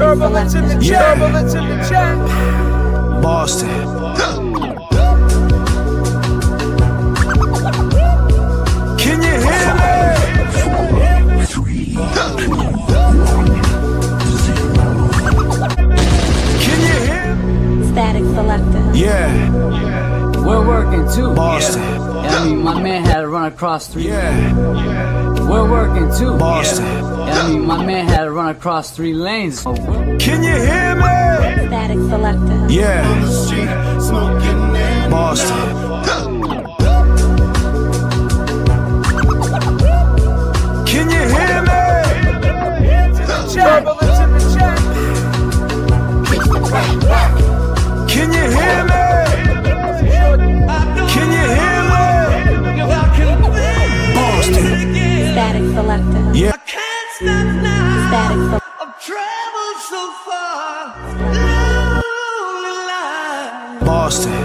turbulence in the chat. Turbulence in the chat. Boston. Can you hear me? Can you hear? Static selector. Yeah. We're working too. Boston. I mean, my man had to run across three. Yeah. We're working too. Boston. I mean, my man had to run across 3 lanes. Can you hear me? Static selector. Yeah. Boston. Can you hear me? Turbulence in the chat. Can you hear me? Can you hear me? Boston. Static selector. Yeah. Static selector. Boston.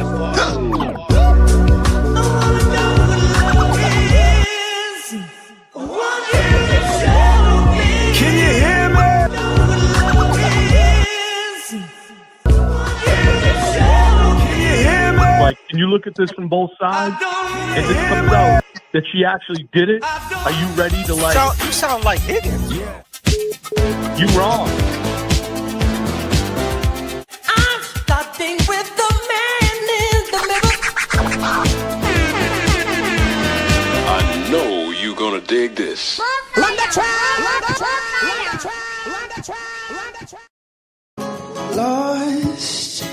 Can you hear me? Can you hear me? Like, can you look at this from both sides? If it comes out that she actually did it, are you ready to like? You sound like Higgins. Yeah. You wrong. I'm starting with the man in the middle. I know you're gonna dig this. Run the track, run the track, run the track, run the track, run the track. Lost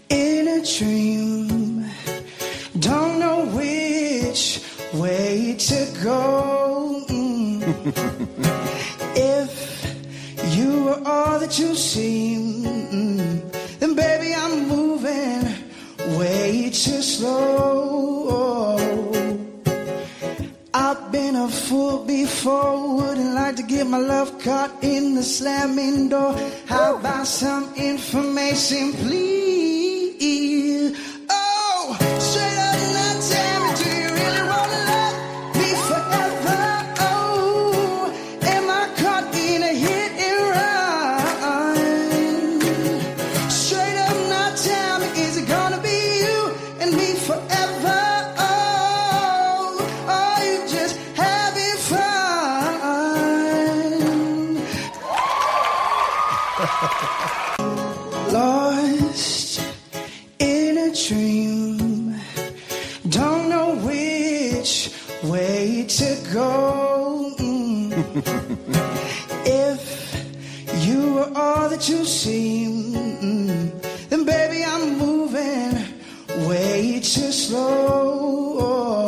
in a dream, don't know which way to go. If you were all that you seem, then baby I'm moving way too slow. I've been a fool before, wouldn't like to get my love caught in the slamming door. How about some information, please? Oh, straight up now tell me, do you really wanna love me forever? Oh, am I caught in a hit and run? Straight up now tell me, is it gonna be you and me forever? Lost in a dream, don't know which way to go. If you were all that you seem, then baby I'm moving way too slow.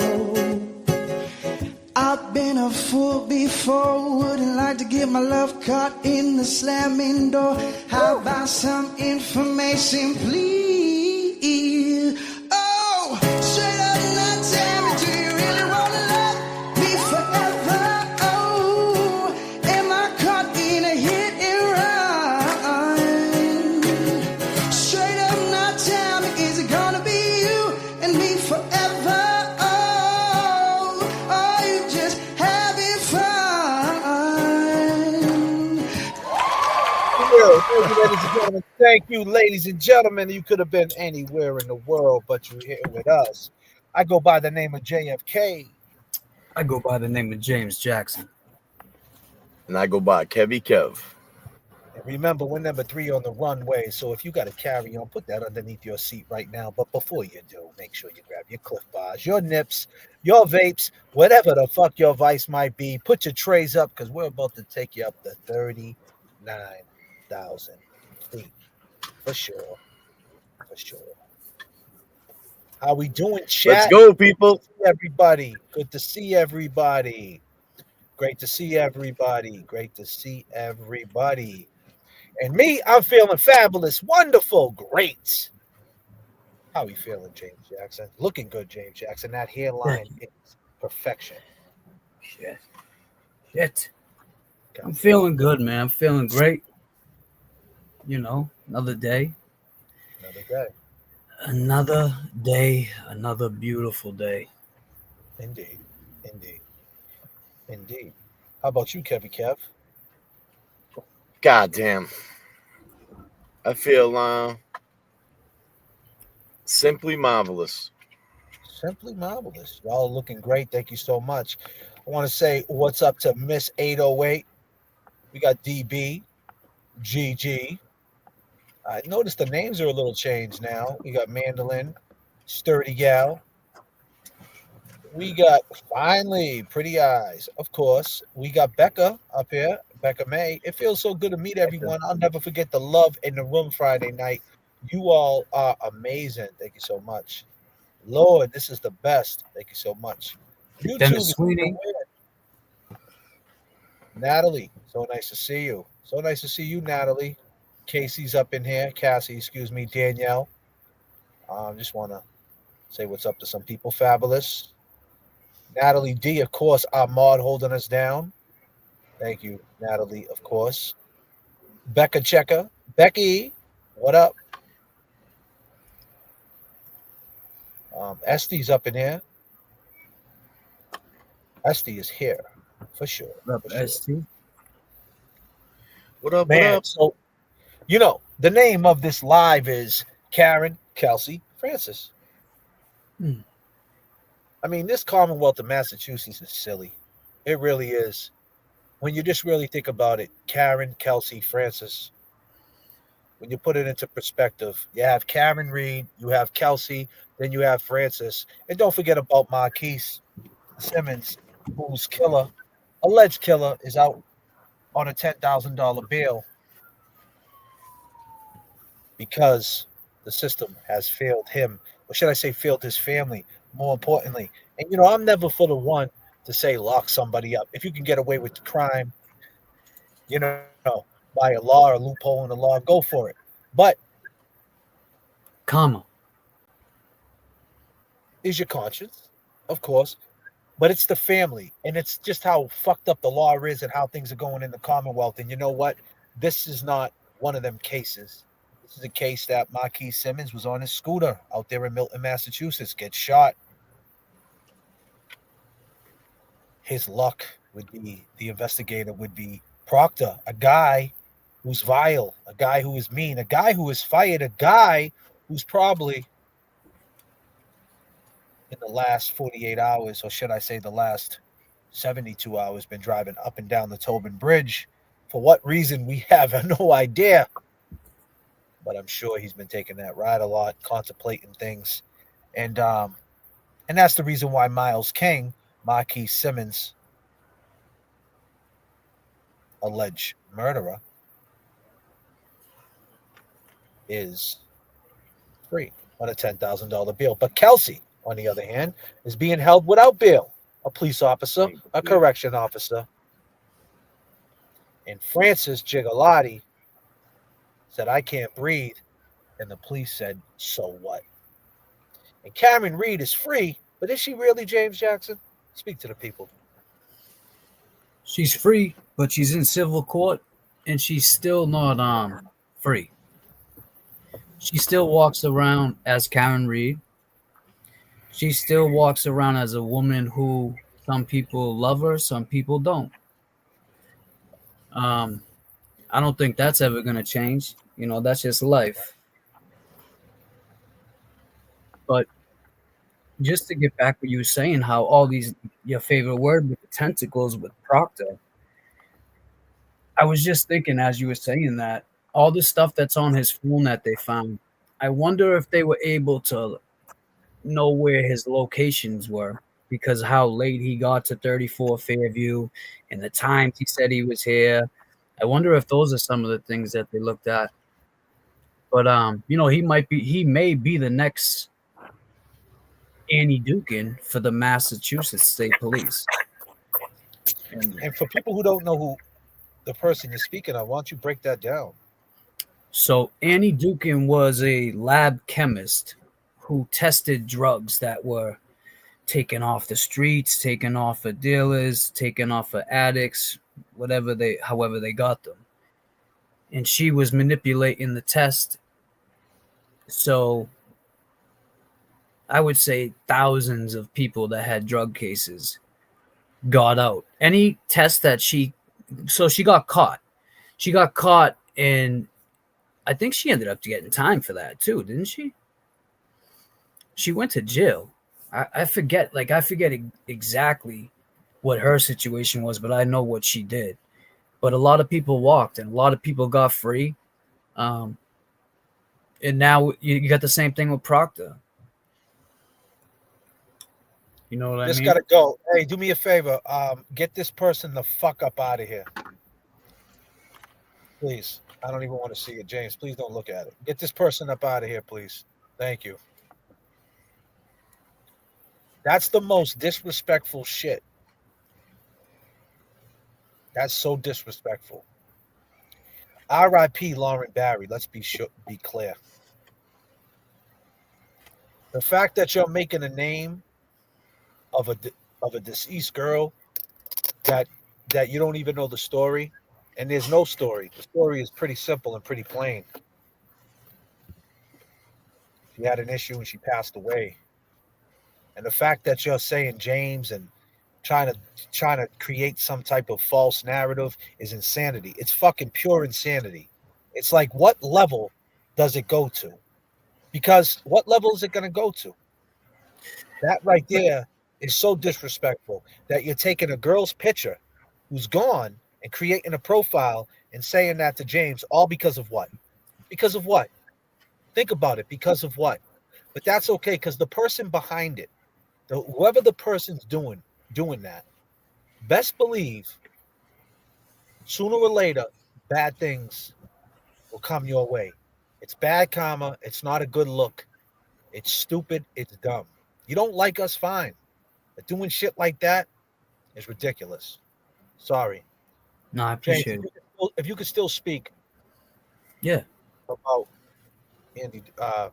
I've been a fool before, wouldn't like to get my love caught in the slamming door. How about some information, please? Oh, straight up now tell me, do you really wanna love me forever? Oh, am I caught in a hit and run? Straight up now tell me, is it gonna be you and me forever? Thank you, ladies and gentlemen. You could have been anywhere in the world, but you're here with us. I go by the name of JFK. I go by the name of James Jackson. And I go by Kevy Kev. And remember, we're number 3 on the runway, so if you got to carry on, put that underneath your seat right now. But before you do, make sure you grab your Cliff Bars, your nips, your vapes, whatever the fuck your vice might be. Put your trays up, because we're about to take you up to 39,000 feet. For sure. For sure. How we doing, chat? Let's go, people. Everybody. Good to see everybody. Great to see everybody. Great to see everybody. And me, I'm feeling fabulous, wonderful, great. How you feeling, James Jackson? Looking good, James Jackson. That hairline is perfection. Shit. I'm feeling good, man. I'm feeling great. You know, another day. Another day, another beautiful day. Indeed. How about you, Kevy Kev? God damn. I feel simply marvelous. Simply marvelous. Y'all are looking great. Thank you so much. I want to say what's up to Miss 808. We got DB, GG. I noticed the names are a little changed now. We got Mandolin, Sturdy Gal. We got finally Pretty Eyes. Of course, we got Becca up here, Becca May. It feels so good to meet everyone. I'll never forget the love in the room Friday night. You all are amazing. Thank you so much. Lord, this is the best. Thank you so much. YouTube Dennis is looking Sweeney. weird. Natalie, so nice to see you. So nice to see you, Natalie. Casey's up in here. Cassie, excuse me, Danielle. Just want to say what's up to some people. Fabulous. Natalie D, of course, Ahmad holding us down. Thank you, Natalie, of course. Becca Checker. Becky, what up? Estee's up in here. Esty is here for sure. Up For sure. ST. What up? Man, What up? so the name of this live is Karen, Kelsey, Francis. Hmm. I mean, this Commonwealth of Massachusetts is silly. It really is. When you just really think about it, Karen, Kelsey, Francis, when you put it into perspective, you have Karen Reed, you have Kelsey, then you have Francis. And don't forget about Marquise Simmons, whose alleged killer, is out on a $10,000 bail because the system has failed him, or should I say, failed his family, more importantly. And, I'm never for the one to say lock somebody up. If you can get away with the crime, by a law or loophole in the law, go for it. But Comma. is your conscience, of course, but it's the family. And it's just how fucked up the law is and how things are going in the Commonwealth. And you know what? This is not one of them cases. This is a case that Marquis Simmons was on his scooter out there in Milton, Massachusetts, gets shot. His luck would be, the investigator would be Proctor, a guy who's vile, a guy who is mean, a guy who is fired, a guy who's probably in the last 48 hours, or should I say the last 72 hours, been driving up and down the Tobin Bridge. For what reason, we have no idea. But I'm sure he's been taking that ride a lot, contemplating things. And that's the reason why Miles King, Marquis Simmons, alleged murderer, is free on a $10,000 bail. But Kelsey, on the other hand, is being held without bail. A police officer, a correction officer. And Francis Gigalotti said, I can't breathe. And the police said, so what? And Karen Reed is free, but is she really, James Jackson? Speak to the people. She's free, but she's in civil court, and she's still not free. She still walks around as Karen Reed. She still walks around as a woman who some people love her, some people don't. I don't think that's ever going to change. That's just life. But just to get back what you were saying, how all these, your favorite word with the tentacles with Proctor, I was just thinking as you were saying that, all the stuff that's on his phone that they found, I wonder if they were able to know where his locations were, because how late he got to 34 Fairview and the times he said he was here. I wonder if those are some of the things that they looked at. But he may be the next Annie Dukin for the Massachusetts State Police. And for people who don't know who the person you're speaking of, why don't you break that down? So Annie Dukin was a lab chemist who tested drugs that were taken off the streets, taken off of dealers, taken off of addicts, however they got them. And she was manipulating the test. So I would say thousands of people that had drug cases got out. Any test that she got caught. She got caught, and I think she ended up getting time for that too, didn't she? She went to jail. I forget, like I forget exactly what her situation was, but I know what she did. But a lot of people walked, and a lot of people got free. Um, and now you got the same thing with Proctor. You know what I This mean? gotta go. Hey, do me a favor. Get this person the fuck up out of here, please. I don't even want to see it, James. Please don't look at it. Get this person up out of here, please. Thank you. That's the most disrespectful shit. That's so disrespectful. R.I.P. Lauren Barry. Let's be clear. The fact that you're making a name of a deceased girl that you don't even know the story, and there's no story. The story is pretty simple and pretty plain. She had an issue and she passed away. And the fact that you're saying James and trying to create some type of false narrative is insanity. It's fucking pure insanity. It's like, what level does it go to? Because what level is it going to go to? That right there is so disrespectful that you're taking a girl's picture who's gone and creating a profile and saying that to James, all because of what? Because of what? Think about it. Because of what? But that's okay, because the person behind it, whoever the person's doing that, best believe sooner or later bad things will come your way. It's bad karma. It's not a good look. It's stupid. It's dumb. You don't like us, fine. But doing shit like that is ridiculous. Sorry. No, I James, appreciate it. if you could still speak Yeah. about Andy,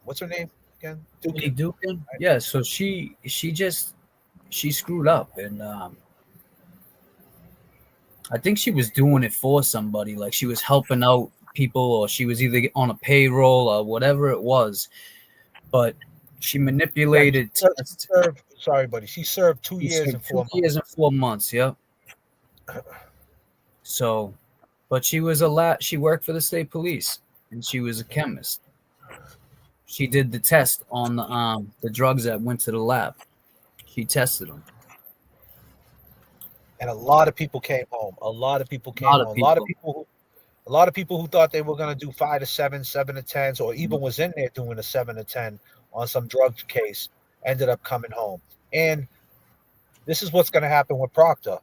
what's her name again? Annie Dukin. Dukin. Yeah. So she screwed up, and I think she was doing it for somebody. Like she was helping out people, or she was either on a payroll or whatever it was. But she Yeah, manipulated she tests. served, sorry, buddy. She served 2 years and She four served 2 years months. and 4 months. Yep. So, but she was a lot. She worked for the state police, and she was a chemist. She did the test on the drugs that went to the lab. She tested them. And a lot of people came home. A lot of people A came lot of home. people. A lot of people who thought they were going to do 5 to 7, 7 to 10s, or Mhm. even was in there doing a 7 to 10 on some drug case, ended up coming home. And this is what's going to happen with Proctor.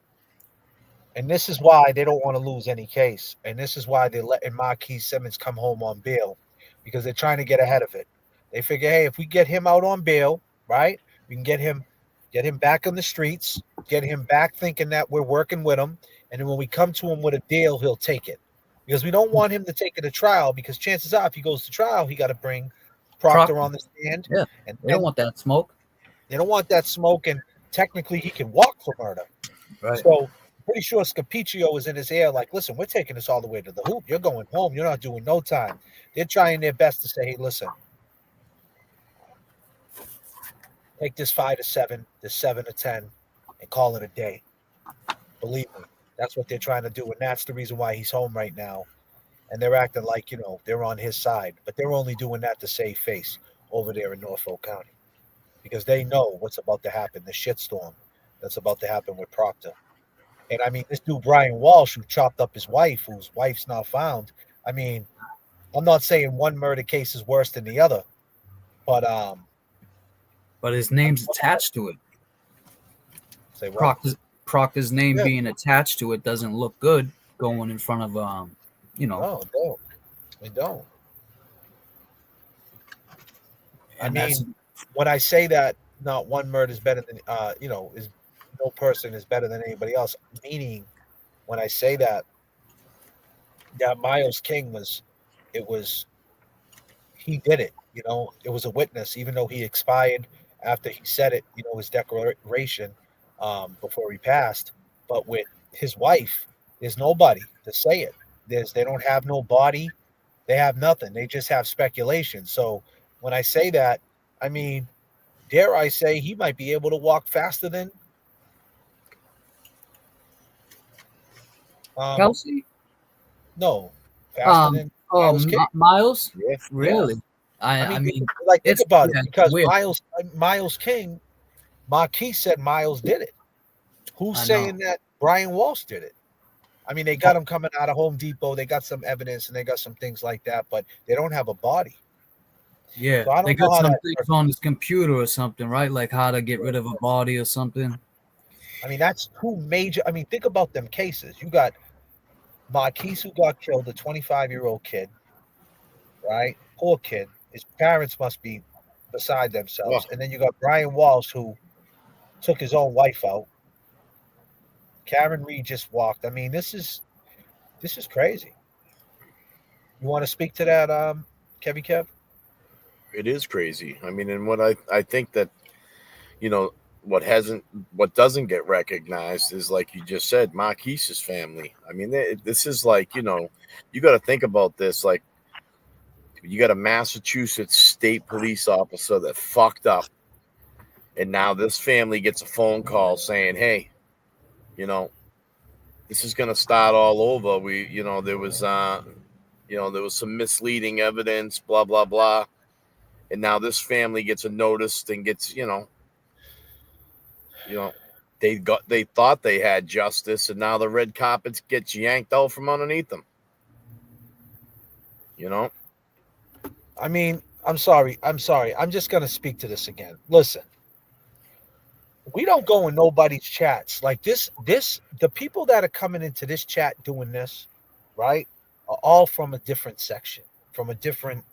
And this is why they don't want to lose any case. And this is why they're letting Marquis Simmons come home on bail, because they're trying to get ahead of it. They figure, hey, if we get him out on bail, right, we can get him back on the streets, get him back thinking that we're working with him. And then when we come to him with a deal, he'll take it. Because we don't want him to take it to trial, because chances are, if he goes to trial, he got to bring Proctor Proctor. on the stand. Yeah, And they don't then want that smoke. they don't want that smoke. And technically, he can walk for murder. Right. So pretty sure Scapiccio was in his ear, like, listen, we're taking this all the way to the hoop. You're going home. You're not doing no time. They're trying their best to say, hey, listen, take this 5 to 7, this 7 to 10, and call it a day. Believe me, that's what they're trying to do. And that's the reason why he's home right now. And they're acting like, they're on his side. But they're only doing that to save face over there in Norfolk County, because they know what's about to happen, the shitstorm that's about to happen with Proctor. And I mean, this dude Brian Walsh, who chopped up his wife, whose wife's not found. I mean, I'm not saying one murder case is worse than the other, but But his name's attached to it. say what? Proctor's name Yeah, being attached to it doesn't look good going in front of no, don't. They don't. I and that's mean, when I say that not one murder is better than is no person is better than anybody else, meaning when I say that Miles King it was he did it. It was a witness, even though he expired after he said it. His declaration before he passed. But with his wife, there's nobody to say it. They don't have no body. They have nothing. They just have speculation. So when I say that, I mean, dare I say he might be able to walk faster than um Kelsey. no faster Um, than Miles King. Miles? Yeah. Really? I Think mean, think about it, yeah, because weird. Miles King, Marquis said Miles did it. Who's I know. saying that Brian Walsh did it? I mean, they got him coming out of Home Depot. They got some evidence and they got some things like that, but they don't have a body. Yeah, So I they don't know got how some that things works. on his computer or something, right? Like how to get rid of a body or something. I mean, that's two major. I mean, think about them cases. You got Marquise who got killed, a 25-year-old kid, right? Poor kid. His parents must be beside Oh, themselves. And then you got Brian Walsh who took his own wife out. Karen Reed just walked. I mean, this is crazy. You want to speak to that, Kevy Kev? it is crazy. I mean, and what I think that, you know, what doesn't get recognized is, like you just said, Marquise's family. I mean, this is like, you got to think about this. Like, you got a Massachusetts state police officer that fucked up, and now this family gets a phone call saying, "Hey, you know, this is going to start all over. There was some misleading evidence, blah blah blah." And now this family gets a notice and gets, they thought they had justice, and now the red carpet gets yanked out from underneath them. You know, I mean, I'm sorry. I'm sorry. I'm just going to speak to this again. Listen, we don't go in nobody's chats like the people that are coming into this chat doing this, right, are all from a different section, from a different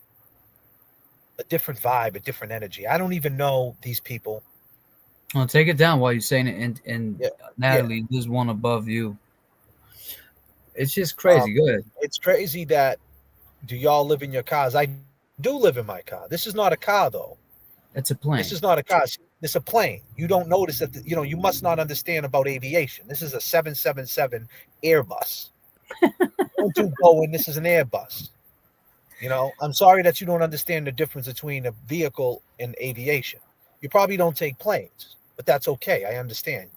vibe, a different energy. I don't even know these people. Well, take it down while you're saying it. And Yeah, yeah. Natalie, there's one above you. It's just Um, crazy. Go ahead. it's crazy that do y'all live in your cars? I do live in my car. This is not a car though. It's a This plane. is not a car. This is a plane. You don't notice that. You must not understand about aviation. This is a 777 Airbus. Don't do Boeing. This is an Airbus. I'm sorry that you don't understand the difference between a vehicle and aviation. You probably don't take planes, but that's okay. I understand.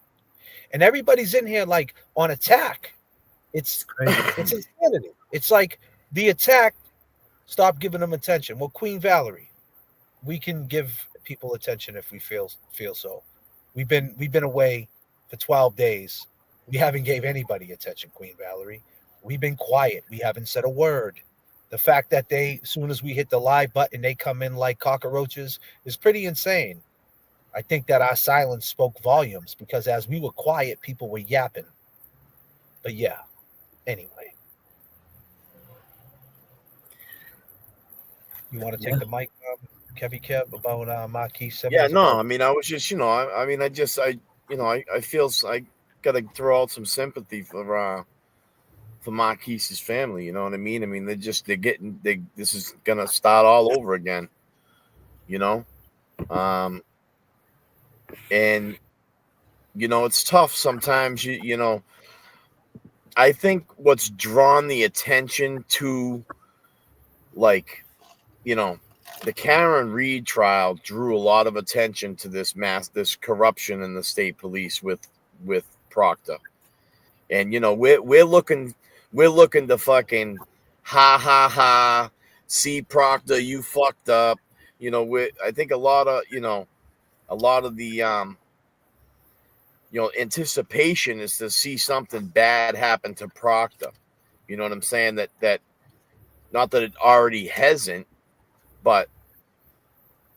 And everybody's in here like on attack. It's It's crazy. it's insanity. It's like the attack. Stop giving them attention. Well, Queen Valerie, we can give people attention if we feel so. We've been away for 12 days. We haven't gave anybody attention, Queen Valerie. We've been quiet. We haven't said a word. The fact that as soon as we hit the live button, they come in like cockroaches is pretty insane. I think that our silence spoke volumes because as we were quiet, people were yapping. But yeah, anyway, you want to Yeah. take the mic, Kevy Kev, about Marquis yeah, Simmons no, about I mean, I was just, I mean, I feel I got to throw out some sympathy for Marquise's family. You know what I mean? I mean, this is gonna start all over again. You know, um, and it's tough sometimes. I think what's drawn the attention to, like, you know, the Karen Reed trial drew a lot of attention to this corruption in the state police with Proctor, and we're looking to fucking ha ha ha, see Proctor, you fucked up. I think a lot of the anticipation is to see something bad happen to Proctor. You know what I'm saying? That not that it already hasn't, but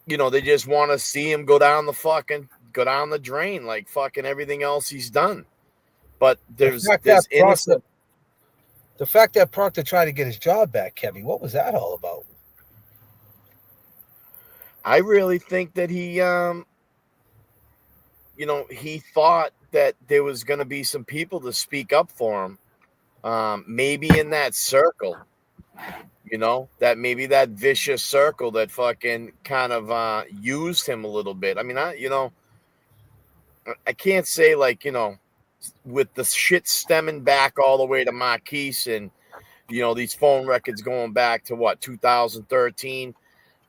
they just want to see him go down the drain like fucking everything else he's done. But the there's fact that there's Proctor innocent. the fact that Proctor tried to get his job back, Kevy. What was that all about? I really think that he thought that there was going to be some people to speak up for him. Maybe in that circle, that maybe that vicious circle that fucking kind of used him a little bit. I mean, I can't say, like, with the shit stemming back all the way to Marquise, and these phone records going back to what, 2013.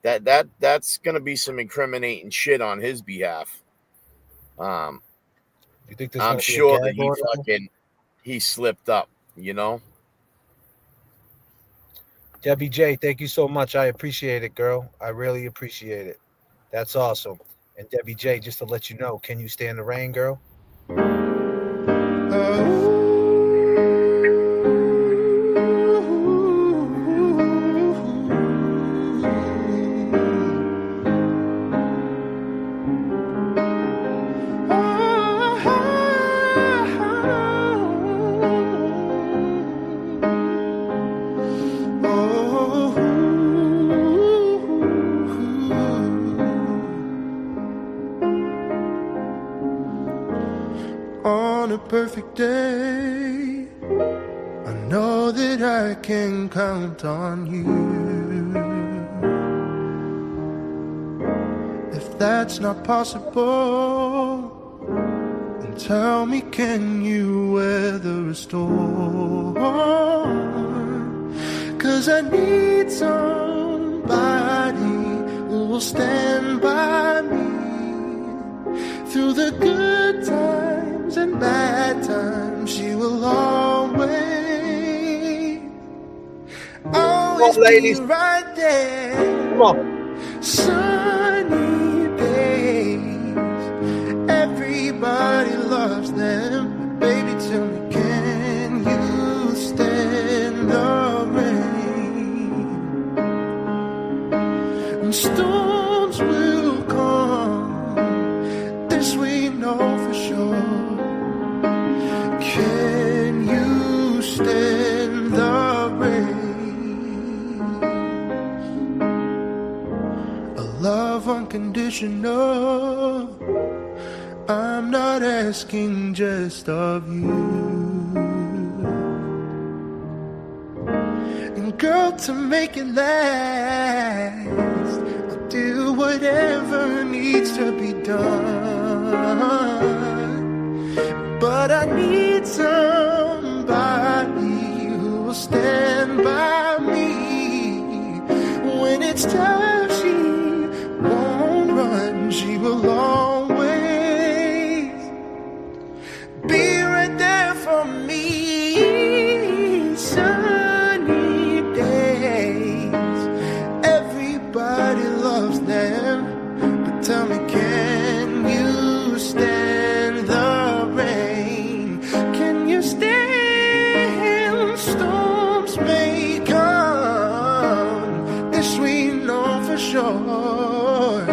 That's gonna be some incriminating shit on his behalf. You think there's I'm going to be a sure that gag order? he slipped up. Debbie J, thank you so much. I appreciate it, girl. I really appreciate it. That's awesome. And Debbie J, just to let you know, can you stand the rain, girl? On a perfect day, I know that I can count on you. If that's not possible, then tell me, can you weather a storm? 'Cause I need somebody who will stand by me through the good times and bad times. She will always on, be ladies. right there. Come on. Sunny days, everybody loves them. But baby, tell me, can you stand the rain? And storms will come, this we know for sure. Can you stand the rain? A love unconditional, I'm not asking just of you. And girl, to make it last, I'll do whatever needs to be done. But I need somebody who will stand by me when it's tough. She won't run, she will always be right there for me. Sunny days, everybody loves them. But tell me, can you stand the rain? Can you stand? Storms may come, this we know for sure.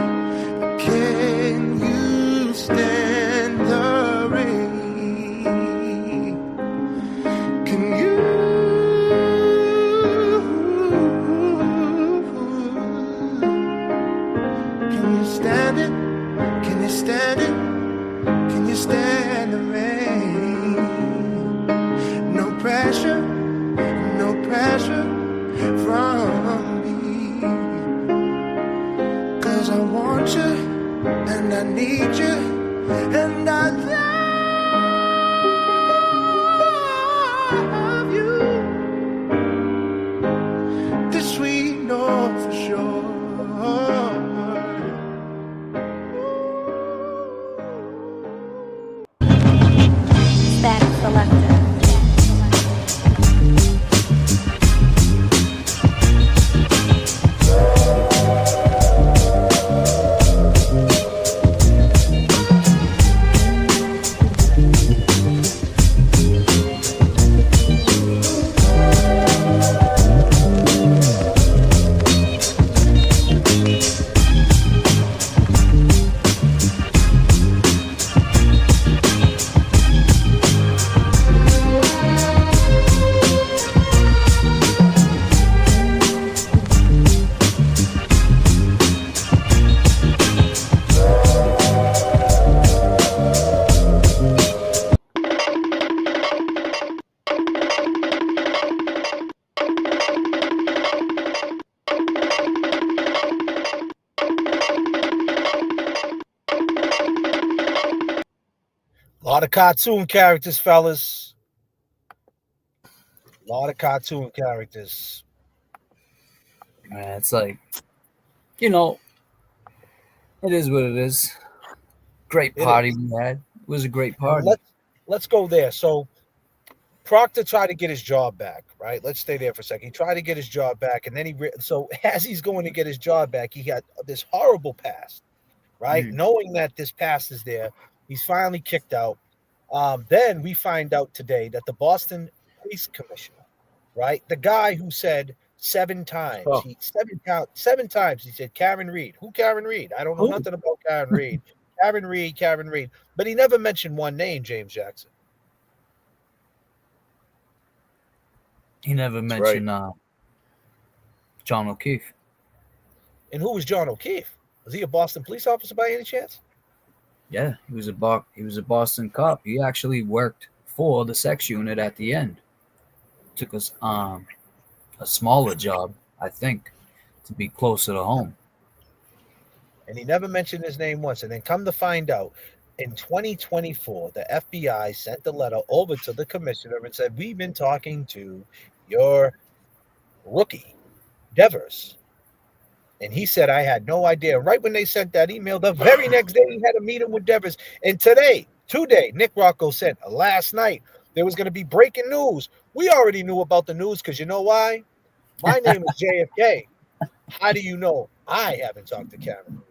Can you stand the rain? Can you? Can you stand it? Can you stand it? Can you stand the rain? No pressure, no pressure from me. 'Cause I want you, and I need you, and I love you. This we know for sure. Static Selector. A lot of cartoon characters, fellas. A lot of cartoon characters. Man, it's like, you know, it is what it is. Great It party is. we had. It was a great And party. let's go there. So Proctor tried to get his job back, right? Let's stay there for a second. He tried to get his job back, and then so as he's going to get his job back, he had this horrible past, right? Mm. Knowing that this past is there, he's finally kicked out. Then we find out today that the Boston Police Commissioner, right, the guy who said seven times, Oh. seven times he said Karen Reed. Who Karen Reed? I don't know Who? nothing about Karen Reed. Karen Reed, but he never mentioned one name, James Jackson. He never That's mentioned John O'Keefe. And who was John O'Keefe? Was he a Boston police officer by any chance? Yeah, he was a Boston cop. He actually worked for the sex unit at the end. Took us a smaller job, I think, to be closer to home. And he never mentioned his name once. And then come to find out, in 2024, the FBI sent a letter over to the commissioner and said, we've been talking to your rookie, Devers. And he said, I had no idea. Right when they sent that email, the very next day he had a meeting with Devers. And today, Nick Rocco said, last night, there was going to be breaking news. We already knew about the news because you know why? My name is JFK. How do you know I haven't talked to Karen?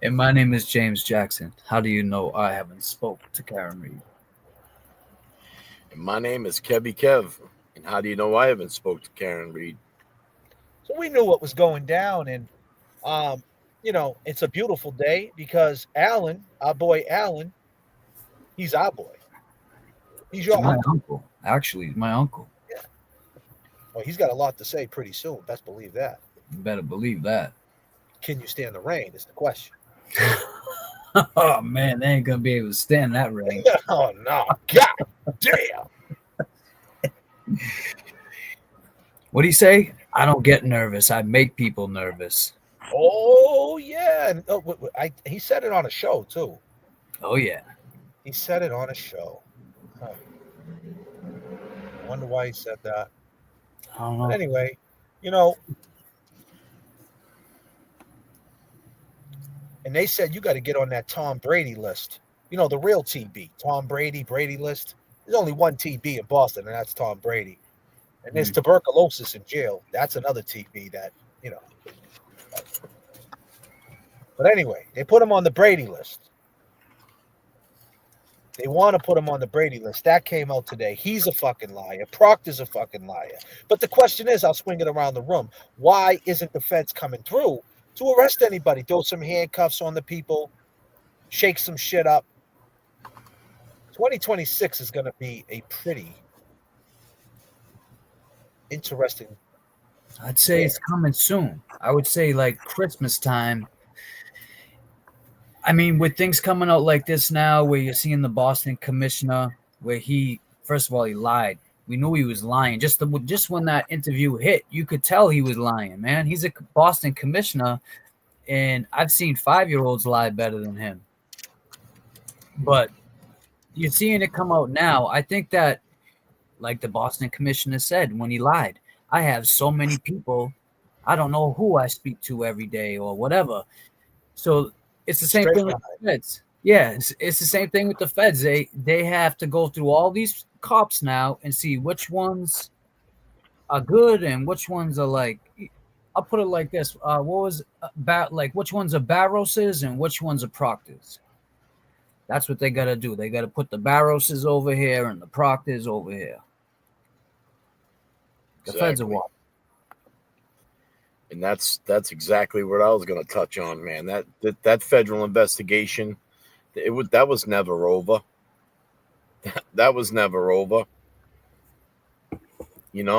And my name is James Jackson. How do you know I haven't spoke to Karen Reed? And my name is Kevy Kev. And how do you know I haven't spoke to Karen Reed? So we knew what was going down. And, it's a beautiful day because Alan, our boy Alan, he's our boy. He's your my uncle. uncle. Actually, my uncle. Yeah. Well, he's got a lot to say pretty soon. Best believe that. You better believe that. Can you stand the rain is the question. Oh, man, they ain't going to be able to stand that rain. Oh, no. God damn. What do you say? I don't get nervous. I make people nervous. Oh, yeah. And, he said it on a show, too. Oh, yeah. He said it on a show. Huh. I wonder why he said that. I don't know. But anyway, and they said you got to get on that Tom Brady list. The real TB, Tom Brady list. There's only one TB in Boston, and that's Tom Brady. And there's tuberculosis in jail. That's another TB that. But anyway, they put him on the Brady list. They want to put him on the Brady list. That came out today. He's a fucking liar. Proctor's a fucking liar. But the question is, I'll swing it around the room. Why isn't the feds coming through to arrest anybody? Throw some handcuffs on the people, shake some shit up. 2026 is going to be a pretty interesting. I'd say it's coming soon. I would say like Christmas time. I mean, with things coming out like this now, where you're seeing the Boston commissioner, where first of all, he lied. We knew he was lying. Just when that interview hit, you could tell he was lying, man. He's a Boston commissioner, and I've seen 5-year-olds lie better than him. But you're seeing it come out now. I think that, like the Boston commissioner said when he lied, I have so many people, I don't know who I speak to every day or whatever. So it's the same thing with the feds. Yeah, it's the same thing with the feds. They have to go through all these cops now and see which ones are good and which ones are like. I'll put it like this: which ones are Barroses and which ones are Proctors. That's what they got to do. They got to put the Barroses over here and the Proctors over here. The feds are what? And that's exactly what I was going to touch on, man. That federal investigation, that was never over. That was never over. And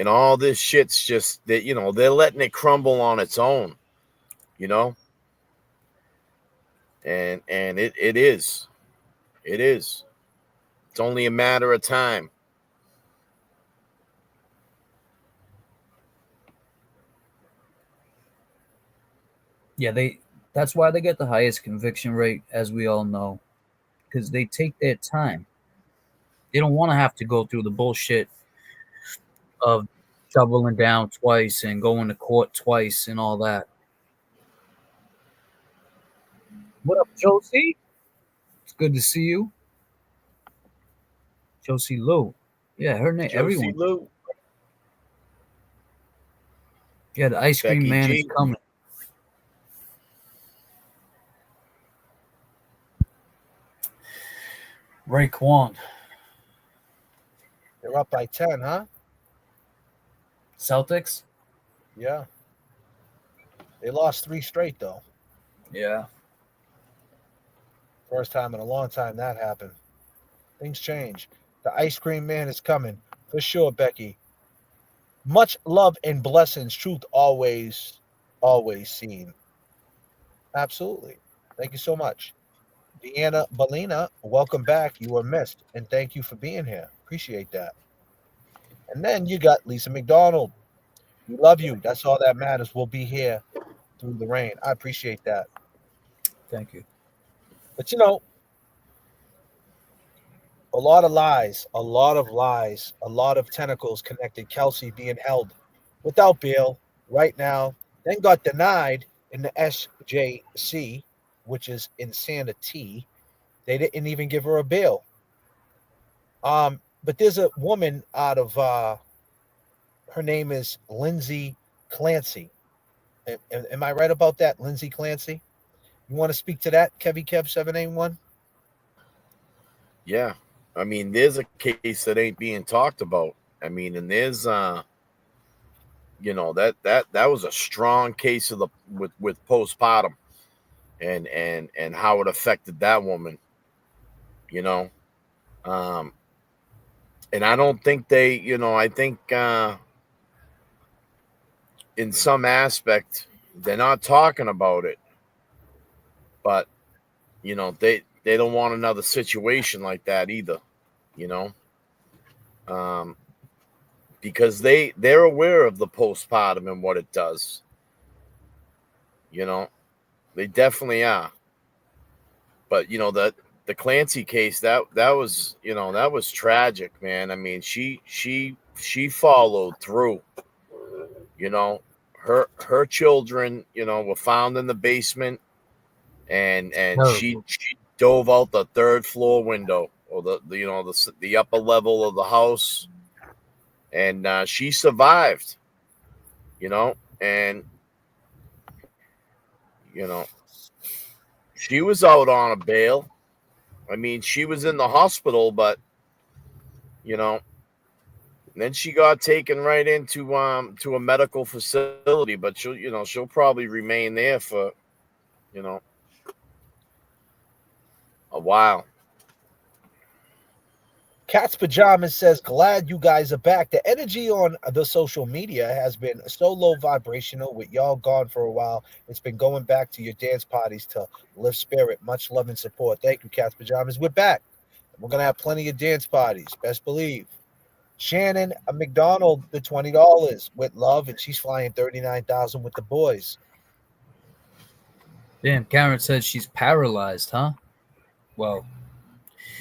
all this shit's just that, they're letting it crumble on its own, and it is. It's only a matter of time. Yeah, that's why they get the highest conviction rate, as we all know, because they take their time. They don't want to have to go through the bullshit of doubling down twice and going to court twice and all that. What up, Josie? It's good to see you. Josie Lou. Yeah, her name. Josie Everyone. Lou, Yeah, the ice cream Becky man is G. coming. Raekwon. They're up by 10, huh? Celtics. Yeah. They lost 3 straight, though. Yeah. First time in a long time that happened. Things change. The ice cream man is coming. For sure, Becky. Much love and blessings. Truth always, always seen. Absolutely. Thank you so much. Deanna Belina, welcome back. You were missed. And thank you for being here. Appreciate that. And then you got Lisa McDonald. We love you. That's all that matters. We'll be here through the rain. I appreciate that. Thank you. But a lot of lies, a lot of lies, a lot of tentacles connected Kelsey being held without bail right now, then got denied in the SJC, which is insanity. They didn't even give her a bail. But there's a woman out of her name is Lindsay Clancy. Am I right about that, Lindsay Clancy? You want to speak to that, Kevy Kev 781? Yeah. I mean, there's a case that ain't being talked about. I mean, and there's that was a strong case of the with postpartum and how it affected that woman, you know. And I don't think I think in some aspect they're not talking about it, but they don't want another situation like that either, you know. Because they're aware of the postpartum and what it does. You know, they definitely are. But the Clancy case, that was that was tragic, man. I mean, she followed through. You know, her children, were found in the basement, and Terrible. she dove out the third floor window, or the upper level of the house, and she survived. And you know she was out on a bail. I mean, she was in the hospital, but you know then she got taken right into to a medical facility, but she'll probably remain there for you know a while. Cat's Pajamas says, glad you guys are back. The energy on the social media has been so low vibrational with y'all gone for a while. It's been going back to your dance parties to lift spirit. Much love and support. Thank you, Cat's Pajamas. We're back. We're going to have plenty of dance parties. Best believe. Shannon McDonald, the $20 with love, and she's flying 39,000 with the boys. Damn, Karen said she's paralyzed, huh? Well,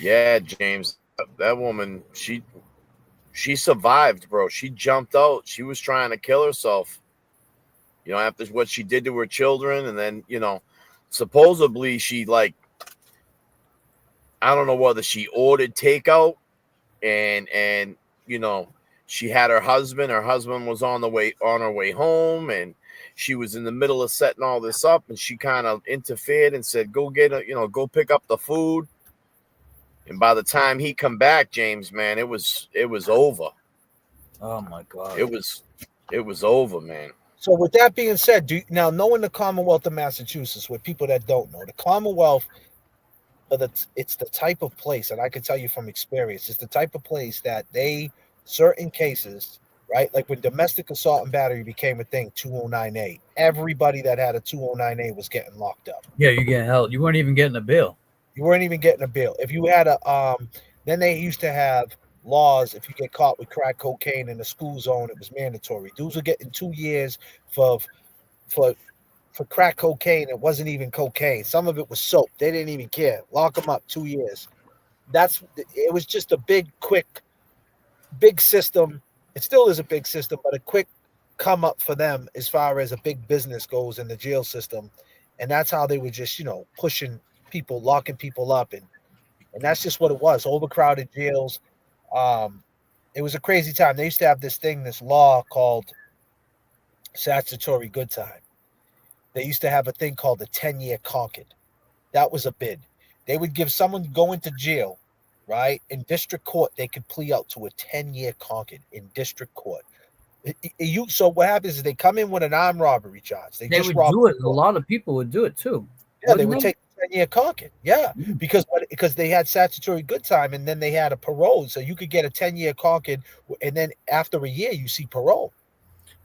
Yeah, James, that woman, she survived, bro. She jumped out. She was trying to kill herself. After what she did to her children, and then supposedly she, like, I don't know whether she ordered takeout, and she had her husband. Her husband was on her way home, and she was in the middle of setting all this up, and she kind of interfered and said, "Go go pick up the food." And by the time he come back, James, man, it was over. oh my God. It was over, man. So, with that being said, now knowing the Commonwealth of Massachusetts, with people that don't know, the Commonwealth, it's the type of place, and I can tell you from experience, it's the type of place that certain cases, right? Like when domestic assault and battery became a thing, 209A, everybody that had a 209A was getting locked up. Yeah, you're getting held. You weren't even getting a bill. You weren't even getting a bill. If you had then they used to have laws. If you get caught with crack cocaine in the school zone, it was mandatory. Dudes were getting 2 years for crack cocaine. It wasn't even cocaine. Some of it was soap. They didn't even care. Lock them up 2 years. It was just a big system. It still is a big system, but a quick come up for them as far as a big business goes in the jail system. And that's how they were just, pushing people, locking people up. And that's just what it was. Overcrowded jails. Um, it was a crazy time. They used to have this law called statutory good time. They used to have a thing called the 10-year concord. That was a bid. They would give someone going to jail, right? In district court, they could plea out to a 10-year concord in district court. So what happens is they come in with an armed robbery charge. They They just would robbed do the it. A store. lot of people would do it too. Yeah, they Wouldn't would they? take a 10-year concord. Yeah, Mm. because they had statutory good time and then they had a parole, so you could get a 10-year concord, and then after a year you see parole.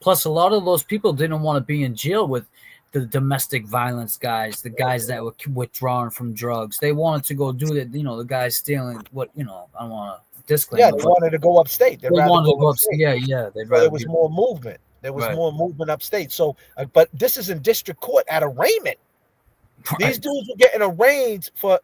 Plus, a lot of those people didn't want to be in jail with the domestic violence guys, the guys that were withdrawing from drugs. They wanted to go do that. The guys stealing what, I don't want to Yeah, disclaimer, they but wanted to go upstate. They'd they rather wanted go to go up. upstate. Yeah, yeah. They'd So there rather was be more movement. There was right. more movement upstate. So, but this is in district court at arraignment. These Right. dudes were getting arraigned for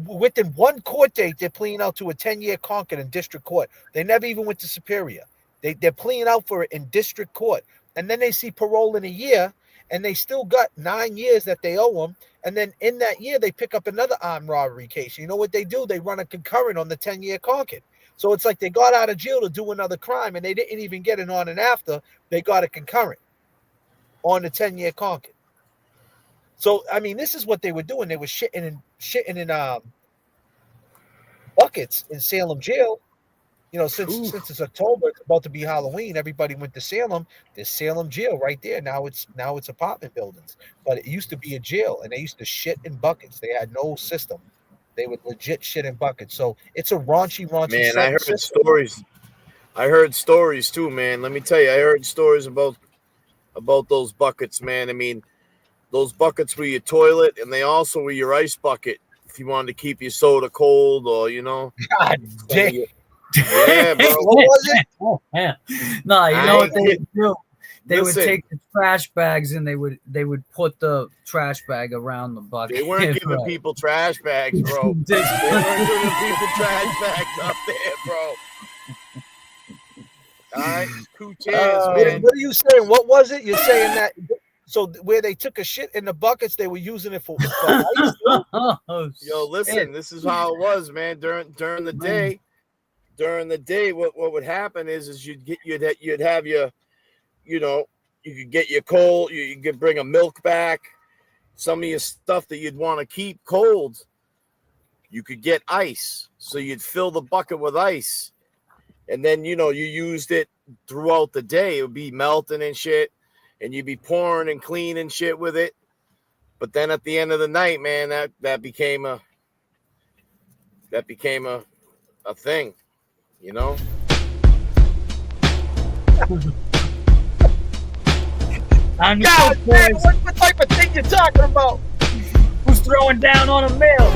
within one court date. They're pleading out to a 10-year concord in district court. They never even went to superior. They're pleading out for it in district court, and then they see parole in a year, and they still got 9 years that they owe them. And then in that year, they pick up another armed robbery case. You know what they do? They run a concurrent on the 10-year concord. So it's like they got out of jail to do another crime, and they didn't even get it on and after. They got a concurrent on the 10-year concord. So I mean, this is what they were doing. They were shitting in buckets in Salem jail. Since it's October, it's about to be Halloween. Everybody went to Salem. There's Salem jail right there. Now it's apartment buildings, but it used to be a jail, and they used to shit in buckets. They had no system. They would legit shit in buckets. So it's a raunchy Man, I heard system. stories. I heard stories too, man. Let me tell you, I heard stories about those buckets, man. I mean, those buckets were your toilet, and they also were your ice bucket if you wanted to keep your soda cold, or God damn. Yeah, bro. What was it? Oh, man. No, you know what they would do? They Listen. would take the trash bags and they would put the trash bag around the bucket. They weren't giving Right. people trash bags, bro. They weren't giving people trash bags up there, bro. All right, cool chance, man. What are you saying? What was it? You're saying that so where they took a shit in the buckets, they were using it for ice? Oh, Yo, listen, shit. this is how it was, man. During the day. During the day, what would happen is you'd have your, you could get your cold, you could bring a milk back, some of your stuff that you'd want to keep cold, you could get ice. So you'd fill the bucket with ice. And then, you used it throughout the day. It would be melting and shit, and you'd be pouring and cleaning shit with it. But then at the end of the night, man, that became a thing. God, man, what type of thing you talking about? Who's throwing down on a mill?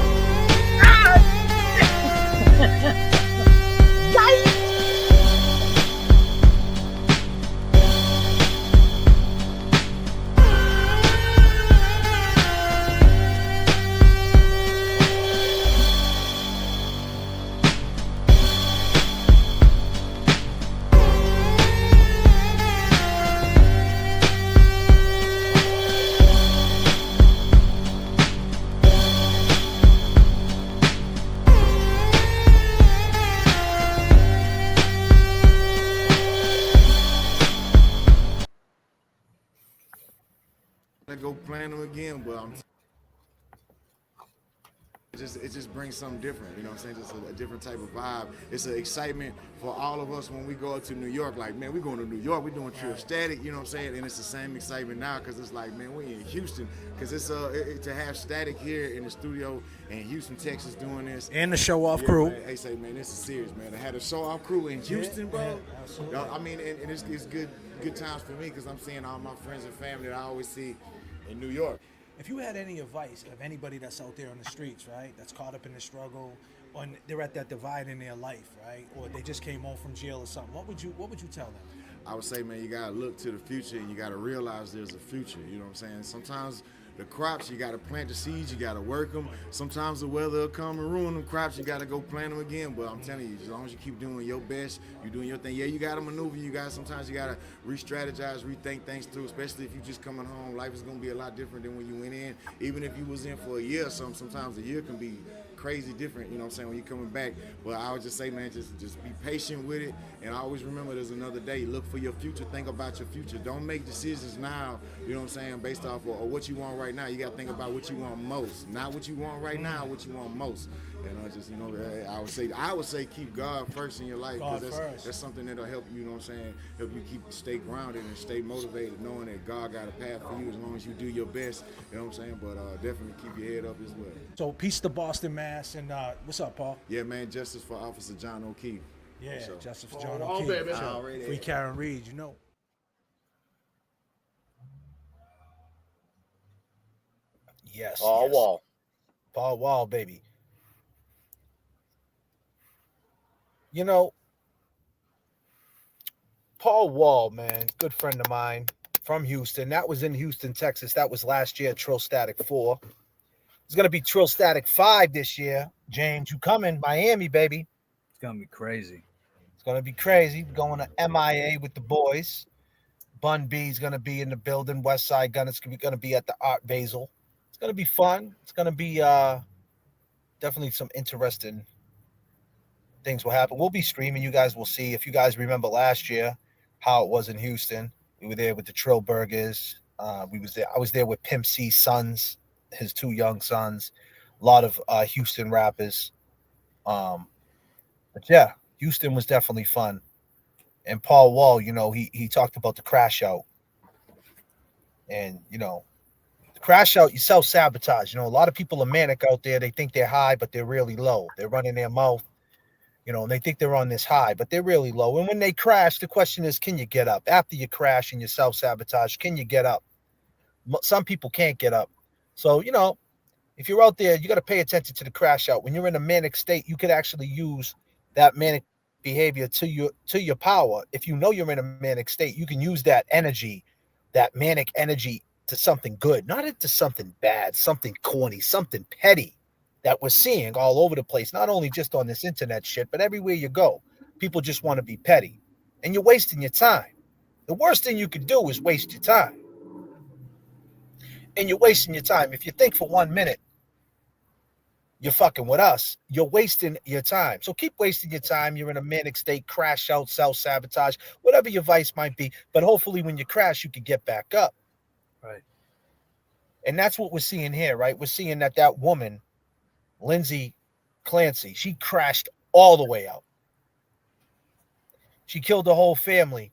Go plan them again, but it just brings something different, you know what I'm saying? Just a different type of vibe. It's an excitement for all of us when we go up to New York. Like, man, we're going to New York, we're doing Trip Static, you know what I'm saying? And it's the same excitement now because it's like, man, we in Houston. Because it's to have Static here in the studio in Houston, Texas doing this. And the show off crew. Man, they say, man, this is serious, man. To have a show off crew in Houston, bro. I mean, and it's good times for me because I'm seeing all my friends and family that I always see in New York. If you had any advice of anybody that's out there on the streets, right, that's caught up in the struggle, or they're at that divide in their life, right, or they just came home from jail or something, what would you tell them? I would say, man, you gotta look to the future and you gotta realize there's a future. You know what I'm saying? Sometimes the crops, you gotta plant the seeds, you gotta work them. Sometimes the weather will come and ruin them crops. You gotta go plant them again. But I'm telling you, as long as you keep doing your best, you're doing your thing. Yeah, you gotta maneuver. Sometimes you gotta re-strategize, rethink things through. Especially if you're just coming home, life is gonna be a lot different than when you went in. Even if you was in for a year or something, sometimes a year can be crazy different, you know what I'm saying, when you're coming back. But I would just say, man, just be patient with it, and always remember there's another day. Look for your future. Think about your future. Don't make decisions now, you know what I'm saying, based off of what you want right now. You got to think about what you want most, not what you want right now, what you want most. And just, you know, I would say keep God first in your life, because that's something that'll help you, you know what I'm saying, help you stay grounded and stay motivated, knowing that God got a path for you as long as you do your best, you know what I'm saying. But definitely keep your head up as well. So peace to Boston, Mass, and what's up, Paul? Yeah, man, justice for Officer John O'Keefe. Yeah, sure. justice for John O'Keefe. Sure. Free Karen Reed, you know. Yes. Paul yes. Wall. Paul Wall, baby. You know, Paul Wall, man, good friend of mine from Houston. That was in Houston, Texas. That was last year, Trill Static 4. It's going to be Trill Static 5 this year. James, you coming? Miami, baby. It's going to be crazy. It's going to be crazy. We're going to MIA with the boys. Bun B's going to be in the building. West Side Gun is going to be at the Art Basel. It's going to be fun. It's going to be definitely some interesting things will happen. We'll be streaming. You guys will see. If you guys remember last year how it was in Houston, we were there with the Trill Burgers. I was there with Pimp C's sons, his 2 young sons, a lot of Houston rappers. But yeah, Houston was definitely fun. And Paul Wall, you know, he talked about the crash out. And, you know, the crash out, you self-sabotage. You know, a lot of people are manic out there. They think they're high, but they're really low. They're running their mouth, you know, and they think they're on this high, but they're really low. And when they crash, the question is, can you get up? After you crash and you self-sabotage, can you get up? Some people can't get up. So, you know, if you're out there, you got to pay attention to the crash out. When you're in a manic state, you could actually use that manic behavior to your power. If you know you're in a manic state, you can use that energy, that manic energy, to something good, not into something bad, something corny, something petty that we're seeing all over the place, not only just on this internet shit, but everywhere you go. People just want to be petty, and you're wasting your time. The worst thing you could do is waste your time. And you're wasting your time. If you think for 1 minute you're fucking with us, you're wasting your time. So keep wasting your time. You're in a manic state, crash out, self-sabotage, whatever your vice might be. But hopefully when you crash, you can get back up. Right. And that's what we're seeing here, right? We're seeing that woman, Lindsay Clancy, she crashed all the way out. She killed the whole family.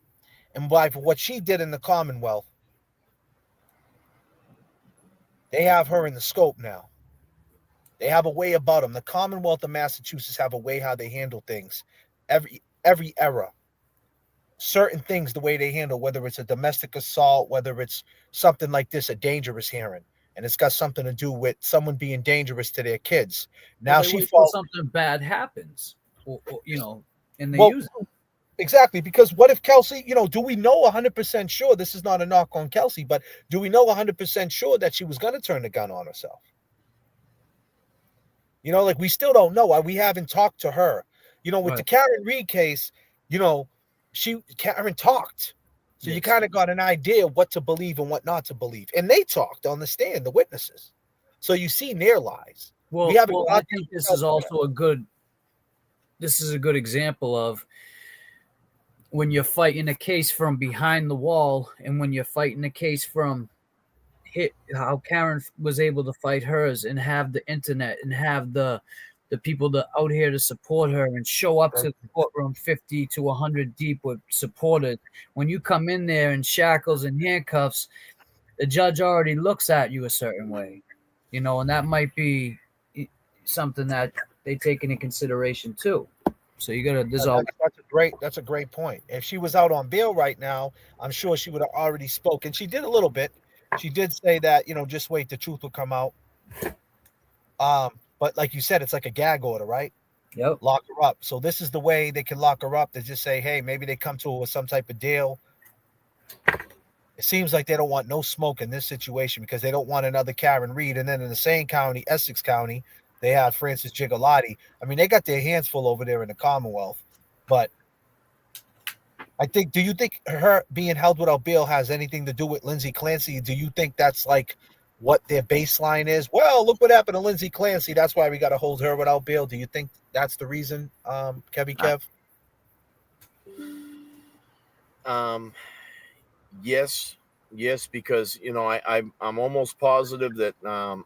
And by what she did in the Commonwealth, they have her in the scope now. They have a way about them. The Commonwealth of Massachusetts have a way how they handle things. Every era. Certain things, the way they handle, whether it's a domestic assault, whether it's something like this, a dangerous hearing, and it's got something to do with someone being dangerous to their kids. Now she falls. Something bad happens, or, you know, and they use it. Exactly, because what if Kelsey, you know, do we know 100% sure, this is not a knock on Kelsey, but do we know 100% sure that she was going to turn the gun on herself? You know, like we still don't know. We haven't talked to her. You know, with the Karen Reed case, you know, Karen talked. So you kind of got an idea what to believe and what not to believe. And they talked on the stand, the witnesses. So you see their lies. Well, I think this is also a good example of when you're fighting a case from behind the wall and when you're fighting a case from how Karen was able to fight hers and have the internet and have the people that out here to support her and show up to the courtroom 50 to 100 deep with supporters. When you come in there in shackles and handcuffs, the judge already looks at you a certain way, you know, and that might be something that they take into consideration too. So you gotta. That's a great point. If she was out on bail right now, I'm sure she would have already spoken. She did a little bit. She did say that, you know, just wait, the truth will come out. But like you said, it's like a gag order, right? Yep. Lock her up. So this is the way they can lock her up. They just say, hey, maybe they come to her with some type of deal. It seems like they don't want no smoke in this situation because they don't want another Karen Reed. And then in the same county, Essex County, they have Francis Gigalotti. I mean, they got their hands full over there in the Commonwealth. But I think, do you think her being held without bail has anything to do with Lindsay Clancy? Do you think that's like what their baseline is. Well, look what happened to Lindsay Clancy. That's why we got to hold her without bail. Do you think that's the reason, Kev? Yes, because I'm almost positive that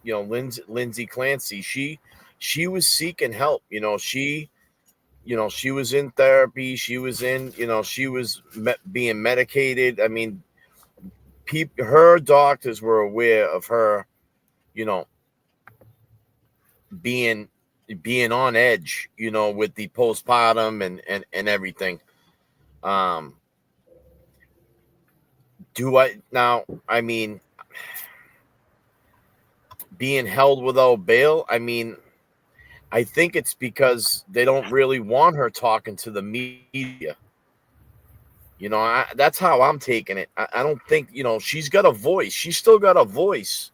Lindsay Clancy, she was seeking help. She was in therapy. She was in, she was being medicated. I mean, her doctors were aware of her, being on edge, with the postpartum and everything. I mean, being held without bail, I mean, I think it's because they don't really want her talking to the media. That's how I'm taking it. I don't think, she's got a voice. She's still got a voice.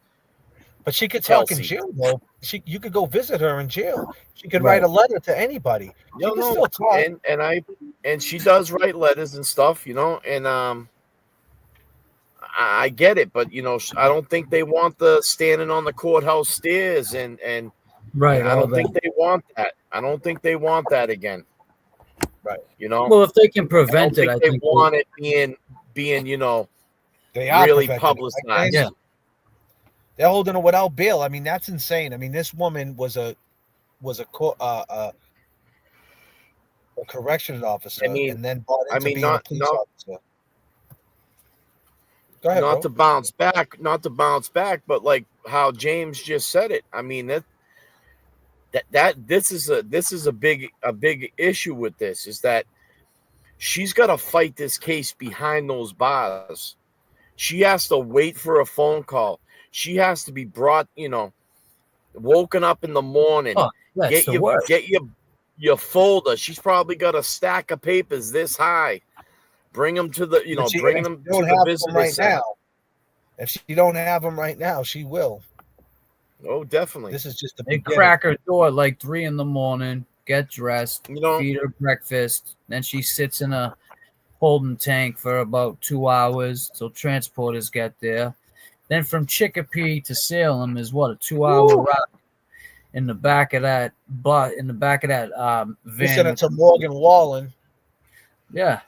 But she could talk in Kelsey. jail, though. You could go visit her in jail. She could write a letter to anybody. She can still talk. And she does write letters and stuff, and I get it, but I don't think they want the standing on the courthouse stairs and right. I don't think they want that. I don't think they want that again. Right. Well, if they can prevent it, I they think want it being they are really preventing it. publicized. Yeah. They're holding her without bail. I mean, that's insane. I mean, this woman was a corrections officer, and then bought into being a police officer. Go ahead, not to bounce back, but like how James just said it. I mean this is a big issue with this, is that she's got to fight this case behind those bars. She has to wait for a phone call. She has to be brought, woken up in the morning. Oh, that's the worst. Get your folder. She's probably got a stack of papers this high. Bring them to the, bring them to the visitor right center. now. If she don't have them right now, she will. Oh, definitely. This is just a They big crack her door at like 3 a.m, get dressed, feed her breakfast. Then she sits in a holding tank for about 2 hours till transporters get there. Then from Chicopee to Salem is what, a 2-hour ride in the back of that van. Listening to Morgan Wallen. Yeah.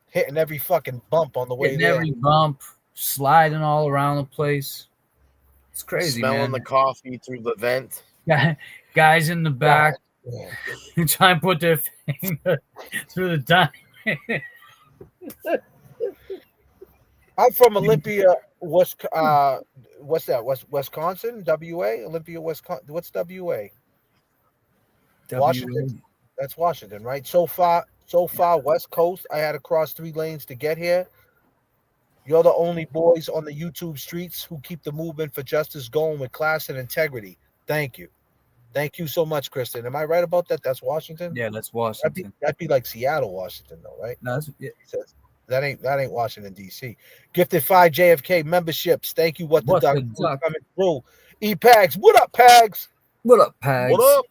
Hitting every fucking bump on the way there. Every bump, sliding all around the place. It's crazy, Smelling man. the coffee through the vent. Guys in the back try and put their finger through the time. I'm from Olympia, what's that? Wisconsin? WA? Olympia, Wisconsin. What's WA? Washington. That's Washington, right? So far, West Coast. I had to cross 3 lanes to get here. You're the only boys on the YouTube streets who keep the movement for justice going with class and integrity. Thank you. Thank you so much, Kristen. Am I right about that? That's Washington? Yeah, that's Washington. That'd be like Seattle, Washington, though, right? No, that ain't Washington, D.C. Gifted 5 JFK memberships. Thank you. What the duck coming through. E-Pags. What up, Pags? What up, Pags? What up?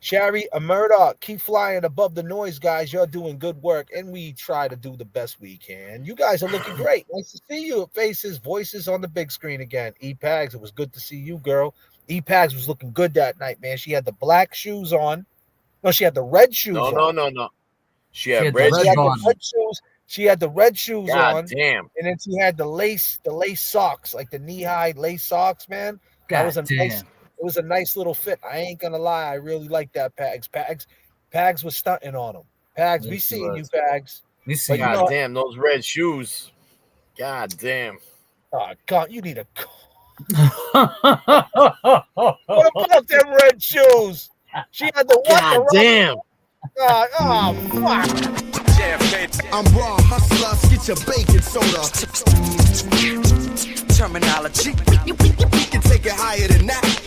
Shari Murdoch, keep flying above the noise, guys. You're doing good work, and we try to do the best we can. You guys are looking great. Nice to see your faces, voices on the big screen again. E-Pags, it was good to see you, girl. E-Pags was looking good that night, man. She had the black shoes on. No, she had the red shoes on. No. She had red shoes. She had the red shoes on. Damn. And then she had the lace socks, like the knee-high lace socks, man. That was it was a nice little fit. I ain't gonna lie, I really like that. Pags was stunting on him. Pags, we seen you, Pags. We see. God damn, those red shoes. God damn. Oh God, you need a. What about them red shoes? She had the what? God damn. Oh fuck. I'm raw hustler, get your baking soda. Terminology. We can take it higher than that.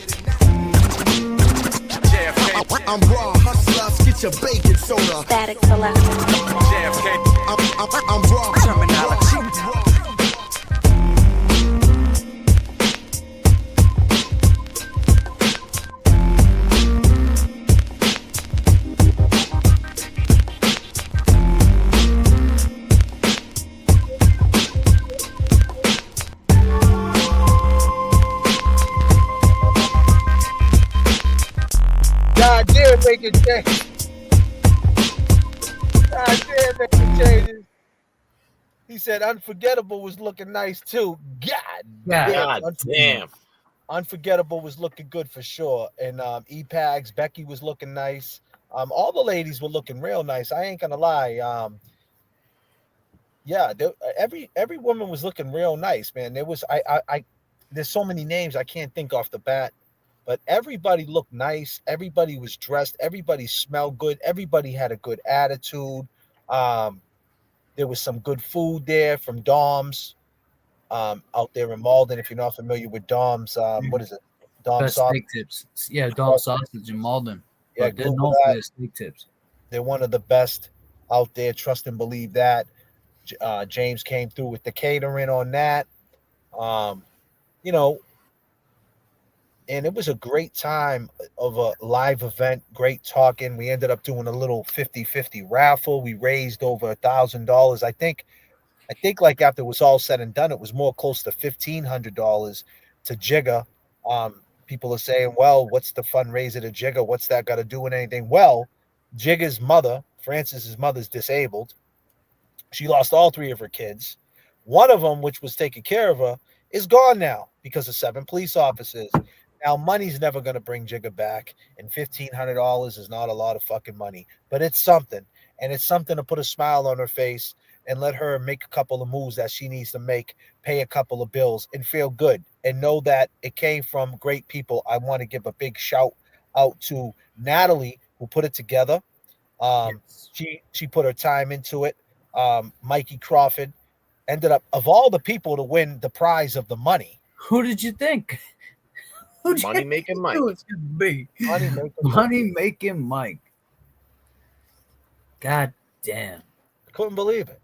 I'm raw hustler, get your baking soda. Static Selector. I'm raw terminology. damn making changes. God damn making changes. He said Unforgettable was looking nice too. God Yeah. damn. God damn. Unforgettable was looking good for sure. And E-Pags, Becky was looking nice. All the ladies were looking real nice. I ain't gonna lie. Yeah, every woman was looking real nice, man. There was I there's so many names I can't think off the bat, but everybody looked nice. Everybody was dressed. Everybody smelled good. Everybody had a good attitude. Um, there was some good food there from Dom's out there in Malden. If you're not familiar with Dom's, what is it? Dom's Best sauce. steak tips. Yeah, Dom Sausage in Malden. Yeah, But they're Google known for that. their steak tips. They're one of the best out there. Trust and believe that. James came through with the catering on that. Um, you know, and it was a great time of a live event, great talking. We ended up doing a little 50-50 raffle. We raised over $1,000. I think like after it was all said and done, it was more close to $1,500 to Jigga. People are saying, well, what's the fundraiser to Jigga? What's that got to do with anything? Well, Jigga's mother, Francis's mother's disabled. She lost all three of her kids. One of them, which was taking care of her, is gone now because of 7 police officers. Now, money's never going to bring Jigga back, and $1,500 is not a lot of fucking money, but it's something. And it's something to put a smile on her face and let her make a couple of moves that she needs to make, pay a couple of bills, and feel good. And know that it came from great people. I want to give a big shout out to Natalie, who put it together. She put her time into it. Mikey Crawford ended up, of all the people to win the prize of the money. Who did you think? Money making Mike. It was gonna be Money making Mike. God damn. Couldn't believe it.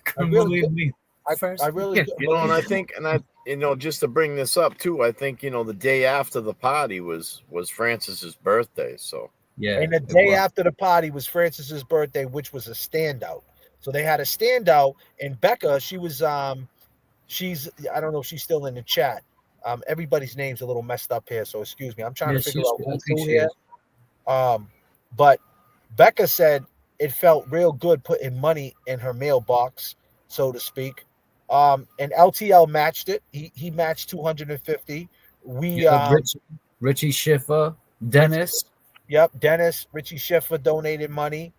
Couldn't believe me. I really couldn't You know, and believe I think, just to bring this up too, I think, the day after the party was Francis's birthday. So yeah, and the day after the party was Francis's birthday, which was a standout. So they had a standout, and Becca, she's I don't know if she's still in the chat. Everybody's name's a little messed up here, so excuse me. I'm trying to figure out who's who here. But Becca said it felt real good putting money in her mailbox, so to speak. And LTL matched it. He matched 250. We Richie Schiffer, Dennis. Dennis, Richie Schiffer donated money.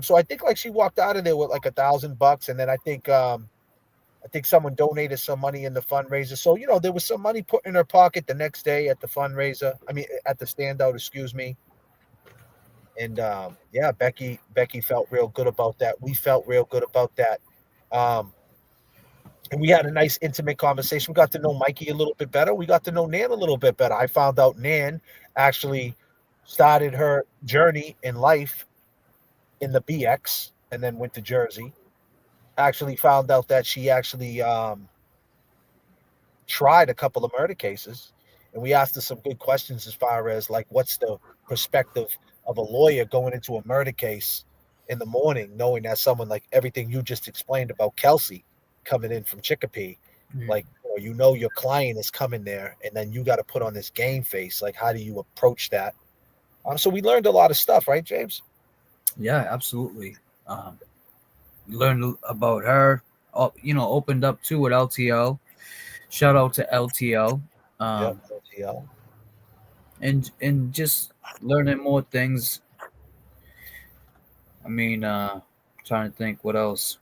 So I think like she walked out of there with like $1,000, and then I think someone donated some money in the fundraiser. So there was some money put in her pocket the next day at the fundraiser. I mean, at the standout, excuse me. And yeah, Becky felt real good about that. We felt real good about that. And we had a nice intimate conversation. We got to know Mikey a little bit better. We got to know Nan a little bit better. I found out Nan actually started her journey in life in the BX and then went to Jersey. Actually found out that she actually tried a couple of murder cases, and we asked her some good questions as far as like what's the perspective of a lawyer going into a murder case in the morning, knowing that someone like everything you just explained about Kelsey coming in from Chicopee, like your client is coming there, and then you got to put on this game face. Like, how do you approach that? So we learned a lot of stuff, right, James? Yeah, absolutely. Learned about her. Opened up too with LTL. Shout out to LTL. LTL. And just learning more things. I mean, trying to think what else.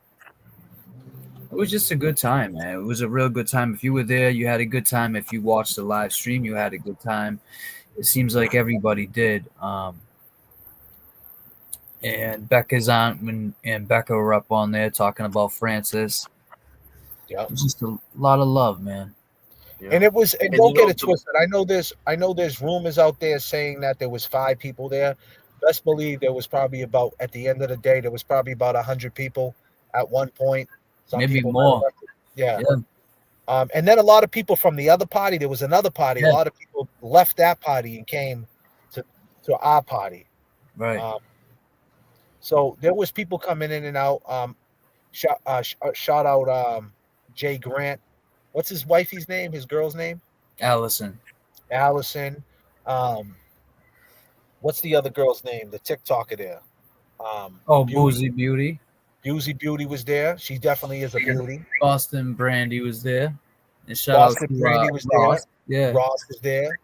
It was just a good time, man. It was a real good time. If you were there, you had a good time. If you watched the live stream, you had a good time. It seems like everybody did. And Becca's on, and Becca were up on there talking about Francis. Yeah, just a lot of love, man. Yeah. And it was, and don't get it twisted. I know there's rumors out there saying that there was 5 people there. Best believe there was probably about, at the end of the day, there was probably about 100 people at one point. Some maybe people more. Yeah. And then a lot of people from the other party. There was another party. Yeah. A lot of people left that party and came to our party. Right. So there was people coming in and out. Shout out Jay Grant. What's his wifey's name? His girl's name? Allison. what's the other girl's name? The TikToker there. Oh, Beauty. Boozy Beauty. Boozy Beauty was there. She definitely is a beauty. Boston Brandy was there. And shout out Boston to Brandy was there. Ross. Yeah. Ross was there.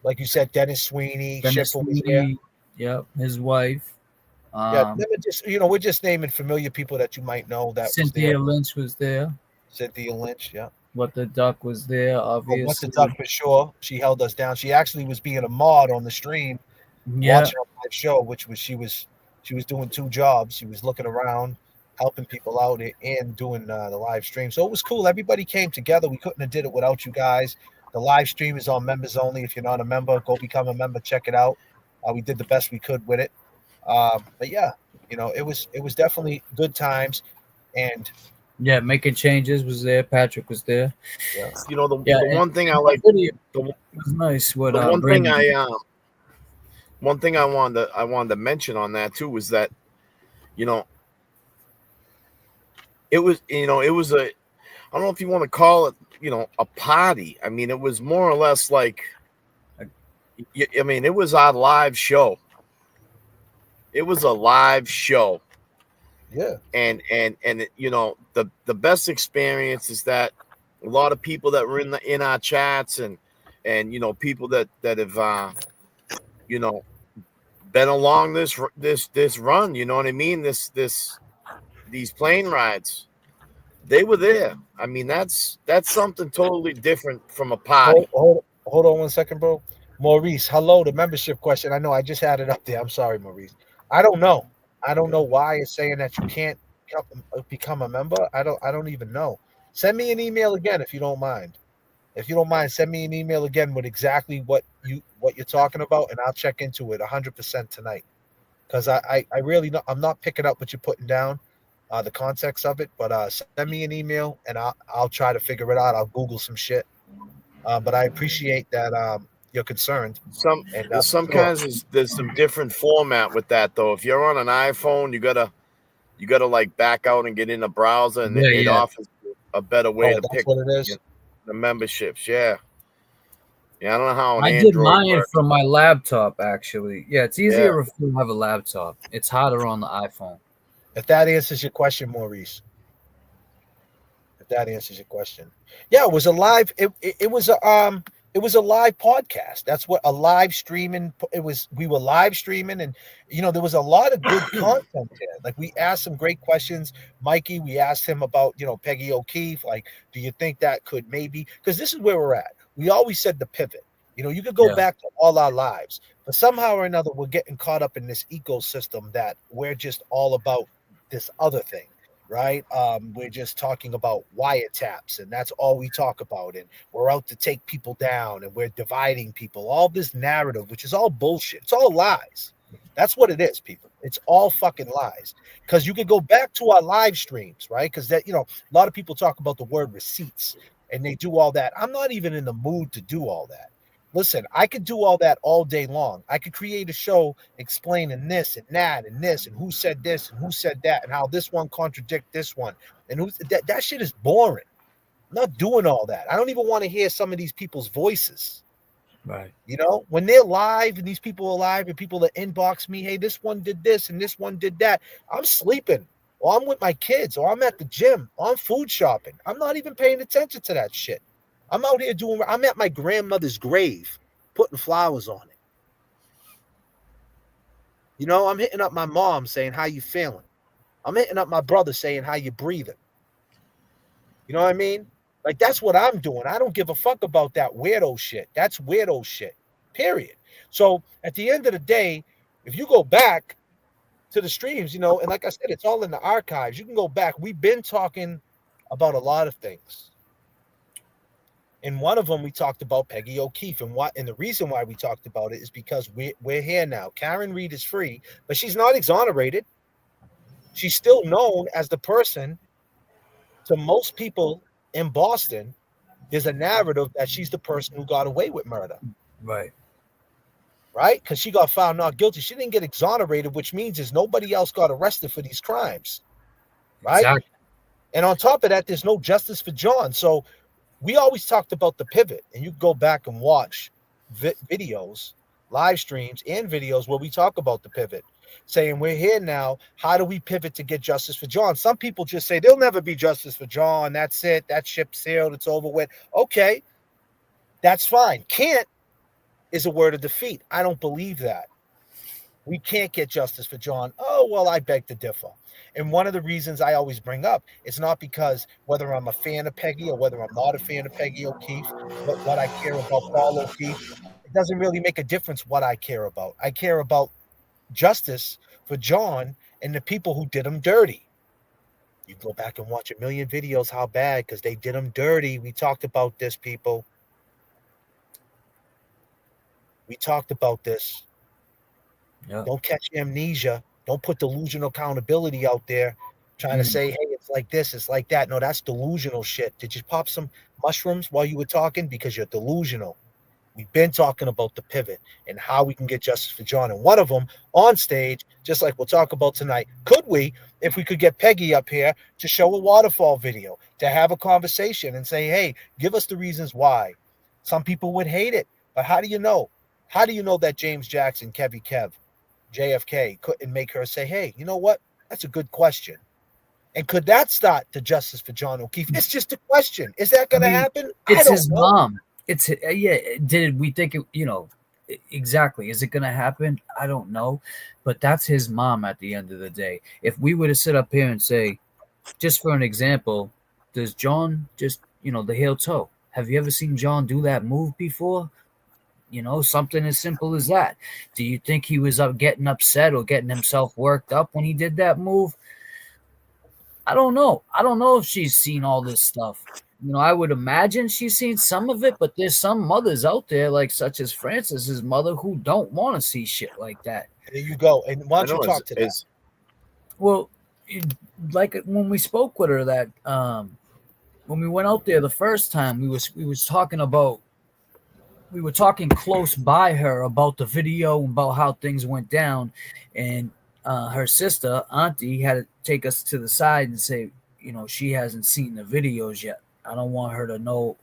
Like you said, Dennis Sweeney, Dennis Schiffer was there. Sweeney. Yep. His wife. Yeah, never just we're just naming familiar people that you might know that was Cynthia there. Lynch was there. Cynthia Lynch, yeah. What the Duck was there, Oh, what's the obviously. duck for sure? She held us down. She actually was being a mod on the stream, Yeah. watching our live show, which was she was doing two jobs. She was looking around, helping people out, and doing the live stream. So it was cool. Everybody came together. We couldn't have did it without you guys. The live stream is on members only. If you're not a member, go become a member. Check it out. We did the best we could with it. But yeah, it was definitely good times, and Yeah, Making Changes was there. Patrick was there. yeah, The one thing I like, Video the, was nice. What the one Brandon thing did. one thing I wanted to mention on that too was that, you know, it was a, I don't know if you want to call it, a party. I mean, it was more or less like, I mean, it was our live show. It was a live show. yeah. And the best experience is that a lot of people that were in our chats and people that have been along this run, you know what I mean, these plane rides, they were there. I mean, that's something totally different from a party. Hold on 1 second, bro. Maurice, hello. The membership question. I know I just had it up there. I'm sorry, Maurice. I don't know why it's saying that you can't become a member. I don't even know. Send me an email again if you don't mind. If you don't mind, send me an email again with exactly what you're talking about, and I'll check into it 100% tonight. Because I really I'm not picking up what you're putting down, the context of it. But send me an email and I'll try to figure it out. I'll Google some shit. But I appreciate that you're concerned. And There's some different format with that though. If you're on an iPhone, you gotta like back out and get in a browser, and it offers a better way to pick what it is. The memberships. Yeah, I don't know how I did mine from my laptop, actually. Yeah, it's easier if you have a laptop. It's harder on the iPhone. If that answers your question, Maurice. If that answers your question. Yeah, it was a live. It was a live podcast. That's what a live streaming. It was. We were live streaming, and there was a lot of good content there. Like we asked some great questions. Mikey, we asked him about Peggy O'Keefe. Like, do you think that could maybe? Because this is where we're at. We always said the pivot. You could go back to all our lives, but somehow or another, we're getting caught up in this ecosystem that we're just all about this other thing, right? We're just talking about wiretaps, and that's all we talk about. And we're out to take people down, and we're dividing people. All this narrative, which is all bullshit. It's all lies. That's what it is, people. It's all fucking lies. Because you could go back to our live streams, right? Because that, a lot of people talk about the word receipts, and they do all that. I'm not even in the mood to do all that. Listen, I could do all that all day long. I could create a show explaining this and that and this and who said this and who said that and how this one contradict this one. And that shit is boring. I'm not doing all that. I don't even want to hear some of these people's voices. Right. When they're live and these people are live and people that inbox me, hey, this one did this and this one did that. I'm sleeping, or I'm with my kids, or I'm at the gym, or I'm food shopping. I'm not even paying attention to that shit. I'm out here I'm at my grandmother's grave, putting flowers on it. I'm hitting up my mom saying, how you feeling? I'm hitting up my brother saying, how you breathing? You know what I mean? Like, that's what I'm doing. I don't give a fuck about that weirdo shit. That's weirdo shit, period. So at the end of the day, if you go back to the streams, and like I said, it's all in the archives. You can go back. We've been talking about a lot of things. In one of them, we talked about Peggy O'Keefe, and the reason why we talked about it is because we're here now. Karen Reed is free, but she's not exonerated. She's still known as the person to most people in Boston. There's a narrative that she's the person who got away with murder. Right. Right? Because she got found not guilty. She didn't get exonerated, which means there's nobody else got arrested for these crimes. Right? Exactly. And on top of that, there's no justice for John. So we always talked about the pivot, and you go back and watch videos live streams and videos where we talk about the pivot, saying we're here now. How do we pivot to get justice for John? Some people just say there'll never be justice for John. That's it. That ship sailed. It's over with. Okay, that's fine. Can't is a word of defeat. I don't believe that. We can't get justice for John. Oh, well, I beg to differ. And one of the reasons I always bring up, it's not because whether I'm a fan of Peggy or whether I'm not a fan of Peggy O'Keefe, what I care about Paul O'Keefe, it doesn't really make a difference what I care about. I care about justice for John and the people who did him dirty. You go back and watch a million videos how bad, because they did him dirty. We talked about this, people. We talked about this. Yeah. Don't catch amnesia. Don't put delusional accountability out there trying to say, hey, it's like this, it's like that. No, that's delusional shit. Did you pop some mushrooms while you were talking? Because you're delusional. We've been talking about the pivot and how we can get justice for John. And one of them on stage, just like we'll talk about tonight, could we, if we could get Peggy up here to show a waterfall video, to have a conversation and say, hey, give us the reasons why. Some people would hate it, but how do you know? How do you know that James Jackson, Kev, JFK couldn't make her say, hey, you know what? That's a good question. And could that start the justice for John O'Keefe? It's just a question. Is that going to happen? It's I don't his know. mom. It's yeah. Did we think it? Exactly. Is it going to happen? I don't know. But that's his mom at the end of the day. If we were to sit up here and say, just for an example, does John just the heel toe? Have you ever seen John do that move before? Something as simple as that. Do you think he was getting upset or getting himself worked up when he did that move? I don't know. I don't know if she's seen all this stuff. I would imagine she's seen some of it, but there's some mothers out there, like such as Francis's mother, who don't want to see shit like that. There you go. And why don't you talk to that? Well, like when we spoke with her that when we went out there the first time, we was talking about. We were talking close by her about the video, about how things went down, and her sister, Auntie, had to take us to the side and say, she hasn't seen the videos yet. I don't want her to know.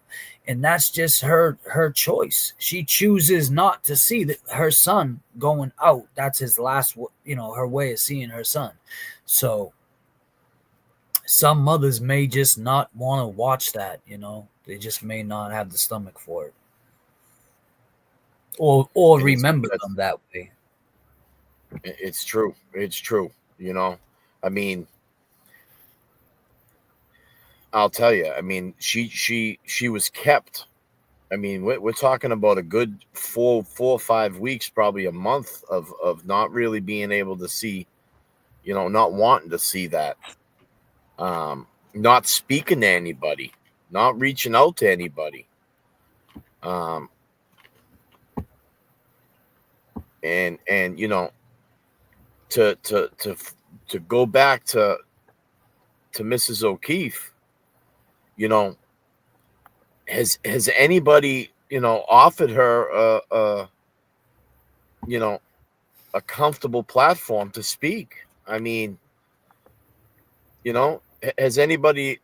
And that's just her choice. She chooses not to see her son going out. That's his last, her way of seeing her son. So some mothers may just not want to watch that, They just may not have the stomach for it. Or remember them that way. It's true. It's true. I mean, I'll tell you. I mean, she was kept. I mean, we're talking about a good 4 or 5 weeks, probably a month of not really being able to see, not wanting to see that, not speaking to anybody, not reaching out to anybody. And to go back to Mrs. O'Keefe, has anybody offered her a comfortable platform to speak? I mean, has anybody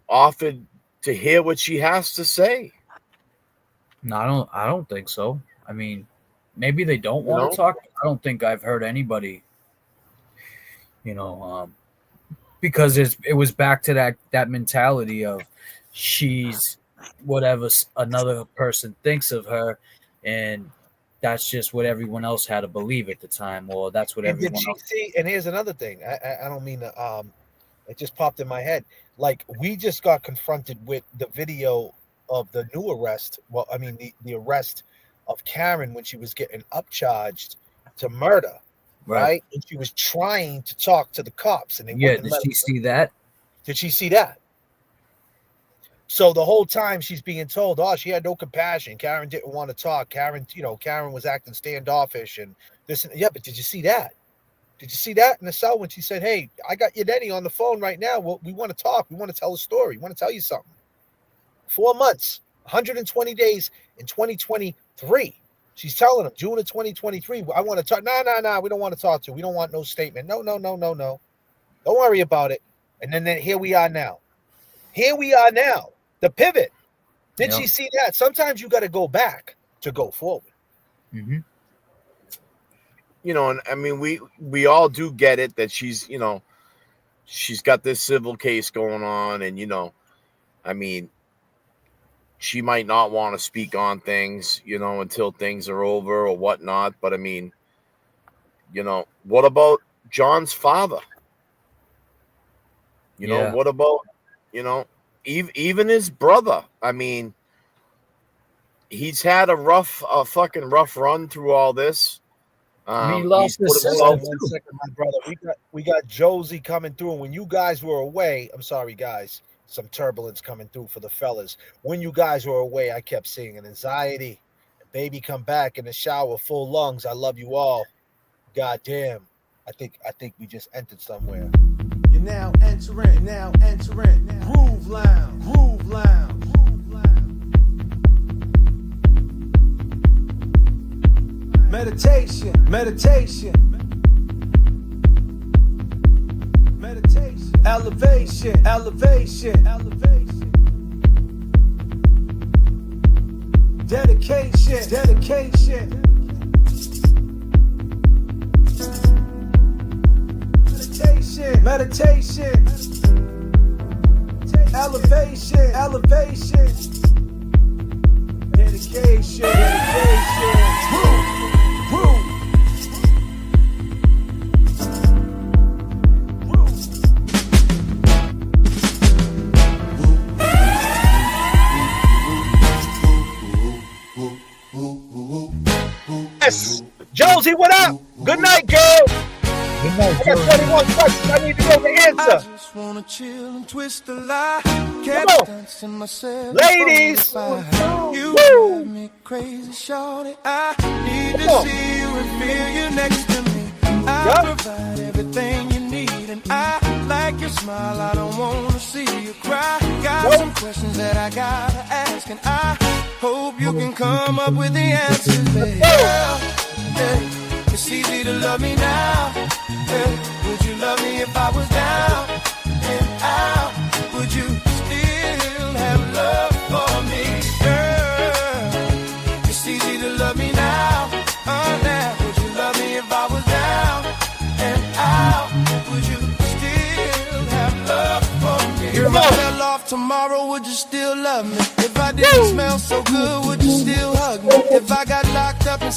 offered to hear what she has to say? No, I don't think so. I mean, maybe they don't want to talk. I don't think I've heard anybody, because it was back to that mentality of she's whatever another person thinks of her, and that's just what everyone else had to believe at the time, or that's what everyone else. See, and here's another thing. I don't mean to. It just popped in my head. Like, we just got confronted with the video of the new arrest. Well, I mean the arrest of Karen when she was getting upcharged to murder, right? And she was trying to talk to the cops, and they did she see that? Did she see that? So the whole time she's being told, oh, she had no compassion. Karen didn't want to talk. Karen was acting standoffish and this. Yeah, but did you see that? Did you see that in the cell when she said, hey, I got your daddy on the phone right now. Well, we want to talk. We want to tell a story. We want to tell you something. 4 months, 120 days in 2023. She's telling him, June of 2023, I want to talk. No, we don't want to talk to. We don't want no statement. No. Don't worry about it. And then here we are now. The pivot. Did she see that? Sometimes you got to go back to go forward. Mm-hmm. You know, and I mean, we all do get it that she's, you know, she's got this civil case going on, and, you know, I mean, she might not want to speak on things, you know, until things are over or whatnot. But I mean, you know, what about John's father? You know, Yeah. what about, you know, even his brother? I mean, he's had a fucking rough run through all this. I mean, he He's lost put his Hold sister on himself. one too. second, my brother. We got Josie coming through. When you guys were away, I'm sorry, guys. Some turbulence coming through for the fellas. When you guys were away, I kept seeing an anxiety. Baby, come back in the shower, full lungs. I love you all. God damn. I think we just entered somewhere. You're now entering Groove Lounge. Groove Lounge. Meditation. Elevation. Dedication. Meditation. Elevation. Dedication. Woo. Yes. Josie, what up? Good night, girl. Good night, I got Josie. 21 questions. I need to know the answer. Just wanna chill and twist the lie. Come Kept on. dancing myself. Ladies. You Woo. drive me crazy, shorty. I need Come to on. see you and feel you next to me. I Yup. provide everything you need, and I like your smile. I don't wanna see you cry. Got Nope. some questions that I gotta ask, and I hope you can come up with the answers, baby. Girl, yeah, it's easy to love me now. Yeah, would you love me if I was down and out? Would you still have love for me, girl? It's easy to love me now. Now, would you love me if I was down and out? Would you still have love for me? If I fell off tomorrow, would you still love me? If I didn't smell so good, would you still hug me? If I got locked up and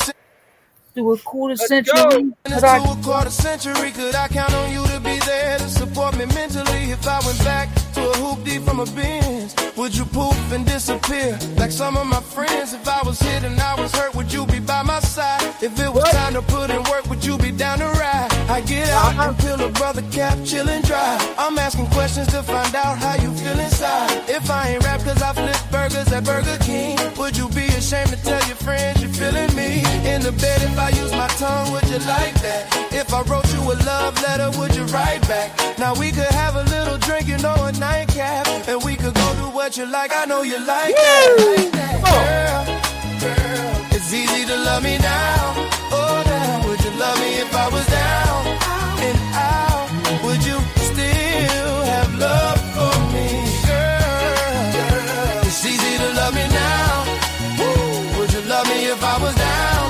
To a quarter Let's century. go. it's to a quarter century, could I count on you to be there to support me mentally? If I went back to a hoopty from a Benz, would you poof and disappear like some of my friends? If I was hit and I was hurt, would you be by my side? If it was time to put in work, would you be down to ride? I get out and peel a brother cap, chillin' dry. I'm asking questions to find out how you feel inside. If I ain't rap cause I flip burgers at Burger King, would you be ashamed to tell your friends you're feeling me? In the bed if I use my tongue, would you like that? If I wrote you a love letter, would you write back? Now we could have a little drink, you know, a nightcap, and we could go do what you like. I know you like that. Like that. Girl, it's easy to love me now. Oh, now would you love me if I was down and out? Would you still have love for me, girl? It's easy to love me now. Woo. Would you love me if I was down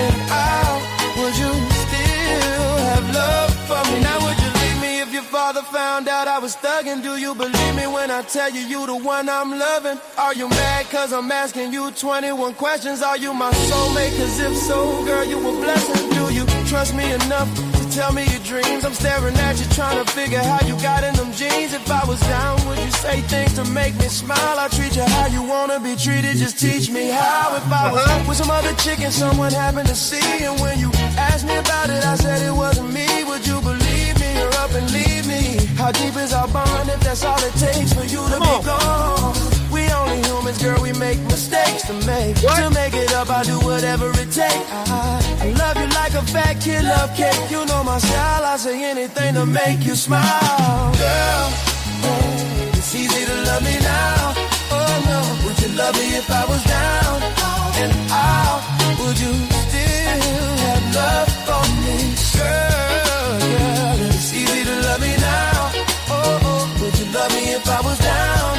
and out? Would you still have love for me? Now would you leave me if your father found out I was thugging? Do you believe me when I tell you you the one I'm loving? Are you mad cause I'm asking you 21 questions? Are you my soulmate? Cause if so, girl, you a blessing. Do you trust me enough to tell me your dreams? I'm staring at you trying to figure how you got in them jeans. If I was down, would you say things to make me smile? I'll treat you how you wanna be treated, just teach me how. If I was with some other chick and someone happened to see, and when you asked me about it, I said it wasn't me, would you believe me or up and leave me? How deep is our bond if that's all it takes for you to be gone? We only humans, girl, we make mistakes to make. To make it up, I'll do whatever it takes. I love you like a fat kid love cake. You know my style, I say anything to make you smile. Girl, it's easy to love me now. Oh no, would you love me if I was down and out? Would you still have love for me? Girl, it's easy to love me now. Oh, would you love me if I was down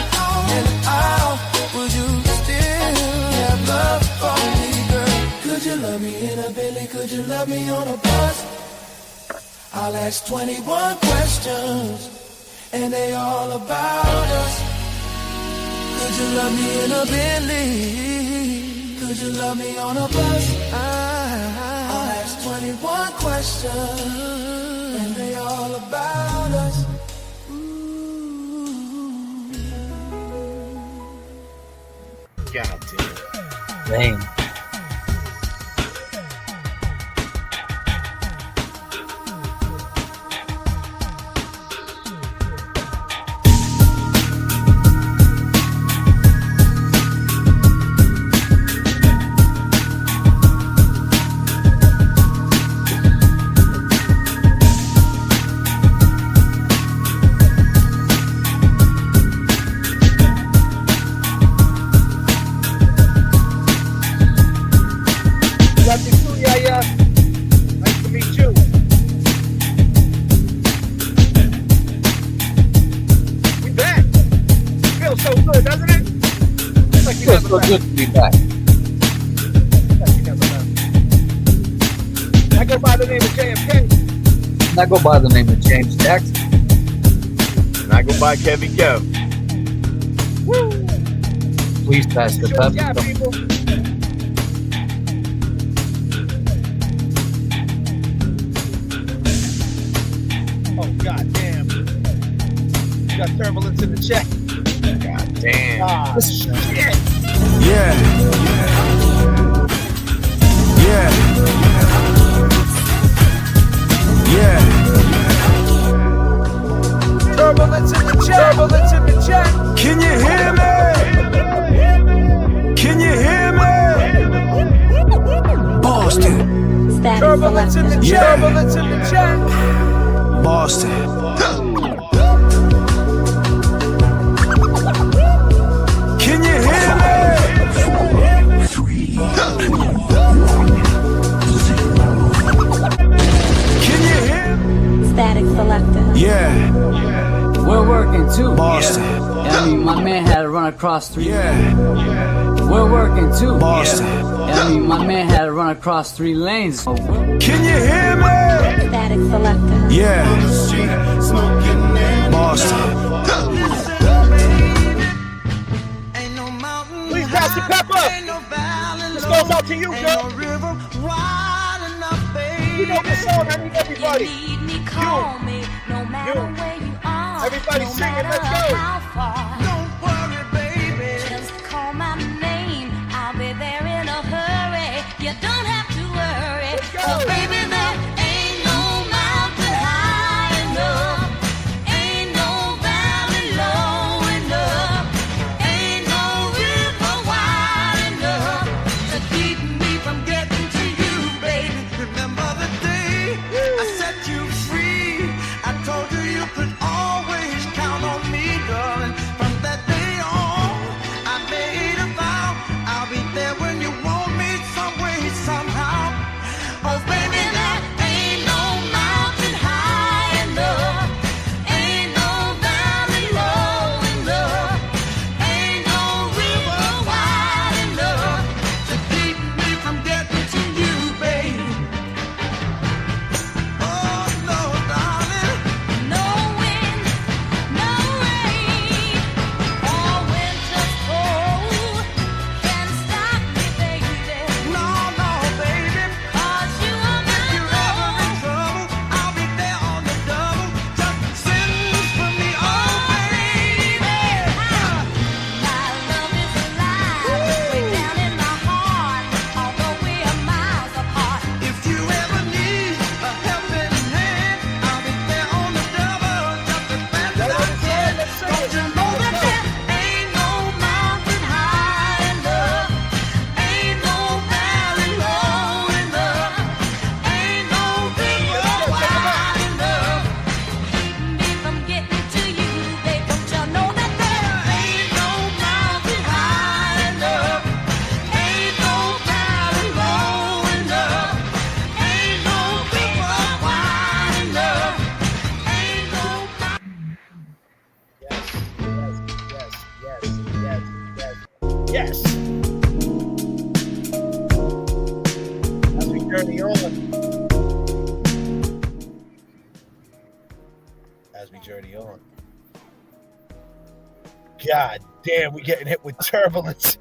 and out? Would you still have love for me, girl? Could you love Could you love me on a bus? I'll ask 21 questions, and they all about us. Could you love me in a Bentley? Could you love me on a bus? I'll ask 21 questions, and they all about us. God damn. Dang. Lovely to you, Yaya. Nice to meet you. We back. Feels so good, doesn't it? It's like we Feels never so left. good to be back. Like we never left. I go by the name of JFK. And I go by the name of James Jackson. And I go by Kevin Kev. Woo! Please pass the Sure, yeah, pepper. people. Oh, god damn. You got turbulence in the chat. God damn. Ah, shit. Yeah. Yeah. Yeah. Turbulence in the chat. Turbulence in the chat. Can you hear me? Can you hear me? Boston. Static Turbulence in the selector. Yeah. chat. Turbulence in the chat. Boston. Can you hear me? Can you hear me? Static selector. Yeah. We're working too. Boston. I mean, my man had to run across three. Yeah. We're working too. Boston. I mean, my man had to run across 3 lanes. Can you hear me? Static selector. Yeah. Boston. Please pass the pepper. This goes out to you, girl. You know this song. I need everybody. Everybody singing. Let's go. Don't worry, baby. Just call my name. I'll be there in a hurry. You don't have to worry. Let's go. Oh, baby, there ain't no mountain high enough. Ain't no valley low enough. Ain't no river wide enough to keep me from getting to you, baby. Remember the day I set you free? I told you you could always count on me, darling. From that God damn, we getting hit with turbulence.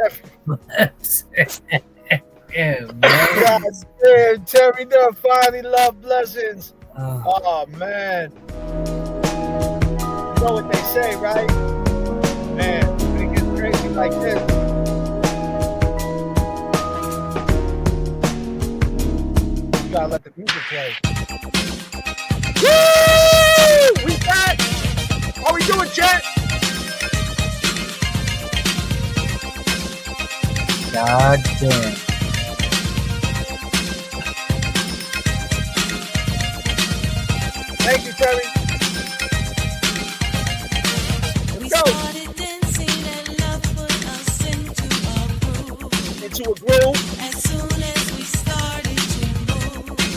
Yeah, man. God damn, Terry Dunn, finally love blessings. Uh, Oh man. You know what they say, right? Man, when it gets crazy like this. You gotta let the music play. Woo! We back! How we doing, chat? God damn. Thank you, Terry. Let's go. Into a groove. As soon as we started to move,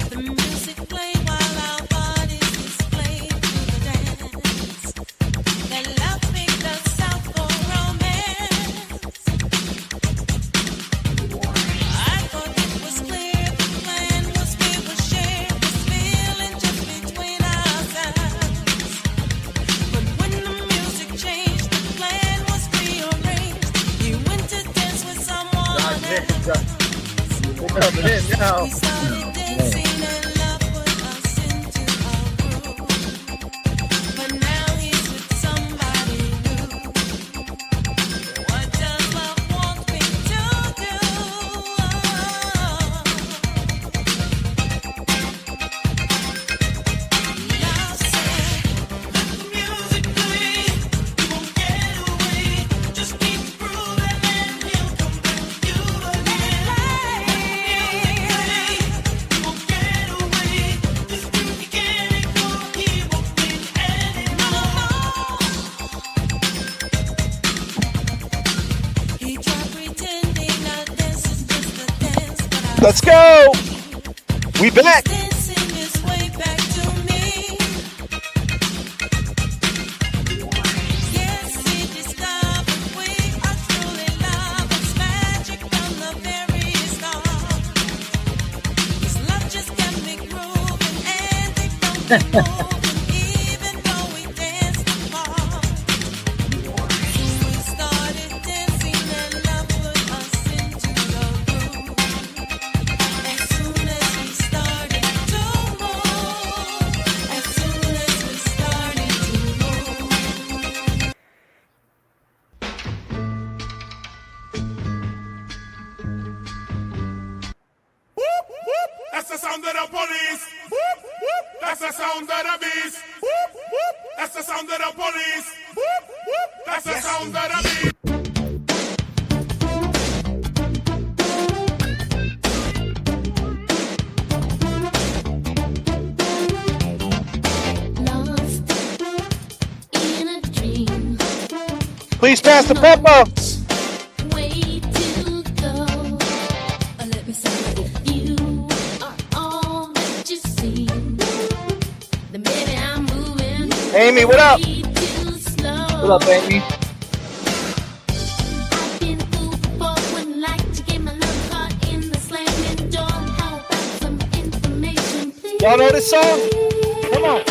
the music played while our bodies displayed to the dance. That love picked us out for romance. I thought it was clear the plan was we would share this feeling just between ourselves. But when the music changed, the plan was rearranged. You went to dance with someone else. We're coming in now. We started dancing and love put us into a groove. But now he's with somebody new. What does love want me to do? Love said, let the music play. You won't get away. Just keep grooving and he'll come back to you again. You won't get away. This music can't ignore. He won't win anymore. He tried pretending our dance is just a dance, but I Let's go. We back. dancing his way back to me. Yes, he discovered we are truly love. It's magic from the very start. His love just kept me grooving and it don't keep moving, even though we danced apart. So we started dancing and love put us into the groove. As soon as we started to move, as soon as we started to move. That's the sound of the police. Whoop, whoop. That's the sound of the beast. Whoop, whoop. That's the sound of the police. Whoop, whoop. That's the sound of the beast. Lost in a dream, Please pass the pepper. way to go. Let me say, if you are all that you seem, then maybe I'm moving. Amy, what up? way too slow. What up, Amy? I've been fooled before, wouldn't like to get my love caught in the slamming door. How about some information, please? Y'all know this song? Come on.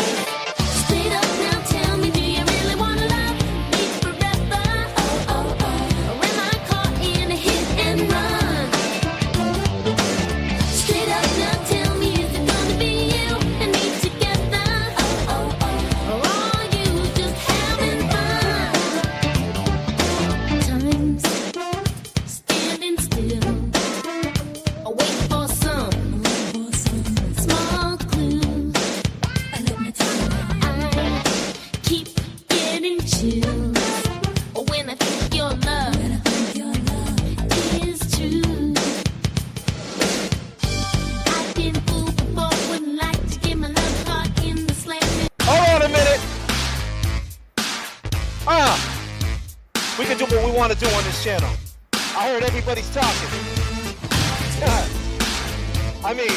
Straight up now, tell me, do you really wanna love me forever? Oh, oh, oh. Or am I caught in a hit and run? Straight up now, tell me, is it gonna be you and me together? Oh, oh, oh. Or are you just having fun? Time's standing still, waiting for some small clue. Let me tell you, I keep getting chills when I think your love is true. I've been fooled before, wouldn't like to get my love caught in the slamming. Hold on a minute. We can do what we want to do on this channel. I heard everybody's talking. I mean,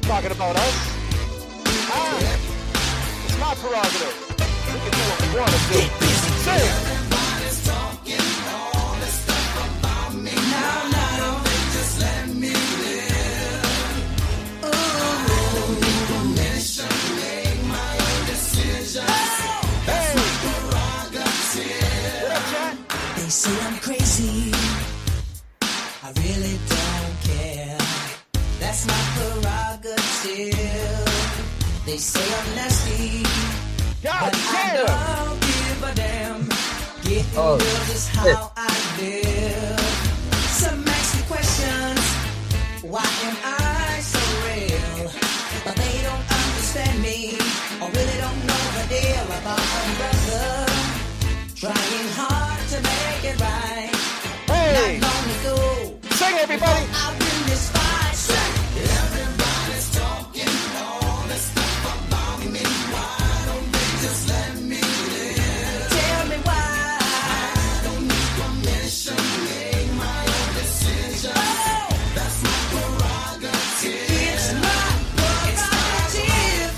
talking about us. It's my prerogative. We can do what we want to do. Say. say I'm crazy. I really don't care. That's my prerogative. They say I'm nasty, but I don't give a damn. Getting real is how I live. Some ask me questions. Why am I so real? But they don't understand me, or really don't know the deal about my brother. Trying hard to make it right. Hey! Not long ago. Sing, everybody! I win this fight. Everybody's talking all this stuff about me. Why don't they just let me live? Tell me why. I don't need permission, make my own decision. That's my prerogative. It's my prerogative.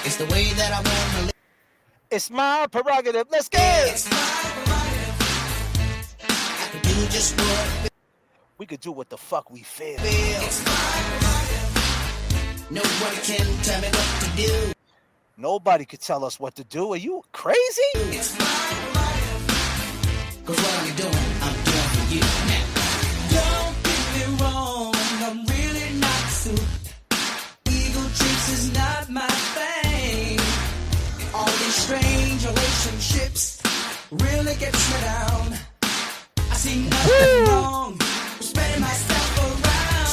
It's the way that I want to live. It's my prerogative. Let's go! It's my prerogative. I can do just what We could do what the fuck we feel. it's my prerogative. No one can tell me what to do. Nobody could tell us what to do. Are you crazy? It's my prerogative. 'Cause what I'm doing, I'm doing for you now. Don't get me wrong, I'm really not suited. Ego trips is not my thing. All these strange relationships really gets me down. I see nothing wrong with spreading myself around.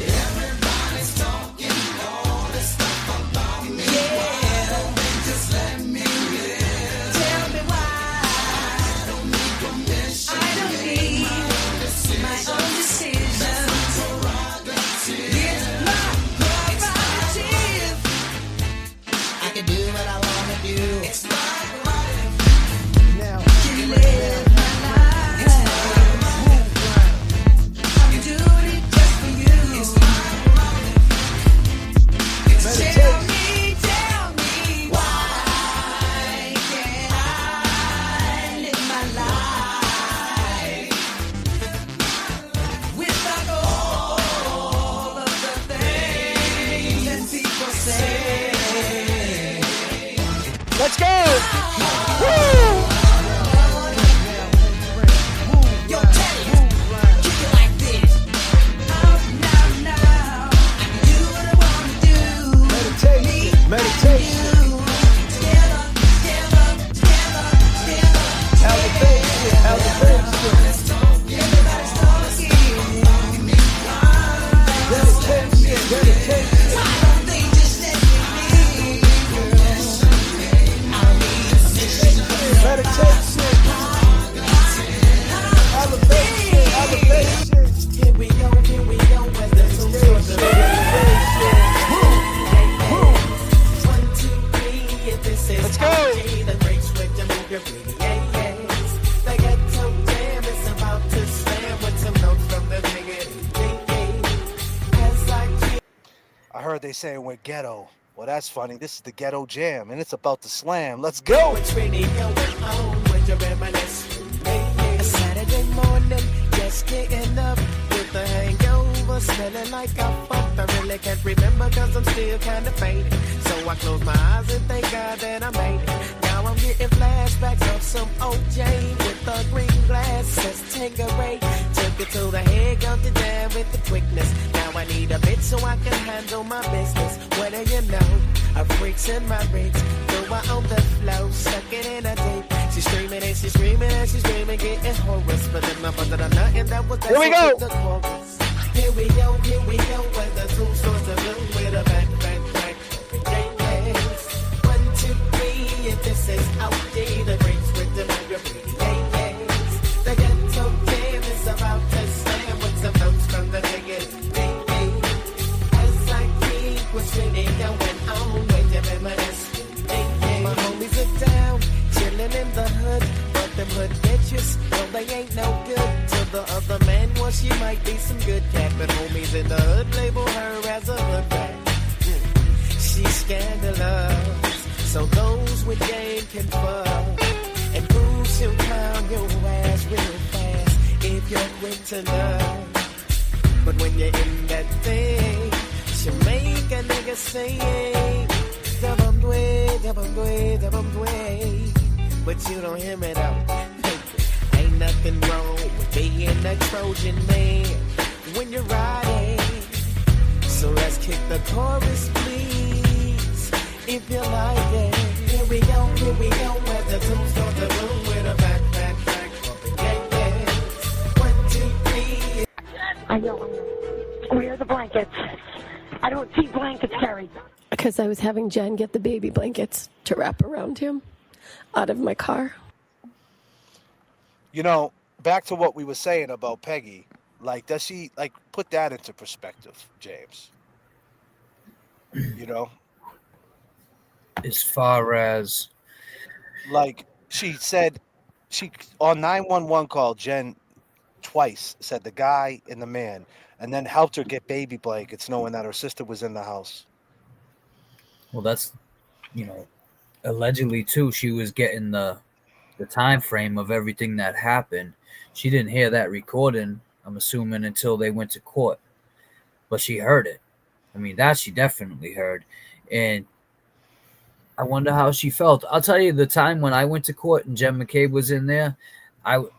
Everybody's talking all this stuff about me. Yeah, Just let me live. tell me why. I don't need permission. I don't need my own decision. Prerogative. It's my prerogative. I can do what I want to do. It's my prerogative. Now, Can live my life. I'm doing it just for you. It's my prerogative. Tell me why can't I live my life without all of the things that people say? let's go! Yo, Teddy, kick it like this. Out now. I can do what I want to do. Meditation. Meditation. Elevation. Elevation. Dedication. Dedication. Meditation. Elevation. Elevation. Here we go, as the two swords of One, two, three, if this is Let's go. RG, the great switch and move your pretty They get so damn, it's about to slam with some notes from the As I keep I heard they saying we're ghetto. Well, that's funny. This is the Ghetto Jam, and it's about to slam. Let's go! what's really going on with your reminisce. A Saturday morning, just getting up with the hangover, smelling like I fucked. I really can't remember 'cause I'm still kinda faded. So I close my eyes and thank God that I made it. Now I'm getting flashbacks of some OJ with a green glass, says Tangeray. Took it to the head, got the jam with the quickness. Now I need a bit so I can handle my business. What do you know? A freak's in my ribs. Throw her on the floor, stuck it in a tape. She's screaming and she's screaming and she's screaming, getting hoarse. But then I'm under the nut and that was Here we go. the chorus. Here we go, with the two swords of blue with a back. Yes. 1, 2, 3, if this is OJ, the breaks with the pretty yes. The ghetto jam is about to slam with some notes from the ticket. As I keep what's really going on with your reminisce. My homies are down, chilling in the hood, but them hood bitches, well they ain't no good. To the other man, well she might be some good cat, but homies in the hood label her as a hood rat. She's scandalous, so those with game can fuck. And Bruce will pound your ass real fast if you're quick to love. But when you're in that thing, she make a nigga say, dabam dwe. But you don't hear me though. I that Trojan man when you're riding. So let's kick the chorus, please, if you like it. Here we go, where the tombstone the room with a back, bumping gangbang. 1, 2, 3. I know. Where are the blankets? I don't see blankets, Carrie. Because I was having Jen get the baby blankets to wrap around him out of my car. You know, back to what we were saying about Peggy. Like, does she, like, put that into perspective, James? You know? As far as... Like, she said, on 911 call, Jen twice said the guy and the man, and then helped her get baby blankets knowing that her sister was in the house. Well, that's, allegedly, too, she was getting the time frame of everything that happened. She didn't hear that recording, I'm assuming, until they went to court. But she heard it. I mean, that she definitely heard. And I wonder how she felt. I'll tell you, the time when I went to court and Jen McCabe was in there,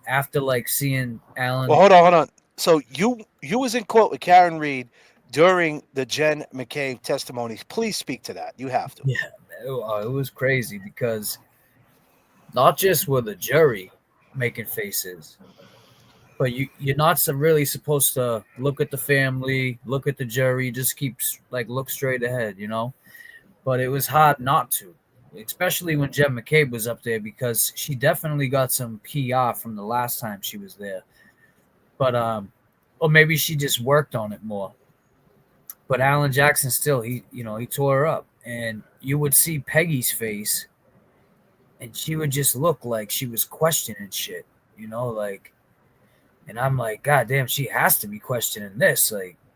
after seeing Alan. Well, hold on. So you was in court with Karen Reed during the Jen McCabe testimonies. Please speak to that. You have to. Yeah, it was crazy because not just were the jury making faces, but you're not really supposed to look at the family, look at the jury, just keep look straight ahead, But it was hard not to, especially when Jen McCabe was up there, because she definitely got some PR from the last time she was there. But or maybe she just worked on it more. But Alan Jackson still, he tore her up, and you would see Peggy's face, and she would just look like she was questioning shit, and I'm like, God damn, she has to be questioning this.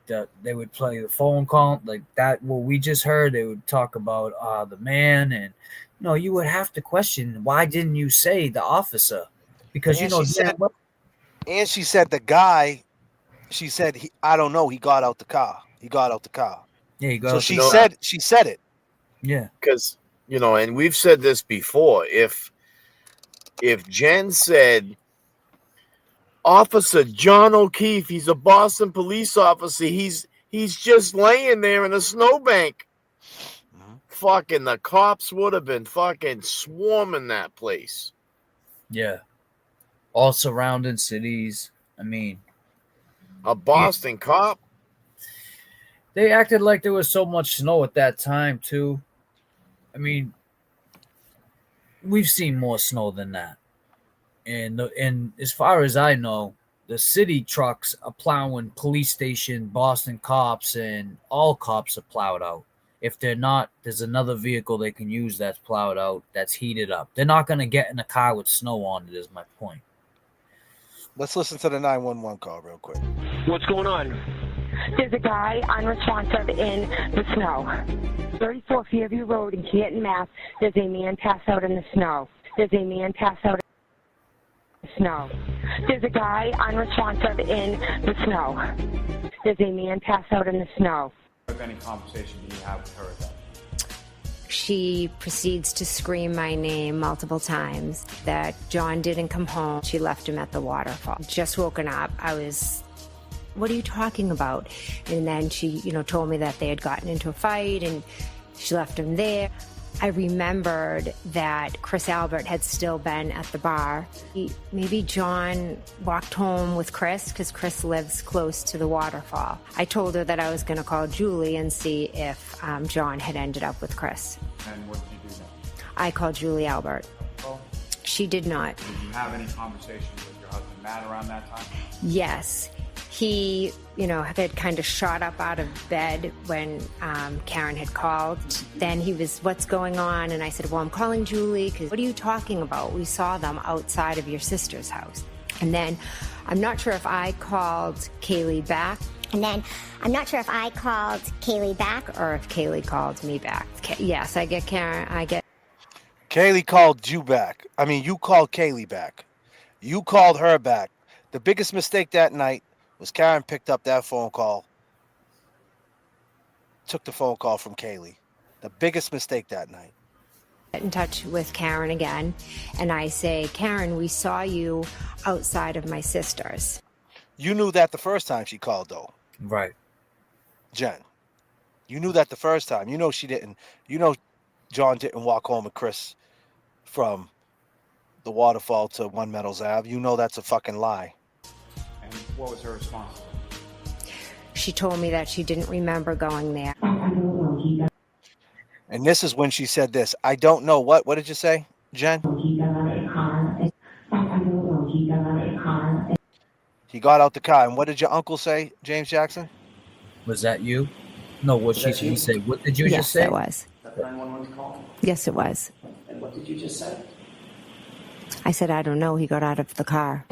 They would play the phone call like that. What we just heard, they would talk about the man, and you would have to question, why didn't you say the officer? Because she said the guy. She said, I don't know. He got out the car. Yeah, he got. So she said it. Yeah, because and we've said this before. If Jen said, Officer John O'Keefe, he's a Boston police officer. He's just laying there in a snowbank. Mm-hmm. Fucking the cops would have been fucking swarming that place. Yeah. All surrounding cities. I mean, a Boston cop. They acted like there was so much snow at that time too. I mean, we've seen more snow than that. And as far as I know, the city trucks are plowing police station, Boston cops, and all cops are plowed out. If they're not, there's another vehicle they can use that's plowed out, that's heated up. They're not going to get in a car with snow on it, is my point. Let's listen to the 911 call real quick. What's going on? There's a guy unresponsive in the snow. 34 Fairview Road in Canton, Mass. There's a man passed out in the snow. There's a guy unresponsive in the snow. There's a man passed out in the snow. What any conversation do you have with her at that? She proceeds to scream my name multiple times, that John didn't come home. She left him at the waterfall. Just woken up. What are you talking about? And then she, told me that they had gotten into a fight and she left him there. I remembered that Chris Albert had still been at the bar. Maybe John walked home with Chris because Chris lives close to the waterfall. I told her that I was going to call Julie and see if John had ended up with Chris. And what did you do then? I called Julie Albert. Oh. She did not. Did you have any conversation with your husband Matt around that time? Yes. He, had kind of shot up out of bed when Karen had called. Then he was, what's going on? And I said, well, I'm calling Julie because what are you talking about? We saw them outside of your sister's house. And then I'm not sure if I called Kaylee back. Or if Kaylee called me back. Yes, I get Karen. Kaylee called you back. I mean, you called Kaylee back. You called her back. The biggest mistake that night was Karen picked up that phone call, took the phone call from Kaylee. The biggest mistake that night. Get in touch with Karen again, and I say, Karen, we saw you outside of my sister's. You knew that the first time she called, though, Right. Jen. You knew that the first time. You know she didn't. You know John didn't walk home with Chris from the waterfall to One Meadows Ave. You know that's a fucking lie. And what was her response? She told me that she didn't remember going there. And this is when she said this. I don't know what. What did you say, Jen? He got out the car. And what did your uncle say, James Jackson? Was that you? No, what he said. What did you just Yes, say? it was. That 911 call? Yes, it was. And what did you just say? I said, I don't know. He got out of the car.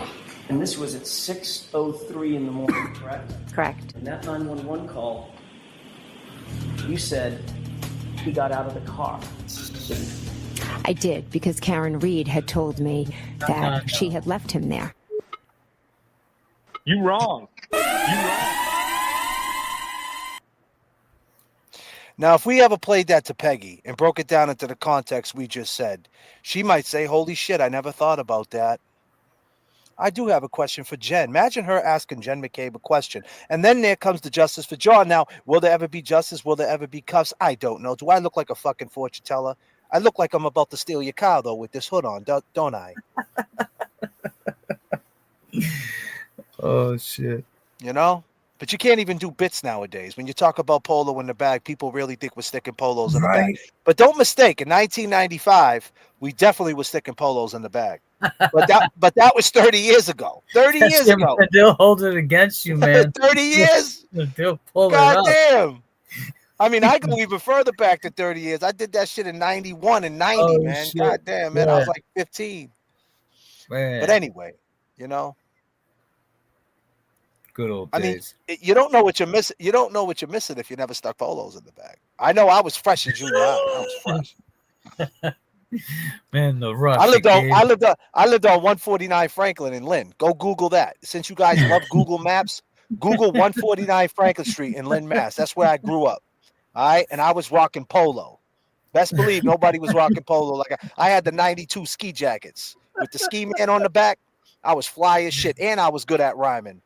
And this was at 6:03 in the morning, correct? Correct. And that 911 call, you said he got out of the car. I did, because Karen Reed had told me that she had left him there. You wrong. You wrong. Now, if we ever played that to Peggy and broke it down into the context we just said, she might say, holy shit, I never thought about that. I do have a question for Jen. Imagine her asking Jen McCabe a question. And then there comes the justice for John. Now, will there ever be justice? Will there ever be cuffs? I don't know. Do I look like a fucking fortune teller? I look like I'm about to steal your car, though, with this hood on, don't I? Oh, shit. You know? But you can't even do bits nowadays. When you talk about polo in the bag, people really think we're sticking polos in the bag. But don't mistake, in 1995, we definitely were sticking polos in the bag. But that was 30 years ago. 30 years ago. They'll hold it against you, man. 30 years? They'll pull God it up. damn. I mean, I go even further back than 30 years. I did that shit in 91 and 90, Oh, man. shit. God damn, man. I was Yeah. like 15. Man. But anyway, you know. Good old I mean, days. you don't know what you're missing. You don't know what you're missing if you never stuck polos in the bag. I know I was fresh in junior high. I was fresh. Man, the rush. I lived on Gabe. I lived on 149 Franklin in Lynn. Go Google that. Since you guys love Google Maps, Google 149 Franklin Street in Lynn, Mass. That's where I grew up. All right, and I was rocking polo. Best believe nobody was rocking polo like I had the 92 ski jackets with the ski man on the back. I was fly as shit, and I was good at rhyming.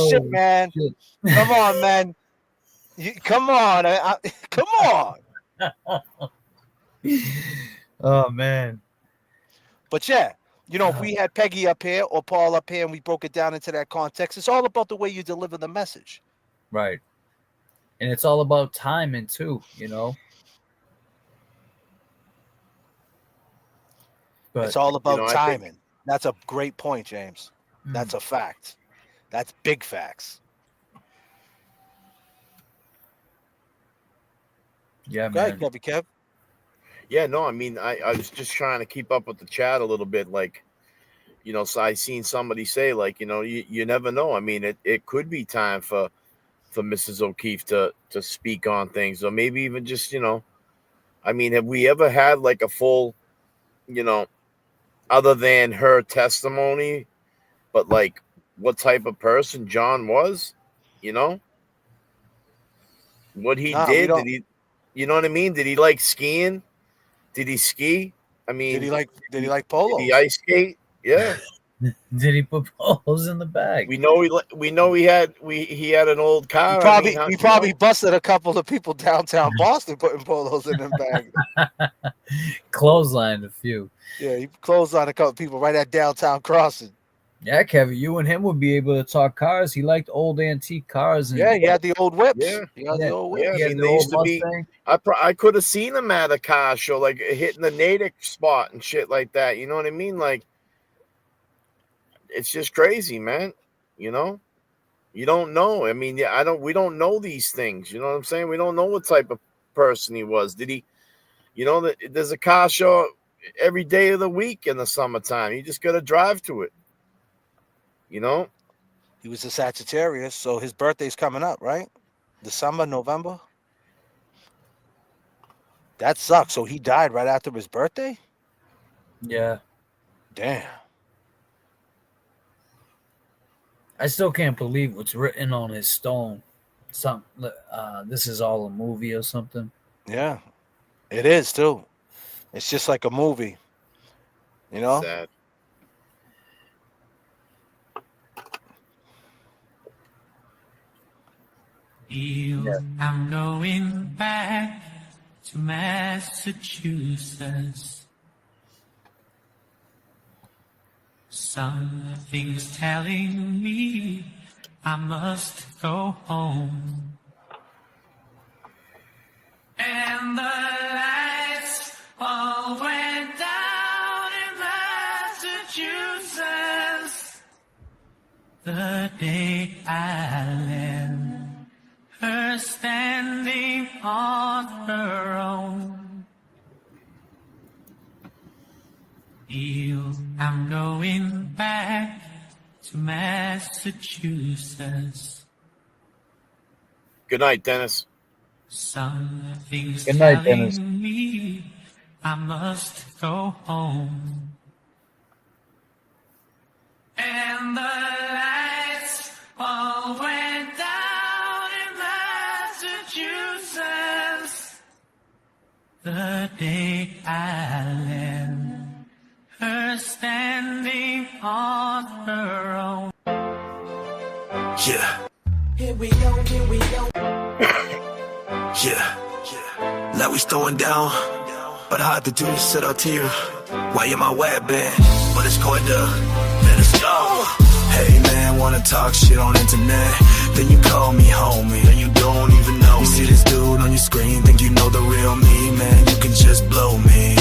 Shit, man. Shit. Come on, man. Come on. Come on. Oh, man. But yeah, you know, if we had Peggy up here or Paul up here and we broke it down into that context, it's all about the way you deliver the message. Right. And it's all about timing, too, you know? But, it's all about I timing. think- That's a great point, James. That's a fact. That's big facts. Yeah, Go man. ahead, Kev. Yeah, no, I mean, I was just trying to keep up with the chat a little bit. Like, you know, so I seen somebody say, like, you know, you never know. I mean, it could be time for Mrs. O'Keefe to speak on things, or maybe even just, you know, I mean, have we ever had like a full, you know, other than her testimony, but like what type of person John was, you know, what he did you know what I mean? Did he like skiing? Did he ski? I mean, did he like polos? Did he ice skate? Yeah. Did he put polos in the bag? We know he had an old car. He probably busted a couple of people downtown Boston putting polos in them bags. Clotheslined a few. Yeah, he closed on a couple of people right at downtown crossing. Yeah, Kevin, you and him would be able to talk cars. He liked old antique cars. And yeah, he had the old whips. Yeah, he had the old whips. Yeah, He I had mean, the they used old to be. Mustang. I could have seen him at a car show, like hitting the Natick spot and shit like that. You know what I mean? Like, it's just crazy, man. You know, you don't know. I mean, yeah, we don't know these things. You know what I'm saying? We don't know what type of person he was. Did he? You know, there's a car show every day of the week in the summertime. You just got to drive to it. You know, he was a Sagittarius, so his birthday's coming up, right? December, November. That sucks. So he died right after his birthday? Yeah. Damn. I still can't believe what's written on his stone. This is all a movie or something. Yeah, it is too. It's just like a movie, you know. Sad. I'm going back to Massachusetts. Something's telling me I must go home. And the lights all went down in Massachusetts the day I left her standing on her own. I'm going back to Massachusetts. Good night, Dennis. Something's Good night, telling Dennis. me I must go home. And the lights all went down in Massachusetts the day I left her standing on her own. Yeah. Here we go, here we go. Yeah. Now we throwing down, but I have to do this set out to you. Why you my web band? But it's going to let us go. Hey man, wanna talk shit on internet? Then you call me homie, and you don't even know me. You see this dude on your screen, think you know the real me, man. You can just blow me.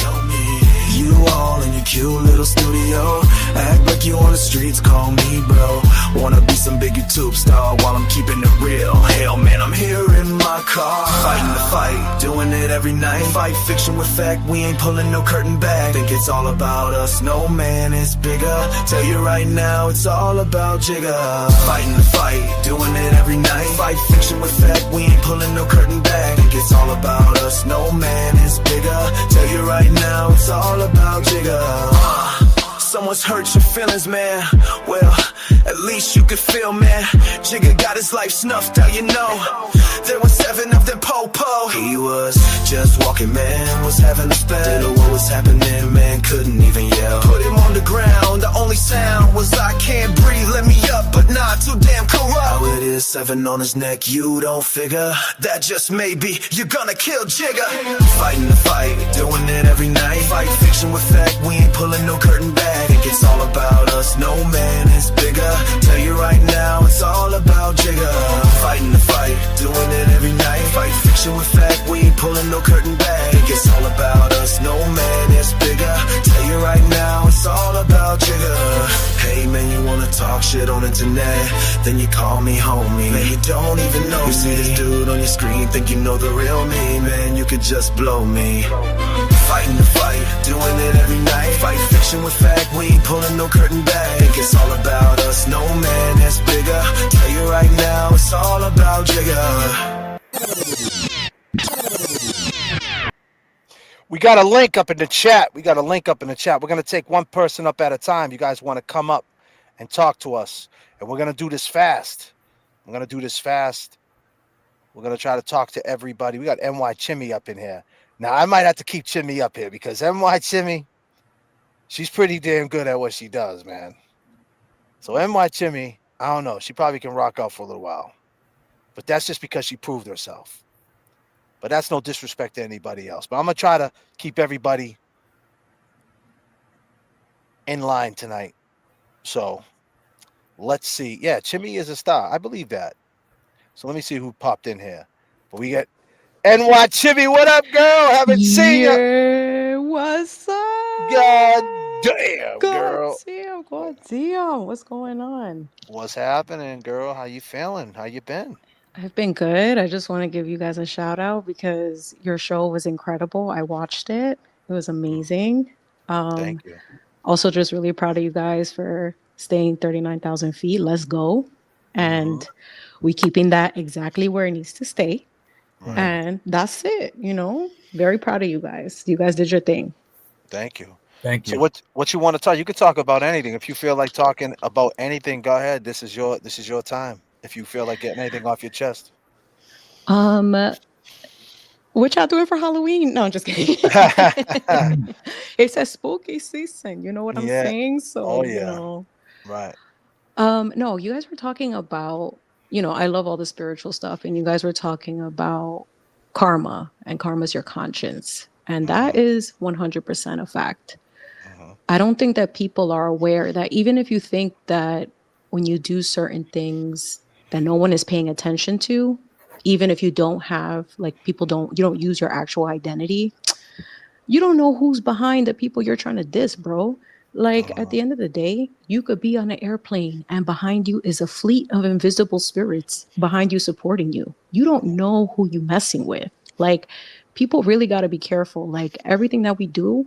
You all in your cute little studio, act like you on the streets, call me bro. Wanna be some big YouTube star while I'm keeping it real. Hell man, I'm here in my car, fighting the fight, doing it every night. Fight fiction with fact, we ain't pulling no curtain back. Think it's all about us, no man is bigger. Tell you right now, it's all about Jigga. Fighting the fight, doing it every night. Fight fiction with fact, we ain't pulling no curtain back. Think it's all about us, no man is bigger. Tell you right now, it's all about Jigga. Someone's hurt your feelings, man. Well, at least you could feel, man. Jigga got his life snuffed out, you know. There were 7 of them po-po. He was just walking, man, was having a spell. Didn't know what was happening, man, couldn't even yell. Put him on the ground, the only sound was I can't breathe. Let me up, but not too damn corrupt. How it is, 7 on his neck, you don't figure. That just may be, you're gonna kill Jigga. Fighting the fight, doing it every night. Fight fiction with fact, we ain't pulling no curtain back. Think it's all about us, no man is bigger. Tell you right now, it's all about Jigga. Fighting the fight, doing it every night. Fight fiction with fact, we ain't pulling no curtain back. Think it's all about us, no man is bigger. Tell you right now, it's all about Jigga. Hey man, you wanna talk shit on internet? Then you call me homie. Man, you don't even know me. You see this dude on your screen, think you know the real me. Man, you could just blow me. Fighting the fight, doing it every night. Fight fiction with fact, we ain't pulling no curtain back. Think it's all about us, no man is bigger. Tell you right now, it's all about Jigga. We got a link up in the chat. We're going to take one person up at a time. You guys want to come up and talk to us. And we're going to do this fast. We're going to try to talk to everybody. We got NY Chimmy up in here. Now, I might have to keep Chimmy up here because NY Chimmy, she's pretty damn good at what she does, man. So NY Chimmy, I don't know. She probably can rock out for a little while. But that's just because she proved herself. But that's no disrespect to anybody else. But I'm going to try to keep everybody in line tonight. So let's see. Yeah, Chimmy is a star. I believe that. So let me see who popped in here. But we got NY Chimmy. What up, girl? Haven't seen you. What's up? God damn, girl. God damn. What's going on? What's happening, girl? How you feeling? How you been? I've been good. I just want to give you guys a shout out because your show was incredible. I watched it. It was amazing. Thank you. Also, just really proud of you guys for staying 39,000 feet. Let's go. And we keeping that exactly where it needs to stay. Right. And that's it. You know, very proud of you guys. You guys did your thing. Thank you. Thank you. So what you want to talk? You can talk about anything. If you feel like talking about anything, go ahead. This is your time. If you feel like getting anything off your chest. What y'all doing for Halloween? No, I'm just kidding. It's a spooky season. You know what I'm saying? So, Oh, yeah. you know. Right. No, you guys were talking about I love all the spiritual stuff, and you guys were talking about karma, and karma's your conscience. And that Mm-hmm. is 100% a fact. Mm-hmm. I don't think that people are aware that even if you think that when you do certain things that no one is paying attention to, even if you don't have like you don't use your actual identity, you don't know who's behind the people you're trying to diss, bro. Like at the end of the day, you could be on an airplane and behind you is a fleet of invisible spirits behind you supporting you. You don't know who you messing with. Like people really got to be careful. Like everything that we do,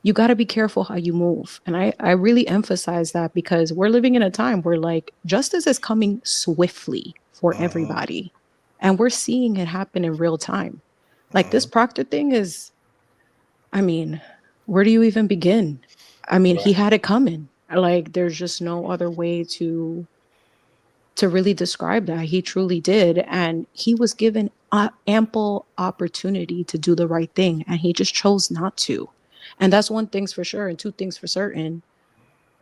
you got to be careful how you move. And I really emphasize that because we're living in a time where like justice is coming swiftly for Mm-hmm. everybody. And we're seeing it happen in real time. Like this Mm-hmm. Proctor thing is, I mean, where do you even begin? I mean, he Right. had it coming. Like there's just no other way to really describe that. He truly did, and he was given ample opportunity to do the right thing, and he just chose not to. And that's one thing's for sure, and two things for certain.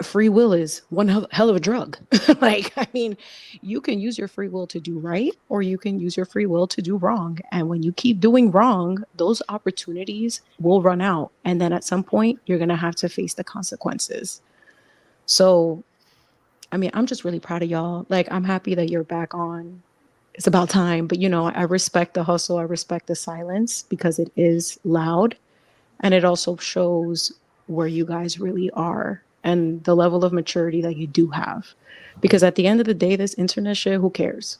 Free will is one hell of a drug. Like, I mean, you can use your free will to do right, or you can use your free will to do wrong. And when you keep doing wrong, those opportunities will run out. And then at some point, you're going to have to face the consequences. So, I mean, I'm just really proud of y'all. Like, I'm happy that you're back on. It's about time. But, I respect the hustle. I respect the silence because it is loud. And it also shows where you guys really are and the level of maturity that you do have. Because at the end of the day, this internet shit, who cares?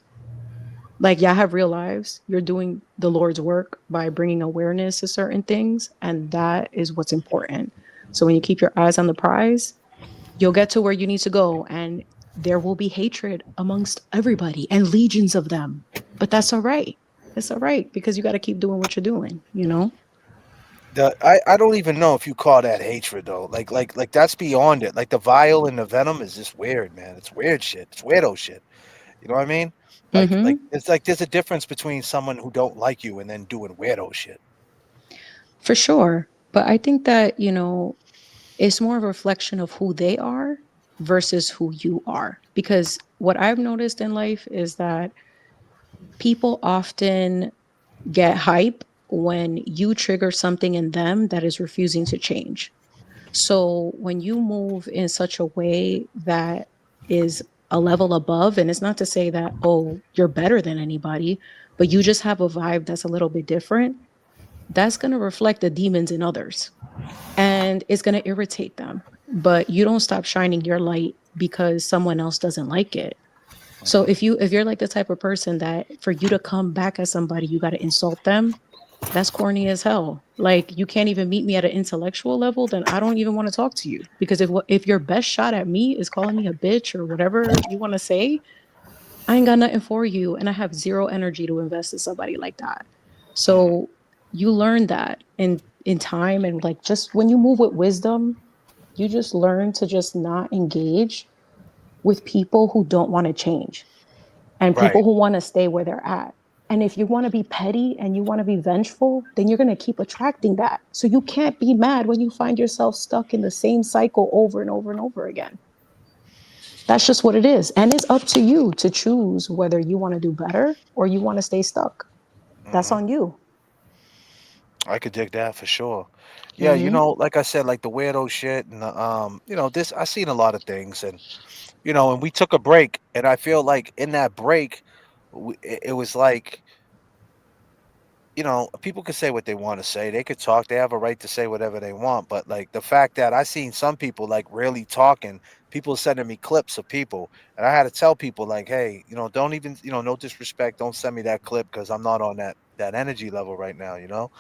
Like, y'all have real lives. You're doing the Lord's work by bringing awareness to certain things. And that is what's important. So when you keep your eyes on the prize, you'll get to where you need to go. And there will be hatred amongst everybody and legions of them. But that's all right. It's all right because you got to keep doing what you're doing. I don't even know if you call that hatred though. Like that's beyond it. Like the vile and the venom is just weird, man. It's weird shit. It's weirdo shit. You know what I mean? Like Mm-hmm. it's like there's a difference between someone who don't like you and then doing weirdo shit. For sure. But I think that, it's more of a reflection of who they are versus who you are. Because what I've noticed in life is that people often get hype when you trigger something in them that is refusing to change. So when you move in such a way that is a level above, and it's not to say that, oh, you're better than anybody, but you just have a vibe that's a little bit different, that's going to reflect the demons in others and it's going to irritate them. But you don't stop shining your light because someone else doesn't like it. So if you're like the type of person that for you to come back at somebody, you got to insult them, that's corny as hell. Like you can't even meet me at an intellectual level, then I don't even want to talk to you because if your best shot at me is calling me a bitch or whatever you want to say, I ain't got nothing for you and I have zero energy to invest in somebody like that. So you learn that in time and like just when you move with wisdom, you just learn to just not engage with people who don't want to change and people Right. who want to stay where they're at. And if you want to be petty and you want to be vengeful, then you're going to keep attracting that. So you can't be mad when you find yourself stuck in the same cycle over and over and over again. That's just what it is. And it's up to you to choose whether you want to do better or you want to stay stuck. That's Hmm. on you. I could dig that for sure. Yeah, Hmm. like I said, like the weirdo shit, and this I seen a lot of things, and and we took a break, and I feel like in that break, it was like people could say what they want to say. They could talk. They have a right to say whatever they want. But like the fact that I seen some people like really talking, people sending me clips of people, and I had to tell people like, hey, don't even, no disrespect, don't send me that clip because I'm not on that energy level right now.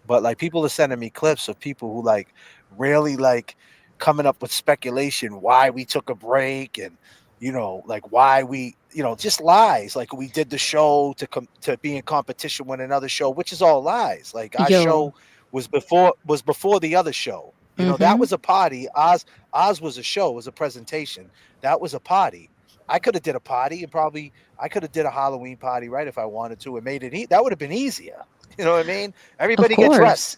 But like people are sending me clips of people who like really like coming up with speculation why we took a break and like why we, just lies. Like we did the show to be in competition with another show, which is all lies. Like our Yo. show was before the other show. That Hmm. was a party. Oz was a show, was a presentation. That was a party. I could have did a party and probably I could have did a Halloween party, right? If I wanted to and made it that would have been easier. You know what I mean? Of Everybody get dressed. course.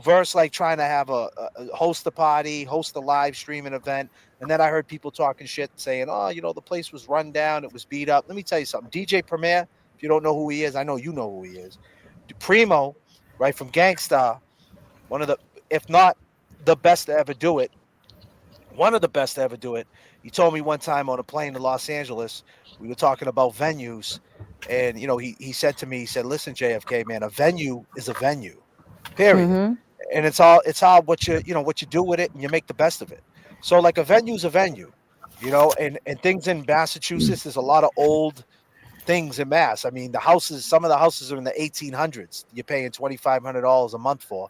Versus like trying to have a host a party, host a live streaming event, And then I heard people talking shit saying, oh, the place was run down, it was beat up. Let me tell you something. DJ Premier, if you don't know who he is, I know you know who he is. Primo, right, from Gangstar, one of the, if not the best to ever do it, one of the best to ever do it. He told me one time on a plane to Los Angeles, we were talking about venues, and he said to me, he said, "Listen, JFK man, a venue is a venue, period, Mm-hmm. and it's all what you do with it, and you make the best of it. So like a venue's a venue, and things in Massachusetts. There's a lot of old things in Mass. I mean, some of the houses are in the 1800s. You're paying $2,500 a month for.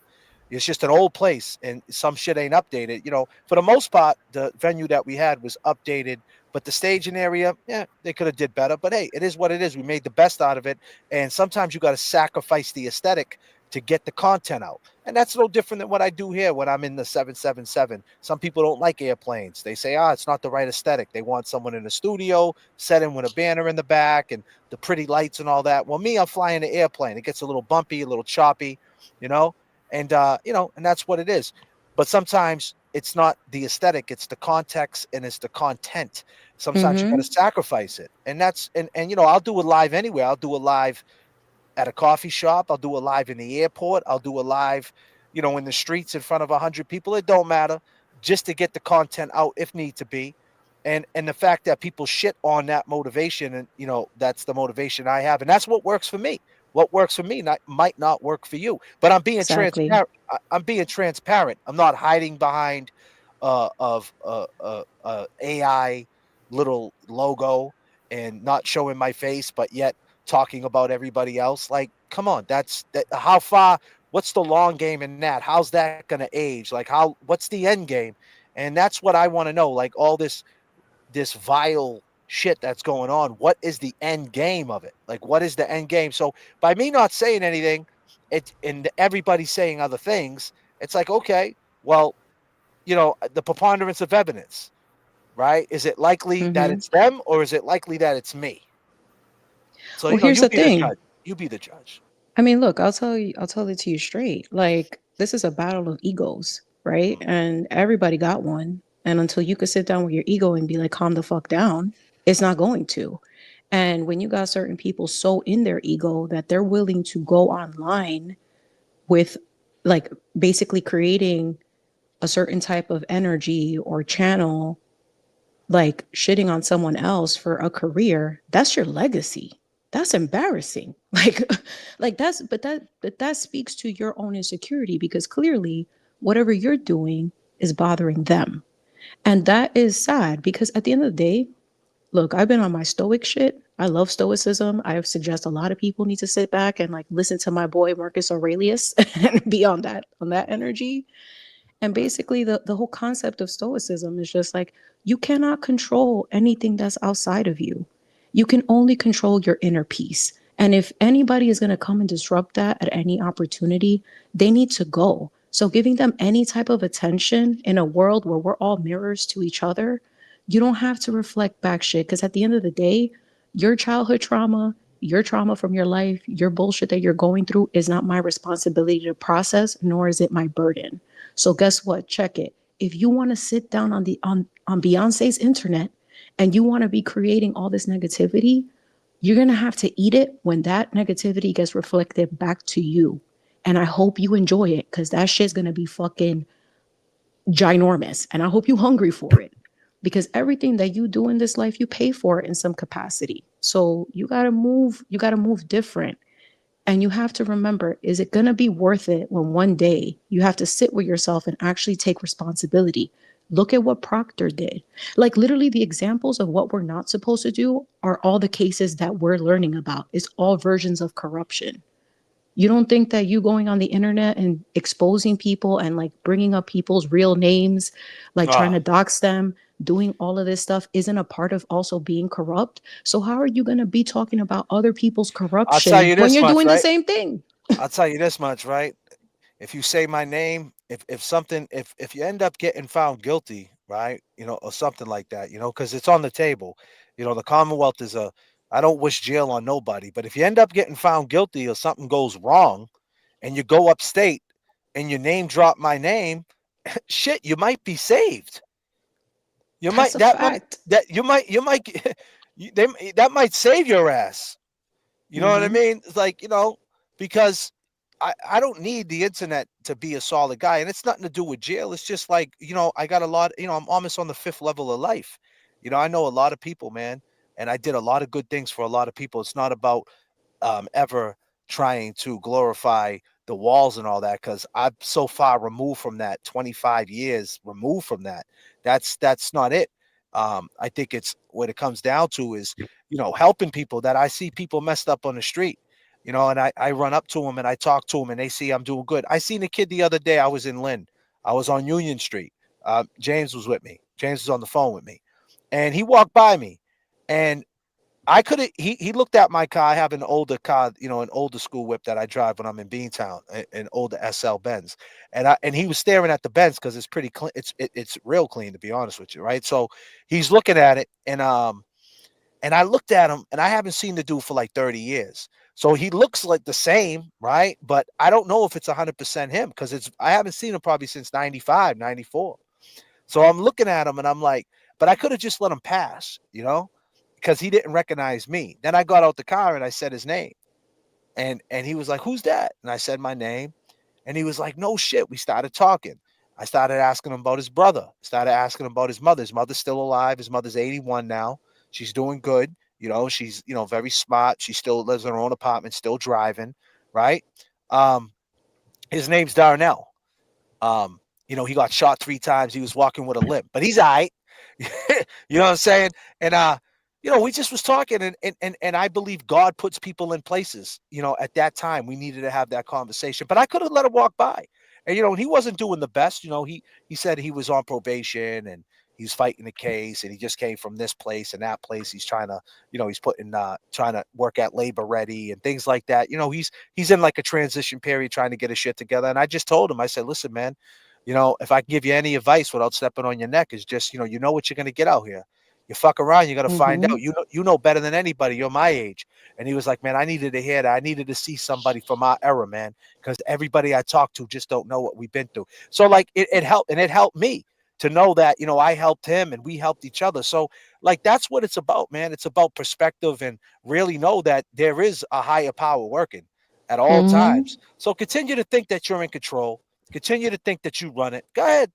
It's just an old place, and some shit ain't updated. For the most part, the venue that we had was updated, but the staging area, yeah, they could have did better. But hey, it is what it is. We made the best out of it, and sometimes you got to sacrifice the aesthetic to get the content out. And that's no different than what I do here when I'm in the 777. Some people don't like airplanes. They say, it's not the right aesthetic. They want someone in the studio, set in with a banner in the back and the pretty lights and all that. Well, me, I'm flying the airplane. It gets a little bumpy, a little choppy, you know, and that's what it is. But sometimes it's not the aesthetic, it's the context and it's the content. Sometimes you got to Mm-hmm. sacrifice it. And I'll do it live anywhere. I'll do it live at a coffee shop. I'll do a live in the airport. I'll do a live, in the streets in front of 100 people. It don't matter, just to get the content out if need to be. And the fact that people shit on that motivation, and that's the motivation I have, and that's what works for me. What works for me might not work for you, but I'm being Exactly. transparent. I'm being transparent. I'm not hiding behind of AI little logo and not showing my face, but yet talking about everybody else. Like, come on, how far? What's the long game in that? How's that going to age? Like, what's the end game? And that's what I want to know. Like all this vile shit that's going on. What is the end game of it? Like, what is the end game? So by me not saying anything, and everybody saying other things, it's like, okay, well, the preponderance of evidence, right? Is it likely that Mm-hmm. it's them or is it likely that it's me? So, Well, here's you the be the thing. judge. You be the judge. I mean, look, I'll tell it to you straight. Like, this is a battle of egos, right? And everybody got one. And until you could sit down with your ego and be like, calm the fuck down, it's not going to. And when you got certain people so in their ego that they're willing to go online with, like, basically creating a certain type of energy or channel, like shitting on someone else for a career, that's your legacy. That's embarrassing. Like that speaks to your own insecurity because clearly whatever you're doing is bothering them. And that is sad because at the end of the day, look, I've been on my stoic shit. I love stoicism. I suggest a lot of people need to sit back and like listen to my boy Marcus Aurelius and be on that energy. And basically, the whole concept of stoicism is just like you cannot control anything that's outside of you. You can only control your inner peace. And if anybody is going to come and disrupt that at any opportunity, they need to go. So, giving them any type of attention in a world where we're all mirrors to each other, you don't have to reflect back shit. Because at the end of the day, your childhood trauma, your trauma from your life, your bullshit that you're going through is not my responsibility to process, nor is it my burden. So guess what? Check it. If you want to sit down on Beyonce's internet and you want to be creating all this negativity, you're gonna have to eat it when that negativity gets reflected back to you. And I hope you enjoy it because that shit's gonna be fucking ginormous. And I hope you hungry for it. Because everything that you do in this life, you pay for it in some capacity. So you gotta move different. And you have to remember, is it going to be worth it when one day you have to sit with yourself and actually take responsibility? Look at what Proctor did. Like literally the examples of what we're not supposed to do are all the cases that we're learning about. It's all versions of corruption. You don't think that you going on the internet and exposing people and like bringing up people's real names, like trying Ah, to dox them, doing all of this stuff isn't a part of also being corrupt? So how are you going to be talking about other people's I'll tell corruption you when this you're much, doing the right? same thing? I'll tell you this much, right? If you say my name, if you end up getting found guilty, right, or something like that, because it's on the table, the Commonwealth is I don't wish jail on nobody, but if you end up getting found guilty or something goes wrong, and you go upstate and you name drop my name, shit, you might be saved. You That's might a that might fact. that you might that might save your ass. You know what I Mm-hmm. mean? It's like, because I don't need the internet to be a solid guy. And it's nothing to do with jail. It's just like, I got a lot, I'm almost on the fifth level of life. I know a lot of people, man, and I did a lot of good things for a lot of people. It's not about ever trying to glorify the walls and all that, because I'm so far removed from that, 25 years removed from that. That's not it. I think it's what it comes down to is, helping people that I see people messed up on the street, and I run up to them and I talk to them and they see I'm doing good. I seen a kid the other day. I was in Lynn. I was on Union Street. James was with me. James was on the phone with me, and he walked by me, and I could have. He looked at my car. I have an older car, an older school whip that I drive when I'm in Beantown, an older SL Benz, and he was staring at the Benz because it's pretty clean. It's real clean, to be honest with you, right? So he's looking at it, and I looked at him, and I haven't seen the dude for like 30 years. So he looks like the same, right? But I don't know if it's 100% him, because I haven't seen him probably since 95, 94. So I'm looking at him and I'm like, but I could have just let him pass, because he didn't recognize me. Then I got out the car and I said his name. And he was like, "Who's that?" And I said my name. And he was like, "No shit." We started talking. I started asking him about his brother. Started asking him about his mother. His mother's still alive. His mother's 81 now. She's doing good. She's, very smart. She still lives in her own apartment, still driving, right? Um, his name's Darnell. He got shot 3 times. He was walking with a limp, but he's all right. You know what I'm saying? And we just was talking, and I believe God puts people in places. At that time we needed to have that conversation, but I could have let him walk by. And he wasn't doing the best. He said he was on probation and he's fighting the case, and he just came from this place and that place. He's trying to, he's trying to work at Labor Ready and things like that. He's in like a transition period trying to get his shit together. And I just told him, I said, "Listen, man, if I can give you any advice without stepping on your neck, is just, you know what you're going to get out here. You fuck around, you got to find Mm-hmm. out. You know better than anybody. You're my age." And he was like, "Man, I needed to hear that. I needed to see somebody from our era, man, because everybody I talk to just don't know what we've been through." So like it helped, and it helped me to know that, I helped him and we helped each other. So like that's what it's about, man. It's about perspective, and really know that there is a higher power working at all Mm-hmm. times. So continue to think that you're in control. Continue to think that you run it. Go ahead,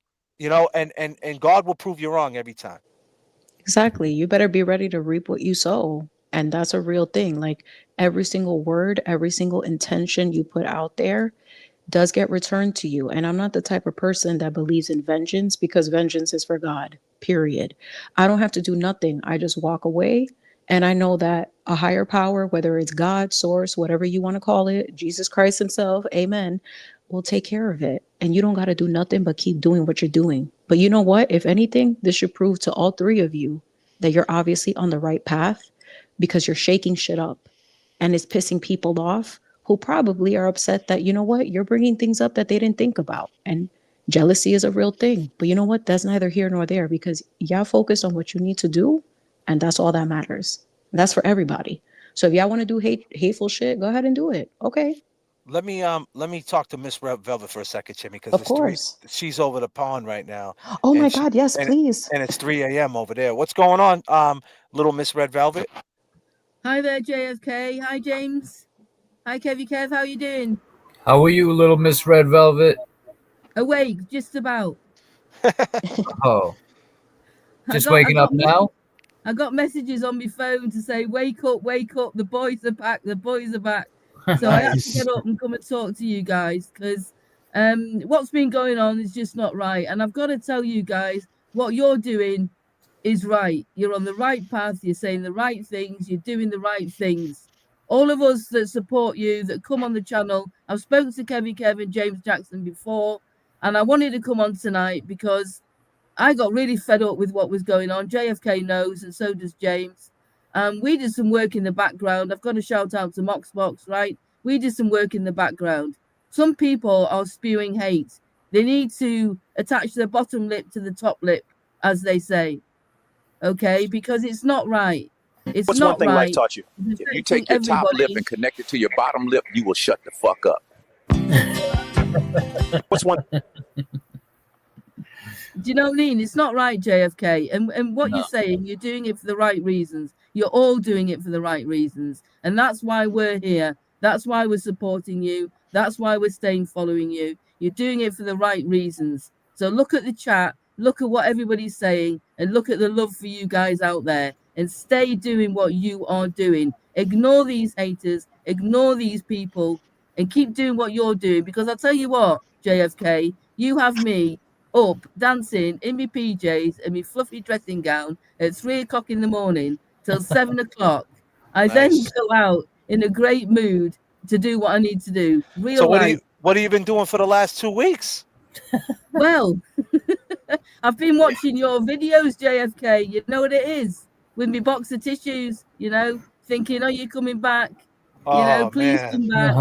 and God will prove you wrong every time. Exactly. You better be ready to reap what you sow. And that's a real thing. Like every single word, every single intention you put out there does get returned to you. And I'm not the type of person that believes in vengeance, because vengeance is for God, period. I don't have to do nothing. I just walk away. And I know that a higher power, whether it's God, source, whatever you want to call it, Jesus Christ himself, amen, will take care of it. And you don't got to do nothing but keep doing what you're doing. But you know what? If anything, this should prove to all 3 of you that you're obviously on the right path, because you're shaking shit up and it's pissing people off who probably are upset that, you know what, you're bringing things up that they didn't think about. And jealousy is a real thing. But you know what? That's neither here nor there, because y'all focus on what you need to do. And that's all that matters. And that's for everybody. So if y'all want to do hateful shit, go ahead and do it. Okay. Let me talk to Miss Red Velvet for a second, Jimmy, because Of it's three. course. She's over the pond right now, Oh my and she God. Yes, and please. and it's 3 a.m. over there. What's going on, little Miss Red Velvet? Hi there, JFK. Hi, James. Hi, Kevy Kev. How you doing? How are you, little Miss Red Velvet? Awake, just about. Oh, I just got, I waking up got, now? I got messages on my phone to say, "Wake up, wake up! The boys are back. The boys are back." So I had to Nice. get up and come and talk to you guys, because what's been going on is just not right. And I've got to tell you guys, what you're doing is right. You're on the right path. You're saying the right things. You're doing the right things. All of us that support you, that come on the channel, I've spoken to Kevin, James Jackson before, and I wanted to come on tonight because I got really fed up with what was going on. JFK knows, and so does James. We did some work in the background. I've got to shout out to Moxbox, right? We did some work in the background. Some people are spewing hate. They need to attach their bottom lip to the top lip, as they say, okay? Because it's not right. It's What's one not thing life right. taught you? It's If you affecting take your top lip everybody. and connect it to your bottom lip, you will shut the fuck up. What's one? Do you know what I mean? It's not right, JFK. And what you're No. saying, you're doing it for the right reasons. You're all doing it for the right reasons. And that's why we're here. That's why we're supporting you. That's why we're staying following you. You're doing it for the right reasons. So look at the chat, look at what everybody's saying, and look at the love for you guys out there. And stay doing what you are doing. Ignore these haters, ignore these people, and keep doing what you're doing. Because I'll tell you what, JFK, you have me up dancing in my PJs and my fluffy dressing gown at 3 o'clock in the morning till 7 o'clock. I then Nice. go out in a great mood to do what I need to do. So Real life. what have you been doing for the last 2 weeks? Well, I've been watching your videos, JFK. You know what it is? With me box of tissues, thinking, are you coming back? Oh Please man. come back.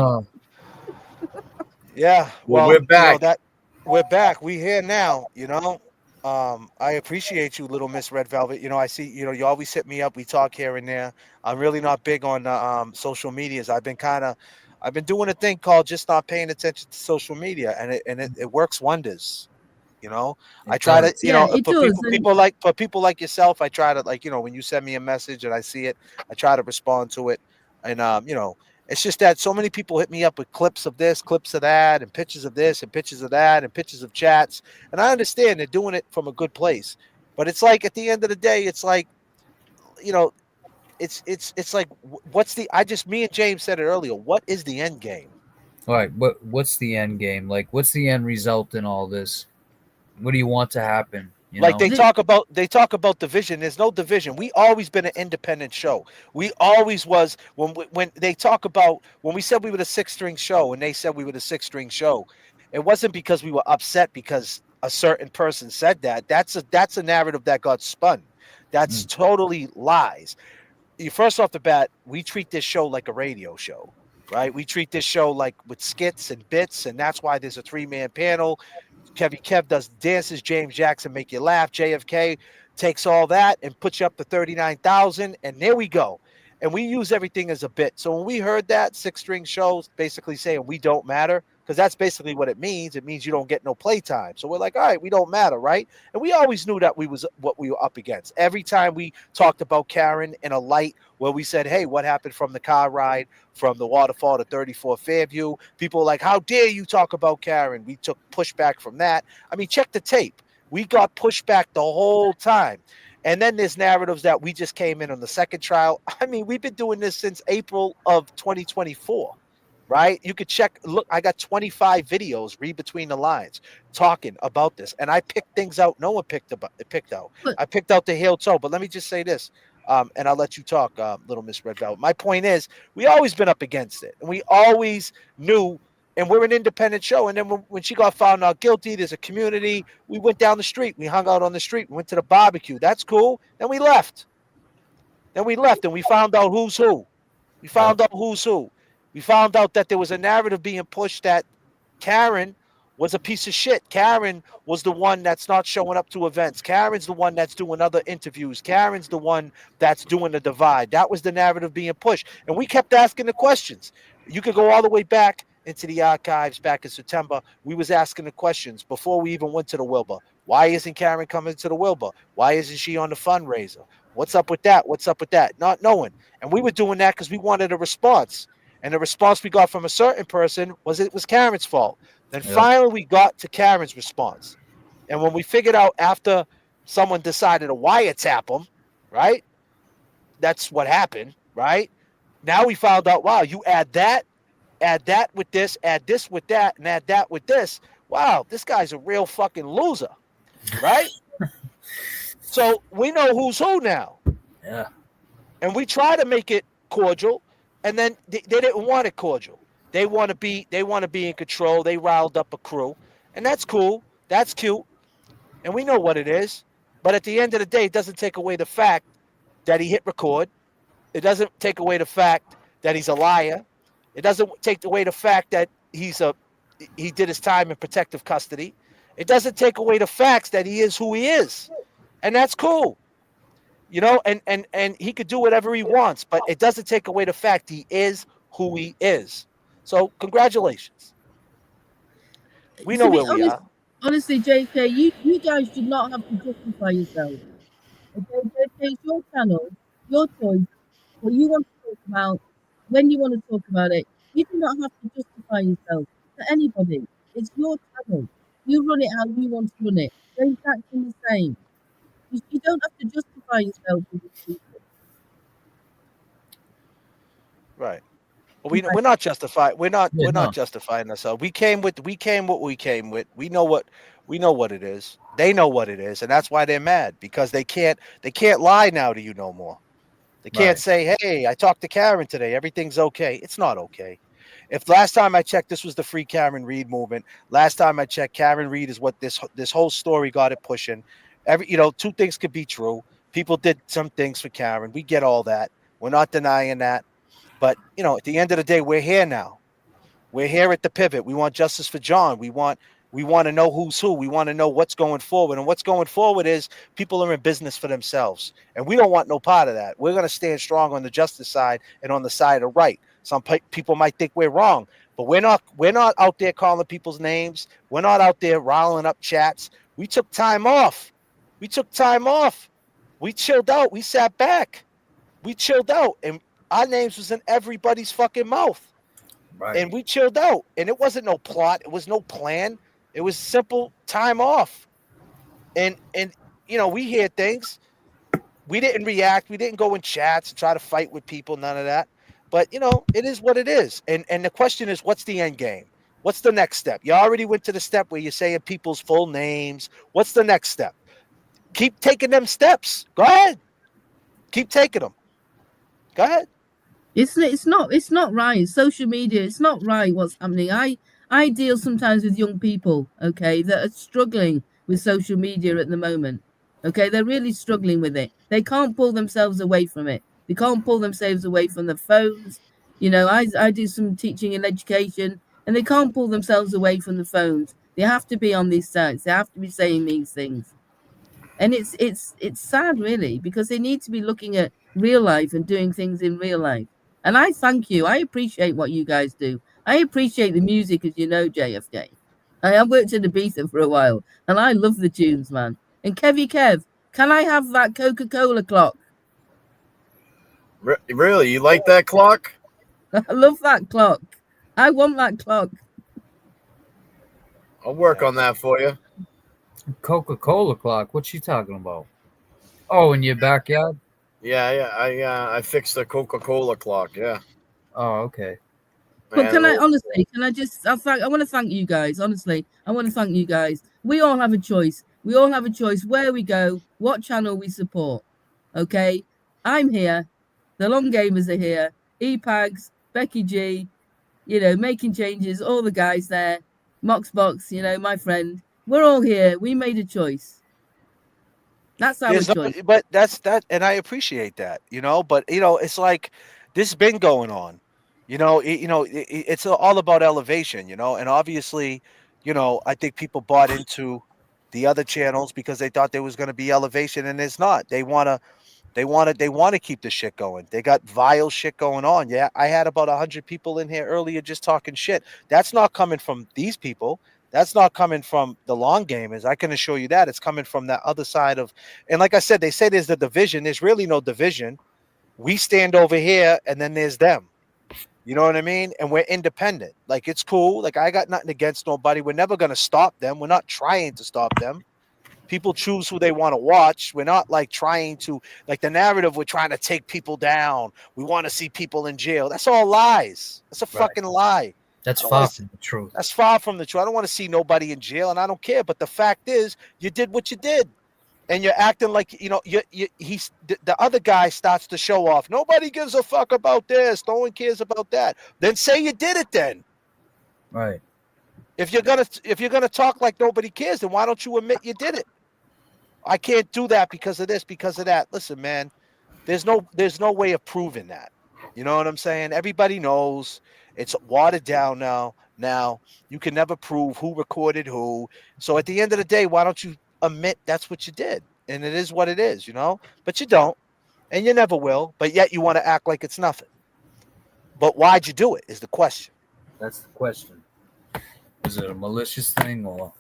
Yeah. Well, Well, we're back. that we're back. We here now. I appreciate you, Little Miss Red Velvet. I see, you always hit me up. We talk here and there. I'm really not big on social medias. I've been doing a thing called just not paying attention to social media, and it works wonders. I It try to, does. Yeah, it for does. And people like yourself, I try to, like, when you send me a message and I see it, I try to respond to it. And it's just that so many people hit me up with clips of this, clips of that, and pictures of this and pictures of that and pictures of chats. And I understand they're doing it from a good place. But it's like at the end of the day, it's like, you know, it's like what's the I just me and James said it earlier. What is the end game? All right, what's the end game? Like, what's the end result in all this? What do you want to happen? You Like know? they talk about division. There's no division. We always been an independent show. We always was when they talk about when we said we were the six string show and they said we were the six string show. It wasn't because we were upset because a certain person said that. That's a narrative that got spun. That's totally lies. First off the bat, we treat this show like a radio show, right? We treat this show like with skits and bits, and that's why there's a three-man panel. Kev does dances. James Jackson make you laugh. JFK takes all that and puts you up to 39,000, and there we go. And we use everything as a bit. So when we heard that six string shows basically saying we don't matter, because that's basically what it means. It means you don't get no playtime. So we're like, all right, we don't matter, right? And we always knew that we was what we were up against. Every time we talked about Karen in a light where we said, hey, what happened from the car ride from the waterfall to 34 Fairview? People were like, how dare you talk about Karen? We took pushback from that. I mean, check the tape. We got pushback the whole time. And then there's narratives that we just came in on the second trial. I mean, we've been doing this since April of 2024, right? You could check. Look, I got 25 videos, read between the lines, talking about this. And I picked things out no one picked out. I picked out the heel toe. But let me just say this, and I'll let you talk, Little Miss Red Velvet. My point is, we always been up against it. And we always knew, and we're an independent show. And then when she got found out guilty, there's a community. We went down the street. We hung out on the street. We went to the barbecue. That's cool. Then we left. And we found out who's who. We found out who's who. We found out that there was a narrative being pushed that Karen was a piece of shit. Karen was the one that's not showing up to events. Karen's the one that's doing other interviews. Karen's the one that's doing the divide. That was the narrative being pushed. And we kept asking the questions. You could go all the way back into the archives back in September. We was asking the questions before we even went to the Wilbur. Why isn't Karen coming to the Wilbur? Why isn't she on the fundraiser? What's up with that? What's up with that? Not knowing. And we were doing that because we wanted a response. And the response we got from a certain person was it was Karen's fault. Then finally we got to Karen's response. And when we figured out after someone decided to wiretap him, right? That's what happened, right? Now we found out, wow, you add that with this, add this with that, and add that with this. Wow, this guy's a real fucking loser, right? So we know who's who now. Yeah. And we try to make it cordial, and then they didn't want it cordial. They want to be in control. They riled up a crew, and that's cool. That's cute, and we know what it is. But at the end of the day, it doesn't take away the fact that he hit record. It doesn't take away the fact that he's a liar. It doesn't take away the fact that he did his time in protective custody. It doesn't take away the facts that he is who he is, and that's cool. And he could do whatever he wants, but it doesn't take away the fact he is who he is. So congratulations. We know To be where we honest, are. Honestly, JK, you guys should not have to justify yourself. Okay, JK, it's your channel, your choice, what you want to talk about, when you want to talk about it. You do not have to justify yourself to anybody. It's your channel. You run it how you want to run it. James Jackson the same. You don't have to justify yourself with these people. Right. We're Right. not justified. Yeah, We're not no. justifying ourselves. We came what we came with. We know what it is. They know what it is, and that's why they're mad because they can't lie now to you no more. They can't Right. say, "Hey, I talked to Karen today. Everything's okay." It's not okay. If last time I checked, this was the free Karen Reed movement. Last time I checked, Karen Reed is what this whole story got it pushing. Two things could be true. People did some things for Karen. We get all that. We're not denying that. But at the end of the day, we're here now. We're here at the pivot. We want justice for John. We want to know who's who. We want to know what's going forward. And what's going forward is people are in business for themselves. And we don't want no part of that. We're going to stand strong on the justice side and on the side of right. Some people might think we're wrong, but we're not out there calling people's names. We're not out there riling up chats. We took time off. We took time off. We chilled out. We sat back. We chilled out. And our names was in everybody's fucking mouth. Right. And we chilled out. And it wasn't no plot. It was no plan. It was simple time off. And we hear things. We didn't react. We didn't go in chats and try to fight with people. None of that. But it is what it is. And the question is, what's the end game? What's the next step? You already went to the step where you're saying people's full names. What's the next step? Keep taking them steps. Go ahead. Keep taking them. Go ahead. It's not right. Social media, it's not right what's happening. I deal sometimes with young people, okay, that are struggling with social media at the moment. Okay, they're really struggling with it. They can't pull themselves away from it. They can't pull themselves away from the phones. I do some teaching and education, and they can't pull themselves away from the phones. They have to be on these sites. They have to be saying these things. And it's sad really because they need to be looking at real life and doing things in real life. And I thank you. I appreciate what you guys do. I appreciate the music, as you know, JFK. I have worked in Ibiza for a while, and I love the tunes, man. And Kevy Kev, can I have that Coca-Cola clock? Really, you like that clock? I love that clock. I want that clock. I'll work on that for you. Coca-Cola clock. What you talking about? Oh, in your backyard? Yeah. I fixed the Coca-Cola clock. Yeah. Oh, okay. But can I honestly, I want to thank you guys. Honestly, I want to thank you guys. We all have a choice. We all have a choice where we go, what channel we support. Okay, I'm here. The Long Gamers are here. EPAGs, Becky G, making changes. All the guys there. Moxbox, my friend. We're all here. We made a choice. That's our There's no, choice. but that's that, and I appreciate that, But it's like this has been going on, it's all about elevation, and obviously, I think people bought into the other channels because they thought there was going to be elevation, and there's not. They want to keep the shit going. They got vile shit going on. Yeah, I had about 100 people in here earlier just talking shit. That's not coming from these people. That's not coming from the long gamers. I can assure you that it's coming from that other side of. And like I said, they say there's the division. There's really no division. We stand over here, and then there's them. You know what I mean? And we're independent. Like it's cool. Like I got nothing against nobody. We're never gonna stop them. We're not trying to stop them. People choose who they want to watch. We're not like trying to like the narrative. We're trying to take people down. We want to see people in jail. That's all lies. That's a fucking lie. That's I don't far wanna from the truth. That's far from the truth. I don't want to see nobody in jail, and I don't care. But the fact is, you did what you did, and you're acting like the other guy starts to show off. Nobody gives a fuck about this. No one cares about that. Then say you did it. Then Right. if you're gonna talk like nobody cares, then why don't you admit you did it? I can't do that because of this, because of that. Listen, man, there's no way of proving that. You know what I'm saying? Everybody knows it's watered down now. Now you can never prove who recorded who. So at the end of the day, why don't you admit that's what you did? And it is what it is, But you don't, and you never will. But yet you want to act like it's nothing. But why'd you do it? Is the question. That's the question. Is it a malicious thing or?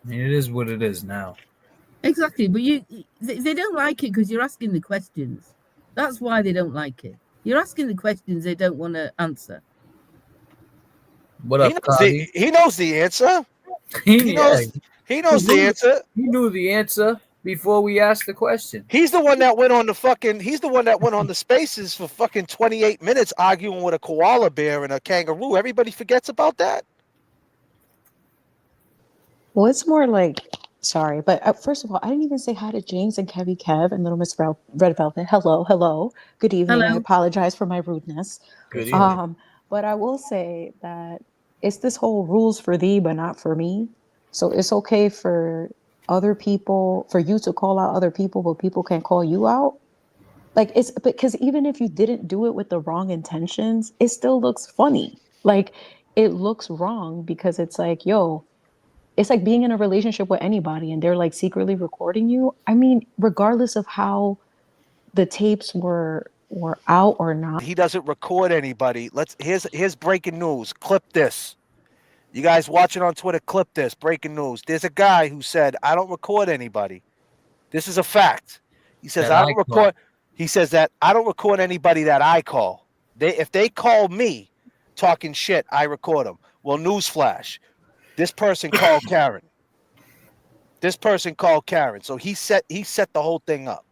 I mean, it is what it is now. Exactly, but they don't like it because you're asking the questions. That's why they don't like it. You're asking the questions they don't want to answer. What up, Cotty? He knows the answer. He Yeah, knows he knows the answer. he knew the answer before we asked the question. He's the one that went on the fucking. He's the one that went on the spaces for fucking 28 minutes arguing with a koala bear and a kangaroo. Everybody forgets about that. Well, it's more like, sorry, but first of all, I didn't even say hi to James and Kevy Kev and Little Miss Red Velvet. Hello, hello. Good evening. I Hello. apologize for my rudeness. Good evening. But I will say that it's this whole rules for thee, but not for me. So it's okay for other people, for you to call out other people, but people can't call you out. Like it's because even if you didn't do it with the wrong intentions, it still looks funny. Like it looks wrong because it's like, yo, it's like being in a relationship with anybody and they're like secretly recording you. I mean, regardless of how the tapes were out or not. He doesn't record anybody. Here's breaking news. Clip this. You guys watching on Twitter, clip this. Breaking news. There's a guy who said, I don't record anybody. This is a fact. He says, That I I don't call. record. He says that I don't record anybody that I call. If they call me talking shit, I record them. Well, newsflash. This person called Karen. This person called Karen. So he set the whole thing up.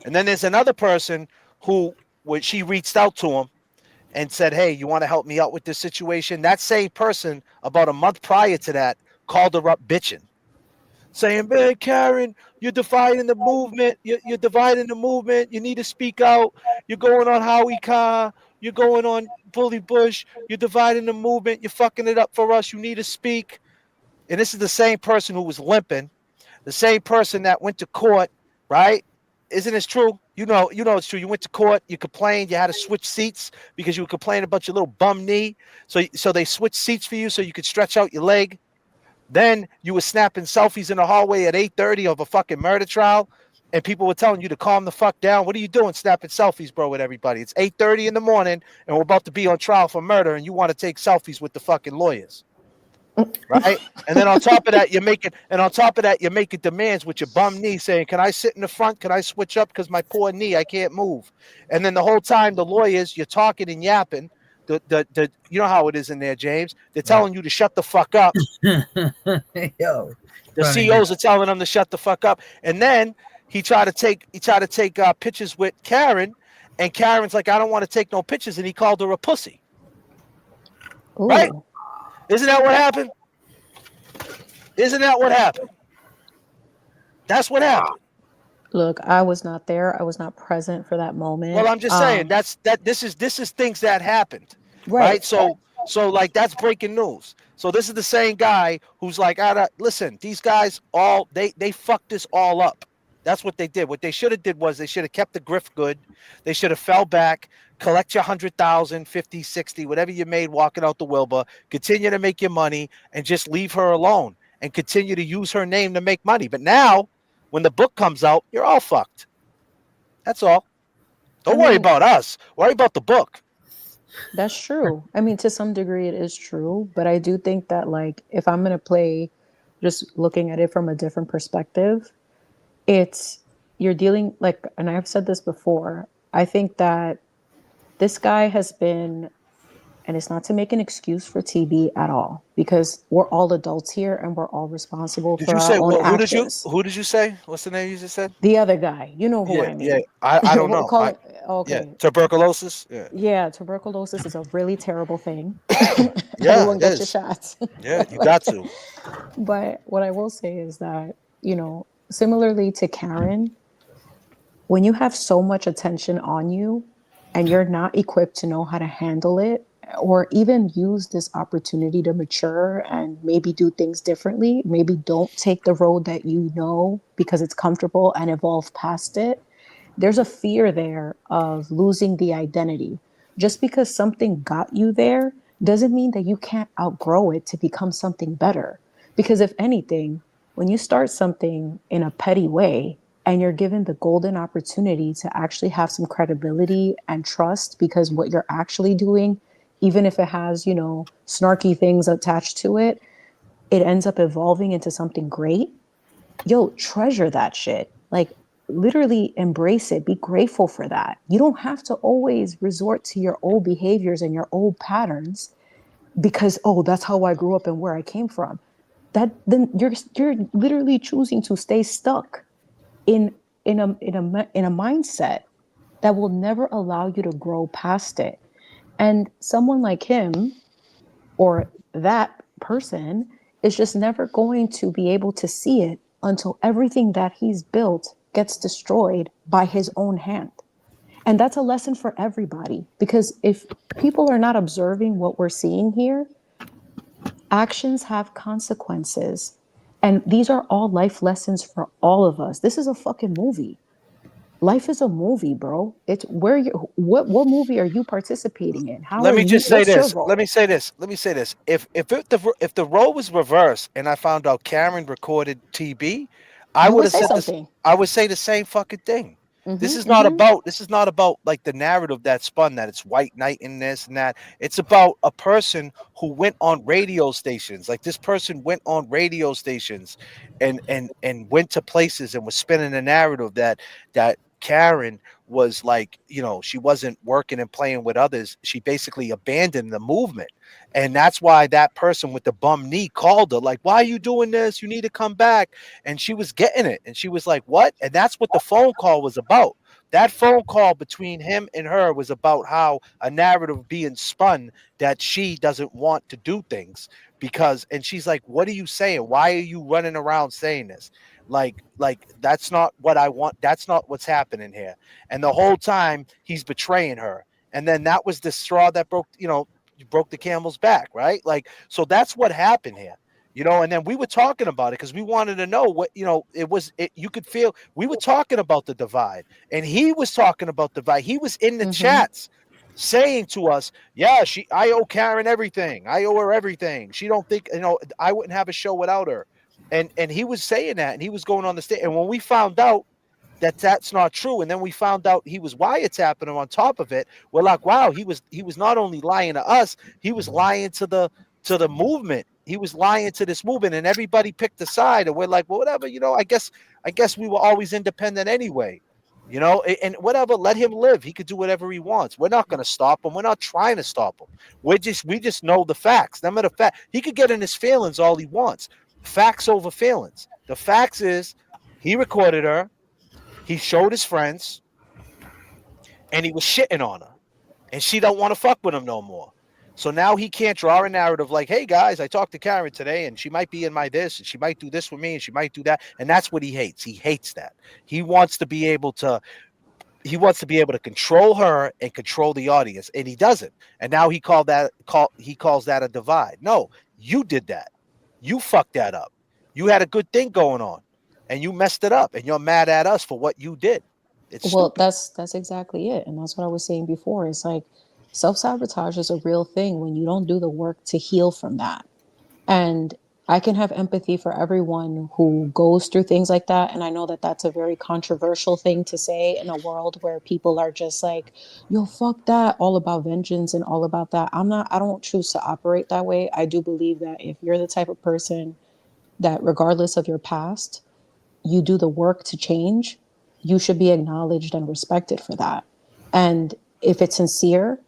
And then there's another person who, when she reached out to him and said, hey, you want to help me out with this situation? That same person, about a month prior to that, called her up bitching, saying, man, Karen, you're dividing the movement. You're dividing the movement. You need to speak out. You're going on Howie Carr. You're going on Bully Bush. You're dividing the movement. You're fucking it up for us. You need to speak. And this is the same person who was limping, the same person that went to court, right? Isn't this true? You know it's true. You went to court, you complained, you had to switch seats because you were complaining about your little bum knee. So they switched seats for you so you could stretch out your leg. Then you were snapping selfies in the hallway at 8:30 of a fucking murder trial, and people were telling you to calm the fuck down. What are you doing snapping selfies, bro, with everybody? It's 8:30 in the morning, and we're about to be on trial for murder, and you want to take selfies with the fucking lawyers. Right? And then on top of that, you're making demands with your bum knee saying, can I sit in the front? Can I switch up? Because my poor knee, I can't move. And then the whole time the lawyers, you're talking and yapping. The you know how it is in there, James. They're telling you to shut the fuck up. Yo, The CEOs are telling them to shut the fuck up. And then he tried to take pictures with Karen, and Karen's like, I don't want to take no pictures, and he called her a pussy. Ooh. Right? Isn't that what happened? Isn't that what happened? That's what happened. Look, I was not there. I was not present for that moment. Well, I'm just saying this is things that happened. Right? So like that's breaking news. So this is the same guy who's like, listen, these guys all they fucked this all up. That's what they did. What they should have did was they should have kept the grift good. They should have fell back, collect your 100,000, 50, 60, whatever you made walking out the Wilbur, continue to make your money and just leave her alone and continue to use her name to make money. But now when the book comes out, you're all fucked. That's all. Don't worry about us. Worry about the book. That's true. I mean, to some degree it is true, but I do think that like if I'm going to play just looking at it from a different perspective, you're dealing like, and I've said this before, I think that this guy has been, and it's not to make an excuse for TB at all, because we're all adults here and we're all responsible for our own actions. Who did you say? What's the name you just said? The other guy, you know who I mean. Yeah, I don't know. Okay. Yeah, tuberculosis. Yeah, tuberculosis is a really terrible thing. Yeah, everyone it get your is. shots. Yeah, you got to. But what I will say is that, similarly to Karen, when you have so much attention on you and you're not equipped to know how to handle it or even use this opportunity to mature and maybe do things differently, maybe don't take the road that you know because it's comfortable and evolve past it, there's a fear there of losing the identity. Just because something got you there doesn't mean that you can't outgrow it to become something better. Because if anything, when you start something in a petty way and you're given the golden opportunity to actually have some credibility and trust, because what you're actually doing, even if it has, snarky things attached to it, it ends up evolving into something great, yo, treasure that shit. Like, literally embrace it. Be grateful for that. You don't have to always resort to your old behaviors and your old patterns because, oh, that's how I grew up and where I came from. That then you're literally choosing to stay stuck in in a mindset that will never allow you to grow past it. And someone like him or that person is just never going to be able to see it until everything that he's built gets destroyed by his own hand. And that's a lesson for everybody because if people are not observing what we're seeing here, actions have consequences. And these are all life lessons for all of us. This is a fucking movie. Life is a movie, bro. It's where you what movie are you participating in? How Let are me you just say what's your this. Let me role? say this. Let me say this. If the role was reversed and I found out Karen recorded TB, I You would would have say said this. something. I would say the same fucking thing. This Mhm, is not mhm. about. This is not about like the narrative that spun that it's white knight and this and that. It's about a person who went on radio stations. Like this person went on radio stations, and went to places and was spinning a narrative that Karen was like, she wasn't working and playing with others. She basically abandoned the movement. And that's why that person with the bum knee called her, like, why are you doing this? You need to come back. And she was getting it. And she was like, what? And that's what the phone call was about. That phone call between him and her was about how a narrative being spun that she doesn't want to do things because, and she's like, what are you saying? Why are you running around saying this? Like that's not what I want. That's not what's happening here. And the whole time he's betraying her. And then that was the straw that broke the camel's back, right? Like, so that's what happened here. And then we were talking about it because we wanted to know what, you could feel we were talking about the divide and he was talking about the divide. He was in the Mhm. chats saying to us, yeah, I owe Karen everything. I owe her everything. She don't think, I wouldn't have a show without her. And he was saying that and he was going on the stage. And when we found out that that's not true. And then we found out he was wiretapping him on top of it. We're like, wow, he was not only lying to us, he was lying to the movement. He was lying to this movement, and everybody picked a side. And we're like, well, whatever, I guess we were always independent anyway. And whatever, let him live. He could do whatever he wants. We're not going to stop him. We're not trying to stop him. We just know the facts. No matter fact, he could get in his feelings all he wants. Facts over feelings. The facts is he recorded her. He showed his friends, and he was shitting on her, and she don't want to fuck with him no more. So now he can't draw a narrative like, "Hey guys, I talked to Karen today, and she might be in my this, and she might do this with me, and she might do that." And that's what he hates. He hates that. He wants to be able to. He wants to be able to control her and control the audience, and he doesn't. And now he calls that a divide. No, you did that. You fucked that up. You had a good thing going on, and you messed it up, and you're mad at us for what you did. It's Well, stupid. that's exactly it. And that's what I was saying before. It's like self-sabotage is a real thing when you don't do the work to heal from that. And I can have empathy for everyone who goes through things like that. And I know that that's a very controversial thing to say in a world where people are just like, yo, fuck that, all about vengeance and all about that. I don't choose to operate that way. I do believe that if you're the type of person that, regardless of your past, you do the work to change, you should be acknowledged and respected for that. And if it's sincere,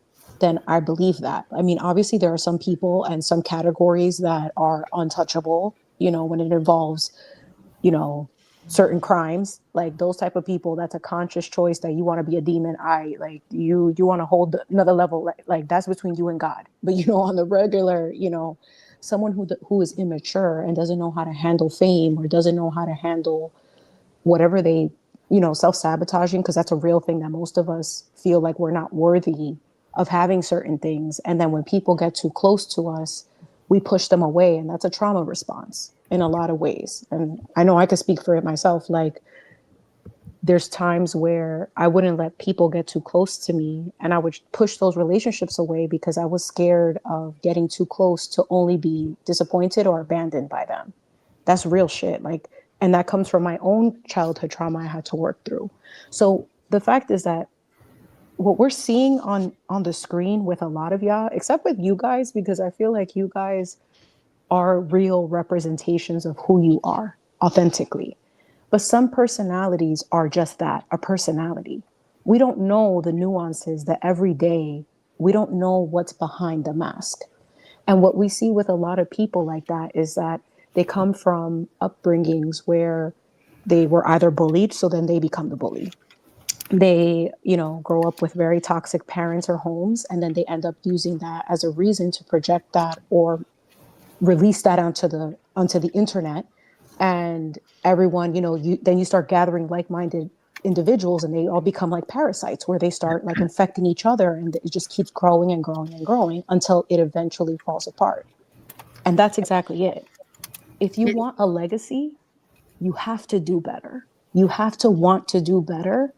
then I believe that. I mean, obviously, there are some people and some categories that are untouchable, when it involves, you know, certain crimes, like those type of people, that's a conscious choice that you want to be a demon. You want to hold another level, like that's between you and God. But, on the regular, someone who is immature and doesn't know how to handle fame or doesn't know how to handle whatever they, self-sabotaging, because that's a real thing that most of us feel like we're not worthy of having certain things. And then when people get too close to us, we push them away. And that's a trauma response in a lot of ways. And I know I could speak for it myself. Like, there's times where I wouldn't let people get too close to me and I would push those relationships away because I was scared of getting too close to only be disappointed or abandoned by them. That's real shit. Like, and that comes from my own childhood trauma I had to work through. So the fact is that what we're seeing on the screen with a lot of y'all, except with you guys, because I feel like you guys are real representations of who you are authentically. But some personalities are just that, a personality. We don't know the nuances, the everyday. We don't know what's behind the mask. And what we see with a lot of people like that is that they come from upbringings where they were either bullied, so then they become the bully. They, grow up with very toxic parents or homes, and then they end up using that as a reason to project that or release that onto the internet. And everyone, you start gathering like-minded individuals, and they all become like parasites where they start like infecting each other, and it just keeps growing and growing and growing until it eventually falls apart. And that's exactly it. If you want a legacy, you have to do better. You have to want to do better.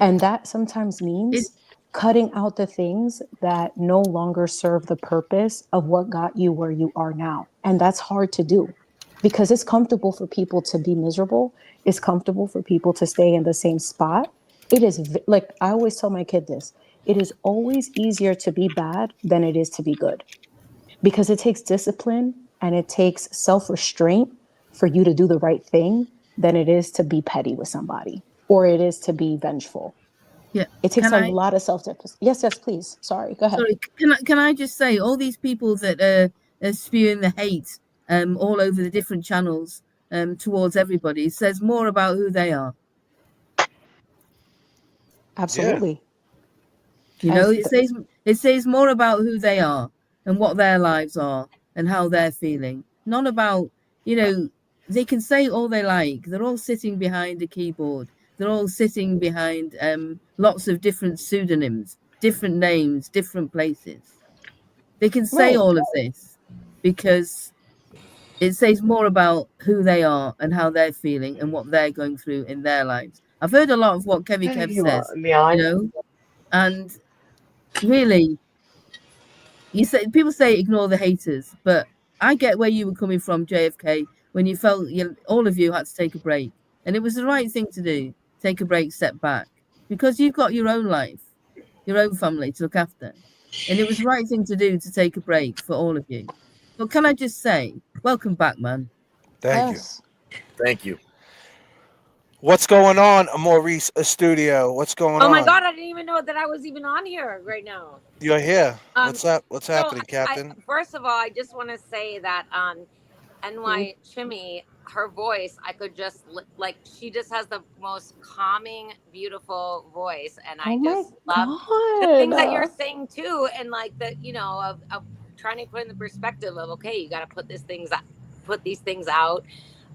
And that sometimes means cutting out the things that no longer serve the purpose of what got you where you are now. And that's hard to do because it's comfortable for people to be miserable. It's comfortable for people to stay in the same spot. It is like I always tell my kid this, it is always easier to be bad than it is to be good because it takes discipline and it takes self-restraint for you to do the right thing than it is to be petty with somebody or it is to be vengeful. Yeah. It takes Can a I? lot of self-discipline. Yes, please. Sorry, go ahead. Sorry. Can I just say all these people that are spewing the hate all over the different channels towards everybody says more about who they are. Yeah. Absolutely. You know, it says more about who they are and what their lives are and how they're feeling. Not about, they can say all they like. They're all sitting behind a keyboard. They're all sitting behind lots of different pseudonyms, different names, different places. They can say Right. all of this because it says more about who they are and how they're feeling and what they're going through in their lives. I've heard a lot of what Kevy Kev says, and really, people say ignore the haters, but I get where you were coming from, JFK, when you felt all of you had to take a break, and it was the right thing to do. Take a break, step back, because you've got your own life, your own family to look after, and it was the right thing to do to take a break for all of you. But can I just say, welcome back, man. Thank you. Yes. Thank you. What's going on, Maurice Studio? What's going Oh my on? God, I didn't even know that I was even on here right now. You're here. Um, What's up? What's so happening, I Captain? first of all, I just want to say that NY Chimmy, her voice, I could just like she just has the most calming, beautiful voice, and Oh I my just love the things that you're God. saying too, and like the of trying to put in the perspective of okay, you got to put these things out,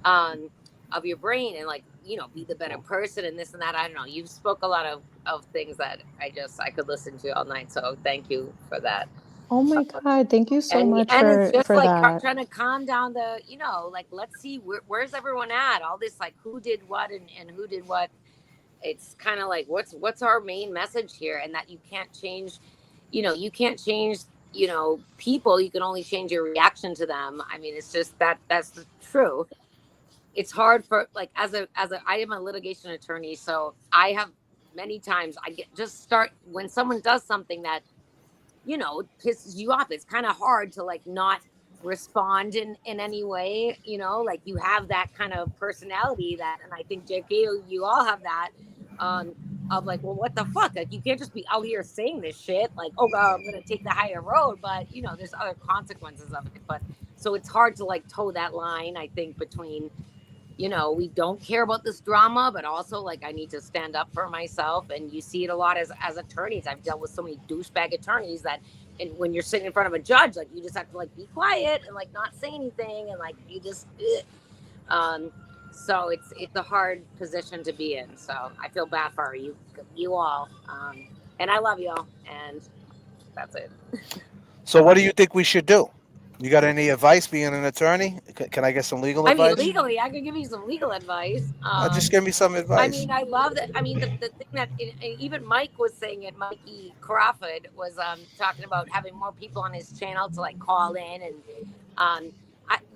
um, of your brain, and like be the better person and this and that. I don't know. You've spoke a lot of things that I could listen to all night. So thank you for that. Oh my God. Thank you so much And it's just for like that. trying to calm down the like let's see where's everyone at, all this like who did what and who did what. It's kind of like what's our main message here, and that you can't change, you can't change, people. You can only change your reaction to them. I mean, it's just that's true. It's hard for like as a I am a litigation attorney, so I have many times I get just start when someone does something that pisses you off. It's kind of hard to like not respond in any way, like you have that kind of personality that, and I think JK, you all have that, of like, well, what the fuck, like you can't just be out here saying this shit like, oh God, I'm gonna take the higher road, but there's other consequences of it. But so it's hard to like toe that line, I think, between we don't care about this drama, but also like I need to stand up for myself. And you see it a lot as attorneys. I've dealt with so many douchebag attorneys that, and when you're sitting in front of a judge, like you just have to like be quiet and like not say anything, and like you just, so it's a hard position to be in. So I feel bad for you all, and I love you all, and that's it. So, what do you think we should do? You got any advice being an attorney? Can I get some legal I mean, advice? legally, I could give you some legal advice. Just give me some I advice. mean, I love that. I mean, the thing that even Mike was saying it, Mikey Crawford was talking about having more people on his channel to like call in, and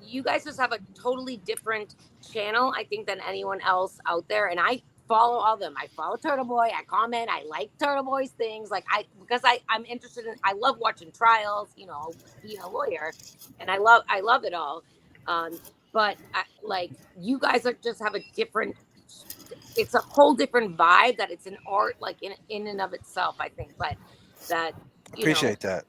you guys just have a totally different channel, I think, than anyone else out there. And I follow all of them. I follow Turtle Boy. I comment. I like Turtle Boy's things. Like because I'm interested in. I love watching trials. You know, being a lawyer, and I love it all. Um, but like you guys are just have a different. It's a whole different vibe. That it's an art, like in and of itself. I think, but that you know Appreciate that.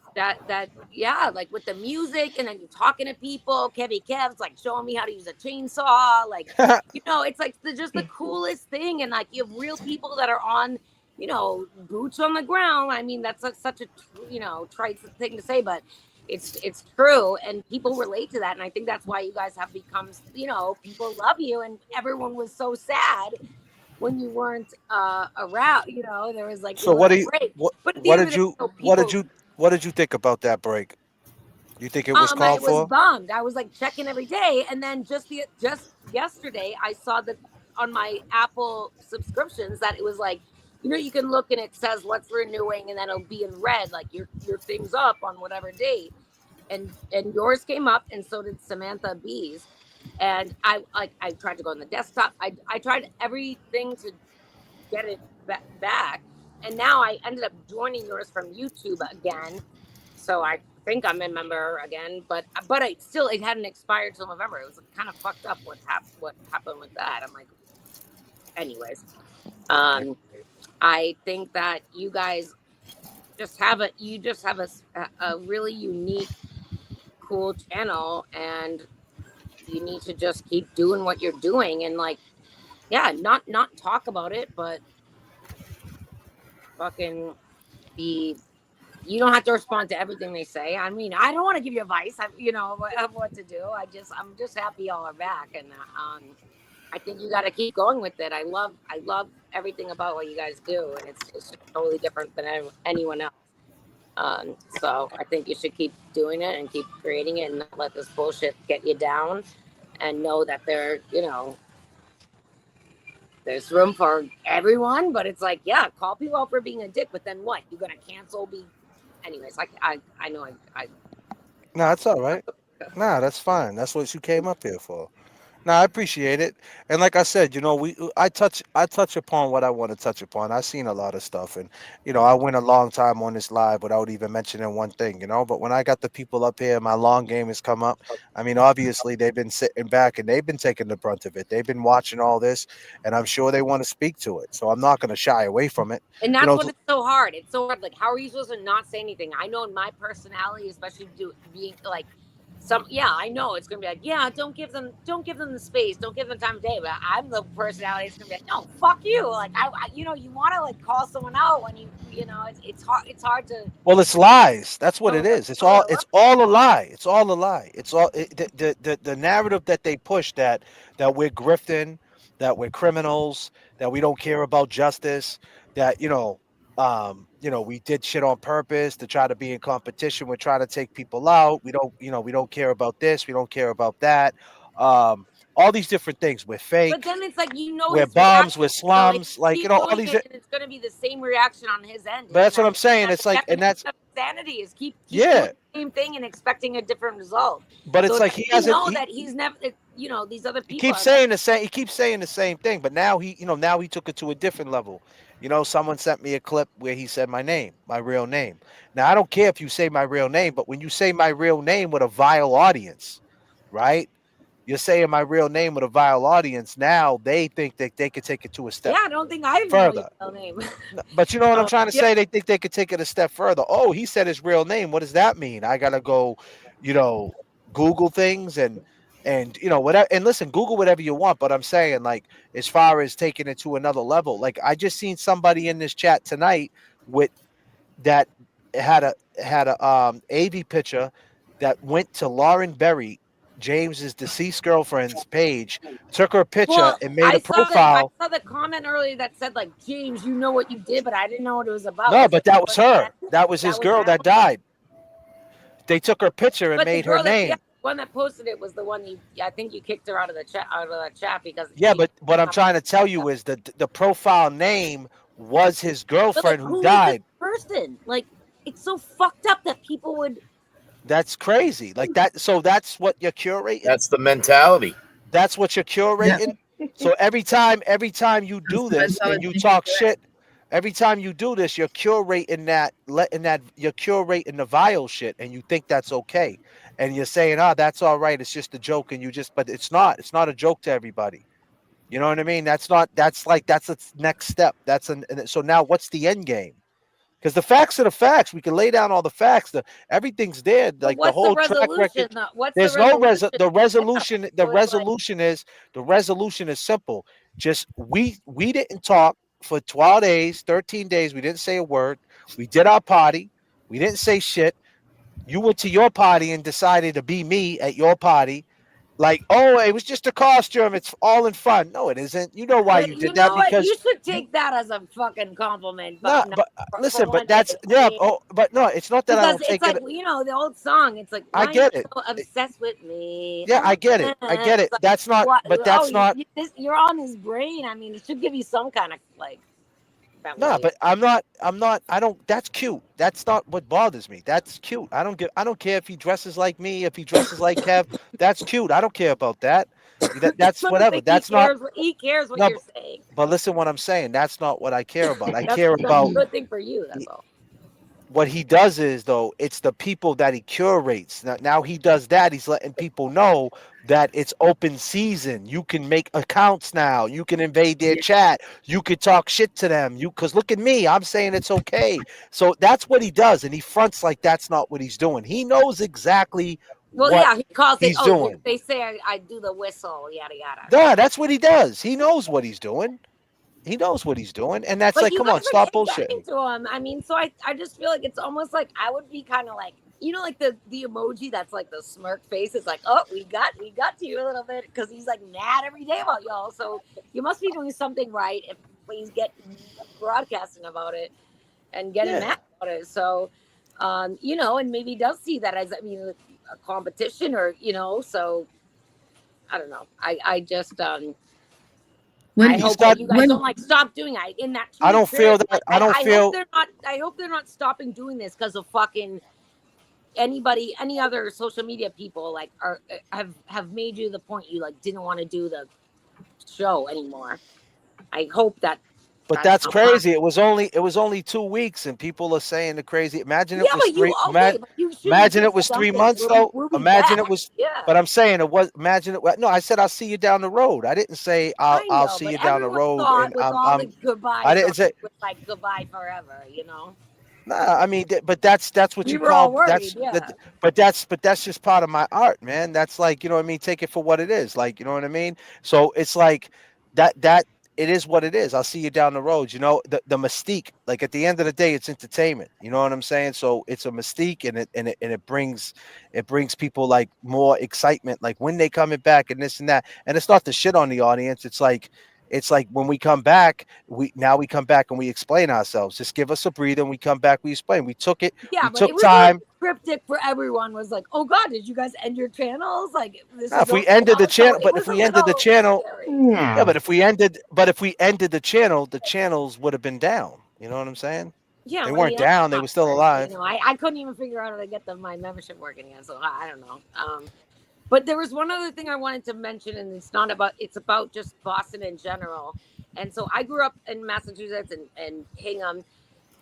that yeah, like with the music, and then you're talking to people. Kev's like showing me how to use a chainsaw. Like it's like just the coolest thing, and like you have real people that are on boots on the ground. I mean, that's such a trite thing to say, but it's true, and people relate to that, and I think that's why you guys have become people love you, and everyone was so sad when you weren't around. There was like a So what do little you break, what but at the what end of did the day, you what did people. you what did you think about that break? You think it was I called was for? bummed. I was like checking every day, and then just yesterday, I saw that on my Apple subscriptions that it was like, you can look and it says what's renewing, and then it'll be in red, like your thing's up on whatever date, and yours came up, and so did Samantha B's, and I tried to go on the desktop. I tried everything to get it back, and now I ended up joining yours from YouTube again, so I think I'm a member again, but it hadn't expired till November. It was kind of fucked up what happened with that. I'm like, anyways, um, I think that you guys just have a really unique, cool channel, and you need to just keep doing what you're doing, and like, yeah, not talk about it, but fucking be. You don't have to respond to everything they say. I mean, I don't want to give you advice, of what to do. I'm just happy y'all are back, and I think you got to keep going with it. I love everything about what you guys do, and it's just totally different than anyone else. So I think you should keep doing it and keep creating it, and not let this bullshit get you down, and know that there's room for everyone, but it's like, yeah, call people out for being a dick, but then what? You're gonna cancel? Anyways, I know I No, that's all right. Nah, that's fine. That's what you came up here for. No, I appreciate it. And like I said, I touch upon what I want to touch upon. I've seen a lot of stuff, and I went a long time on this live without even mentioning one thing. But when I got the people up here, my long game has come up. I mean, obviously they've been sitting back and they've been taking the brunt of it. They've been watching all this, and I'm sure they want to speak to it. So I'm not going to shy away from it. and that's what it's so hard. It's so hard. Like, how are you supposed to not say anything? I know in my personality, especially being like I know it's gonna be like, yeah, don't give them the space, don't give them time of day. But I'm the personality that's gonna be like, no, fuck you. Like, you want to like call someone out when it's hard. It's hard to. Well, it's lies. That's what it Oh, is. It's all a lie. It's all a lie. The narrative that they push that we're grifting, that we're criminals, that we don't care about justice, that we did shit on purpose to try to be in competition. We're trying to take people out. We don't care about this. We don't care about that. All these different things. We're But fake. then it's like We're his bombs. We're reaction. Like, slums. Like keep all doing these. it, and it's gonna be the same reaction on his end. But And that's what I'm saying. that's It's the like, and definition that's of insanity is keep doing yeah. the same thing and expecting a different result. But So it's like he you hasn't. know that he's never. These other He people keeps are. saying the same. He keeps saying the same thing, but now he took it to a different level. Someone sent me a clip where he said my name, my real name. Now I don't care if you say my real name, but when you say my real name with a vile audience, right? You're saying my real name with a vile audience. Now they think that they could take it to a step Yeah, I don't think I even know your further. real name. But you know what I'm So, trying to yeah. say? They think they could take it a step further. Oh, he said his real name. What does that mean? I gotta go, you know, Google things and whatever. And listen, Google whatever you want. But I'm saying, like, as far as taking it to another level, like I just seen somebody in this chat tonight with that had a AV picture that went to Lauren Berry, James's deceased girlfriend's page, took her picture Well, and made a I profile. saw the comment earlier that said like, James, you know what you did, but I didn't know what it was about. No, Was but it that was was her. that That was his that was girl that that one? died. They took her picture and But the made her girl name. the one that posted it was the one I think you kicked her out of the chat because Yeah, she. but what I'm trying to tell you is that the profile name was his But like, girlfriend who who is this died. person? Like, it's so fucked up that people would. That's crazy. Like that. So that's what you're curating. That's the mentality. That's what you're Yeah. curating. So every time you do this and you Mentality. talk shit, every time you do this, you're curating that, letting that you're curating the vile shit, and you think that's okay, and you're saying, "Ah, that's all right. It's just a joke," and you just, but it's not. It's not a joke to everybody. You know what I mean? That's not. That's like that's the next step. So now what's the end game? Because the facts are the facts. We can lay down all the facts. Everything's there. But Like the what's the whole track resolution? record. What's the There's no resolution? the Yeah. resolution. The So it's like, resolution is the resolution is simple. Just we didn't talk for 12 days, 13 days. We didn't say a word. We did our party. We didn't say shit. You went to your party and decided to be me at your party. Like, oh, it was just a costume. It's all in fun. No, it isn't. You know why but you you did that know what? You because should you take that as a fucking compliment, no, but not but for listen, but one day. that's I yeah. mean, Oh, but no, it's not that I because don't it's take it. like, you know, the old song. It's like, I why are you get it. so obsessed with me? Yeah, I get it. I get It's it. like, That's not. what? But Oh, that's not. you're on his brain. I mean, it should give you some kind of like No, validation. but I'm not. I'm not. I don't. That's cute. That's not what bothers me. That's cute. I don't give. I don't care if he dresses like me. If he dresses like Kev, that's cute. I don't care about that. That's But I whatever. think he That's not. cares. He cares what No, you're saying. but listen, what I'm saying. That's not what I care about. I That's care a about good thing for you. That's all. what he does is though it's the people that he curates. Now he does that. He's letting people know that it's open season. You can make accounts now. You can invade their chat. You could talk shit to them. You because look at me. I'm saying it's okay. So that's what he does, and he fronts like that's not what he's doing. He knows exactly Well, what yeah, he calls it. he's Oh, doing. they say I do the whistle, yada yada. Yeah, that's what he does. He knows what he's doing. He knows what he's doing, and that's But like, you come guys on, are stop getting bullshitting. to him. I mean, so I just feel like it's almost like I would be kind of like, you know, like the emoji that's like the smirk face. It's like, oh, we got to you a little bit because he's like mad every day about y'all. So you must be doing something right if he's getting broadcasting about it and getting Yeah. mad about it. So, you know, and maybe he does see that as, I mean, a competition, or you know. So I don't know. I just When I He's hope got. that you guys when don't like stop doing it in that I tweet don't period. feel that. Like, I don't I hope feel. they're not. I hope they're not stopping doing this because of fucking anybody, any other social media people like are have made you the point you like didn't want to do the show anymore. I hope that But that's that's not possible. crazy. It was only 2 weeks, and people are saying the crazy. Imagine it Yeah, was but you three. okay? But you shouldn't Imagine say it was three something. months though. We'll be Imagine back. it was. Yeah, But I'm saying it was. Imagine it. No, I said I'll see you down the road. I didn't say I'll I I'll know. see But you down the everyone road, and thought with all the I goodbyes didn't on say. it was like goodbye forever. You know, Nah, I mean, but that's what we you were all call worried. that's that. Yeah. But that's just part of my art, man. That's like, you know what I mean. Take it for what it is, like, you know what I mean. So it's like that it is what it is. I'll see you down the road. You know, the mystique. Like at the end of the day, it's entertainment. You know what I'm saying? So it's a mystique, and it brings people like more excitement, like when they coming back and this and that. And it's not the shit on the audience. It's like when we come back, we come back and we explain ourselves. Just give us a breather and we come back, we explain. We took it, Yeah, we but took it was like time. cryptic for everyone. Was like, oh God, did you guys end your channels? Like this Now, is if we over ended the now. So channel, it but was if a we ended the little channel, scary. yeah, but if we ended the channels would have been down. You know what I'm saying? Yeah, They I weren't mean that's down, they not were still hard. You alive. know, I couldn't even figure out how to get my membership working again. So I don't know. But there was one other thing I wanted to mention, and it's about just Boston in general. And so I grew up in Massachusetts and Hingham,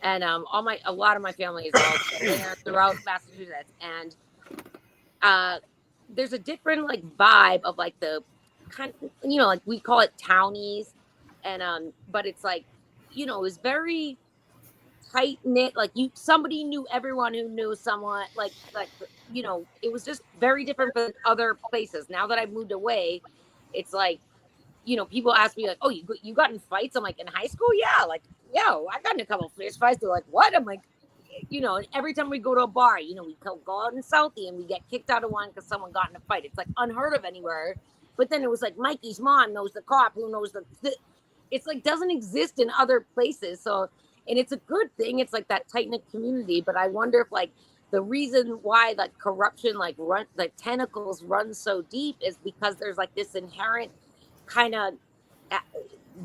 and a lot of my family is all there throughout Massachusetts, and there's a different like vibe of like the kind, you know, like we call it townies, and but it's like, you know, it was very tight knit. Like somebody knew everyone who knew someone. Like you know, it was just very different from other places. Now that I've moved away, it's like, you know, people ask me like, "Oh, you got in fights?" I'm like, "In high school, yeah." Like, "Yeah, I got in a couple fist fights." They're like, "What?" I'm like, you know, and every time we go to a bar, you know, we go out in Southie and we get kicked out of one because someone got in a fight. It's like unheard of anywhere. But then it was like Mikey's mom knows the cop who knows it's like doesn't exist in other places. So, and it's a good thing. It's like that tight knit community. But I wonder if like the reason why like corruption like tentacles run so deep is because there's like this inherent kind of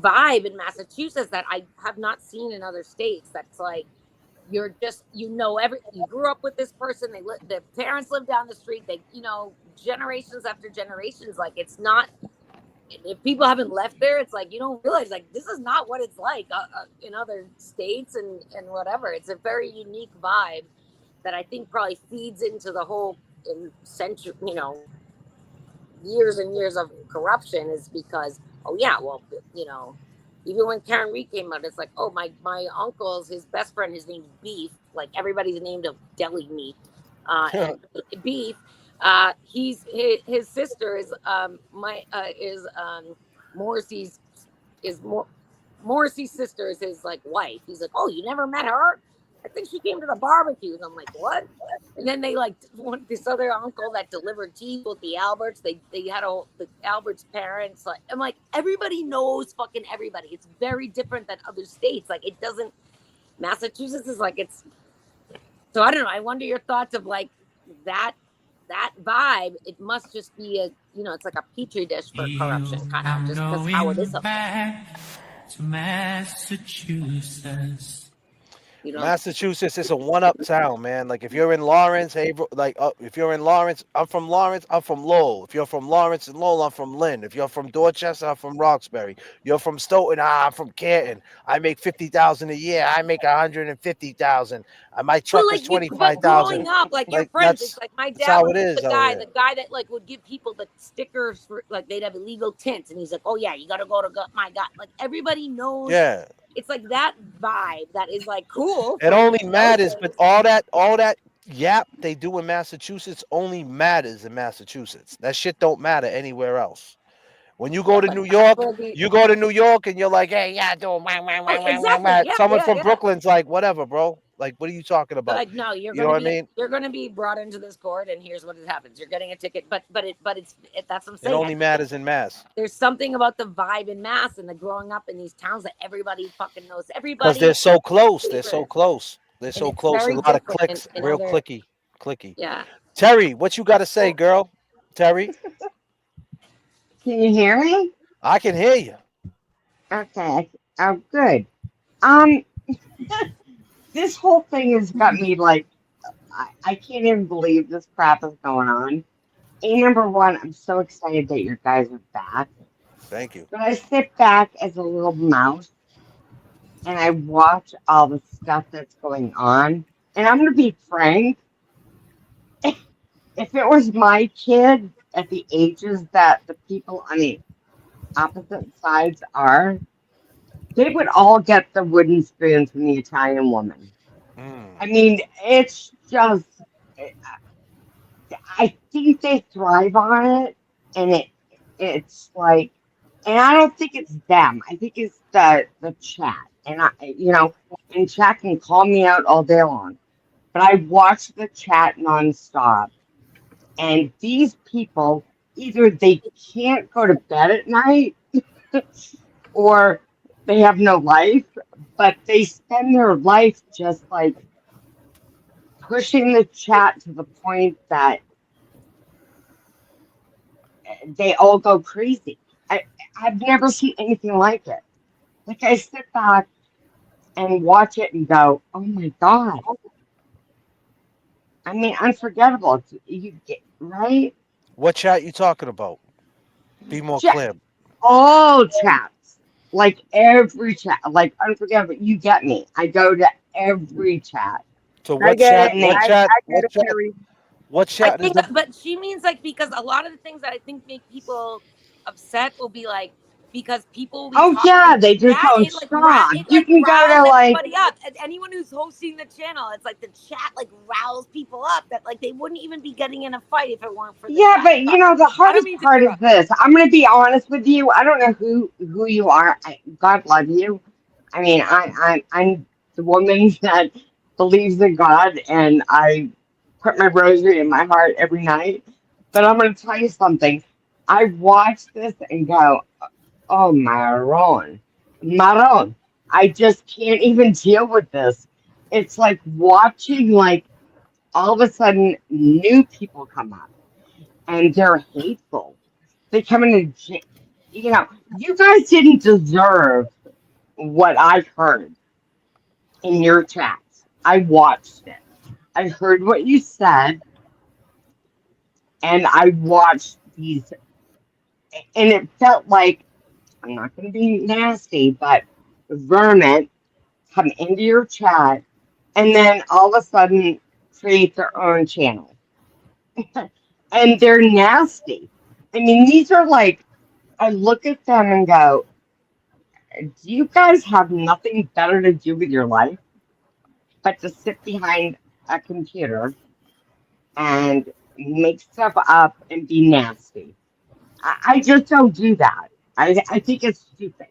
vibe in Massachusetts that I have not seen in other states. That's like you're just, you know, you grew up with this person. Their parents live down the street. They, you know, generations after generations. Like it's not if people haven't left there, it's like you don't realize like this is not what it's like in other states and whatever. It's a very unique vibe that I think probably feeds into the whole in century, years and years of corruption is because oh yeah, well even when Karen Reed came out, it's like oh my uncle's his best friend is named Beef, like everybody's named of deli meat, and Beef. His sister is my is Morrissey's is more Morrissey's sister is his like wife. He's like, oh, you never met her? I think she came to the barbecues. I'm like, what? And then they like this other uncle that delivered tea with the Alberts. They had the Alberts' parents. Like, I'm like, everybody knows fucking everybody. It's very different than other states. Like, it doesn't. Massachusetts is like it's. So I don't know. I wonder your thoughts of like that vibe. It must just be it's like a petri dish for corruption, kind of just because how it is up there. To Massachusetts. Massachusetts is a one-up town, man. Like if you're in Lawrence, hey, if you're in Lawrence, I'm from Lawrence. I'm from Lowell. If you're from Lawrence and Lowell, I'm from Lynn. If you're from Dorchester, I'm from Roxbury. You're from Stoughton, I'm from Canton. I make 50,000 a year. I make 150,000. My But truck is like 25,000. growing up, like your Like friends, it's like my that's dad how would it be is the out guy, here. that like would give people the stickers for like they'd have illegal tints, and he's like, oh yeah, you got to go to my God. Like everybody knows. Yeah. It's like that vibe that is like cool. It only matters, but all that yap they do in Massachusetts only matters in Massachusetts. That shit don't matter anywhere else. When you go to New York, and you're like, hey, yeah, doing Exactly. Yeah, someone yeah, from yeah. Brooklyn's like, whatever, bro. Like, what are you talking They're about? like, no, You know what I mean? you're gonna be brought into this court, and here's what happens. You're getting a ticket, but that's what I'm It saying. only matters in Mass. There's something about the vibe in Mass and the growing up in these towns that everybody fucking knows Because everybody. they're so close. They're so close. They're And so it's close. A very lot of different clicks, in real other. clicky. Yeah. Terry, what you got to say, girl? Terry, Can you hear me? I can hear you. Okay. Oh, good. This whole thing has got me like, I can't even believe this crap is going on. And number one, I'm so excited that you guys are back. Thank you. But I sit back as a little mouse and I watch all the stuff that's going on. And I'm going to be frank, if it was my kid at the ages that the people on the opposite sides are, they would all get the wooden spoon from the Italian woman. I mean, it's just, I think they thrive on it, and it's like, and I don't think it's them. I think it's the chat, and and chat can call me out all day long, but I watch the chat nonstop, and these people either they can't go to bed at night, or they have no life, but they spend their life just like pushing the chat to the point that they all go crazy. I've never seen anything like it. Like I sit back and watch it and go, oh my God. I mean, unforgettable. You get right? What chat you talking about? Be more Chat, clear. all chats. Like every chat. Like unforgettable. You get me. I go to every chat. So I what get chat? it. What I chat? get What it, chat? Terry. What I chat is think, the? but she means like because a lot of the things that I think make people upset will be like because people will be Oh talking yeah, they just that don't stop. it You like can go riles to like everybody up. And anyone who's hosting the channel, it's like the chat like riles people up that like they wouldn't even be getting in a fight if it weren't for the yeah, chat. but you know the I don't hardest mean to part is interrupt. this. I'm gonna be honest with you. I don't know who you are. God love you. I mean, I'm the woman that believes in God, and I put my rosary in my heart every night. But I'm gonna tell you something. I watch this and go, oh Maron, Maron. I just can't even deal with this. It's like watching like all of a sudden new people come up and they're hateful. They come in and you guys didn't deserve what I heard in your chats. I watched it. I heard what you said, and I watched these and it felt like, I'm not going to be nasty, but vermin come into your chat and then all of a sudden create their own channel. And they're nasty. I mean, these are like, I look at them and go, do you guys have nothing better to do with your life but to sit behind a computer and make stuff up and be nasty? I just don't do that. I think it's stupid.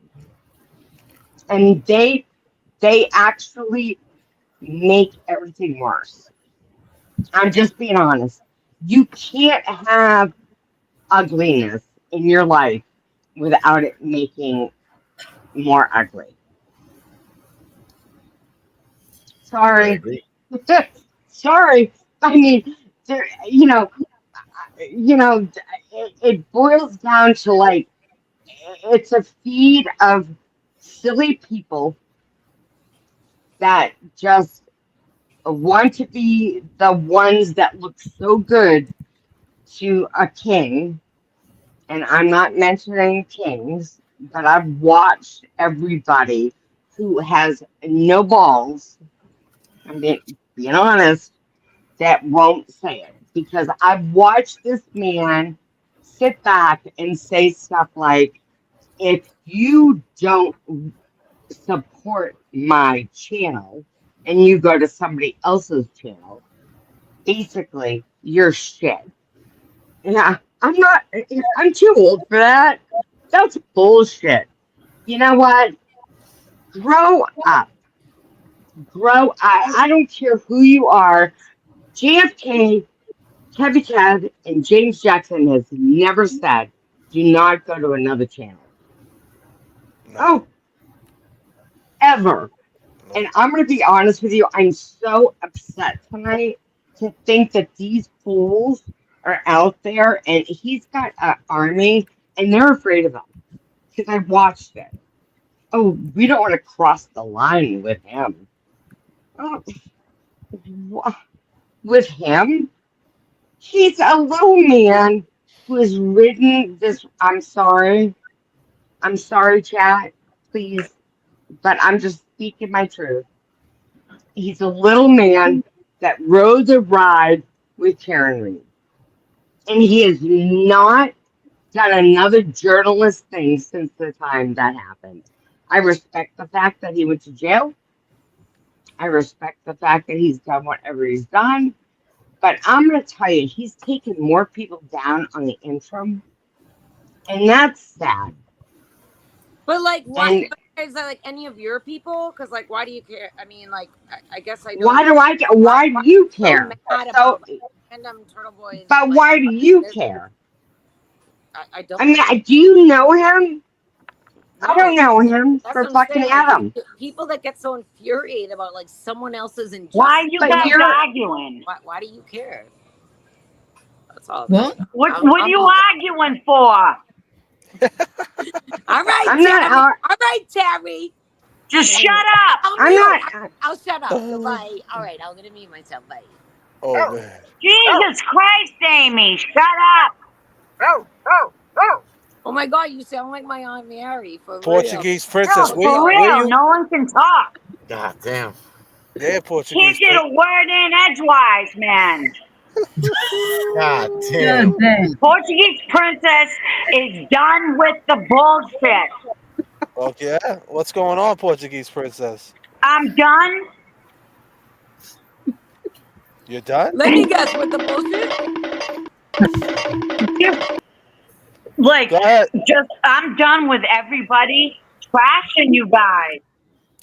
And they actually make everything worse. I'm just being honest. You can't have ugliness in your life without it making more ugly. I Sorry. agree. Sorry. I mean, there, it boils down to like it's a feed of silly people that just want to be the ones that look so good to a king. And I'm not mentioning kings, but I've watched everybody who has no balls. I'm being honest, that won't say it because I've watched this man sit back and say stuff like, if you don't support my channel and you go to somebody else's channel, basically you're shit. Yeah, I'm not, I'm too old for that. That's bullshit. You know what? Grow up. Grow. I don't care who you are. JFK, Kevin Kev, and James Jackson has never said, do not go to another channel. Oh, ever. And I'm going to be honest with you. I'm so upset tonight to think that these fools are out there and he's got an army and they're afraid of him because I watched it. Oh, we don't want to cross the line with him. Oh, with him? He's a little man who has ridden this. I'm sorry. I'm sorry, chat. Please. But I'm just speaking my truth. He's a little man that rode the ride with Karen Reed. And he has not done another journalist thing since the time that happened. I respect the fact that he went to jail. I respect the fact that he's done whatever he's done. But I'm going to tell you, he's taken more people down on the interim. And that's sad. But like, what And is that like any of your people? Because like, why do you care? I mean, like, I guess I know. why do I get, why do Why are you you so care? mad So, about like random Turtle Boys? but Like, why do you this- care? I don't I mean, do you know him? I know. don't know him That's for what I'm fucking saying. Like, Adam. people that get so infuriated about like someone else's Why injustice. are you But guys you're, arguing? Why do you care? That's all I'm What? saying. What are you arguing for? All right, I'm not, Terry. All right, Terry. Just shut up. I'll I'm mute. not, I'll shut up. Goodbye. All right, I'm gonna mute myself. Bye. Oh man. Jesus Christ, Amy, shut up. Oh my God, you sound like my Aunt Mary for Portuguese No, princess. for Where real, you? no one can talk. God damn. Yeah, Can't Portuguese get a princess. word in edgewise, man. God God damn. damn. Portuguese princess is done with the bullshit. Okay. What's going on, Portuguese princess? I'm done. You're done? Let me guess with the bullshit. Like, Go ahead. I'm done with everybody trashing you guys.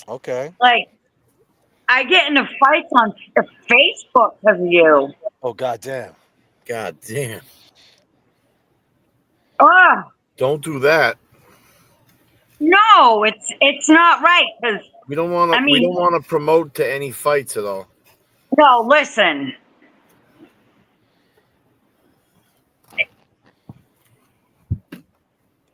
Okay. Like, I get into fights on Facebook because of you. Oh god damn. God damn. Ugh. Don't do that. No, it's not right because We don't want to. I We mean, don't want to promote to any fights at all. no, listen.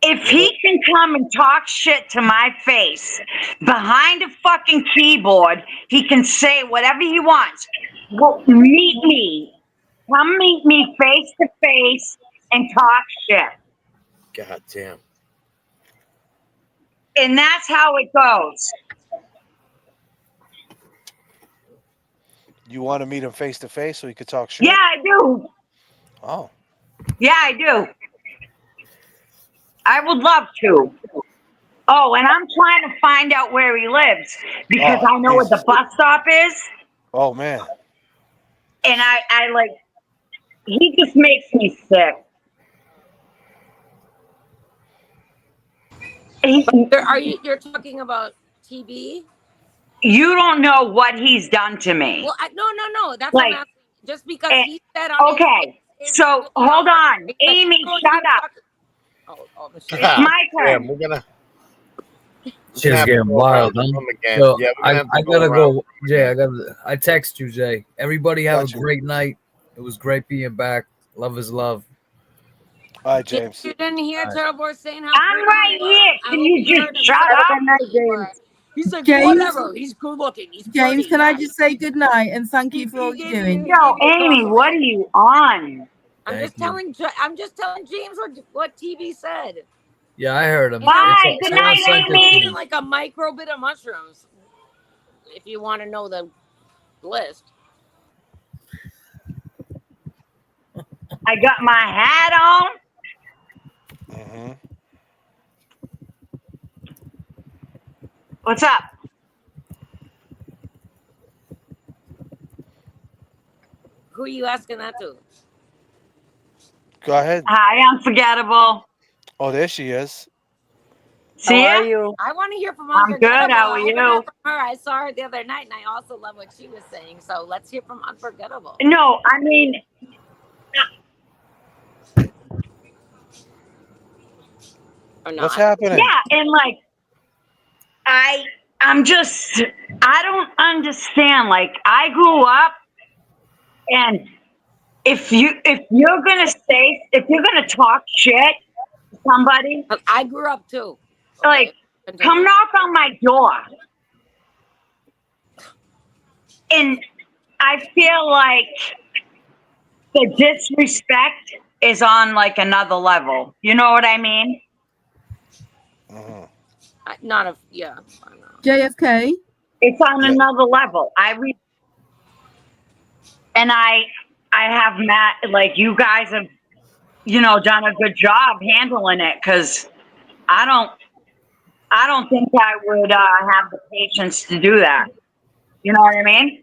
If he can come and talk shit to my face behind a fucking keyboard, he can say whatever he wants. Well, meet me. Come meet me face to face and talk shit. God damn. And that's how it goes. You want to meet him face to face so he could talk shit? Yeah, I do. Oh. Yeah, I do. I would love to. Oh, and I'm trying to find out where he lives because Oh, I know what the Jesus. bus stop is. Oh, man. And I like, he just makes me sick. You're talking about TB? You don't know what he's done to me. Well, no. That's what I'm Like, asking. Just because eh, he said on okay, his so hold on. it's like, Amy, everyone shut keeps up. talking- Oh, It's Michelle. my Damn, turn. we're gonna Shit's have to getting go around wild, the huh? room again. Yo, Yeah, we're gonna have to I go gotta around go. the Jay, room I text you, Jay. Everybody have Got a you. great night. It was great being back. Love is love. All right, James, James. you didn't hear All right. Turtle Boy saying how I'm pretty right you were? here. I Can hope you you heard just him shut say Have a how up? good night, pretty you were. James. He's like, James, whatever. He's good looking. He's James, pretty. can I Yeah. just say good night and thank He, you for he all you're gave you doing? he Yo, gave you a Amy, what are compliment. you on? I'm Thank just you. telling James what TV said. Yeah, I heard him. He said Bye. he Good said Someone night, he sent was it to Amy. eating me. like a micro bit of mushrooms. If you want to know the list. I got my hat on. Mm-hmm. What's up? Who are you asking that to? Go ahead. Hi, unforgettable. Oh, there she is. How See are ya? you? I want to hear from I'm good. Unforgettable. How I are haven't heard you? from her. I saw her the other night, and I also love what she was saying. So let's hear from Unforgettable. No, I mean, Or What's not? happening? yeah, and like I'm just I don't understand. Like I grew up and if you're gonna talk shit to somebody, I grew up too. like Okay, come continue. knock on my door. And I feel like the disrespect is on like another level. You know what I mean? Mm-hmm. Not a yeah. I don't know. JFK. It's on Yeah. another level. I have Matt, like you guys have, done a good job handling it because I don't think I would have the patience to do that. You know what I mean?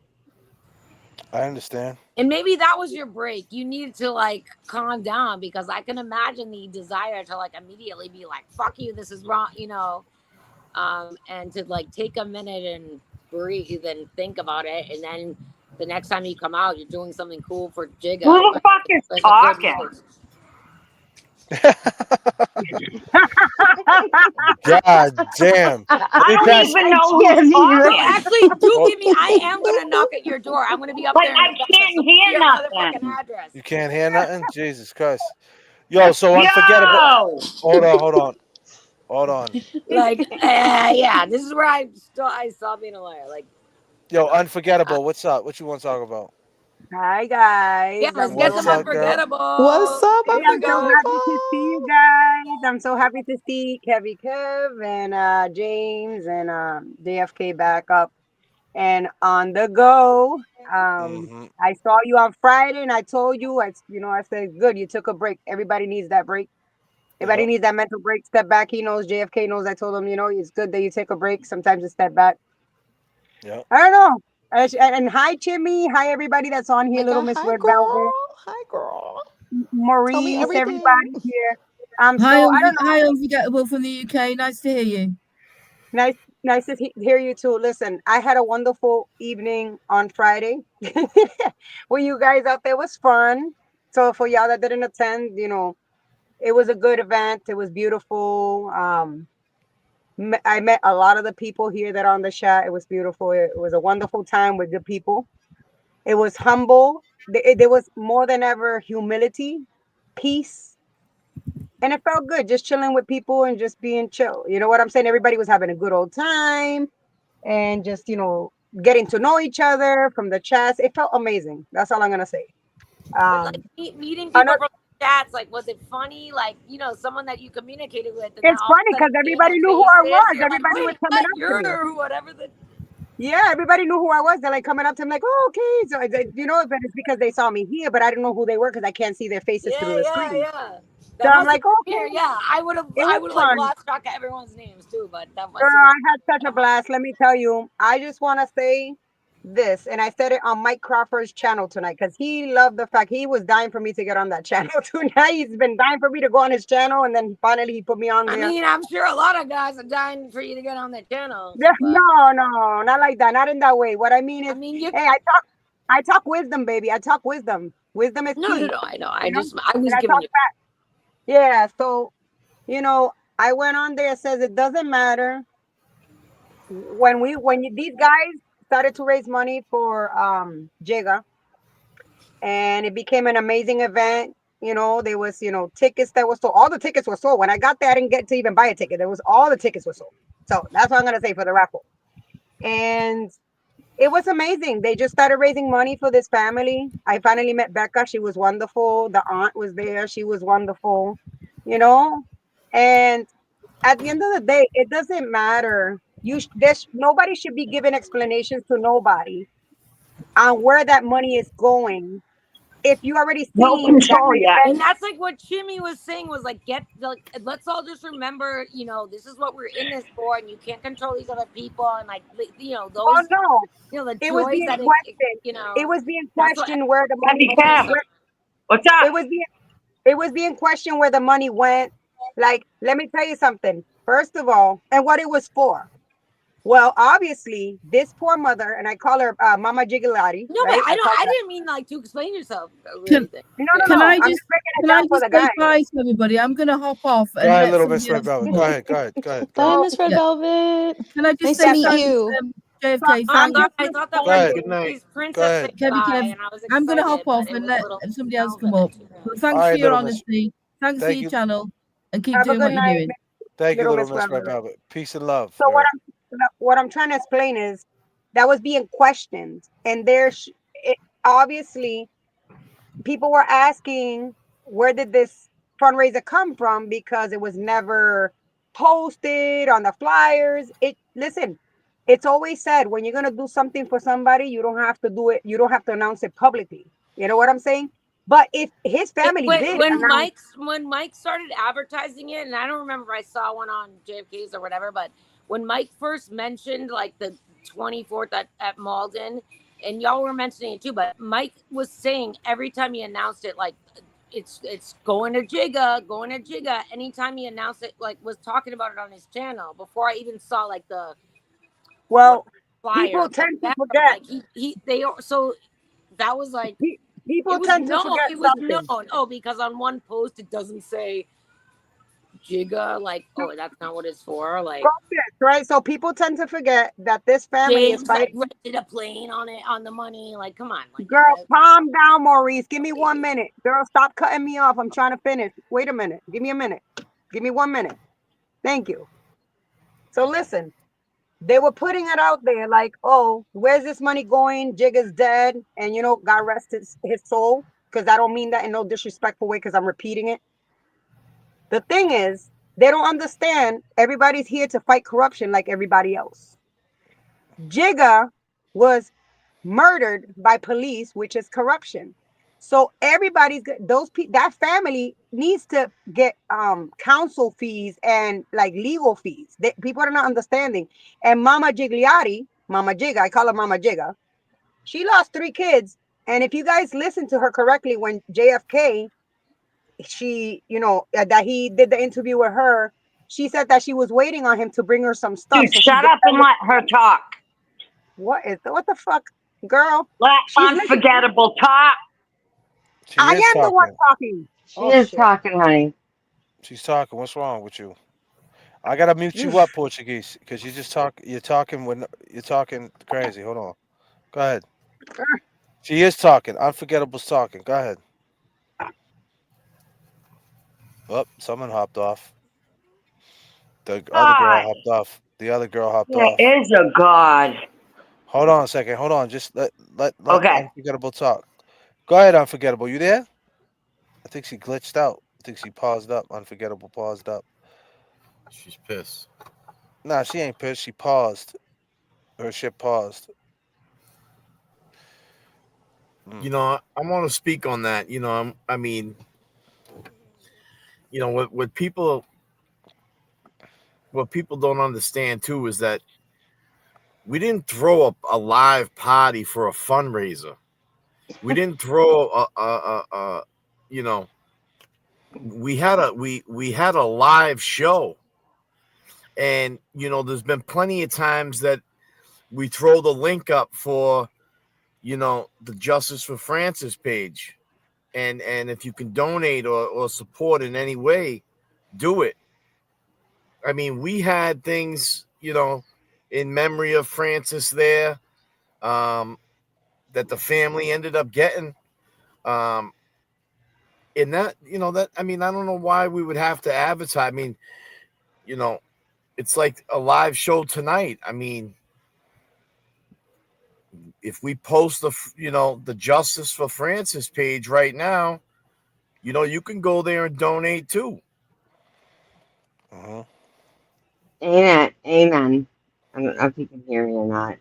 I understand. And maybe that was your break. You needed to like calm down because I can imagine the desire to like immediately be like, "Fuck you, this is wrong," and to like take a minute and breathe and think about it, and then the next time you come out, you're doing something cool for Who Jigga. the fuck is There's a good talking? message. God damn. I Hey, don't Pass. even I know can't who's hear. No, talking. actually, do Oh, give me. I am gonna knock at your door. I'm gonna be up Like there in I Augusta. So can't hear your motherfucking nothing. address. you can't hear nothing? Jesus Christ. Yo, so Unforgettable. Yo, Hold on. Like, yeah, this is where I saw being a liar. Like, Yo, Unforgettable. What's up? What you want to talk about? Hi guys. yeah, let's I'm get so some What's up, happy. girl? What's unforgettable. up, Hey, Here we I'm so go. happy to see unforgettable? you guys. I'm so happy to see Kevy Kev and James and JFK back up and on the go. Mm-hmm. I saw you on Friday and I told you, I said, good, you took a break. Everybody needs that break. Everybody Yep. needs that mental break. Step back. He knows, JFK knows. I told him, it's good that you take a break. Sometimes you step back. Yep. I don't know. And hi, Chimmy. Hi, everybody that's on here. Little Mega, Miss hi, Red Velvet. girl. Hi, girl. Tell me Maurice, everything. everybody here. Hi, So I don't know. hi, Unforgettable from the UK. Nice to hear you. Nice, nice to hear you too. Listen, I had a wonderful evening on Friday. With you guys out there, it was fun. So for y'all that didn't attend, it was a good event. It was beautiful. I met a lot of the people here that are on the chat. It was beautiful. It was a wonderful time with good people. It was humble. There was more than ever humility, peace, and it felt good just chilling with people and just being chill. You know what I'm saying? Everybody was having a good old time and just, getting to know each other from the chats. It felt amazing. That's all I'm gonna say. But like meeting people Another, from chats? Like, was it funny? Like, someone that you communicated with, and then It's all of funny a sudden because famous everybody knew who I faces. was. You're like, Everybody was wait, coming what? up to me. You're whatever the. Yeah, everybody knew who I was. They're like coming up to me like, "Oh, okay." So but it's because they saw me here, but I didn't know who they were because I can't see their faces through Yeah, the yeah, screen. yeah. So That I'm must have like, been "Okay." weird. Yeah, I would have. It I was would have like fun. lost track of everyone's names too. But that Girl, must have I been. had such a blast. Let me tell you. I just want to say this, and I said it on Mike Crawford's channel tonight because he loved the fact he was dying for me to get on that channel tonight. He's been dying for me to go on his channel, and then finally he put me on I there. mean, I'm sure a lot of guys are dying for you to get on that channel. Yeah, But no, not like that. Not in that way. What I mean I is, mean, you. hey, I talk wisdom, baby. I talk wisdom. Wisdom is No, no, key. no. I know. You know, I and was I giving talk you. back. Yeah. So, I went on there. It says it doesn't matter these guys started to raise money for Jigga, and it became an amazing event. There was tickets that were sold. All the tickets were sold. When I got there, I didn't get to even buy a ticket. There was all the tickets were sold. So that's what I'm gonna say for the raffle. And it was amazing. They just started raising money for this family. I finally met Becca. She was wonderful. The aunt was there. She was wonderful. You know, and at the end of the day, it doesn't matter. Nobody should be giving explanations to nobody on where that money is going. If you already No seen that control they yet. And spent, that's like what Jimmy was saying was like, let's all just remember, this is what we're in this for, and you can't control these other people, and like, oh those, no, the it was joys being that questioned. It was being that's what questioned where the money Happy went. Cap. What's up? It was being questioned where the money went. Like, let me tell you something. First of all, and what it was for. Well, obviously, this poor mother, and I call her Mama Jiggalati, No, but right? I call I her. didn't mean like to explain yourself or Can, anything. No, Yeah. no, can no. I I'm just just breaking it can I down for just the say guys. bye to everybody? I'm gonna hop off Go and ahead, let little Miss somebody Red else Velvet. come Go on. ahead. Go ahead. Go ahead. Go Bye, ahead. Miss Red Yeah. Velvet. Can I just Nice say to Yeah, meet so, thanks, you. JFK? I'm Sorry, just Thanks. I going to thought that Go was ahead. say, Good night. Jay's Go princess ahead. saying Kevin bye, Kev, and I was I'm gonna hop excited, but off it and was a let little somebody else come velvet up. too But All thanks for right, your little Miss. honesty. Thanks for Thank your you. channel, and keep have a doing good what you're night, doing. Thank you, little little Miss Miss Red Red Velvet. Velvet. Peace and love. So All right. what I'm trying to explain is that was being questioned, and obviously people were asking where did this fundraiser come from because it was never posted on the flyers. It's always said when you're gonna do something for somebody, you don't have to do it. You don't have to announce it publicly. You know what I'm saying? But if his family did announce, When Mike started advertising it, and I don't remember if I saw one on JFK's or whatever, but when Mike first mentioned like the 24th at Malden, and y'all were mentioning it too, but Mike was saying every time he announced it, like it's going to Jigga, going to Jigga. Anytime he announced it, like was talking about it on his channel before I even saw like the well, flyer, people but tend to whatever, forget. like they so that was like People it was tend to known. forget It was something. known. Oh, because on one post it doesn't say Jigga. Like, oh, that's not what it's for. Like Right? So people tend to forget that this family is James fighting. like rented a plane on it on the money. Like, come on, like Girl, calm down, Maurice. Give me 1 minute. Girl, stop cutting me off. I'm trying to finish. Wait a minute. Give me a minute. Give me 1 minute. Thank you. So listen, they were putting it out there like, oh, where's this money going? Jigga's dead. And, God rest his soul. Because I don't mean that in no disrespectful way because I'm repeating it. The thing is, they don't understand everybody's here to fight corruption like everybody else. Jigga was murdered by police, which is corruption. So that family needs to get counsel fees and like legal fees. People are not understanding. And Mama Jigliati, Mama Jigga, I call her Mama Jigga, she lost 3 kids. And if you guys listen to her correctly, when JFK, that he did the interview with her, she said that she was waiting on him to bring her some stuff. Dude, So she shut did up that and with. let her talk. What the fuck, girl? Let She's listening. unforgettable talk. She I is am the one talking. talking. She is talking, honey. She's talking. What's wrong with you? I gotta mute you up, Portuguese, because you just talk. You're talking crazy. Hold on. Go ahead. She is talking. Unforgettable's talking. Go ahead. Oh, someone hopped off. The other girl God, hopped off. The other girl hopped there off. is a God. Hold on a second. Hold on. Just let Okay. Unforgettable talk. Go ahead, Unforgettable. You there? I think she glitched out. I think she paused up. Unforgettable paused up. She's pissed. Nah, she ain't pissed. She paused. Her shit paused. You know, I want to speak on that. You know, I mean, you know, what people don't understand too is that we didn't throw up a live party for a fundraiser. We didn't throw you know, we had a live show, and you know, there's been plenty of times that we throw the link up for, you know, the Justice for Francis page, and if you can donate or support in any way, do it. I mean, we had things, you know, in memory of Francis there, um, that the family ended up getting. Um, in that, you know, that, I mean, I don't know why we would have to advertise. I mean, you know, it's like a live show tonight. I mean, if we post you know, the Justice for Francis page right now, you know, you can go there and donate too. Uh-huh. Amen. Amen. I don't know if you can hear me or not.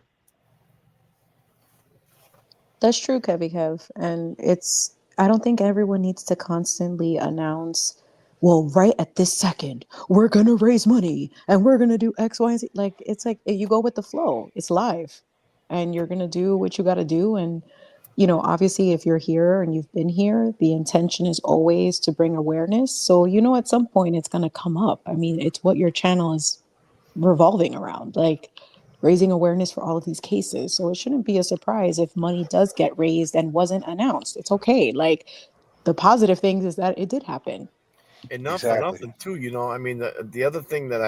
That's true, Kevy Kev. And it's, I don't think everyone needs to constantly announce, well, right at this second, we're going to raise money and we're going to do X, Y, and Z. Like, it's like you go with the flow. It's live and you're going to do what you got to do. And, you know, obviously, if you're here and you've been here, the intention is always to bring awareness. So, you know, at some point it's going to come up. I mean, it's what your channel is revolving around, like raising awareness for all of these cases. So it shouldn't be a surprise if money does get raised and wasn't announced. It's okay. Like the positive things is that it did happen. And not for Exactly. nothing too, you know. I mean, the other thing that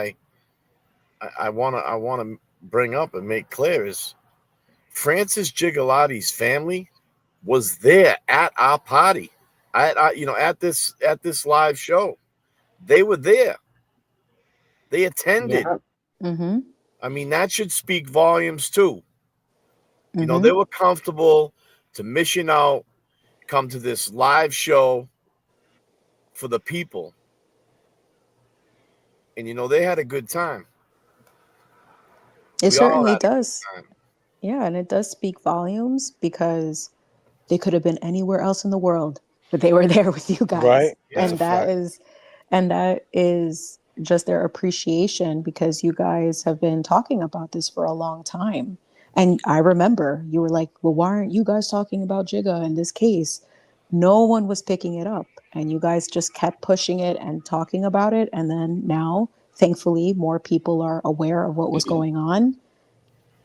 I wanna bring up and make clear is Francis Gigalotti's family was there at our party, you know, at this live show. They were there. They attended. Yep. Mm-hmm. I mean, that should speak volumes too. You know, Mm-hmm. they were comfortable to mission out, come to this live show for the people, and you know, they had a good time. It We all certainly had a does. good time. Yeah, and it does speak volumes because they could have been anywhere else in the world, but they were there with you guys. Right? That's a And that fact. is just their appreciation because you guys have been talking about this for a long time. And I remember you were like, well, why aren't you guys talking about Jigga in this case? No one was picking it up. And you guys just kept pushing it and talking about it. And then now, thankfully, more people are aware of what was going on,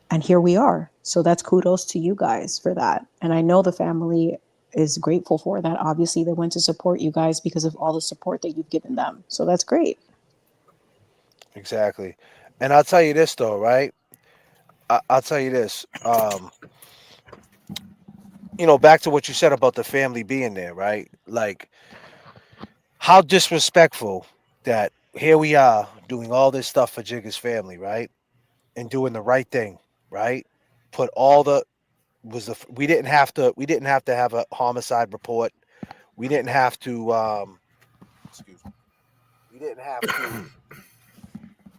and here we are. So that's kudos to you guys for that. And I know the family is grateful for that. Obviously, they went to support you guys because of all the support that you've given them. So that's great. Exactly. And I'll tell you this though, right? I'll tell you this. You know, back to what you said about the family being there, right? Like, how disrespectful that here we are doing all this stuff for Jigga's family, right? And doing the right thing, right? Put all the we didn't have to have a homicide report. We didn't have to excuse me. We didn't have to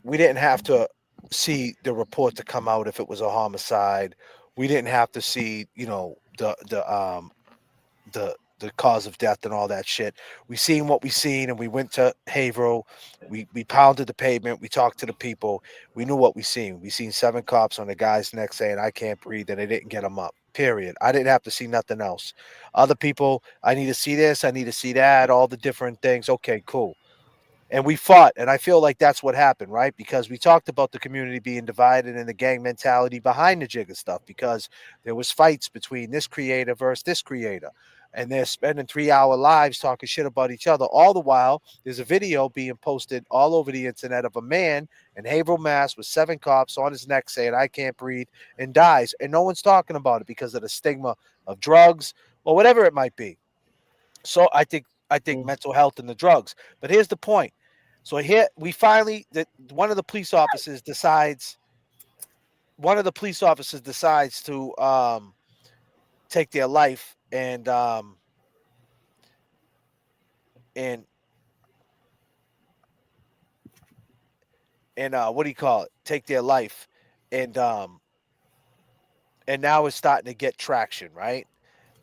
we didn't have to see the report to come out if it was a homicide. We didn't have to see, you know, the cause of death and all that shit. We seen what we seen, and we went to Haverhill. We pounded the pavement. We talked to the people. We knew what we seen. We seen 7 cops on the guy's neck saying, "I can't breathe," and they didn't get him up. Period. I didn't have to see nothing else. Other people, I need to see this. I need to see that. All the different things. Okay, cool. And we fought, and I feel like that's what happened, right? Because we talked about the community being divided and the gang mentality behind the Jigga stuff, because there was fights between this creator versus this creator, and they're spending 3-hour lives talking shit about each other. All the while, there's a video being posted all over the internet of a man in Haverhill, Mass, with 7 cops on his neck saying, "I can't breathe," and dies, and no one's talking about it because of the stigma of drugs or whatever it might be. So I think mental health and the drugs. But here's the point. So here we finally that one of the police officers decides to take their life, and and what do you call it? Take their life, and now it's starting to get traction, right?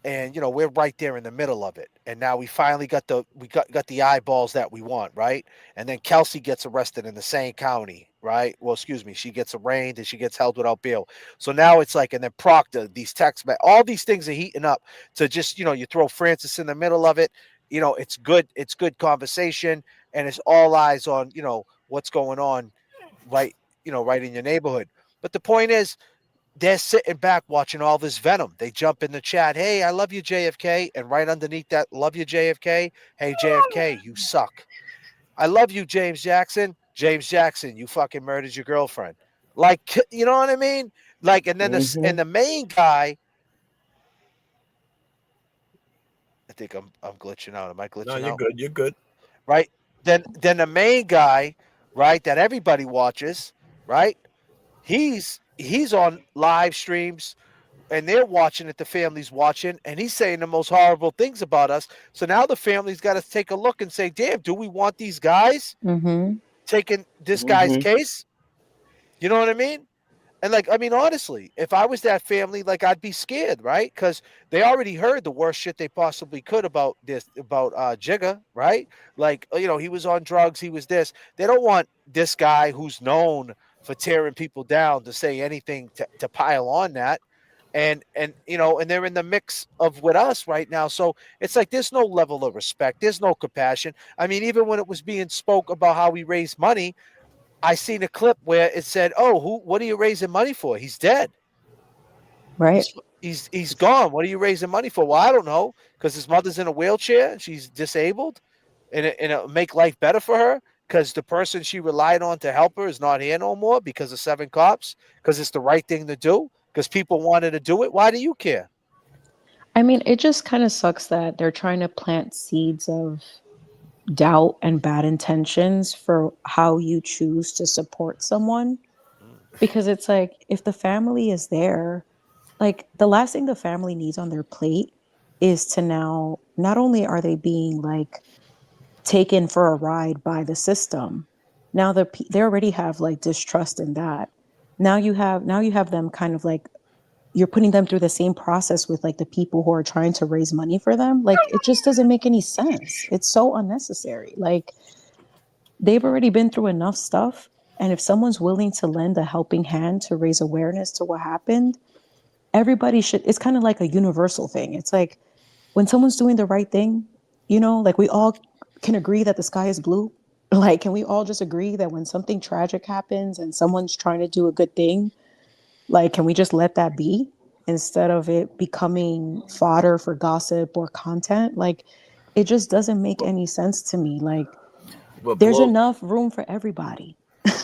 And we're right there in the middle of it, and now we finally got the eyeballs that we want, right? And then Kelsey gets arrested in the same county, right? Well, excuse me, she gets arraigned and she gets held without bail. So now it's like, and then Proctor, these all these things are heating up to just, you throw Francis in the middle of it. It's good conversation, and it's all eyes on what's going on, right? Right in your neighborhood. But the point is, they're sitting back watching all this venom. They jump in the chat, "Hey, I love you, JFK," and right underneath that, "Love you, JFK." "Hey, JFK, you suck." "I love you, James Jackson." "James Jackson, you fucking murdered your girlfriend." Like, you know what I mean? Like, and then Mm-hmm. the main guy. I think I'm glitching out. Am I No, glitching you're out? good. You're good. Right. Then the main guy, right, that everybody watches, right? He's on live streams, and they're watching it, the family's watching, and he's saying the most horrible things about us. So now the family's got to take a look and say, damn, do we want these guys Mm-hmm. taking this guy's Mm-hmm. case? You know what I mean? And like, I mean, honestly, if I was that family, like, I'd be scared, right? Because they already heard the worst shit they possibly could about Jigga, right? Like, he was on drugs, he was this. They don't want this guy who's known for tearing people down to say anything to pile on that. And they're in the mix of with us right now. So it's like there's no level of respect, there's no compassion. I mean, even when it was being spoke about how we raise money, I seen a clip where it said, "Oh, what are you raising money for? He's dead. Right. He's gone. What are you raising money for?" "Well, I don't know, because his mother's in a wheelchair and she's disabled, and it'll make life better for her because the person she relied on to help her is not here no more because of 7 cops. Because it's the right thing to do. Because people wanted to do it. Why do you care?" I mean, it just kind of sucks that they're trying to plant seeds of doubt and bad intentions for how you choose to support someone. Because it's like, if the family is there, like, the last thing the family needs on their plate is to now, not only are they being like taken for a ride by the system, now they already have like distrust in that. Now you have them kind of like, you're putting them through the same process with like the people who are trying to raise money for them. Like, it just doesn't make any sense. It's so unnecessary. Like, they've already been through enough stuff, and if someone's willing to lend a helping hand to raise awareness to what happened, everybody should. It's kind of like a universal thing. It's like, when someone's doing the right thing, like, we all can agree that the sky is blue. Like, can we all just agree that when something tragic happens and someone's trying to do a good thing, like, can we just let that be instead of it becoming fodder for gossip or content? Like, it just doesn't make any sense to me. Like, What there's blows enough room for everybody.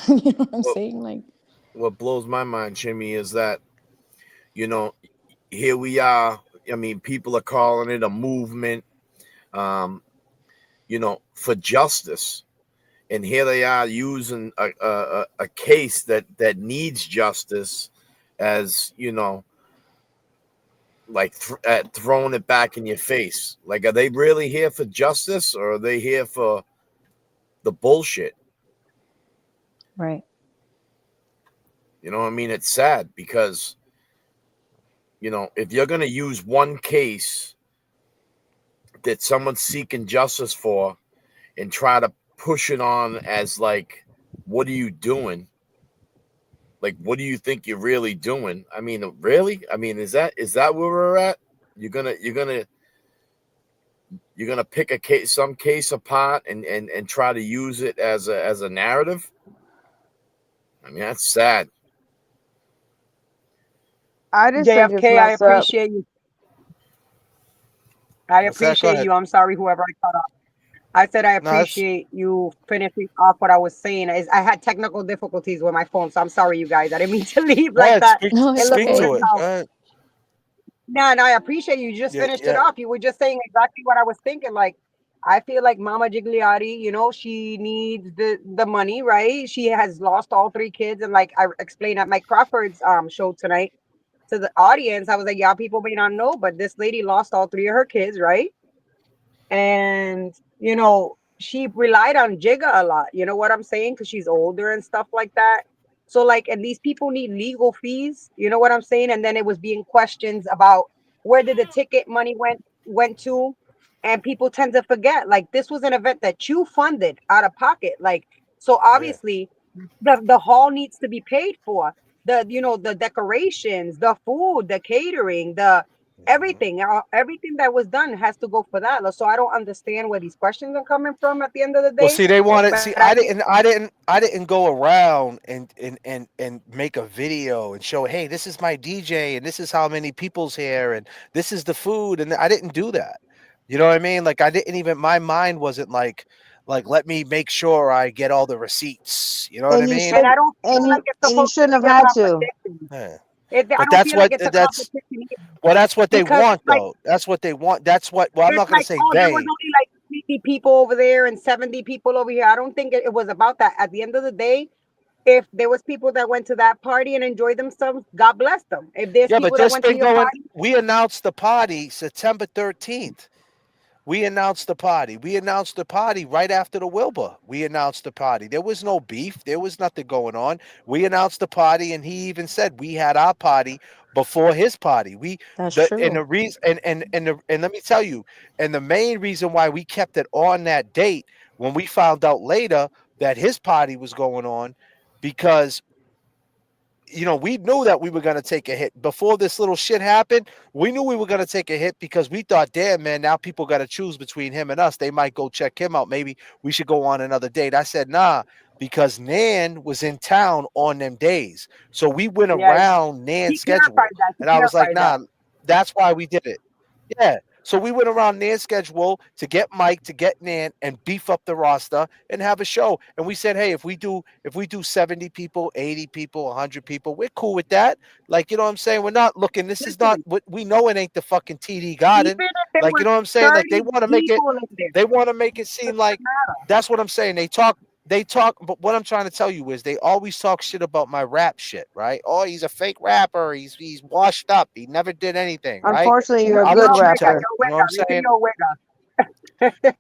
You know what I'm what, saying? Like, what blows my mind, Jimmy, is that you know here we are. I mean, people are calling it a movement, um, for justice, and here they are using a case that needs justice as like throwing it back in your face. Like, are they really here for justice, or are they here for the bullshit? right. You know what I mean? It's sad because if you're going to use one case that someone's seeking justice for and try to push it on as like, what are you doing? Like, what do you think you're really doing? I mean, really? I mean, is that where we're at? You're gonna pick some case apart and try to use it as a narrative. I mean, that's sad. I just say just JFK, I mess up. appreciate you. I What's that? Go appreciate ahead. you. I'm sorry, whoever I cut off. I said I No, that's appreciate you finishing off what I was saying. I had technical difficulties with my phone, so I'm sorry, you guys. I didn't mean to leave go like ahead. that. Speak No, It it's looked speak as okay. to if it. Go ahead. no, and I appreciate you. You just Yeah, finished it yeah. off. You were just saying exactly what I was thinking. Like, I feel like Mama Gigliotti, she needs the money, right? She has lost all 3 kids, and like I explained at Mike Crawford's show tonight to the audience, I was like, yeah, people may not know, but this lady lost all 3 of her kids, right? And she relied on Jigga a lot. You know what I'm saying? Because she's older and stuff like that. So like, and these people need legal fees. You know what I'm saying? And then it was being questions about where did the ticket money went to, and people tend to forget like this was an event that you funded out of pocket. Like, so Yeah. obviously the hall needs to be paid for. The decorations, the food, the catering, the everything that was done has to go for that. So I don't understand where these questions are coming from at the end of the Well, day. see, they wanted. But See, I think I didn't go around and make a video and show, hey, this is my DJ and this is how many people's here and this is the food, and I didn't do that. You know what I mean? Like I didn't even. My mind wasn't like let me make sure I get all the receipts. You know what I And you mean? and should I don't feel and like you it's and you supposed to shouldn't have be a had to. competition. Yeah. I But don't feel like it's a that's competition either. well, that's what they Because want, it's like though. That's what they want. That's what. Well, I'm it's not gonna like, say oh, there was they. only like 50 people over there and 70 people over here. I don't think it was about that. At the end of the day, if there was people that went to that party and enjoyed themselves, God bless them. If there's Yeah, but people that this went to been your going. party, We announced the party September 13th. We announced the party. We announced the party right after the Wilbur. We announced the party. There was no beef. There was nothing going on. We announced the party, and he even said we had our party before his party. We That's the and true. the reason and let me tell you, and the main reason why we kept it on that date when we found out later that his party was going on, because we knew that we were going to take a hit before this little shit happened. We knew we were going to take a hit because we thought, damn, man, now people got to choose between him and us. They might go check him out. Maybe we should go on another date. I said, nah, because Nan was in town on them days. So we went yeah, around Nan's he schedule. clarified that. He And I was like, clarified that. nah, that's why we did it. Yeah. So we went around Nan's schedule to get Mike, to get Nan, and beef up the roster and have a show. And we said, hey, if we do 70 people, 80 people, 100 people, we're cool with that. Like, you know what I'm saying? We're not looking. This is not Listen, what we know. It ain't the fucking TD Garden. even if there Like, you was know what I'm saying? Like, 30 people in there, they want to make it seem like that's what I'm saying. They talk, but what I'm trying to tell you is they always talk shit about my rap shit, right? Oh, he's a fake rapper. He's washed up. He never did anything, right? Unfortunately, you're a I'll you're good let a you wigger, tell rapper. it. you're a You know what wigger. I'm Listen, saying? you're a wigger.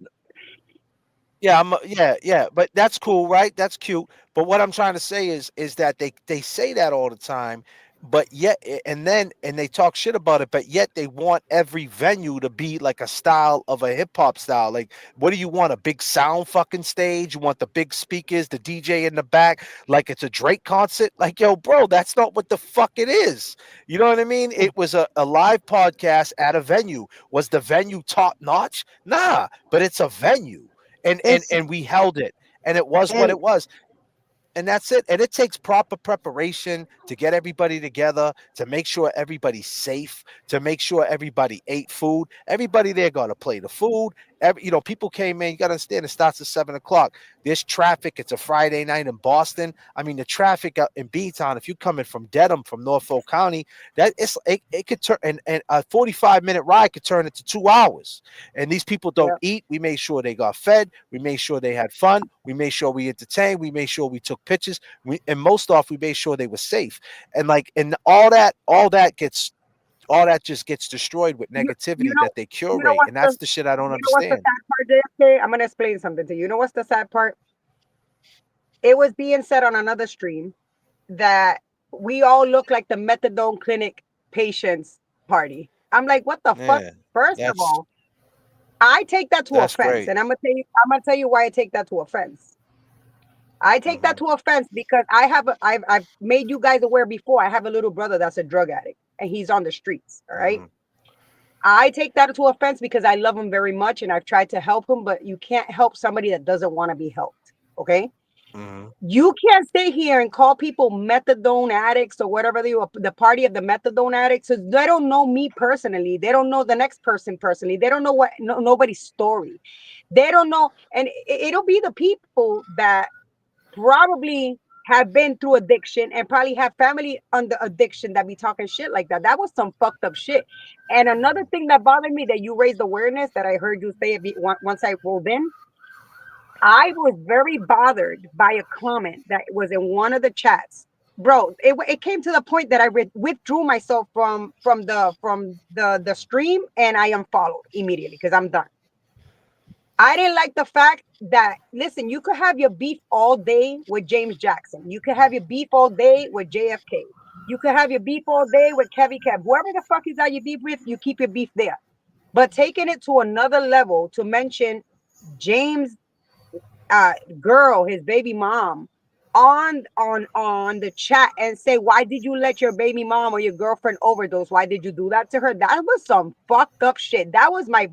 Yeah, yeah. But that's cool, right? That's cute. But what I'm trying to say is that they say that all the time, but yet and they talk shit about it, but yet they want every venue to be like a style of a hip hop style. Like, what do you want? A big sound fucking stage? You want the big speakers, the DJ in the back, like it's a Drake concert? Like, yo, bro, that's not what the fuck it is. You know what I mean? It was a live podcast at a venue. Was the venue top notch? Nah, but it's a venue, and and It's and we held it, and it was what and it was, and that's it. And it takes proper preparation to get everybody together, to make sure everybody's safe, to make sure everybody ate food. Everybody there got to play the food. People came in. You got to understand, it starts at 7 o'clock. There's traffic. It's a Friday night in Boston. I mean, the traffic out in B-Town, if you're coming from Dedham, from Norfolk County, it could turn, and a 45-minute ride could turn into 2 hours. And these people don't Yeah. eat. We made sure they got fed. We made sure they had fun. We made sure we entertained. We made sure we took pictures. And most off, we made sure they were safe. And all that just gets destroyed with You, you negativity know, that they you know curate. what's And the that's the shit I don't you know what's the understand. sad part, JFK? I'm gonna explain something to you. You know what's the sad part? It was being said on another stream that we all look like the methadone clinic patients party. I'm like, what the fuck? Yeah, First of that's all, I take that to that's offense, great. and I'm gonna tell you why I take that to offense. I take that to offense because I've made you guys aware before. I have a little brother that's a drug addict, and he's on the streets. All right. I take that to offense because I love him very much, and I've tried to help him, but you can't help somebody that doesn't want to be helped. Okay. You can't stay here and call people methadone addicts or whatever the party of the methadone addicts. So they don't know me personally. They don't know the next person personally. They don't know nobody's story. They don't know, and it'll be the people that probably have been through addiction and probably have family under addiction that be talking shit like that. That was some fucked up shit. And another thing that bothered me that you raised awareness that I heard you say once I rolled in, I was very bothered by a comment that was in one of the chats. Bro, it came to the point that I withdrew myself from the stream, and I unfollowed immediately because I'm done. I didn't like the fact that, listen, you could have your beef all day with James Jackson. You could have your beef all day with JFK. You could have your beef all day with Kevy Kev. Whoever the fuck you got your beef with, you keep your beef there. But taking it to another level to mention James girl, his baby mom, on the chat and say, why did you let your baby mom or your girlfriend overdose? Why did you do that to her? That was some fucked up shit. That was my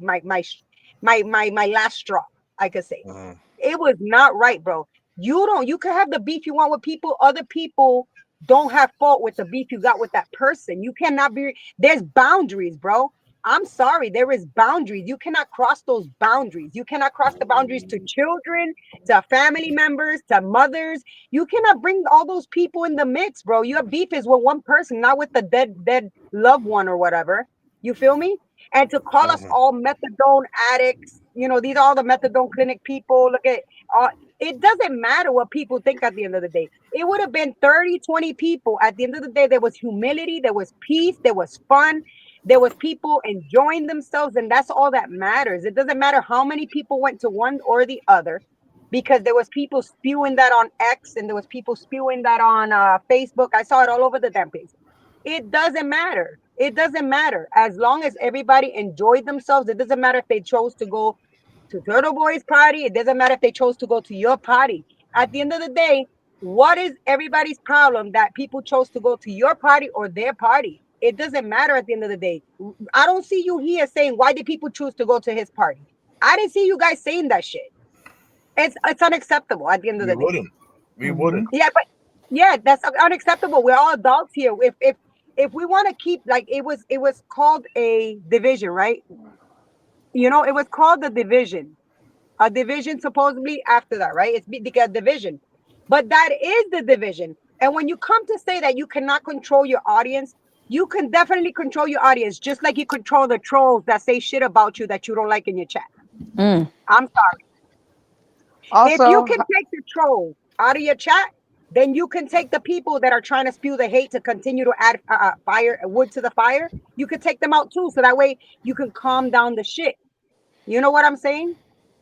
last straw, I could say. Mhm. It was not right, bro. You can have the beef you want with people. Other people don't have fault with the beef you got with that person. You cannot be, there's boundaries, bro. I'm sorry, there is boundaries. You cannot cross those boundaries. You cannot cross the boundaries to children, to family members, to mothers. You cannot bring all those people in the mix, bro. Your beef is with one person, not with the dead loved one or whatever. You feel me? And to call us Mhm. all methadone addicts, these are all the methadone clinic people. Look at all, it doesn't matter what people think at the end of the day. It would have been 30, 20 people. At the end of the day, there was humility, there was peace, there was fun, there was people enjoying themselves, and that's all that matters. It doesn't matter how many people went to one or the other, because there was people spewing that on X, and there was people spewing that on Facebook. I saw it all over the damn place. It doesn't matter. It doesn't matter. As long as everybody enjoyed themselves, it doesn't matter if they chose to go to Turtle Boy's party. It doesn't matter if they chose to go to your party. At the end of the day, what is everybody's problem that people chose to go to your party or their party? It doesn't matter at the end of the day. I don't see you here saying, why did people choose to go to his party? I didn't see you guys saying that shit. It's unacceptable at the end of We the day. wouldn't. We wouldn't. Yeah, but yeah, that's unacceptable. We're all adults here. If we want to keep, like, it was called a division, right? It was called the division. A division supposedly after that, right? It's because division. But that is the division. And when you come to say that you cannot control your audience, you can definitely control your audience, just like you control the trolls that say shit about you that you don't like in your chat. Mm. I'm sorry. If you Also, can take the trolls out of your chat, then you can take the people that are trying to spew the hate to continue to add fire wood to the fire. You can take them out too, so that way you can calm down the shit. You know what I'm saying?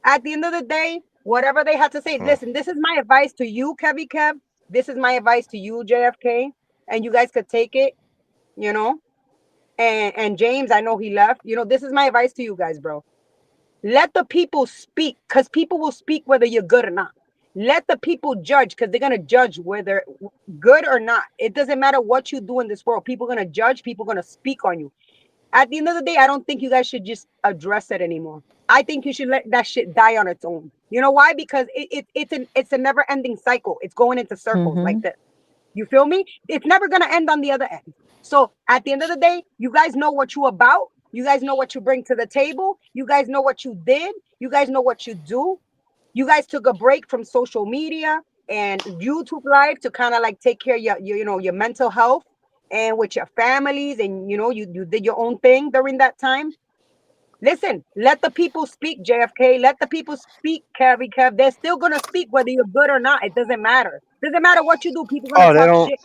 At the end of the day, whatever they had to say, Mhm. listen, this is my advice to you, Kevy Kev. This is my advice to you, JFK. And you guys could take it, you know. And James, I know he left. This is my advice to you guys, bro. Let the people speak, because people will speak whether you're good or not. Let the people judge, because they're going to judge whether good or not. It doesn't matter what you do in this world. People are going to judge. People are going to speak on you. At the end of the day, I don't think you guys should just address it anymore. I think you should let that shit die on its own. You know why? Because it's a never ending cycle. It's going into circles like Mm-hmm. this. You feel me? It's never gonna end on the other end. So at the end of the day, you guys know what you about. You guys know what you bring to the table. You guys know what you did. You guys know what you do. You guys took a break from social media and YouTube live to kind of like take care of your mental health and with your families, and you did your own thing during that time. Listen, let the people speak, JFK. Let the people speak, Kevy Kev. They're still gonna speak whether you're good or not. It doesn't matter. Doesn't matter what you do. People gonna Oh, they talk don't. shit.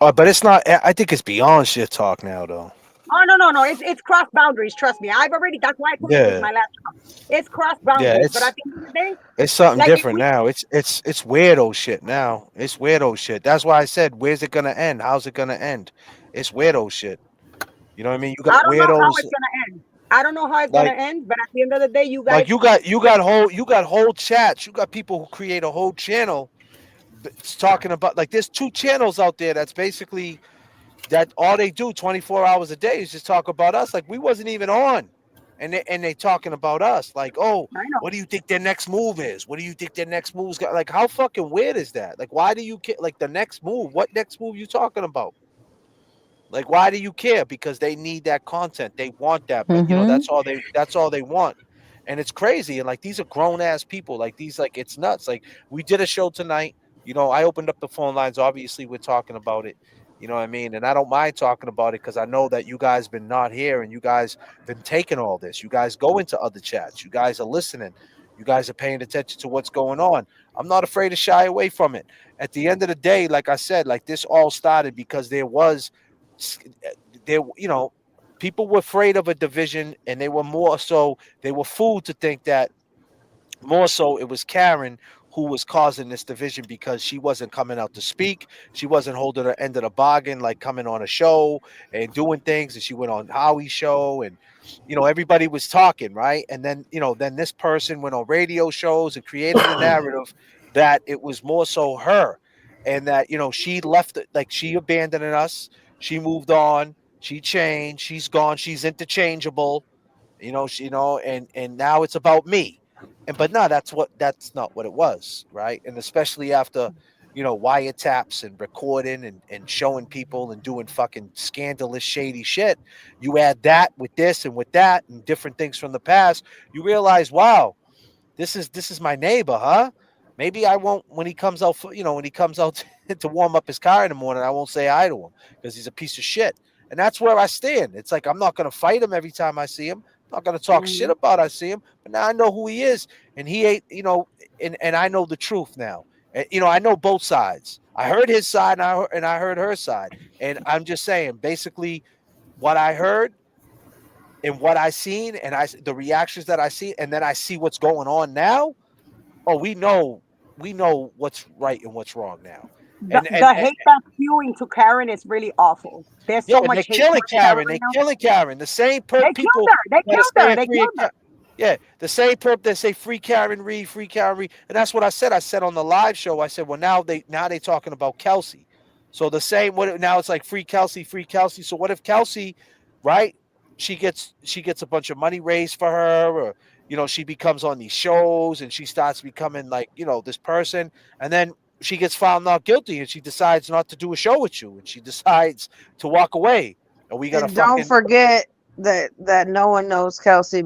Oh, but it's not. I think it's beyond shit talk now, though. Oh, no. It's cross boundaries. Trust me. That's why I told you this is Yeah, my last time. It's cross yeah. boundaries. But at the end of the day, It's something like, if different we, now. It's weirdo shit now. It's weirdo shit. That's why I said, where's it gonna end? How's it gonna end? It's weirdo shit. You know what I mean? You got I don't know how weirdos it's gonna end. I don't know how it's gonna like end, but at the end of the day, you like guys, you got whole chats. You got people who create a whole channel talking about, like, there's two channels out there that's basically that all they do 24 hours a day is just talk about us. Like, we wasn't even on. And they talking about us. Like, oh, I know. what do you think their next move is? What do you think their next move's got? Like, how fucking weird is that? Like, why do you care? Like, the next move? What next move you talking about? Like, why do you care? Because they need that content. They want that. But Mm-hmm. that's all they want. And it's crazy. And like, these are grown ass people. Like, these, like, it's nuts. Like, we did a show tonight. I opened up the phone lines. Obviously, we're talking about it. You know what I mean? And I don't mind talking about it because I know that you guys been not here and you guys been taking all this. You guys go into other chats. You guys are listening. You guys are paying attention to what's going on. I'm not afraid to shy away from it. At the end of the day, like I said, like, this all started because there was there, people were afraid of a division, and they were more so they were fooled to think that more so it was Karen who was causing this division because she wasn't coming out to speak. She wasn't holding her end of the bargain, like coming on a show and doing things. And she went on Howie's show, and everybody was talking, right? And then then this person went on radio shows and created a narrative that it was more so her, and that she left it, like she abandoned us. She moved on. She changed. She's gone. She's interchangeable. And now it's about me. And but no, that's not what it was, right? And especially after wiretaps and recording and showing people and doing fucking scandalous shady shit. You add that with this and with that and different things from the past, you realize, wow, this is my neighbor, huh? Maybe I won't when he comes out when he comes out to warm up his car in the morning, I won't say hi to him because he's a piece of shit. And that's where I stand. It's like I'm not gonna fight him every time I see him. I'm not gonna talk shit about I see him, but now I know who he is, and he ain't, and I know the truth now. And I know both sides. I heard his side, and I heard her side, and I'm just saying, basically, what I heard and what I seen, and the reactions that I see, and then I see what's going on now. Oh, we know what's right and what's wrong now. The, And and, the and hate that's spewing to Karen is really awful. There's yeah, so and they're much hate killing towards Karen Karen. right They're now. killing Karen. The same They killed people her. They that are killed her. saying They free. killed her. Yeah, the same perp that say free Karen Reed, free Karen Reed, and that's what I said. I said on the live show. I said, well, now they talking about Kelsey. So the same. What now? It's like free Kelsey, free Kelsey. So what if Kelsey, right? She gets a bunch of money raised for her, or she becomes on these shows and she starts becoming like this person, and then she gets found not guilty and she decides not to do a show with you and she decides to walk away. Are we gonna And don't fucking forget that no one knows Kelsey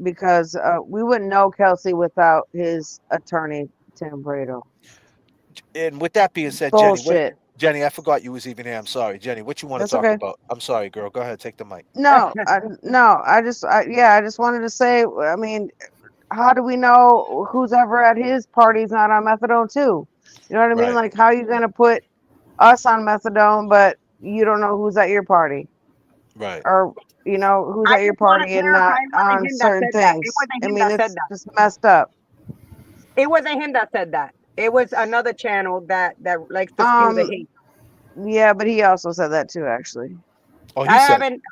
because we wouldn't know Kelsey without his attorney Tim Brado. And with that being said, Bullshit. Jenny, I forgot you was even here. I'm sorry, Jenny. What you want to That's talk okay. about? I'm sorry, girl. Go ahead, take the mic. No, no. I just wanted to say. I mean, how do we know who's ever at his party's not on methadone too? You know what I mean? Right, Like, how are you gonna put us on methadone, but you don't know who's at your party, right. or who's I at your just want to party and clarify not it wasn't on him that certain said that. It things? wasn't I him mean, that said it's that. just messed up. It wasn't him that said that. It was another channel that likes to spew the Um, hate. yeah, but he also said that too, actually. Oh, he I said it. haven't.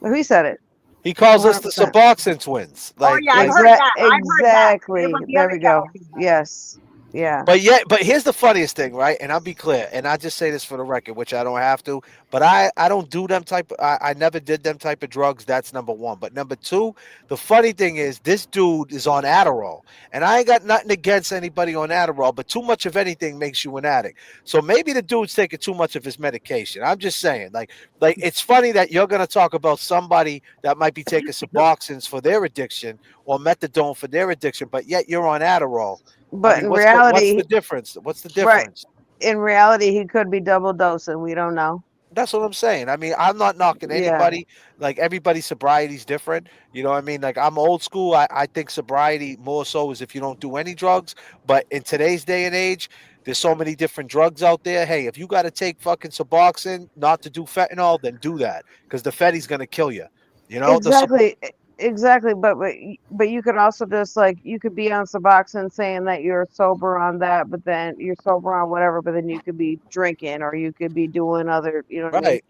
Well, he said it He calls us the 100%. Suboxone twins. Oh Like, yeah, I've like heard that. I've heard that. It Exactly. was the There other we channel. go. Yes. Yeah. But here's the funniest thing, right? And I'll be clear, and I just say this for the record, which I don't have to, but I don't do them type. I never did them type of drugs. That's number one. But number two, the funny thing is, this dude is on Adderall, and I ain't got nothing against anybody on Adderall, but too much of anything makes you an addict. So maybe the dude's taking too much of his medication. I'm just saying, like it's funny that you're gonna talk about somebody that might be taking Suboxones for their addiction or methadone for their addiction, but yet you're on Adderall. I But mean, in what's the reality, difference? What's the right. difference? In reality, he could be double dosing. We don't know. That's what I'm saying. I mean, I'm not knocking Yeah. anybody. Like everybody's sobriety's different. You know what I mean? Like I'm old school. I think sobriety more so is if you don't do any drugs. But in today's day and age, there's so many different drugs out there. Hey, if you got to take fucking Suboxone not to do fentanyl, then do that because the fetty's gonna kill you. You know the Exactly. Exactly. But you could also just like you could be on Suboxone saying that you're sober on that, but then you're sober on whatever, but then you could be drinking or you could be doing other, you know what I mean? right,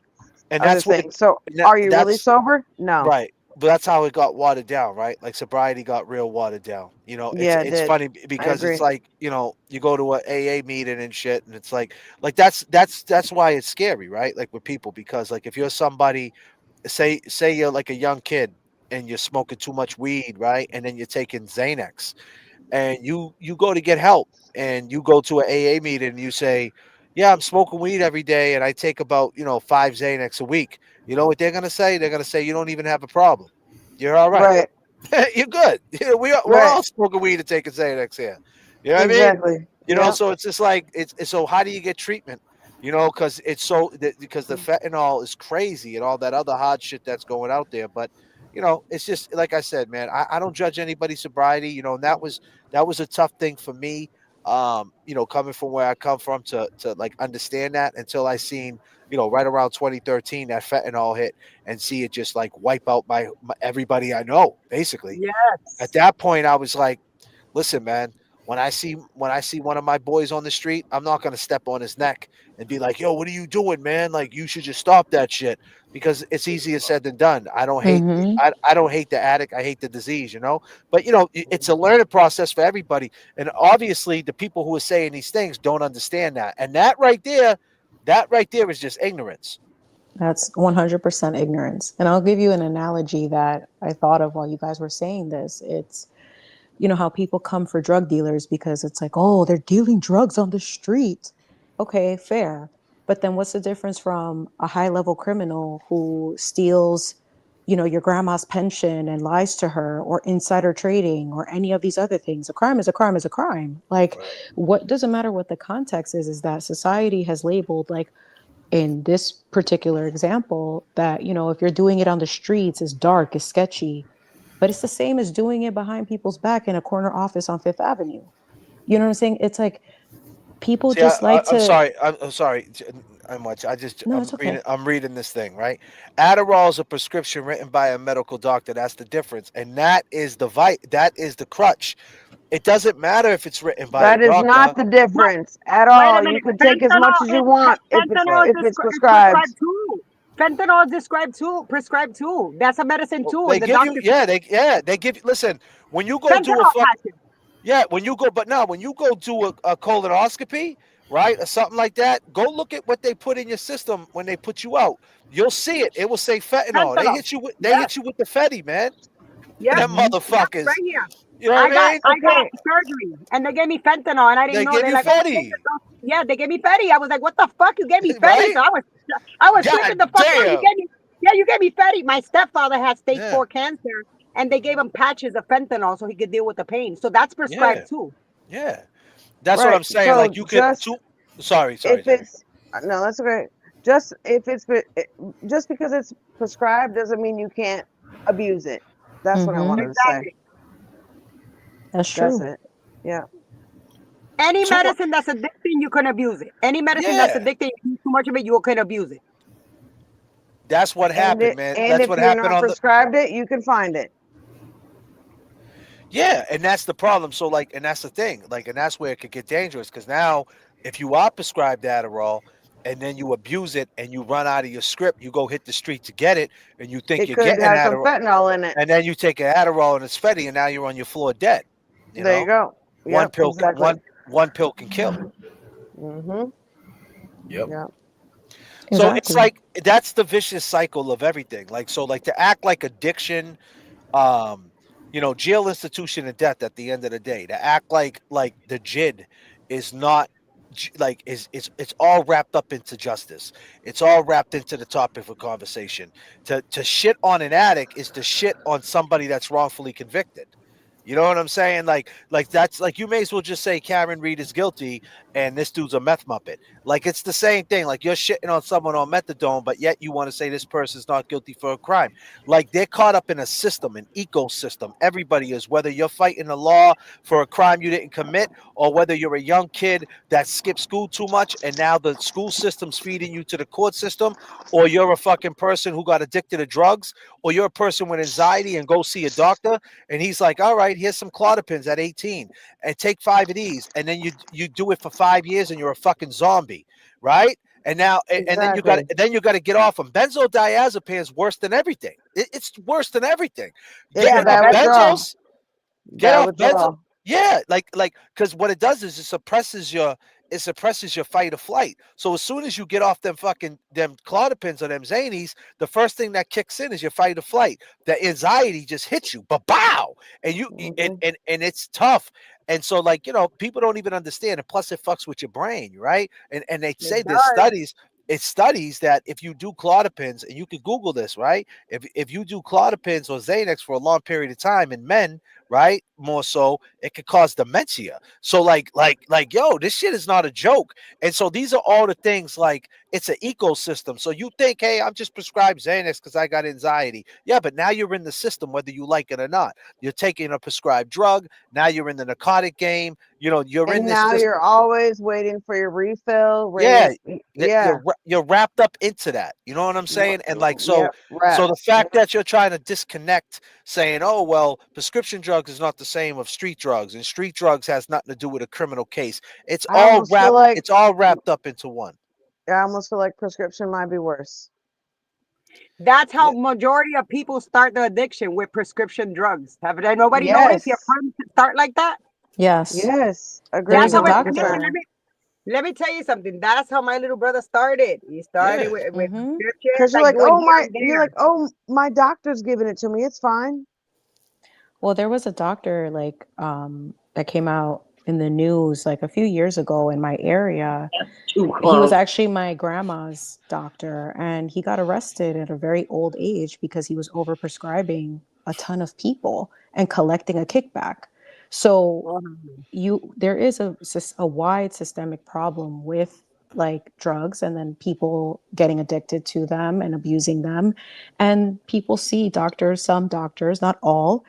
and Other that's what things. So are you really that's sober? No. right. But that's how it got watered down, right? Like sobriety got real watered down. It's Yeah, it it's did. funny I because it's agree. like, you go to a AA meeting and shit, and it's like that's why it's scary, right? Like with people, because like if you're somebody, say you're like a young kid and you're smoking too much weed, right? And then you're taking Xanax and you go to get help and you go to an AA meeting and you say, "Yeah, I'm smoking weed every day and I take about 5 Xanax a week." You know what they're gonna say? They're gonna say you don't even have a problem. You're all right. Right. You're good. We're Right. all smoking weed and taking Xanax here. You know what I mean? Exactly. Yep. So it's just like so how do you get treatment? Because it's because the fentanyl is crazy and all that other hard shit that's going out there. But it's just like I said, man. I don't judge anybody's sobriety. And that was a tough thing for me. coming from where I come from to like understand that until I seen, right around 2013 that fentanyl hit and see it just like wipe out my everybody I know, basically. At Yes. that point, I was like, listen, man, when I see one of my boys on the street, I'm not gonna step on his neck and be like, yo, what are you doing, man? Like you should just stop that shit because it's easier said than done. I don't hate Mm-hmm. I don't hate the addict, I hate the disease. But it's a learning process for everybody. And obviously the people who are saying these things don't understand that. And that right there is just ignorance. That's 100% ignorance. And I'll give you an analogy that I thought of while you guys were saying this. It's, how people come for drug dealers because it's like, oh, they're dealing drugs on the street. Okay, fair. But then what's the difference from a high level criminal who steals, your grandma's pension and lies to her, or insider trading, or any of these other things? A crime is a crime is a crime. Like, what doesn't matter what the context is that society has labeled, like, in this particular example, that, if you're doing it on the streets, it's dark, it's sketchy, but it's the same as doing it behind people's back in a corner office on Fifth Avenue. You know what I'm saying? It's like people See, just like I'm to. sorry. I'm sorry. I'm much. No, it's okay. I'm reading this thing right. Adderall is a prescription written by a medical doctor. That's the difference, and that is that is the crutch. It doesn't matter if it's written by a That is doctor. not the difference at Wait a all. You minute. can take as much as you want Fentanyl if it's is prescribed. prescribed too. Fentanyl is prescribed too. That's a medicine too, They and the give you, doctor. they give you. Listen, when you go do a Fentanyl fuck, patches. yeah, when you go, but now when you go do a colonoscopy, right, or something like that, go look at what they put in your system when they put you out. You'll see it. It will say fentanyl. They Fentanyl. hit you with, they Yes. hit you with the fetty, man. Yes. Them Mhm. Yes. motherfuckers. Right here. You know I what I got mean? I got Okay. surgery and they gave me fentanyl and I didn't They know. give They're you like, oh, fetty, yeah, they gave me fetty. I was like, what the fuck? You gave me fetty? right? So I was tripping God the fuck out. damn. You gave me fetty. My stepfather had stage Yeah, 4 cancer and they gave him patches of fentanyl so he could deal with the pain. So that's yeah, prescribed too. yeah. That's what Right. I'm saying. So Like you could. just Sorry, if Jamie. it's no, that's okay. Just if it's just because it's prescribed doesn't mean you can't abuse it. That's what I Mhm. wanted to say. Exactly. That's That's true. it. Yeah. Any Too much. medicine that's addicting, you can abuse it. Any medicine that's Yeah, addicting, you use too much of it, you can abuse it. that's what happened, man. And That's if what you're happened not on the. prescribed it, you can find it. Yeah, and that's the problem. So like, and that's the thing. Like, and that's where it could get dangerous because now, if you are prescribed Adderall and then you abuse it and you run out of your script, you go hit the street to get it, and you think It you're could getting have some Adderall, fentanyl in it. and then you take an Adderall and it's fetty, and now you're on your floor dead. You There you know, go. one Yep, pill, exactly. one pill can kill. Mhm. Yep. Yep. So it's Exactly. like that's the vicious cycle of everything. Like so, like to act like addiction, um, jail, institution, and death. At the end of the day, to act like the JID is not like is it's all wrapped up into justice. It's all wrapped into the topic of conversation. To shit on an addict is to shit on somebody that's wrongfully convicted. You know what I'm saying? Like that's like you may as well just say Karen Reed is guilty and this dude's a meth muppet. Like it's the same thing. Like you're shitting on someone on methadone, but yet you want to say this person's not guilty for a crime. Like they're caught up in a system, an ecosystem. Everybody is, whether you're fighting the law for a crime you didn't commit, or whether you're a young kid that skipped school too much and now the school system's feeding you to the court system, or you're a fucking person who got addicted to drugs, or you're a person with anxiety and go see a doctor and he's like, all right, here's some clonopins at 18 and take 5 of these. And then you do it for 5 years and you're a fucking zombie, right? And now, and Exactly. then you got to get off them. Benzodiazepines worse than everything. It's worse than everything. It's Getting a off bad withdrawal. benzos, get Bad off benzo. withdrawal. Yeah, like because what it does is it suppresses your fight or flight. So as soon as you get off them clonopins or them zanies, the first thing that kicks in is your fight or flight. The anxiety just hits you, but bow, and and it's tough. And so people don't even understand. And plus, it fucks with your brain, right? And they say It there's does. studies. It studies that if you do clonopins, and you can Google this, right? If you do clonopins or Xanax for a long period of time in men, right? More so, it could cause dementia. So yo, this shit is not a joke. And so these are all the things, like, it's an ecosystem. So you think, hey, I'm just prescribed Xanax because I got anxiety. Yeah, but now you're in the system, whether you like it or not. You're taking a prescribed drug. Now you're in the narcotic game. You know, you're in And this now system. you're always waiting for your refill, Yeah, that yeah. you're wrapped up into that. You know what I'm saying? And like, Yep, so wrapped. the fact that you're trying to disconnect, saying, "Oh well, prescription drugs is not the same of street drugs, and street drugs has nothing to do with a criminal case." It's I all almost feel wrapped. like It's all wrapped up into one. I almost feel like prescription might be worse. That's how Yeah. majority of people start the addiction with prescription drugs. Have nobody noticed your Yes. friends start like that? Yes. Yes. There That's was Agreed a how it. doctor. Let me tell you something. That's how my little brother started. He started Yeah. with Hmm. prescriptions, because you're like like, doing oh here my, and you're there. like, oh, my doctor's giving it to me. It's fine. Well, there was a doctor like that came out in the news like a few years ago in my area. Too He was close. actually my grandma's doctor, and he got arrested at a very old age because he was overprescribing a ton of people and collecting a kickback. So there is a wide systemic problem with like drugs and then people getting addicted to them and abusing them, and people see doctors, some doctors, not all,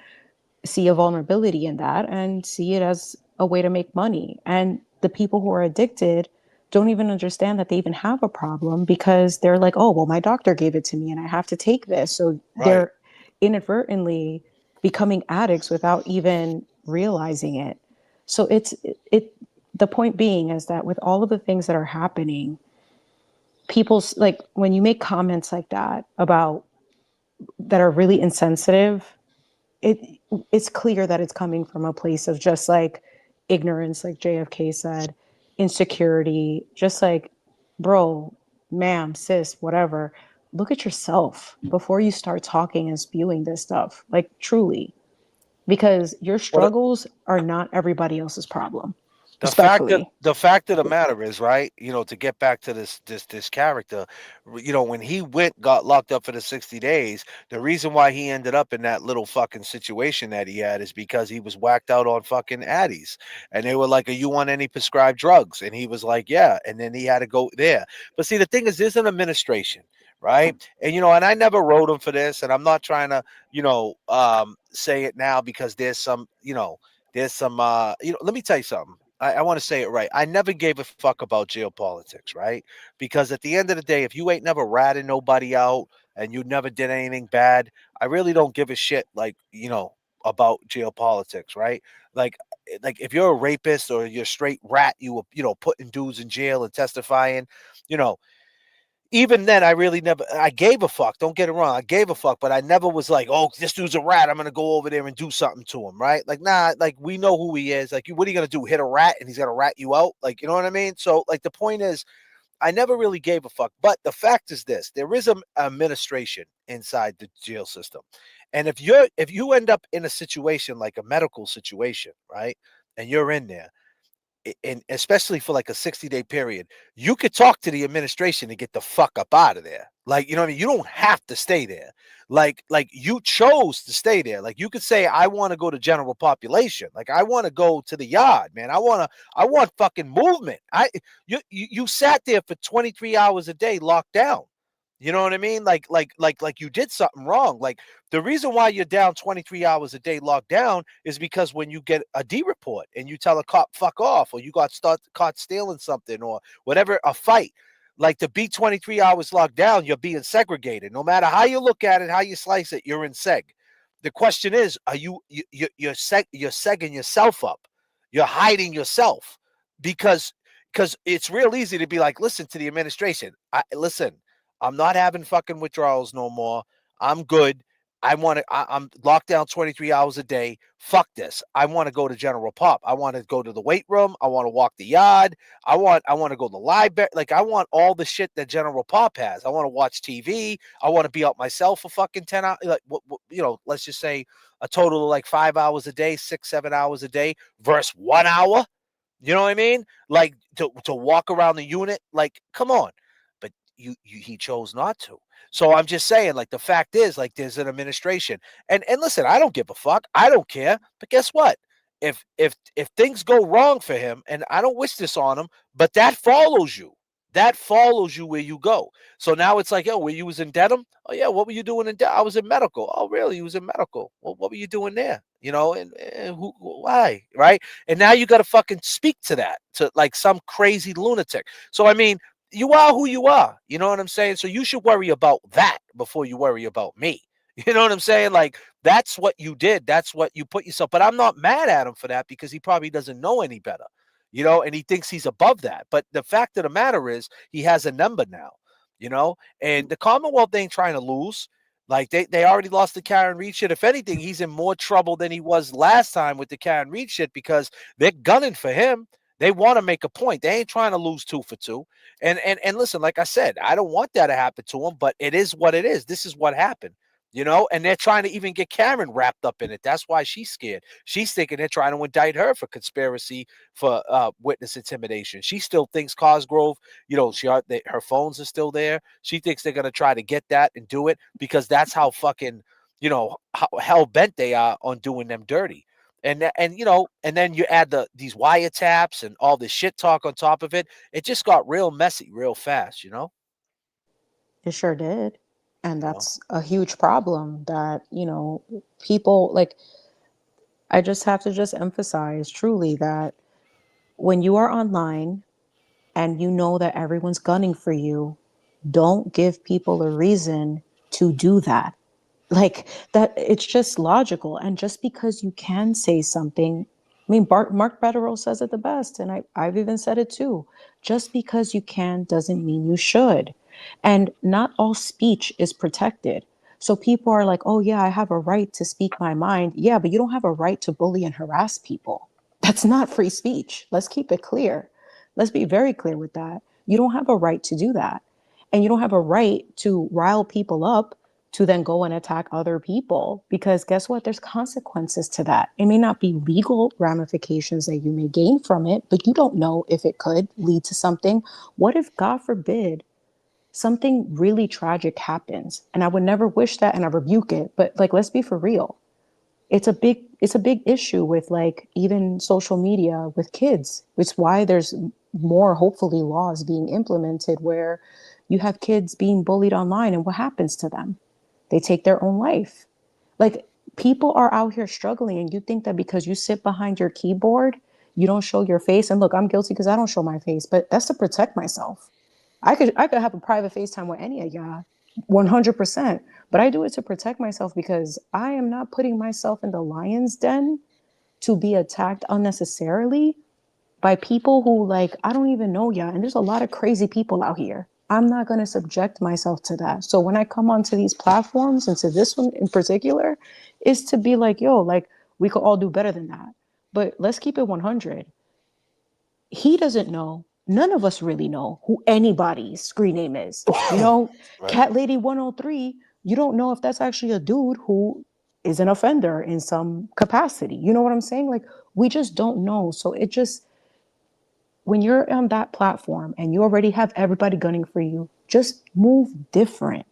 see a vulnerability in that and see it as a way to make money. And the people who are addicted don't even understand that they even have a problem because they're like, oh, well, my doctor gave it to me and I have to take this. So Right. they're inadvertently becoming addicts without even realizing it. So the point being is that with all of the things that are happening, people's like when you make comments like that about that are really insensitive, it it's clear that it's coming from a place of just like ignorance, like JFK said, insecurity, just like, bro, ma'am, sis, whatever. Look at yourself before you start talking and spewing this stuff. Like truly, because your Well, struggles are not everybody else's problem. the Respectfully. the fact of the matter is, right? You know, to get back to this character, you know, when he got locked up for the 60 days, the reason why he ended up in that little fucking situation that he had is because he was whacked out on fucking Addies, and they were like, "Are you on any prescribed drugs?" And he was like, "Yeah," and then he had to go there. But see, the thing is, there's an administration. Right. And, you know, and I never wrote him for this, and I'm not trying to, say it now because there's some let me tell you something. I want to say it right. I never gave a fuck about geopolitics, right? Because at the end of the day, if you ain't never ratted nobody out and you never did anything bad, I really don't give a shit, like, about geopolitics, right? Like like if you're a rapist or you're a straight rat, you were, putting dudes in jail and testifying, you know, even then, I really never. I gave a fuck. Don't get it wrong. I gave a fuck, but I never was like, "Oh, this dude's a rat. I'm gonna go over there and do something to him." Right? Like, nah. Like, we know who he is. Like, what are you gonna do? Hit a rat and he's gonna rat you out? Like, you know what I mean? So, like, the point is, I never really gave a fuck. But the fact is this: there is an administration inside the jail system, and if you end up in a situation like a medical situation, right, and you're in there, and especially for like a 60-day period, you could talk to the administration to get the fuck up out of there. Like, you know what I mean? You don't have to stay there. Like you chose to stay there. Like, you could say, I want to go to general population. Like, I want to go to the yard, man. I want fucking movement. You sat there for 23 hours a day locked down. You know what I mean? Like you did something wrong. Like, the reason why you're down 23 hours a day locked down is because when you get a D report and you tell a cop fuck off, or you caught stealing something or whatever, a fight, like, to be 23 hours locked down, you're being segregated. No matter how you look at it, how you slice it, you're in seg. The question is, are you're segging yourself up. You're hiding yourself because it's real easy to be like, listen to the administration. Listen, I'm not having fucking withdrawals no more. I'm good. I'm locked down 23 hours a day. Fuck this. I want to go to General Pop. I want to go to the weight room. I want to walk the yard. I want to go to the library. Like, I want all the shit that General Pop has. I want to watch TV. I want to be out myself for fucking 10 hours. Like, let's just say a total of like 5 hours a day, 6, 7 hours a day versus 1 hour. You know what I mean? Like, to walk around the unit, like, come on. But he chose not to. So I'm just saying, like, the fact is, like, there's an administration. And listen, I don't give a fuck. I don't care. But guess what? If things go wrong for him, and I don't wish this on him, but that follows you. That follows you where you go. So now it's like, yo, were you was in Dedham? Oh yeah, what were you doing in Dedham? I was in medical. Oh really? You was in medical. Well, what were you doing there? You know, and why, right? And now you got to fucking speak to that, to like some crazy lunatic. So I mean, you are who you are. You know what I'm saying? So you should worry about that before you worry about me. You know what I'm saying? Like, that's what you did. That's what you put yourself. But I'm not mad at him for that because he probably doesn't know any better, you know, and he thinks he's above that. But the fact of the matter is, he has a number now, you know, and the Commonwealth ain't trying to lose. Like, they already lost the Karen Reed shit. If anything, he's in more trouble than he was last time with the Karen Reed shit because they're gunning for him. They want to make a point. They ain't trying to lose 2 for 2. And listen, like I said, I don't want that to happen to him, but it is what it is. This is what happened. You know, and they're trying to even get Karen wrapped up in it. That's why she's scared. She's thinking they're trying to indict her for conspiracy for witness intimidation. She still thinks Cosgrove, you know, her phones are still there. She thinks they're gonna try to get that and do it because that's how fucking, you know, how hell bent they are on doing them dirty. And you know, and then you add these wiretaps and all this shit talk on top of it. It just got real messy real fast, you know. It sure did. And You know? that's a huge problem that, people like, I just have to just emphasize truly that when you are online and you know that everyone's gunning for you, don't give people a reason to do that. Like that, it's just logical. And just because you can say something, I mean, Mark Betterow says it the best, and I've even said it too. Just because you can doesn't mean you should. And not all speech is protected. So people are like, oh, yeah, I have a right to speak my mind. Yeah, but you don't have a right to bully and harass people. That's not free speech. Let's keep it clear. Let's be very clear with that. You don't have a right to do that. And you don't have a right to rile people up to then go and attack other people, because guess what? There's consequences to that. It may not be legal ramifications that you may gain from it, but you don't know if it could lead to something. What if, God forbid, something really tragic happens? And I would never wish that, and I rebuke it, but like, let's be for real. It's a big issue with like even social media with kids. It's why there's more, hopefully, laws being implemented where you have kids being bullied online, and what happens to them? They take their own life. Like, people are out here struggling, and you think that because you sit behind your keyboard, you don't show your face. And look, I'm guilty because I don't show my face, but that's to protect myself. I could have a private FaceTime with any of y'all, 100%. But I do it to protect myself because I am not putting myself in the lion's den to be attacked unnecessarily by people who, like, I don't even know y'all. And there's a lot of crazy people out here. I'm not going to subject myself to that. So when I come onto these platforms, and to this one in particular, is to be like, yo, like, we could all do better than that. But let's keep it 100. He doesn't know. None of us really know who anybody's screen name is. Right. Cat Lady 103, you don't know if that's actually a dude who is an offender in some capacity. You know what I'm saying? Like, we just don't know. So it just, when you're on that platform and you already have everybody gunning for you, just move different.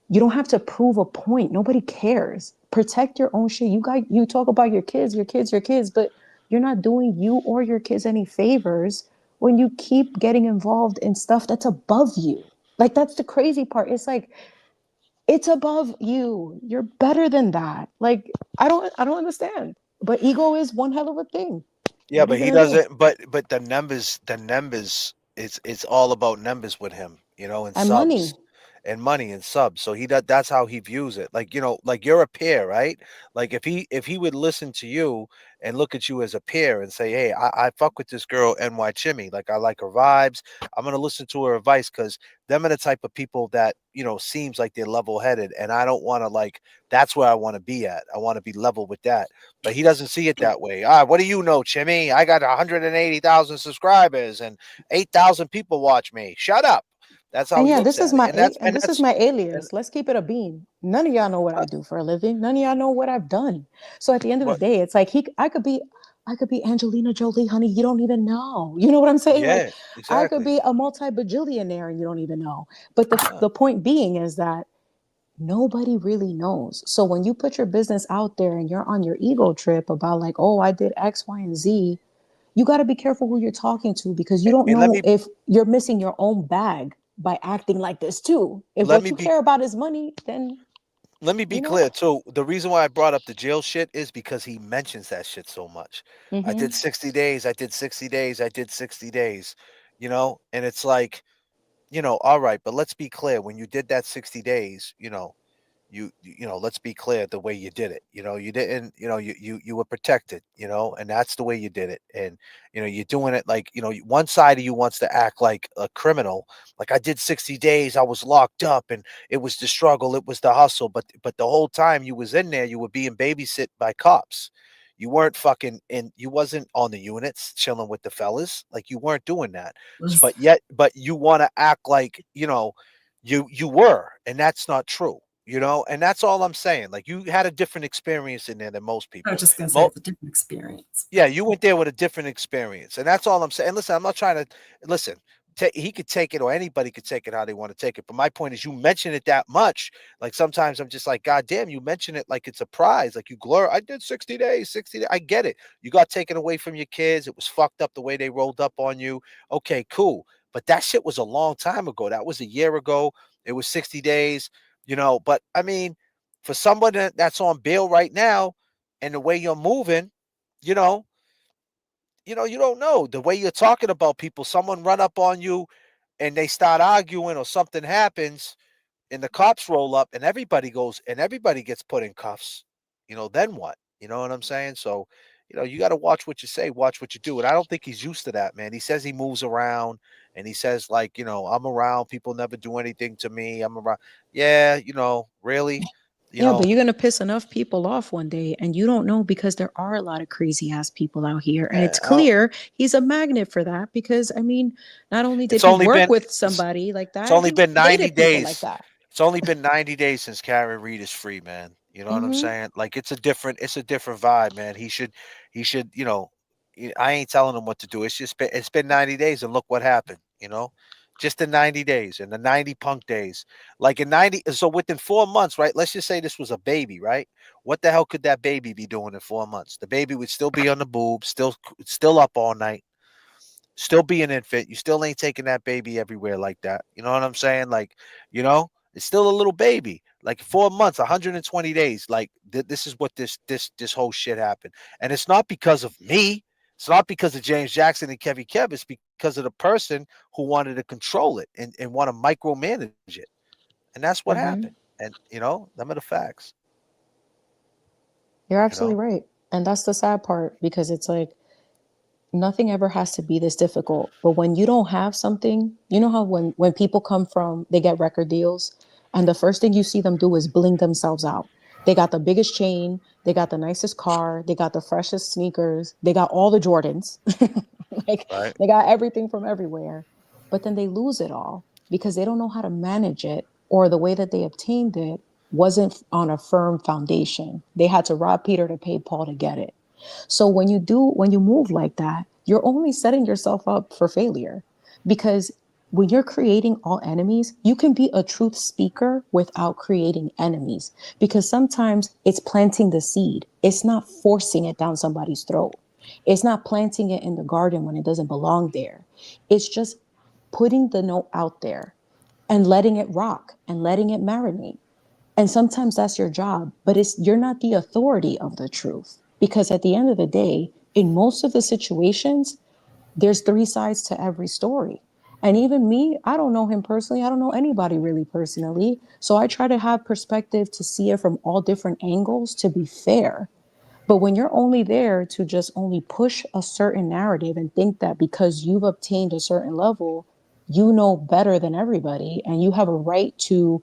You don't have to prove a point. Nobody cares. Protect your own shit. You talk about your kids, but you're not doing you or your kids any favors when you keep getting involved in stuff that's above you. Like, that's the crazy part. It's like, it's above you. You're better than that. Like, I don't understand. But ego is one hell of a thing. Yeah, What are but you he gonna do? doesn't. But the numbers. It's all about numbers with him, you know, and And money. subs, and money and subs. So that's how he views it. Like, you know, like you're a peer, right? Like if he would listen to you and look at you as a peer and say, hey, I fuck with this girl NY Chimmy. Like, I like her vibes. I'm gonna listen to her advice because them are the type of people that, you know, seems like they're level headed, and I don't want to, like, that's where I want to be at. I want to be level with that. But he doesn't see it that way. What do you know, Chimmy? I got 180,000 subscribers and 8,000 people watch me. Shut up. That's how And he yeah, looks this is at it. my And that's and and this is that's my and alias. Let's keep it a bean. None of y'all know what I do for a living. None of y'all know what I've done. So at the end of the what day, it's like I could be Angelina Jolie, honey. You don't even know. You know what I'm saying? Like, yeah, I could exactly. be a multi-bajillionaire and you don't even know. But the Yeah. the point being is that nobody really knows. So when you put your business out there and you're on your ego trip about like, oh, I did X, Y, and Z, you got to be careful who you're talking to because you don't And know if you're missing your own bag by acting like this too. If let what me you be care about is money, then let me be you know. clear too. The reason why I brought up the jail shit is because he mentions that shit so much. I Mm-hmm. did 60 days, I did 60 days, I did 60 days, and it's like, all right, but let's be clear. When you did that 60 days, let's be clear the way you did it. You didn't, you were protected, and that's the way you did it. And you're doing it like, one side of you wants to act like a criminal, like I did 60 days, I was locked up and it was the struggle, it was the hustle, but the whole time you was in there, you were being babysit by cops. You weren't fucking in, you wasn't on the units chilling with the fellas, like you weren't doing that. But you want to act like, you were, and that's not true. And that's all I'm saying. Like you had a different experience in there than most I was people. just gonna say it's a different experience. Yeah, you went there with a different experience, and that's all I'm saying. Listen, I'm not trying to listen. He could take it, or anybody could take it how they want to take it. But my point is, you mention it that much. Like sometimes I'm just like, God damn, you mention it like it's a prize. Like you glorify. I did 60 days, 60 days. I get it. You got taken away from your kids. It was fucked up the way they rolled up on you. Okay, cool. But that shit was a long time ago. That was a year ago. It was 60 days. But I mean, for someone that's on bail right now, and the way you're moving, you know, you don't know the way you're talking about people. Someone run up on you and they start arguing or something happens and the cops roll up and everybody gets put in cuffs. Then what? You know what I'm saying? So, you got to watch what you say, watch what you do. And I don't think he's used to that, man. He says he moves around and he says like, I'm around, people never do anything to me. I'm around. Yeah, really, you Yeah, but know, you're gonna piss enough people off one day, and you don't know because there are a lot of crazy ass people out here, and it's I don't- clear he's a magnet for that. Because I mean, not only did it's he only work been with it's, somebody like It's that, only he been 90 dated people like days. that. It's only been 90 days since Karen Reed is free, man. You know what I'm Mm-hmm. saying? Like it's a different vibe, man. He should, I ain't telling him what to do. It's been 90 days and look what happened. Just the 90 days and the 90 punk days. Like in 90, so within 4 months, right? Let's just say this was a baby, right? What the hell could that baby be doing in 4 months? The baby would still be on the boob, still up all night, still be an infant. You still ain't taking that baby everywhere like that. You know what I'm saying? Like, it's still a little baby. Like 4 months, 120 days. Like this is what this whole shit happened. And it's not because of me. It's not because of James Jackson and Kevy Kev. It's because of the person who wanted to control it and want to micromanage it. And that's what Mm-hmm. happened. And them are the facts. You're You absolutely know? right, and that's the sad part because it's like nothing ever has to be this difficult. But when you don't have something, you know how when people come from they get record deals and the first thing you see them do is bling themselves out. They got the biggest chain, they got the nicest car, they got the freshest sneakers, they got all the Jordans. Like Right. they got everything from everywhere. But then they lose it all because they don't know how to manage it or the way that they obtained it wasn't on a firm foundation. They had to rob Peter to pay Paul to get it. So when you move like that, you're only setting yourself up for failure because when you're creating all enemies, you can be a truth speaker without creating enemies because sometimes it's planting the seed. It's not forcing it down somebody's throat. It's not planting it in the garden when it doesn't belong there. It's just putting the note out there and letting it rock and letting it marinate. And sometimes that's your job, but you're not the authority of the truth. Because at the end of the day, in most of the situations, there's three sides to every story. And even me, I don't know him personally. I don't know anybody really personally. So I try to have perspective to see it from all different angles to be fair. But when you're only there to just only push a certain narrative and think that because you've obtained a certain level, you know better than everybody and you have a right to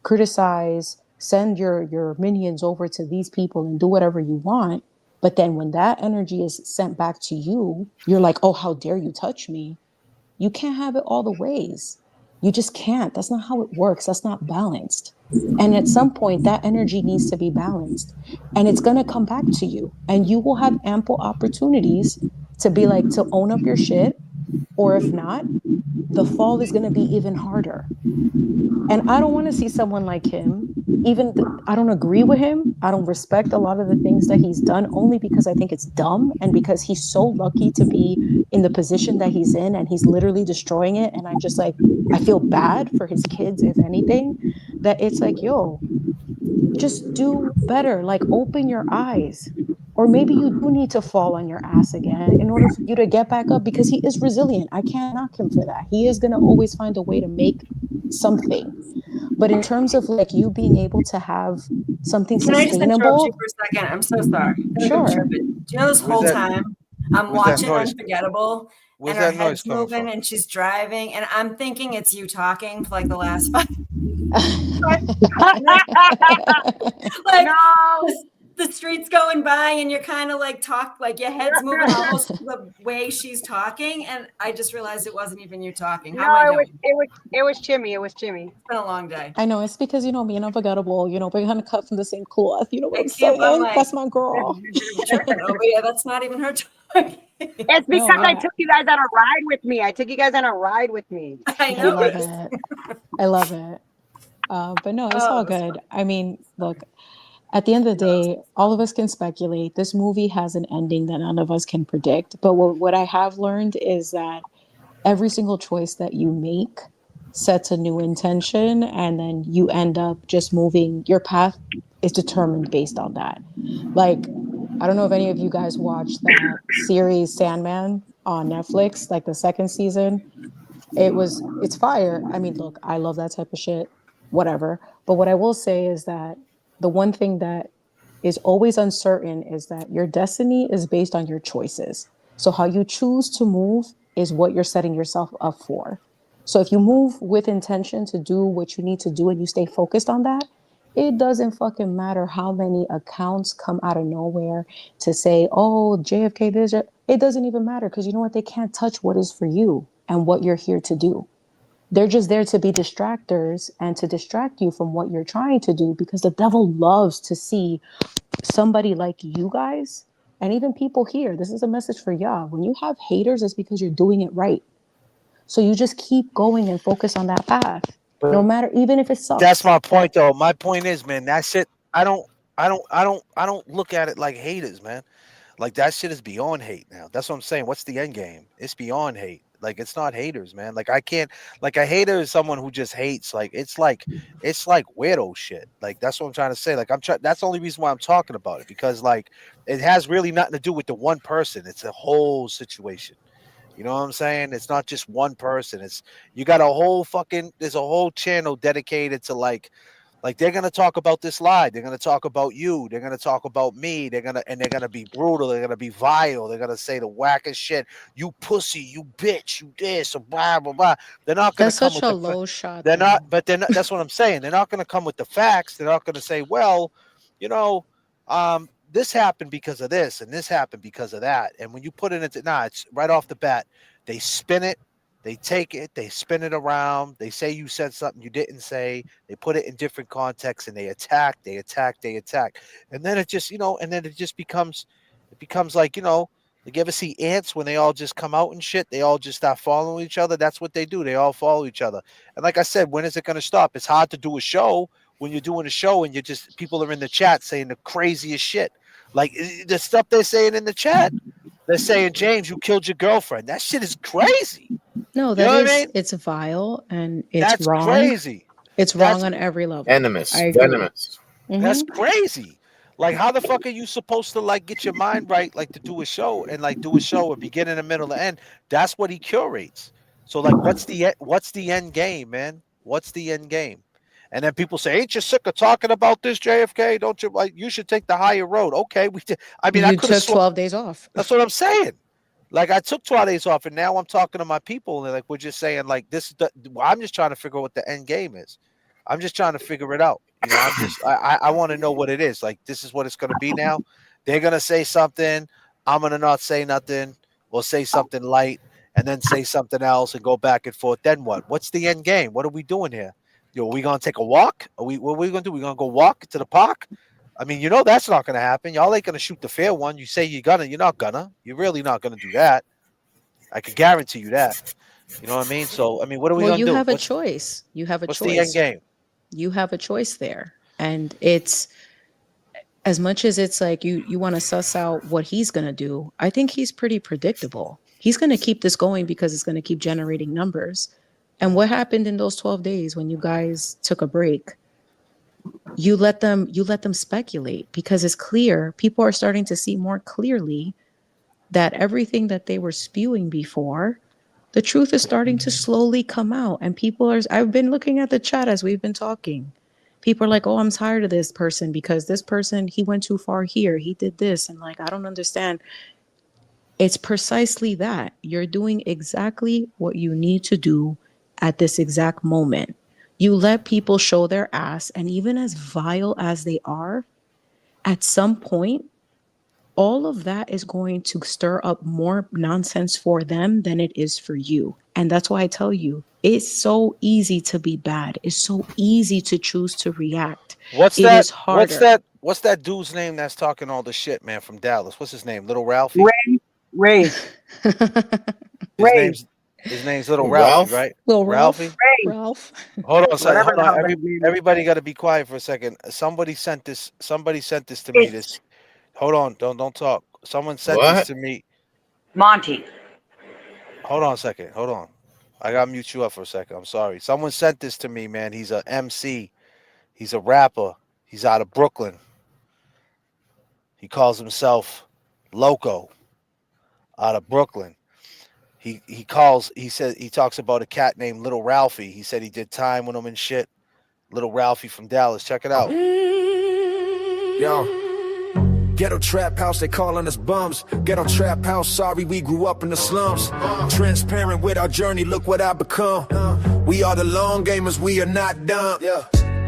criticize, send your minions over to these people and do whatever you want. But then when that energy is sent back to you, you're like, oh, how dare you touch me? You can't have it all the ways. You just can't. That's not how it works. That's not balanced. And at some point, that energy needs to be balanced. And it's going to come back to you. And you will have ample opportunities to be like, to own up your shit Or if not, the fall is going to be even harder. And I don't want to see someone like him. I don't agree with him. I don't respect a lot of the things that he's done only because I think it's dumb and because he's so lucky to be in the position that he's in and he's literally destroying it. And I feel bad for his kids, if anything, that it's like, yo, just do better. Like, open your eyes. Or maybe you do need to fall on your ass again in order for you to get back up because he is resilient. I can't knock him for that. He is going to always find a way to make something. But in terms of like you being able to have something Can I just interrupt you sustainable, for a second? I'm so sorry. I feel like I'm sure. tripping. Do you know this Where's whole that? time I'm Where's that watching noise? Unforgettable Where's and her that noise head's coming moving from? and she's driving and I'm thinking it's you talking for like the last 5 like No. the street's going by and you're kind of like like your head's moving almost the way she's talking and I just realized it wasn't even you talking. How No, am I it was doing? it was it was Chimmy. It was Chimmy. It's been a long day. I know it's because me and Unforgettable, we're kind of cut from the same cloth. You know what I I'm keep I'm saying? like That's my girl. tripping over here. That's not even her talking. It's No, because I yeah, took you guys on a ride with me. I took you guys on a ride with me. I I love noticed. it. I love it. But no, it's Oh, all it was good. I mean, look, at the end of the day, all of us can speculate. This movie has an ending that none of us can predict. But what I have learned is that every single choice that you make sets a new intention, and then you end up just moving. Your path is determined based on that. Like, I don't know if any of you guys watched that series Sandman on Netflix, like the second season. It's fire. I mean, look, I love that type of shit, whatever. But what I will say is that the one thing that is always uncertain is that your destiny is based on your choices. So how you choose to move is what you're setting yourself up for. So if you move with intention to do what you need to do and you stay focused on that, it doesn't fucking matter how many accounts come out of nowhere to say, oh, JFK this. It doesn't even matter because you know what? They can't touch what is for you and what you're here to do. They're just there to be distractors and to distract you from what you're trying to do because the devil loves to see somebody like you guys and even people here. This is a message for y'all. When you have haters, it's because you're doing it right. So you just keep going and focus on that path, no matter, even if it That's sucks. my point, though. My point is, man, that shit. I don't look at it like haters, man. Like that shit is beyond hate now. That's what I'm saying. What's the end game? It's beyond hate. Like it's not haters, man. Like I can't. Like a hater is someone who just hates. Like it's like weirdo shit. Like that's what I'm trying to say. Like I'm trying. That's the only reason why I'm talking about it because like it has really nothing to do with the one person. It's a whole situation. You know what I'm saying? It's not just one person. It's you got a whole fucking. There's a whole channel dedicated to like they're gonna talk about this lie. They're gonna talk about you. They're gonna talk about me. They're gonna be brutal. They're gonna be vile. They're gonna say the wackest shit. You pussy. You bitch. You this. Or blah blah blah. They're not gonna That's come such with a the. low shot, They're not. though. But they're not. That's what I'm saying. They're not gonna come with the facts. They're not gonna say, well, you know, this happened because of this and this happened because of that. And when you put it into it's right off the bat. They spin it. They take it, they spin it around, they say you said something you didn't say, they put it in different contexts and they attack, they attack, they attack. And then it just, and then it just becomes like, like you ever see ants when they all just come out and shit, they all just start following each other. That's what they do. They all follow each other. And like I said, when is it going to stop? It's hard to do a show when you're doing a show and people are in the chat saying the craziest shit. Like the stuff they're saying in the chat. They're saying, James, you killed your girlfriend. That shit is crazy. No, You know what I mean? it's vile and it's That's wrong. crazy. It's wrong That's on every level. I Venomous, agree. venomous. that's Hmm. crazy. Like, how the fuck are you supposed to like get your mind right, like to do a show and like do a show a beginning, a middle, and end? That's what he curates. So, like, what's the end game, man? What's the end game? And then people say, "Ain't you sick of talking about this, JFK? Don't you like you should take the higher road?" Okay, we did. I mean, I You could have took sworn. 12 days off. That's what I'm saying. Like I took 12 days off, and now I'm talking to my people, and they're like, we're just saying, like, this is I'm just trying to figure out what the end game is. I'm just trying to figure it out. I want to know what it is. Like, this is what it's gonna be now. They're gonna say something, I'm gonna not say nothing, or say something light, and then say something else and go back and forth. Then what? What's the end game? What are we doing here? Are we gonna take a walk? What are we gonna do? We gonna go walk to the park? I mean, that's not going to happen. Y'all ain't going to shoot the fair one. You say you're not gonna. You're really not going to do that. I could guarantee you that. You know what I mean? So I mean, what are we Well, gonna you do? have a choice. You have a What's the end choice. game? You have a choice there. And it's as much as it's like you want to suss out what he's going to do. I think he's pretty predictable. He's going to keep this going because it's going to keep generating numbers. And what happened in those 12 days when you guys took a break? You let them speculate because it's clear. People are starting to see more clearly that everything that they were spewing before, the truth is starting to slowly come out. And people are, I've been looking at the chat as we've been talking. People are like, oh, I'm tired of this person because this person, he went too far here. He did this. And like, I don't understand. It's precisely that. You're doing exactly what you need to do at this exact moment. You let people show their ass, and even as vile as they are, at some point, all of that is going to stir up more nonsense for them than it is for you. And that's why I tell you, it's so easy to be bad. It's so easy to choose to react. What's It that? is harder. What's that dude's name that's talking all the shit, man, from Dallas? What's his name? Little Ralphie? Ray. His name's Little Ralph? Ralphie, right? Little Ralphie? Ralph. Hold on a second. Whatever Hold the hell on. his name is. Everybody got to be quiet for a second. Somebody sent this to me. This. Hold on. Don't talk. Someone sent this What? to me. Monty. Hold on a second. Hold on. I got to mute you up for a second. I'm sorry. Someone sent this to me, man. He's a MC. He's a rapper. He's out of Brooklyn. He calls himself Loco. Out of Brooklyn. He said he talks about a cat named Little Ralphie. He said he did time with him and shit. Little Ralphie from Dallas. Check it out. Yo. Ghetto trap house, they calling us bums. Ghetto trap house, sorry we grew up in the slums. Transparent with our journey, look what I become. We are the long gamers, we are not dumb.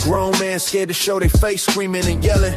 Grown man scared to show their face, screaming and yelling.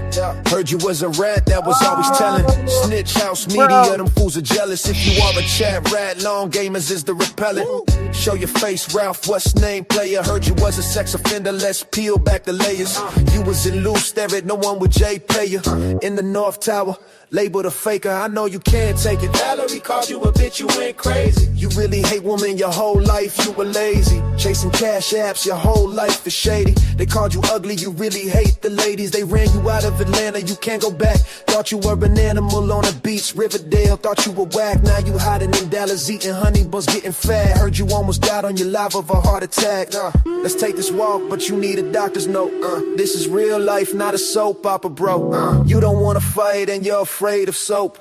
Heard you was a rat, that was always telling. Snitch house media, them fools are jealous. If you are a chat rat, long gamers is the repellent. Show your face, Ralph, what's name player? Heard you was a sex offender, let's peel back the layers. You was in loose, there ain't no one with J player. In the North Tower, labeled a faker, I know you can't take it. Valerie called you a bitch, you went crazy. You really hate women your whole life, you were lazy. Chasing cash apps, your whole life is shady. They called you ugly, you really hate the ladies. They ran you out of Atlanta, you can't go back. Thought you were an animal on a beach, Riverdale. Thought you were whack, now you hiding in Dallas, eating honey buns, getting fat. Heard you almost died on your life of a heart attack. Let's take this walk, but you need a doctor's note. This is real life, not a soap opera, bro. You don't wanna fight and you're afraid of soap.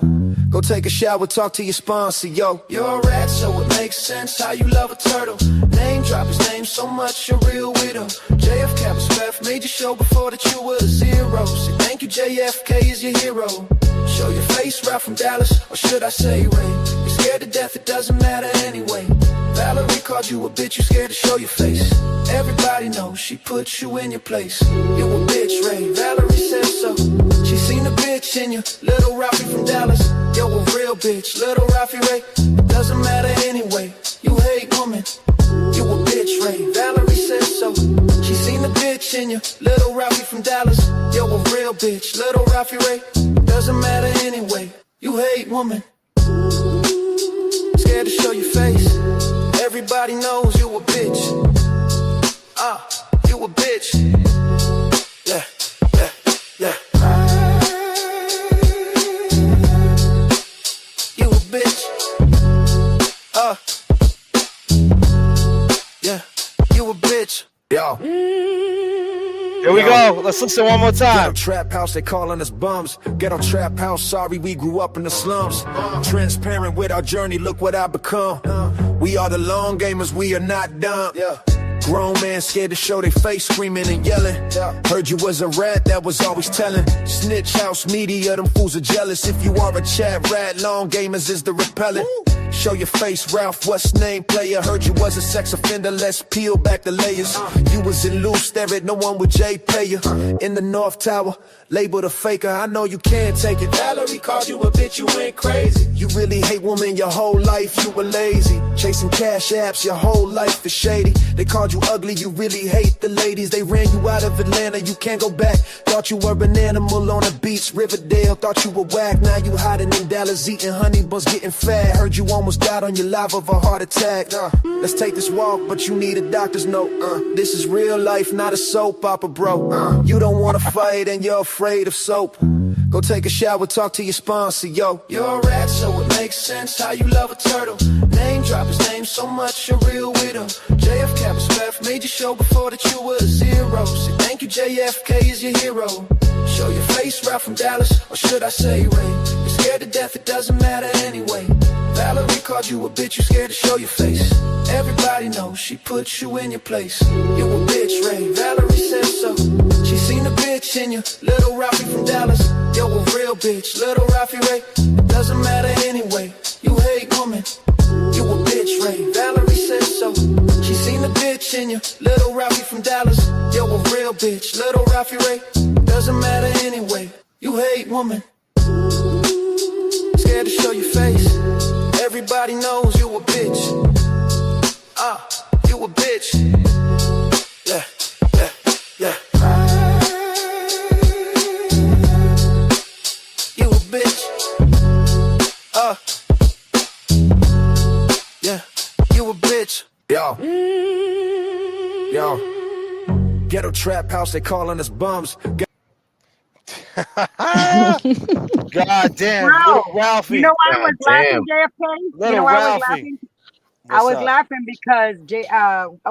Go take a shower, talk to your sponsor, yo. You're a rat, so it makes sense how you love a turtle. Name drop his name so much, you're real widow. JFK was left, made you show before that you were a zero. Say thank you, JFK is your hero. Show your face, Ralph from Dallas, or should I say Ray? You're scared to death, it doesn't matter anyway. Valerie called you a bitch, you scared to show your face. Everybody knows she put you in your place. You a bitch, Ray, Valerie says so. She seen a bitch in you, little Ralphie from Dallas. Yo, a real bitch, little Ralphie Ray. Doesn't matter anyway, you hate women. You a bitch, Ray, Valerie says so. She seen a bitch in you, little Ralphie from Dallas. Yo, a real bitch, little Ralphie Ray. Doesn't matter anyway, you hate women. Scared to show your face. Everybody knows you a bitch. You a bitch. Yeah, yeah, yeah. You a bitch. Yeah, you a bitch. Yo. Here we go. Let's listen one more time. Ghetto trap house, they calling us bums. Ghetto trap house, sorry we grew up in the slums. Transparent with our journey, look what I become. We are the long gamers, we are not dumb. Grown man scared to show their face, screaming and yelling. Heard you was a rat, that was always telling. Snitch house media, them fools are jealous. If you are a chat rat, long gamers is the repellent. Show your face, Ralph, what's name player? Heard you was a sex offender, let's peel back the layers. You was in loose, there ain't no one with J player. In the North Tower, labeled a faker. I know you can't take it. Valerie called you a bitch, you went crazy. You really hate women your whole life, you were lazy. Chasing cash apps, your whole life is shady. They called you ugly, you really hate the ladies. They ran you out of Atlanta, you can't go back. Thought you were an animal on a beach, Riverdale. Thought you were whack, now you hiding in Dallas, eating honey buns, getting fat. Heard you almost died on your live of a heart attack. Let's take this walk, but you need a doctor's note. This is real life, not a soap opera, bro. You don't wanna fight and you're afraid of soap. Go take a shower, talk to your sponsor, yo. You're a rat, so it makes sense how you love a turtle. Name drop his name so much, you're real with him. JFK was left, made you show before that you were a zero. Say thank you, JFK is your hero. Show your face, Ralph from Dallas, or should I say Ray? You're scared to death, it doesn't matter anyway. Valerie called you a bitch, you scared to show your face. Everybody knows she put you in your place. You a bitch, Ray, Valerie says so. She seen a bitch in you, little Ralphie from Dallas. Yo, a real bitch, little Ralphie Ray. It doesn't matter anyway, you hate women. You a bitch, Ray, Valerie says so. She seen a bitch in you, little Ralphie from Dallas. Yo, a real bitch, little Ralphie Ray. It doesn't matter anyway, you hate women. Scared to show your face. Everybody knows you a bitch. You a bitch. Yeah, yeah, yeah. You a bitch. Yeah, you a bitch. Yo. Ghetto trap house, they calling us bums. God damn, Wow. little Ralphie. You know why I was God laughing, damn. JFK? Little You know why I was Ralphie. laughing? I What's was up? laughing because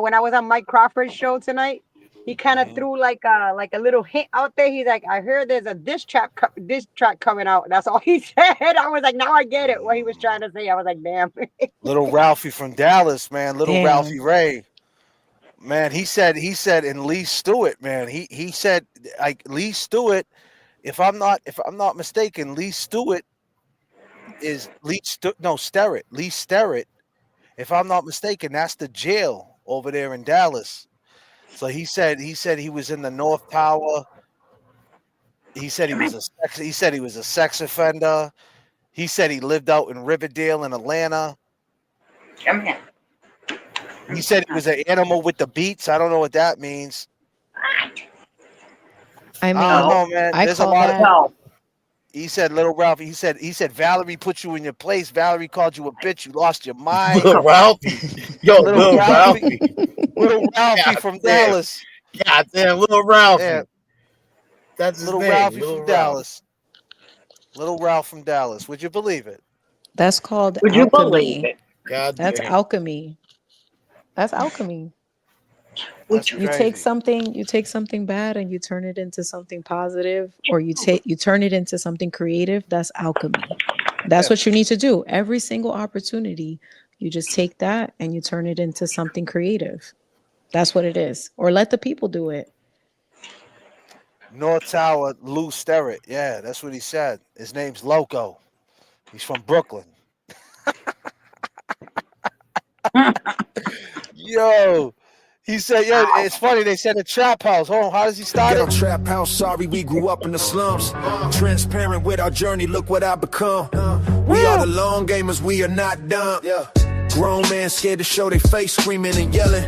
when I was on Mike Crawford's show tonight, he kind of threw like a little hint out there. He's like, I heard there's a diss track coming out. That's all he said. I was like, now I get it. What he was trying to say. I was like, damn. Little Ralphie from Dallas, man. Little Damn. Ralphie Ray. Man, he said, and Lee Stewart, man. He said, like, Lee Stewart, if I'm not mistaken, Lee Stewart is Sterrett. Lee Sterrett. If I'm not mistaken, that's the jail over there in Dallas. So he said he was in the North Tower. He said he was a sex offender. He said he lived out in Riverdale in Atlanta. Come here. He said he was an animal with the beats. I don't know what that means. I mean, I don't know, man. I There's a call lot that. of. He said, "Little Ralphie." He said, Valerie put you in your place. Valerie called you a bitch. You lost your mind. Little Ralphie. Yo, little Ralphie. Little Ralphie God from damn. Dallas. God damn, little Ralphie. Yeah. That's his Little name, Ralphie Little from Ralph. Dallas. Little Ralph from Dallas. Would you believe it? That's called Would you alchemy. believe it? God That's damn. alchemy. That's alchemy. That's You crazy. take something bad and you turn it into something positive, or you turn it into something creative. That's alchemy. That's what you need to do. Every single opportunity, you just take that and you turn it into something creative. That's what it is. Or let the people do it. North Tower, Lou Sterrett. Yeah, that's what he said. His name's Loco. He's from Brooklyn. Yo, he said, yo, it's funny. They said a trap house. Hold on, how does he start Ghetto it? trap house, sorry we grew up in the slums. Transparent with our journey, look what I become. We are the long gamers, we are not dumb. Grown man scared to show their face, screaming and yelling.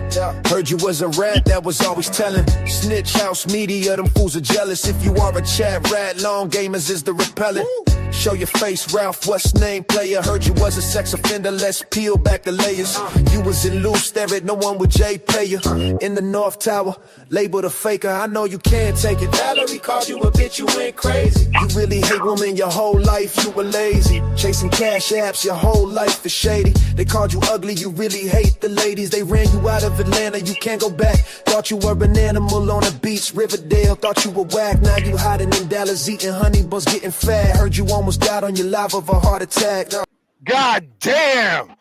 Heard you was a rat, that was always telling. Snitch house media, them fools are jealous. If you are a chat rat, long gamers is the repellent. Show your face, Ralph, what's name player? Heard you was a sex offender, let's peel back the layers. You was in loose stereo, no one with J pay you. In the North Tower, labeled a faker, I know you can't take it. Valerie called you a bitch, you went crazy. You really hate women your whole life, you were lazy. Chasing cash apps, your whole life is shady. They called you ugly, you really hate the ladies. They ran you out of Atlanta, you can't go back. Thought you were an animal on a beach, Riverdale. Thought you were whack, now you hiding in Dallas, eating honey buns, getting fat. Heard you almost died on your live of a heart attack. God damn.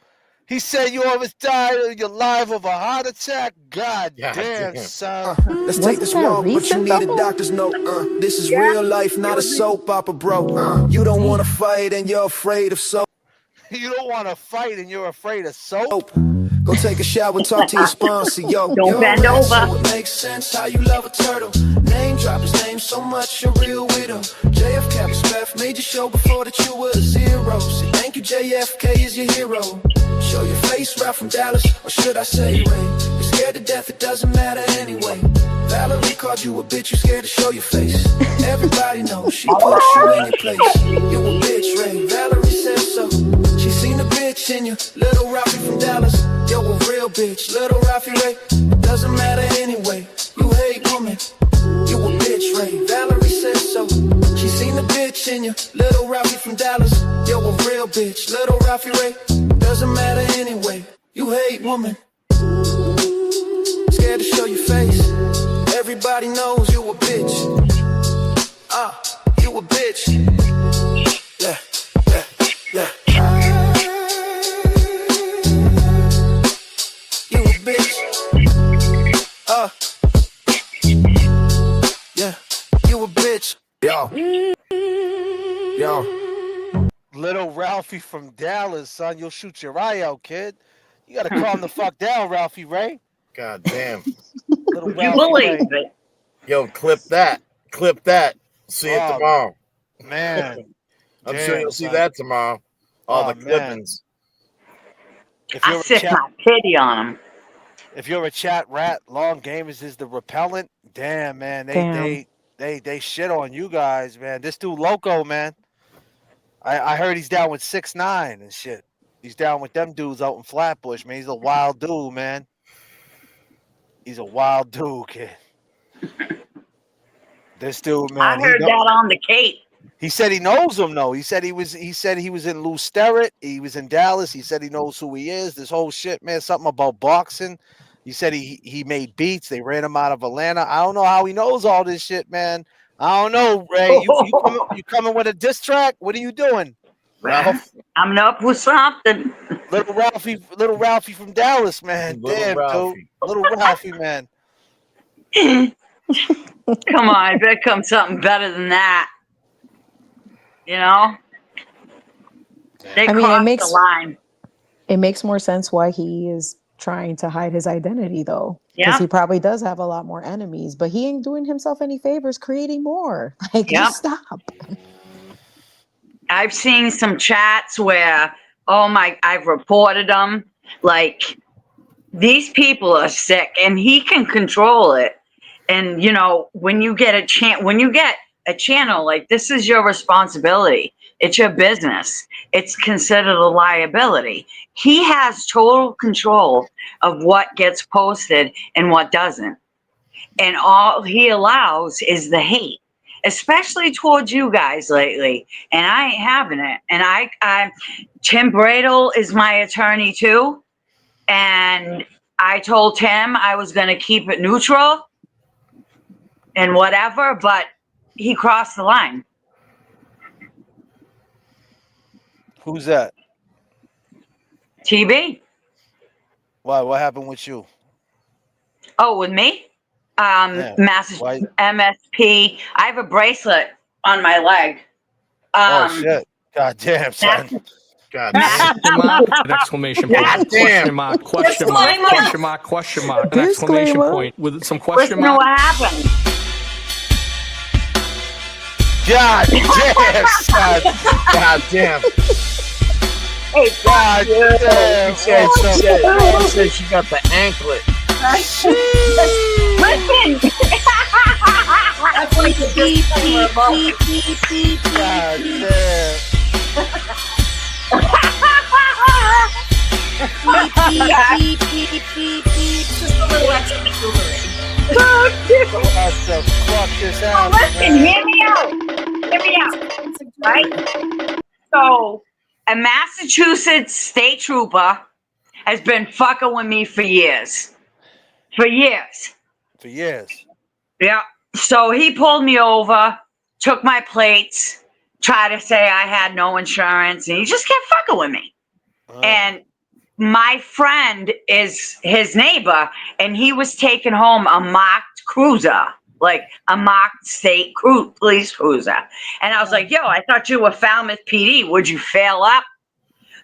He said you almost died on your live of a heart attack. God damn, son. Let's take this walk, but you need a doctor's note. This is real life, not a soap opera, bro. You don't want to fight and you're afraid of soap. You don't want to fight and you're afraid of soap? Go take a shower, talk to your sponsor, yo. Don't You're bend right, so over. it makes sense how you love a turtle. Name drop his name so much, you're real widow. JFK respect, made you show before that you were a zero. Say thank you, JFK is your hero. Show your face, right from Dallas, or should I say Ray? You're scared to death, it doesn't matter anyway. Valerie called you a bitch, you scared to show your face. Everybody knows she puts you in your place. You a bitch, Ray, Valerie says so. She seen a bitch in you, little Ralphie from Dallas. Yo, a real bitch, little Ralphie Ray. It doesn't matter anyway, you hate woman. You a bitch, Ray, Valerie says so. She seen a bitch in you, little Ralphie from Dallas. Yo, a real bitch, little Ralphie Ray. Doesn't matter anyway, you hate woman. Scared to show your face. Everybody knows you a bitch. You a bitch. Yeah, yeah, yeah. You a bitch. Yeah, you a bitch. Yo. Little Ralphie from Dallas, son. You'll shoot your eye out, kid. You gotta calm the fuck down, Ralphie Ray. God damn. Little You Ralphie believe Ray. it. Yo, clip that. Clip that. See it tomorrow. Man. I'm sure Damn, you'll see son. that tomorrow. All the Man. clippings. If I you're a sick chat, my pity on him. if you're a chat rat, Long Gamers is the repellent. Damn, man. They shit on you guys, man. This dude Loco, man. I heard he's down with 6ix9ine and shit. He's down with them dudes out in Flatbush, man. He's a wild dude, man. He's a wild dude, kid. This dude, man. I heard that on the Cape. He said he knows him though. He said he was in Lou Sterrett. He was in Dallas. He said he knows who he is. This whole shit, man. Something about boxing. He said he made beats. They ran him out of Atlanta. I don't know how he knows all this shit, man. I don't know, Ray. You coming with a diss track? What are you doing, Ralph? I'm up with something. Little Ralphie from Dallas, man. Damn, dude. Little Ralphie, man. Come on, there comes something better than that. You know? They crossed the line. It makes more sense why he is trying to hide his identity, though. Because Yeah. he probably does have a lot more enemies, but he ain't doing himself any favors creating more. Like, just stop. I've seen some chats where, I've reported them. Like, these people are sick, and he can control it. And, you know, when you get a channel, like, this is your responsibility. It's your business. It's considered a liability. He has total control of what gets posted and what doesn't. And all he allows is the hate, especially towards you guys lately. And I ain't having it. And Tim Bradle is my attorney too. And I told Tim I was going to keep it neutral and whatever, but he crossed the line. Who's that? TB. Why? What happened with you? Oh, with me? Massachusetts MSP. I have a bracelet on my leg. Oh shit! God damn, son. God damn. An exclamation point. Question mark. Question mark. Question mark. Question mark. An exclamation point with some question mark. Listen to what happened. God damn, son. God damn. Hey, God damn. She said she got the anklet. Listen. That's like the disclaimer. God damn. Just a little extra foolery. What the fuck is happening? Listen, hear me out. Right? So, a Massachusetts state trooper has been fucking with me for years. For years. Yeah. So he pulled me over, took my plates, tried to say I had no insurance, and he just kept fucking with me. And my friend is his neighbor, and he was taking home a marked cruiser, like a marked state police cruiser. And I was like, yo, I thought you were Falmouth PD. Would you fail up?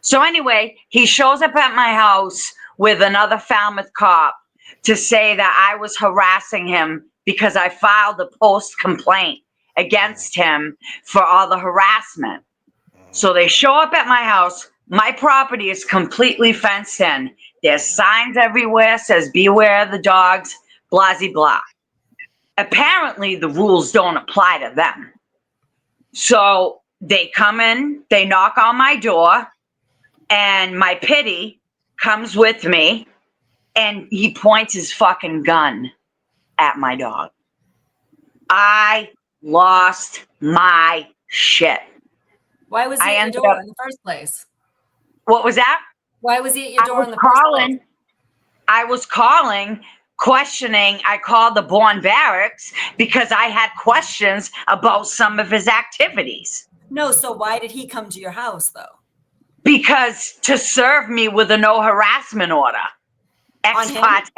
So anyway, he shows up at my house with another Falmouth cop to say that I was harassing him because I filed a post complaint against him for all the harassment. So they show up at my house. My property is completely fenced in. There's signs everywhere, says beware of the dogs, blah, blah, blah. Apparently, the rules don't apply to them. So they come in, they knock on my door, and my pity comes with me, and he points his fucking gun at my dog. I lost my shit. Why was he at your door in the first place? What was that? Why was he at your door in the first place? I was calling, questioning. I called the Bourne Barracks because I had questions about some of his activities. No, so why did he come to your house, though? Because to serve me with a no harassment order. Ex parte.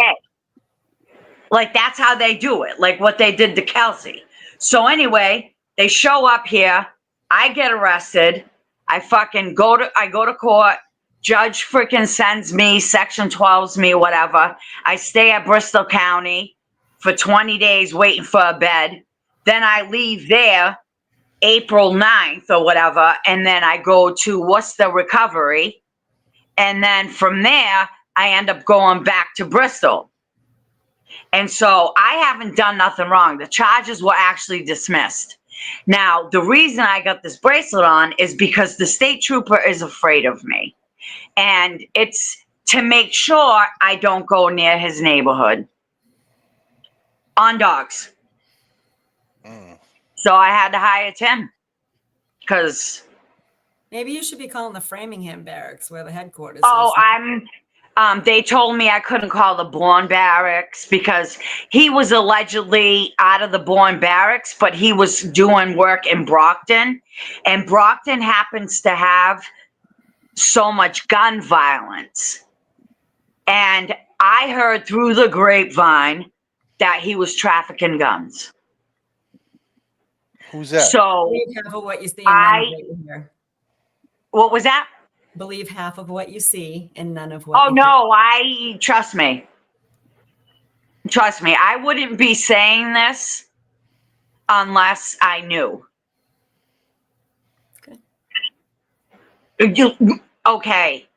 Like, that's how they do it, like what they did to Kelsey. So anyway, they show up here. I get arrested. I go to court. Judge freaking sends me, section 12s me, whatever. I stay at Bristol County for 20 days waiting for a bed. Then I leave there April 9th or whatever, and then I go to Worcester Recovery. And then from there, I end up going back to Bristol. And so I haven't done nothing wrong. The charges were actually dismissed. Now, the reason I got this bracelet on is because the state trooper is afraid of me. And it's to make sure I don't go near his neighborhood on dogs. So I had to hire Tim because maybe you should be calling the Framingham Barracks where the headquarters is. They told me I couldn't call the Bourne Barracks because he was allegedly out of the Bourne Barracks, but he was doing work in Brockton. And Brockton happens to have so much gun violence. And I heard through the grapevine that he was trafficking guns. Who's that? So believe half of what you see and none of what you hear. What was that? Believe half of what you see and none of what you hear. Trust me. Trust me. I wouldn't be saying this unless I knew. Okay.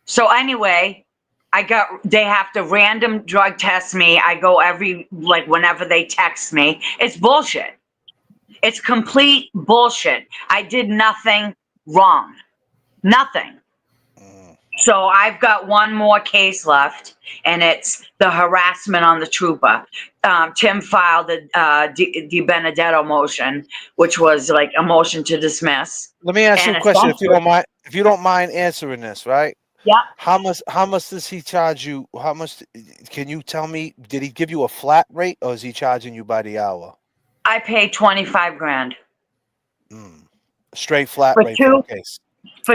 So anyway, they have to random drug test me. I go whenever they text me. It's bullshit. It's complete bullshit. I did nothing wrong. Nothing. So I've got one more case left, and it's the harassment on the trooper. Tim filed a Di Benedetto motion, which was like a motion to dismiss. Let me ask you a question, if you don't mind. If you don't mind answering this, right? Yeah. How much does he charge you? How much? Can you tell me? Did he give you a flat rate, or is he charging you by the hour? I pay $25,000. Straight flat rate for the case.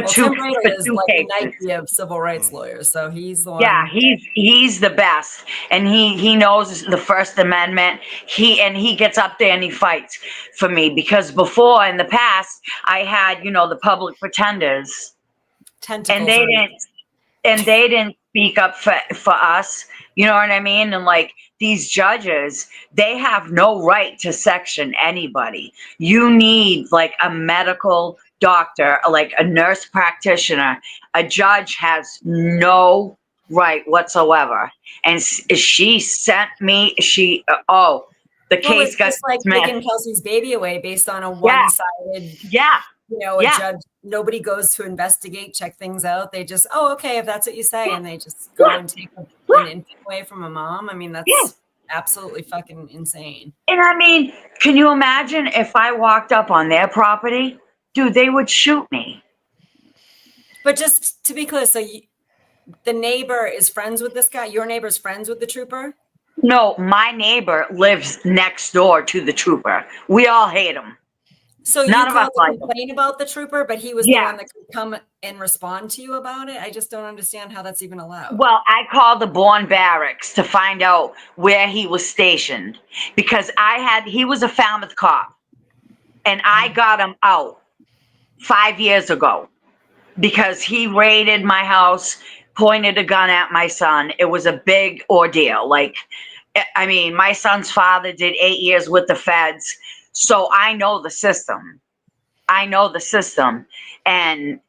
Tim Brady is like the Nike of civil rights lawyers, so he's the one. Yeah, he's the best, and he knows the First Amendment. He gets up there and he fights for me because before in the past I had the public pretenders, and they didn't speak up for us. You know what I mean? And like these judges, they have no right to section anybody. You need like a medical doctor, like a nurse practitioner. A judge has no right whatsoever. And she sent me, the case got just like taking Kelsey's baby away based on a one-sided, a judge. Nobody goes to investigate, check things out. They just, okay, if that's what you say, and they just go and take an infant away from a mom. I mean, that's absolutely fucking insane. And I mean, can you imagine if I walked up on their property? Dude, they would shoot me. But just to be clear, so the neighbor is friends with this guy? Your neighbor's friends with the trooper? No, my neighbor lives next door to the trooper. We all hate him. So you called to complain about the trooper, but he was the one that could come and respond to you about it? I just don't understand how that's even allowed. Well, I called the Bourne Barracks to find out where he was stationed because he was a Falmouth cop, and I got him out 5 years ago. because he raided my house, pointed a gun at my son. It was a big ordeal. Like, I mean, my son's father did 8 years with the feds. So I know the system. And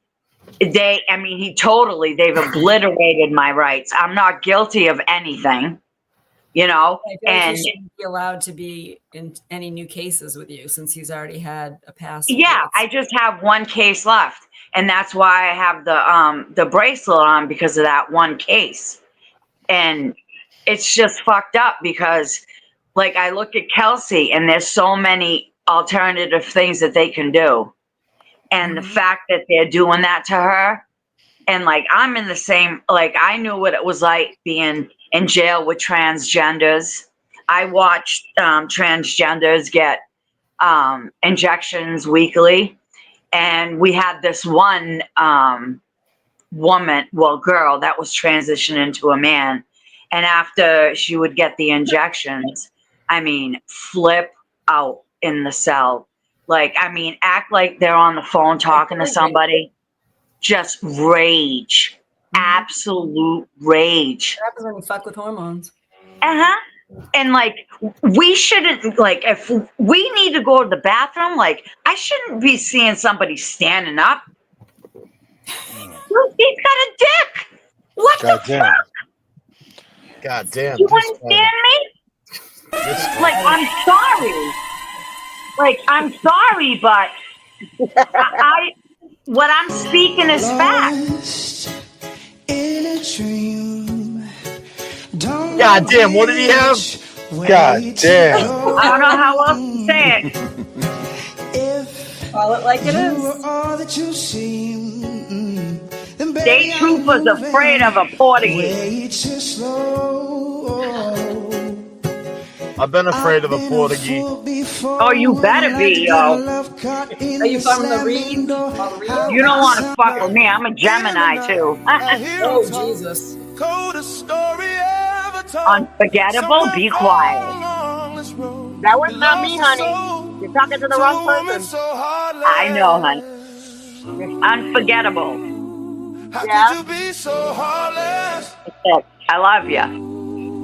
they've obliterated my rights. I'm not guilty of anything, you know, I feel like and he shouldn't be allowed to be in any new cases with you since he's already had a past. yeah, I just have one case left. And that's why I have the bracelet on, because of that one case. And it's just fucked up because, like, I look at Kelsey and there's so many alternative things that they can do. And the fact that they're doing that to her, and like, I'm in the same, like, I knew what it was like being in jail with transgenders. I watched transgenders get injections weekly. And we had this one girl that was transitioning into a man. And after she would get the injections, I mean, flip out in the cell. Like, I mean, act like they're on the phone talking to somebody. Just rage. Absolute rage. What happens when you fuck with hormones? And like, we shouldn't, like, if we need to go to the bathroom, like, I shouldn't be seeing somebody standing up. He's got a dick. What the fuck? God damn. You understand me? Like, I'm sorry. Like, I'm sorry, but what I'm speaking is fact. In a dream. God damn, what did he have? God damn. I don't know how else to say it. Call it like it is. All that you seem. State troopers afraid of a Portuguese. I've been afraid of a Portuguese. Oh, you better be, yo. Are you from the Reed? You don't want to fuck with me. I'm a Gemini, too. Oh, Jesus. Unforgettable, be quiet. That was not me, honey. You're talking to the wrong person. I know, honey. Unforgettable. Yeah. I love you.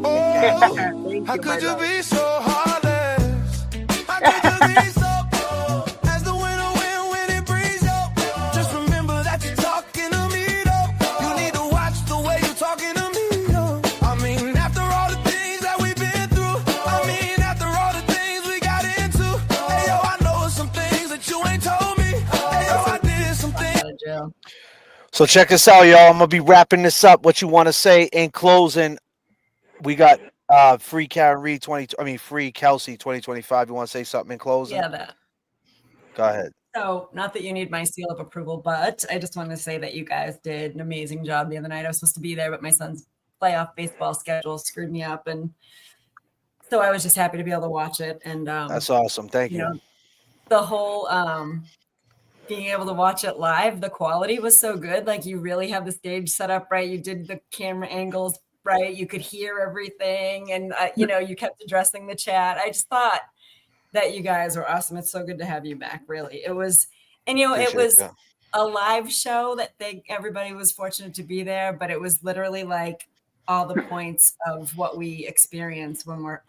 Thank you, my love. So check this out, y'all. I'm gonna be wrapping this up. What you want to say in closing? We got free Karen Reed free Kelsey 2025. You want to say something in closing? Yeah, that. Go ahead. So, not that you need my seal of approval, but I just wanted to say that you guys did an amazing job the other night. I was supposed to be there, but my son's playoff baseball schedule screwed me up, and so I was just happy to be able to watch it. And that's awesome. Thank you. Know, the whole being able to watch it live, the quality was so good. Like, you really have the stage set up right. You did the camera angles right. You could hear everything, and you know, you kept addressing the chat. I just thought that you guys were awesome. It's so good to have you back. Really, it was, and you know, it was a live show that everybody was fortunate to be there, but it was literally like all the points of what we experience when we're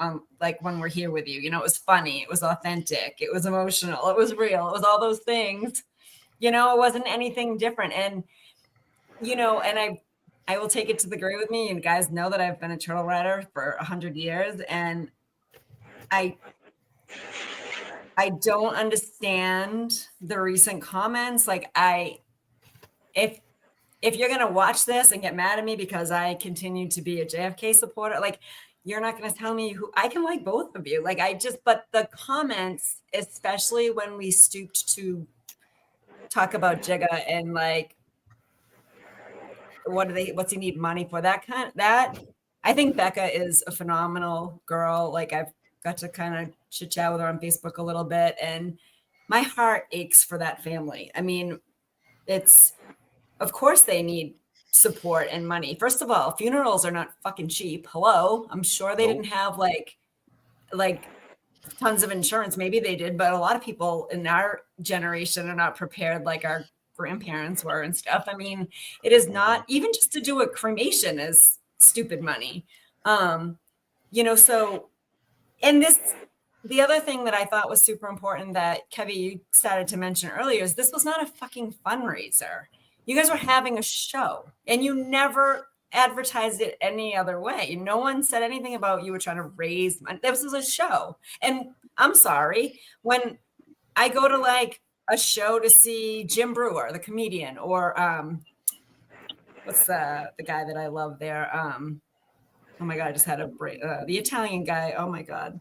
when we're here with you. You know, it was funny, it was authentic, it was emotional, it was real, it was all those things. You know, it wasn't anything different. And you know, and I will take it to the grave with me. You guys know that I've been a turtle rider for 100 years, and I don't understand the recent comments. Like, if you're going to watch this and get mad at me because I continue to be a JFK supporter, like, you're not going to tell me who I can like both of you. Like, but the comments, especially when we stooped to talk about Jigga and like, what's he need money for? That I think Becca is a phenomenal girl. Like, I've got to kind of chit chat with her on Facebook a little bit, and my heart aches for that family. I mean, of course they need support and money. First of all, funerals are not fucking cheap. Hello. I'm sure they didn't have like tons of insurance. Maybe they did, but a lot of people in our generation are not prepared like our grandparents were and stuff. I mean, it is not even just to do a cremation is stupid money. So, and the other thing that I thought was super important that Kevin, you started to mention earlier is this was not a fucking fundraiser. You guys were having a show and you never advertised it any other way. No one said anything about you were trying to raise money. This was a show. And I'm sorry, when I go to like a show to see Jim Brewer, the comedian, or what's the guy that I love there? Oh my God, I just had a break. The Italian guy. Oh my God.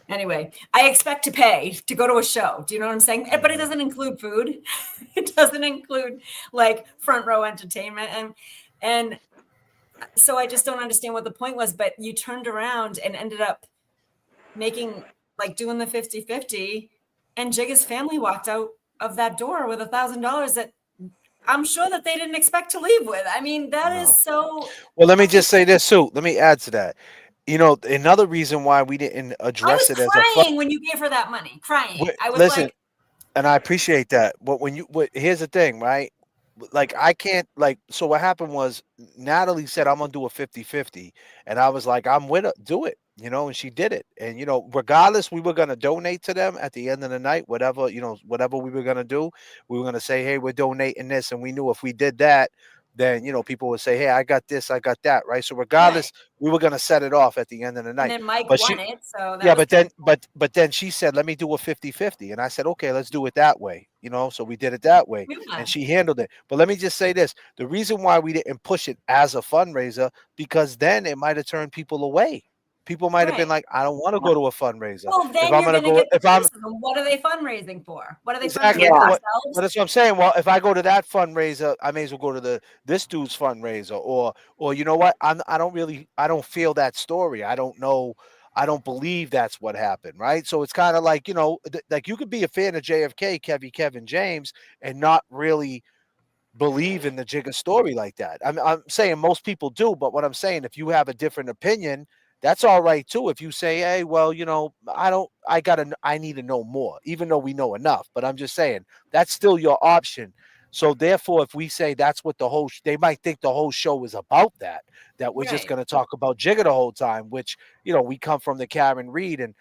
Anyway, I expect to pay to go to a show. Do you know what I'm saying? But it doesn't include food. It doesn't include like front row entertainment. And so I just don't understand what the point was, but you turned around and ended up making like doing the 50-50 and Jigga's family walked out of that door with $1,000 that I'm sure that they didn't expect to leave with. I mean, that is so. Well, let me just say this, Sue. Let me add to that. Another reason why we didn't address it as a crying when you gave her that money. Crying. I was listen, like, and I appreciate that. But here's the thing, right? Like I can't so what happened was Natalie said I'm gonna do a 50-50, and I was like, I'm with her, do it, and she did it. And regardless, we were gonna donate to them at the end of the night, whatever we were gonna do, we were gonna say, hey, we're donating this, and we knew if we did that, then people would say, hey, I got this, I got that, right? So regardless, we were gonna set it off at the end of the night. And then Mike but won it, so that yeah, was but then she said, let me do a 50-50. And I said, okay, let's do it that way. So we did it that way. Yeah. And she handled it. But let me just say this. The reason why we didn't push it as a fundraiser, because then it might have turned people away. People might have been like, I don't want to go to a fundraiser. Well, then you're going to get the criticism. What are they fundraising for? What are they fundraising for themselves? But that's what I'm saying. Well, if I go to that fundraiser, I may as well go to this dude's fundraiser, or you know what? I don't feel that story. I don't know. I don't believe that's what happened, right? So it's kind of like, like you could be a fan of JFK, Kevin James, and not really believe in the Jigga story like that. I'm saying most people do, but what I'm saying, if you have a different opinion, that's all right too. If you say, hey, well, I need to know more, even though we know enough. But I'm just saying that's still your option. So therefore, if we say that's what they might think the whole show is about that we're just going to talk about Jigga the whole time, which, we come from the Karen Reed and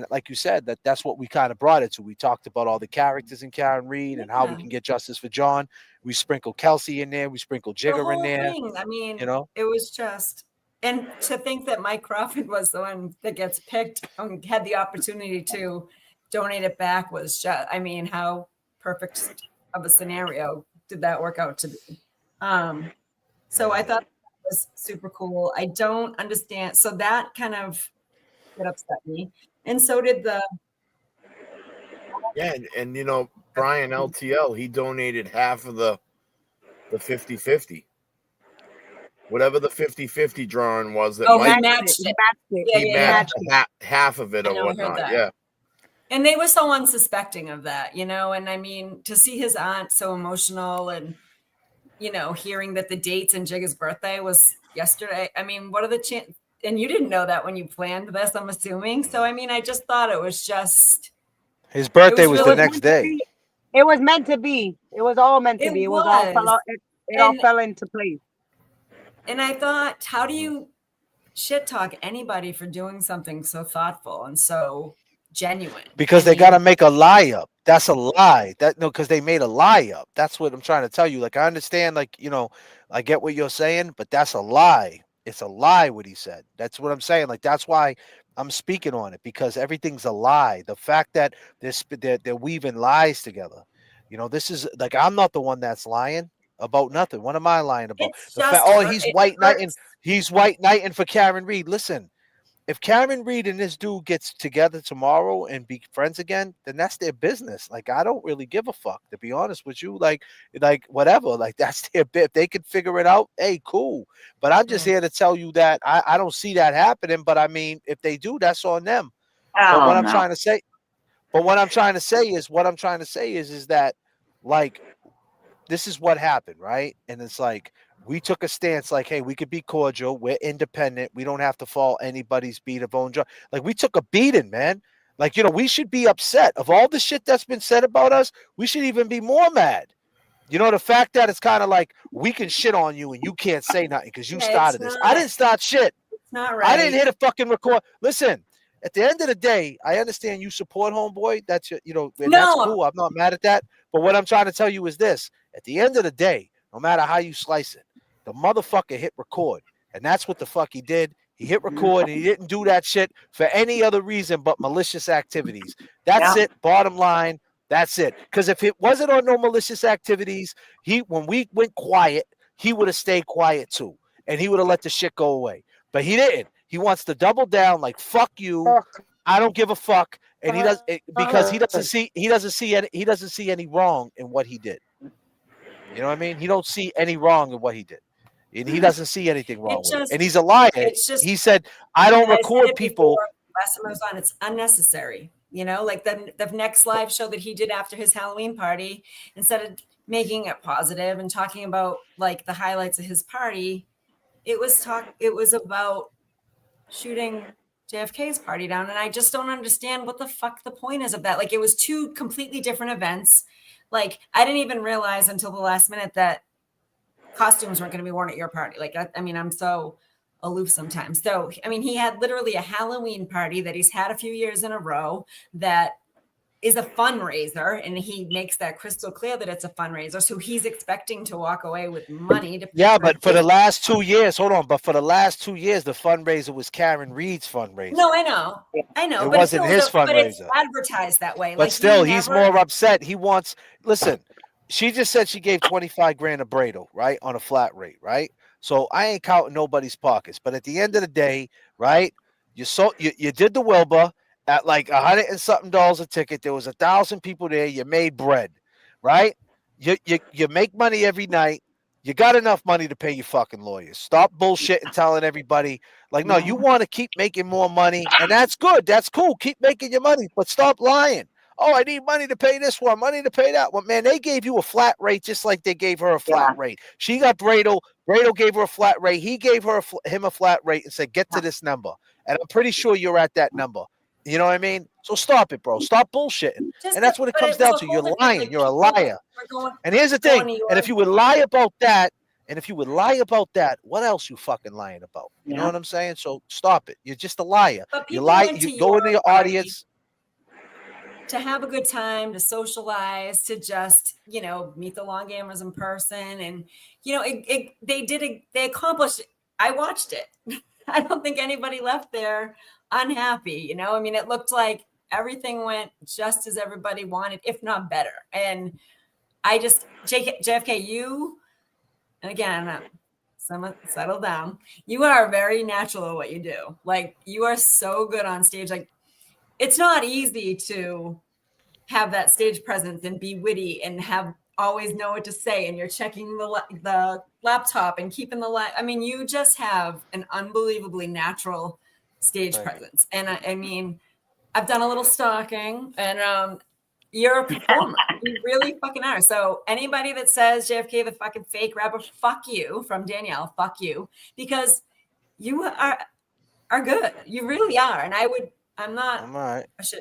like you said, that's what we kind of brought it to. We talked about all the characters in Karen Reed and how we can get justice for John. We sprinkled Kelsey in there. We sprinkled Jigga in there. I mean, it was just, and to think that Mike Crawford was the one that gets picked and had the opportunity to donate it back was just, I mean, how perfect of a scenario did that work out to be? So I thought that was super cool. I don't understand. So that kind of upset me. And so did the. Yeah. And Brian LTL, he donated half of the 50-50. Whatever the 50-50 drawing was that Mike matched it. He matched half of it or whatnot. Yeah. And they were so unsuspecting of that, and I mean, to see his aunt so emotional and, hearing that the dates and Jigga's birthday was yesterday. I mean, what are the chances? And you didn't know that when you planned this, I'm assuming. So, I mean, I just thought it was just. His birthday was the next day. It was meant to be. It was all meant to be. It was all fell into place. And I thought, how do you shit talk anybody for doing something so thoughtful and so genuine? Because they got to make a lie up. That's a lie. Because they made a lie up. That's what I'm trying to tell you. Like, I understand, like, I get what you're saying, but that's a lie. It's a lie what he said. That's what I'm saying. Like, that's why I'm speaking on it, because everything's a lie. The fact that they're weaving lies together. This is like, I'm not the one that's lying about nothing. What am I lying about? He's white knighting. He's white knighting for Karen Reed. Listen, if Karen Reed and this dude gets together tomorrow and be friends again, then that's their business. Like, I don't really give a fuck, to be honest with you. Like whatever. Like, that's their bit. If they could figure it out, hey, cool. But I'm just here to tell you that I don't see that happening. But I mean, if they do, that's on them. But what I'm trying to say, is that, like, this is what happened, right? And it's like, we took a stance like, hey, we could be cordial. We're independent. We don't have to follow anybody's beat of own. Like, we took a beating, man. Like, we should be upset of all the shit that's been said about us. We should even be more mad. You know, the fact that it's kind of like we can shit on you and you can't say nothing because you Yeah, started this. I didn't start shit. It's not I didn't right. hit a fucking record. Listen, at the end of the day, I understand you support Homeboy. That's you know, and that's No. cool. I'm not mad at that. But what I'm trying to tell you is this: at the end of the day, no matter how you slice it, the motherfucker hit record, and that's what the fuck he did. He hit record, and he didn't do that shit for any other reason but malicious activities. That's it. Bottom line. That's it. Because if it wasn't on no malicious activities, when we went quiet, he would have stayed quiet too, and he would have let the shit go away. But he didn't. He wants to double down, like fuck you. I don't give a fuck, and he does because he doesn't see any wrong in what he did. You know what I mean? He don't see any wrong in what he did. And he doesn't see anything wrong with it. And he's a liar. He said, I don't record people. Last time I was on, it's unnecessary. You know, like the next live show that he did after his Halloween party, instead of making it positive and talking about like the highlights of his party, it was about shooting JFK's party down. And I just don't understand what the fuck the point is of that. Like, it was two completely different events. Like, I didn't even realize until the last minute that costumes weren't going to be worn at your party. Like, I mean, I'm so aloof sometimes. So, I mean, he had literally a Halloween party that he's had a few years in a row that is a fundraiser, and he makes that crystal clear that it's a fundraiser. So he's expecting to walk away with money. But for the last 2 years, hold on. But for the last 2 years, the fundraiser was Karen Reed's fundraiser. No, I know. It wasn't his fundraiser. But it's advertised that way. But still, he's more upset. He wants. Listen, she just said she gave 25 grand to Brado, right, on a flat rate, right? So I ain't counting nobody's pockets. But at the end of the day, right, you did the Wilbur at like $100 and something a ticket. There was 1,000 people there. You made bread, right? You make money every night. You got enough money to pay your fucking lawyers. Stop bullshitting, telling everybody like, no, you want to keep making more money, and that's good. That's cool. Keep making your money, but stop lying. Oh, I need money to pay this one, money to pay that one. Man, they gave you a flat rate just like they gave her a flat rate. She got Brado. Brado gave her a flat rate. He gave him a flat rate and said, get to this number. And I'm pretty sure you're at that number. You know what I mean? So stop it, bro. Stop bullshitting. And that's what it comes down to. You're lying. You're a liar. And here's the thing. And if you would lie about that, what else you fucking lying about? You know what I'm saying? So stop it. You're just a liar. You lie. You go into your audience to have a good time, to socialize, to just, you know, meet the long gamers in person. And, you know, they accomplished it. I watched it. I don't think anybody left there unhappy. You know, I mean, it looked like everything went just as everybody wanted, if not better. And I just, JFK, you, and again, settle down. You are very natural at what you do. Like, you are so good on stage. Like, it's not easy to have that stage presence and be witty and always know what to say. And you're checking the laptop and keeping I mean, you just have an unbelievably natural stage presence. And I mean, I've done a little stalking, and you're a performer. You really fucking are. So anybody that says JFK the fucking fake rapper, fuck you, from Danielle, fuck you, because you are good. You really are. And I'm not.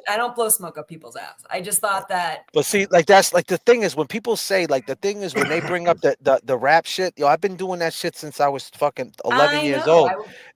I don't blow smoke up people's ass. I just thought that. But see, like that's like the thing is when people say like the thing is when they bring up the rap shit. Yo, I've been doing that shit since I was fucking 11 years old,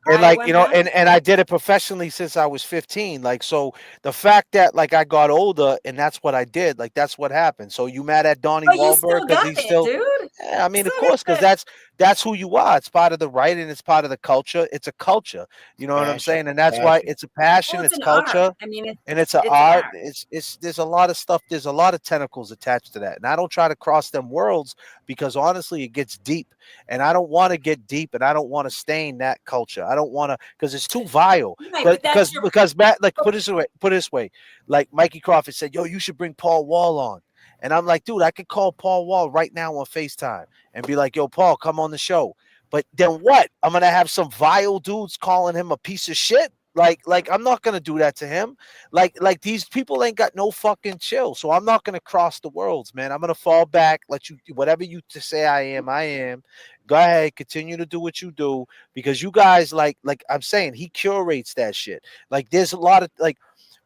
and like you know, and I did it professionally since I was 15. Like so, the fact that like I got older and that's what I did. Like that's what happened. So you mad at Donnie Wahlberg because he's still? Dude. Yeah, I mean, of course, because that's who you are. It's part of the writing. It's part of the culture. It's a culture. You know what I'm saying? And that's why it's a passion. Well, it's culture. Art. I mean, it's an art. It's there's a lot of stuff. There's a lot of tentacles attached to that. And I don't try to cross them worlds because honestly, it gets deep. And I don't want to get deep. And I don't want to stain that culture. I don't want to because it's too vile. Right, because Matt, like put it this way, like Mikey Crawford said, yo, you should bring Paul Wall on. And I'm like, dude, I could call Paul Wall right now on FaceTime and be like, yo, Paul, come on the show. But then what? I'm going to have some vile dudes calling him a piece of shit? Like I'm not going to do that to him. Like these people ain't got no fucking chill. So I'm not going to cross the worlds, man. I'm going to fall back, let you, whatever you to say I am. Go ahead, continue to do what you do because you guys like I'm saying, he curates that shit. Like there's a lot of like,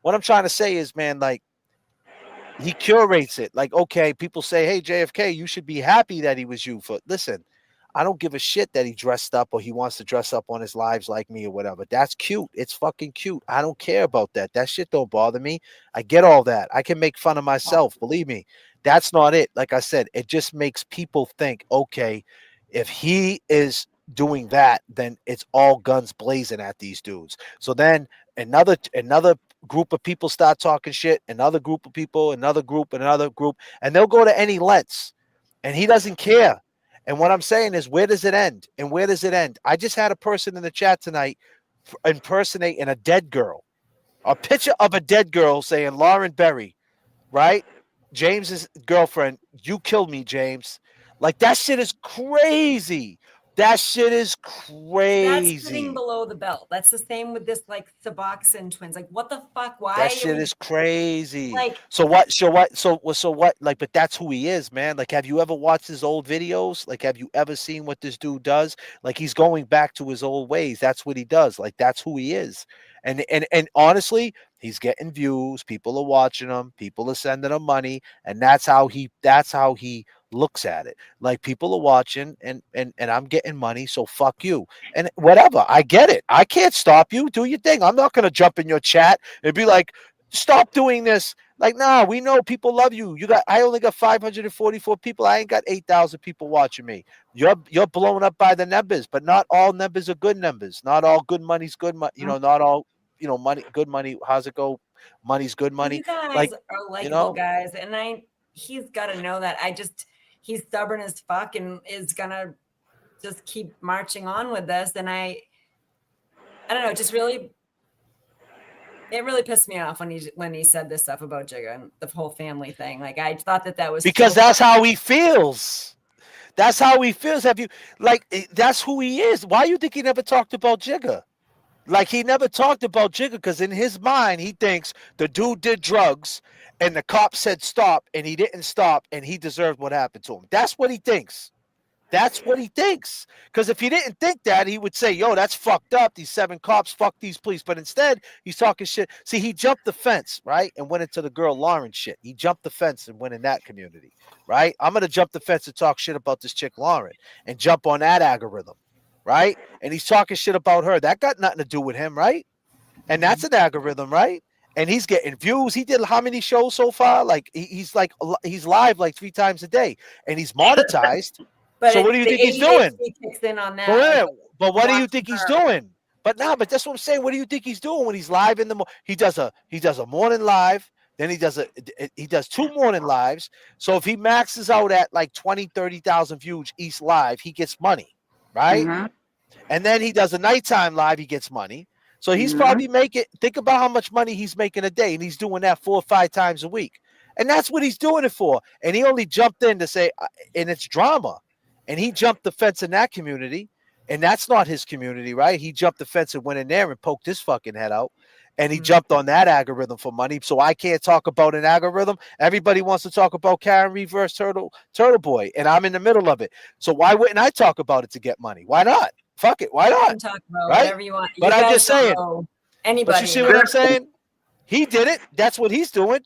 what I'm trying to say is, man, like, he curates it. Like, okay, people say, hey, JFK, you should be happy that he was you. For listen, I don't give a shit that he dressed up or he wants to dress up on his lives like me or whatever. That's cute. It's fucking cute. I don't care about that. That shit don't bother me. I get all that. I can make fun of myself. Believe me. That's not it. Like I said, it just makes people think, okay, if he is doing that, then it's all guns blazing at these dudes. So then another group of people start talking shit, another group of people, another group, and they'll go to any lengths, and he doesn't care. And what I'm saying is, where does it end? And where does it end? I just had a person in the chat tonight impersonating a dead girl, a picture of a dead girl saying Lauren Berry, right? James's girlfriend, you killed me, James. Like, that shit is crazy. That shit is crazy. That's sitting below the belt. That's the same with this, like, Suboxone twins. Like, what the fuck? Why? That shit is crazy. Like, so what? So what? Like, but that's who he is, man. Like, have you ever watched his old videos? Like, have you ever seen what this dude does? Like, he's going back to his old ways. That's what he does. Like, that's who he is. And honestly, he's getting views. People are watching him. People are sending him money, and that's how he looks at it. Like, people are watching, and I'm getting money, so fuck you. And whatever, I get it. I can't stop you. Do your thing. I'm not gonna jump in your chat and be like, stop doing this. Like, nah, we know people love you. I only got 544 people. I ain't got 8,000 people watching me. You're blown up by the numbers, but not all numbers are good numbers. Not all good money's good money. Not all, money, good money. How's it go? Money's good money. You guys like, are likable guys, and he's got to know that. He's stubborn as fuck and is gonna just keep marching on with this. And I don't know, it really pissed me off when he said this stuff about Jigga and the whole family thing. Like, I thought that was because that's how he feels. That's how he feels. That's who he is. Why do you think he never talked about Jigga? Like, he never talked about Jigga because in his mind, he thinks the dude did drugs and the cop said stop and he didn't stop and he deserved what happened to him. That's what he thinks. That's what he thinks. Because if he didn't think that, he would say, yo, that's fucked up. These 7 cops, fuck these police. But instead, he's talking shit. See, he jumped the fence, right? And went into the girl Lauren shit. He jumped the fence and went in that community, right? I'm going to jump the fence and talk shit about this chick Lauren and jump on that algorithm, right? And he's talking shit about her. That got nothing to do with him, right? And that's an algorithm, right? And he's getting views. He did how many shows so far? Like, he's live like 3 times a day. And he's monetized. But so what do you think he's doing? Kicks in on that. But what do you think he's doing? But that's what I'm saying. What do you think he's doing when he's live in the morning? He does a morning live, then he does 2 morning lives. So if he maxes out at like 20, 30,000 views each live, he gets money, right? Mm-hmm. And then he does a nighttime live, he gets money. So he's probably think about how much money he's making a day, and he's doing that 4 or 5 times a week. And that's what he's doing it for. And he only jumped in to say, and it's drama. And he jumped the fence in that community, and that's not his community, right? He jumped the fence and went in there and poked his fucking head out, and he jumped on that algorithm for money. So I can't talk about an algorithm. Everybody wants to talk about Karen Reverse Turtle Boy, and I'm in the middle of it. So why wouldn't I talk about it to get money? Why not? Fuck it. Why not? You can talk about whatever you want. But I'm just saying. Anybody. But you see what I'm saying? He did it. That's what he's doing.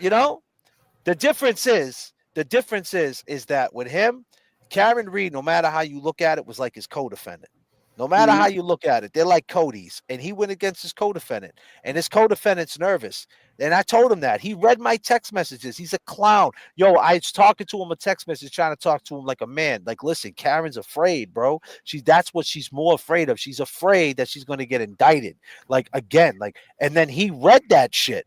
The difference is that with him, Karen Reed, no matter how you look at it, was like his co-defendant. No matter how you look at it, they're like Cody's. And he went against his co-defendant. And his co-defendant's nervous. And I told him that. He read my text messages. He's a clown. Yo, I was talking to him a text message, trying to talk to him like a man. Like, listen, Karen's afraid, bro. That's what she's more afraid of. She's afraid that she's going to get indicted. Like, again. And then he read that shit.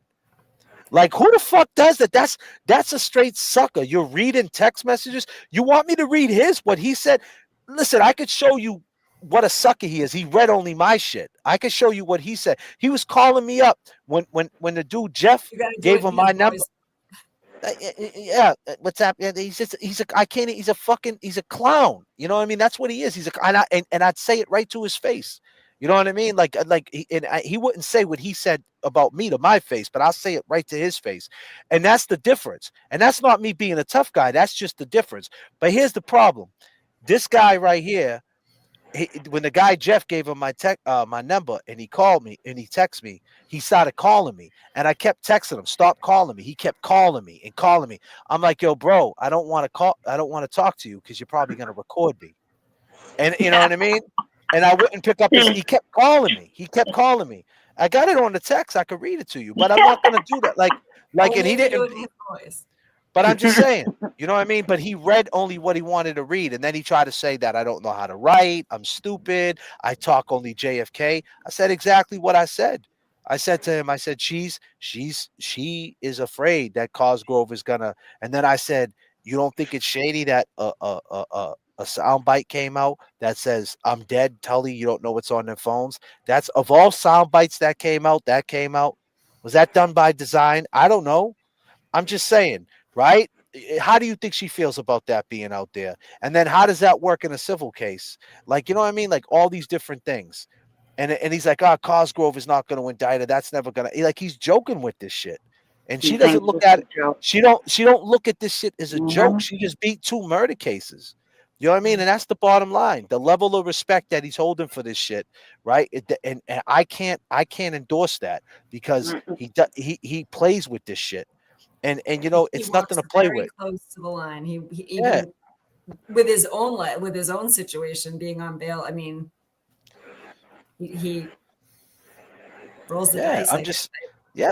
Like, who the fuck does that? That's a straight sucker. You're reading text messages. You want me to read what he said? Listen, I could show you what a sucker he is. He read only my shit. I could show you what he said. He was calling me up when the dude Jeff gave him my number. Yeah, what's up? He's a clown. You know what I mean? That's what he is. And I'd say it right to his face. You know what I mean? He wouldn't say what he said about me to my face, but I'll say it right to his face. And that's the difference. And that's not me being a tough guy. That's just the difference. But here's the problem. This guy right here when the guy Jeff gave him my number and he called me and he texted me, he started calling me and I kept texting him, stop calling me. He kept calling me and calling me. I'm like, yo, bro, I don't want to talk to you because you're probably gonna record me. And you know what I mean? And I wouldn't pick up his. He kept calling me. I got it on the text. I could read it to you, but I'm not gonna do that. And he didn't. But I'm just saying, you know what I mean? But he read only what he wanted to read. And then he tried to say that I don't know how to write. I'm stupid. I talk only JFK. I said exactly what I said. I said to him, I said, she is afraid that Cosgrove is gonna. And then I said, you don't think it's shady that a sound bite came out that says I'm dead, Tully, you don't know what's on their phones? That's of all sound bites that came out. Was that done by design? I don't know. I'm just saying, right? How do you think she feels about that being out there? And then how does that work in a civil case? Like, you know what I mean? Like all these different things. And he's like, Cosgrove is not going to indict her. That's never going to, like, he's joking with this shit. And she doesn't look at it. She don't look at this shit as a joke. She just beat 2 murder cases. You know what I mean? And that's the bottom line. The level of respect that he's holding for this shit, right? And I can't endorse that because he plays with this shit. And you know, it's nothing to play with. Close to the line. He even with his own situation being on bail. I mean, he rolls the dice.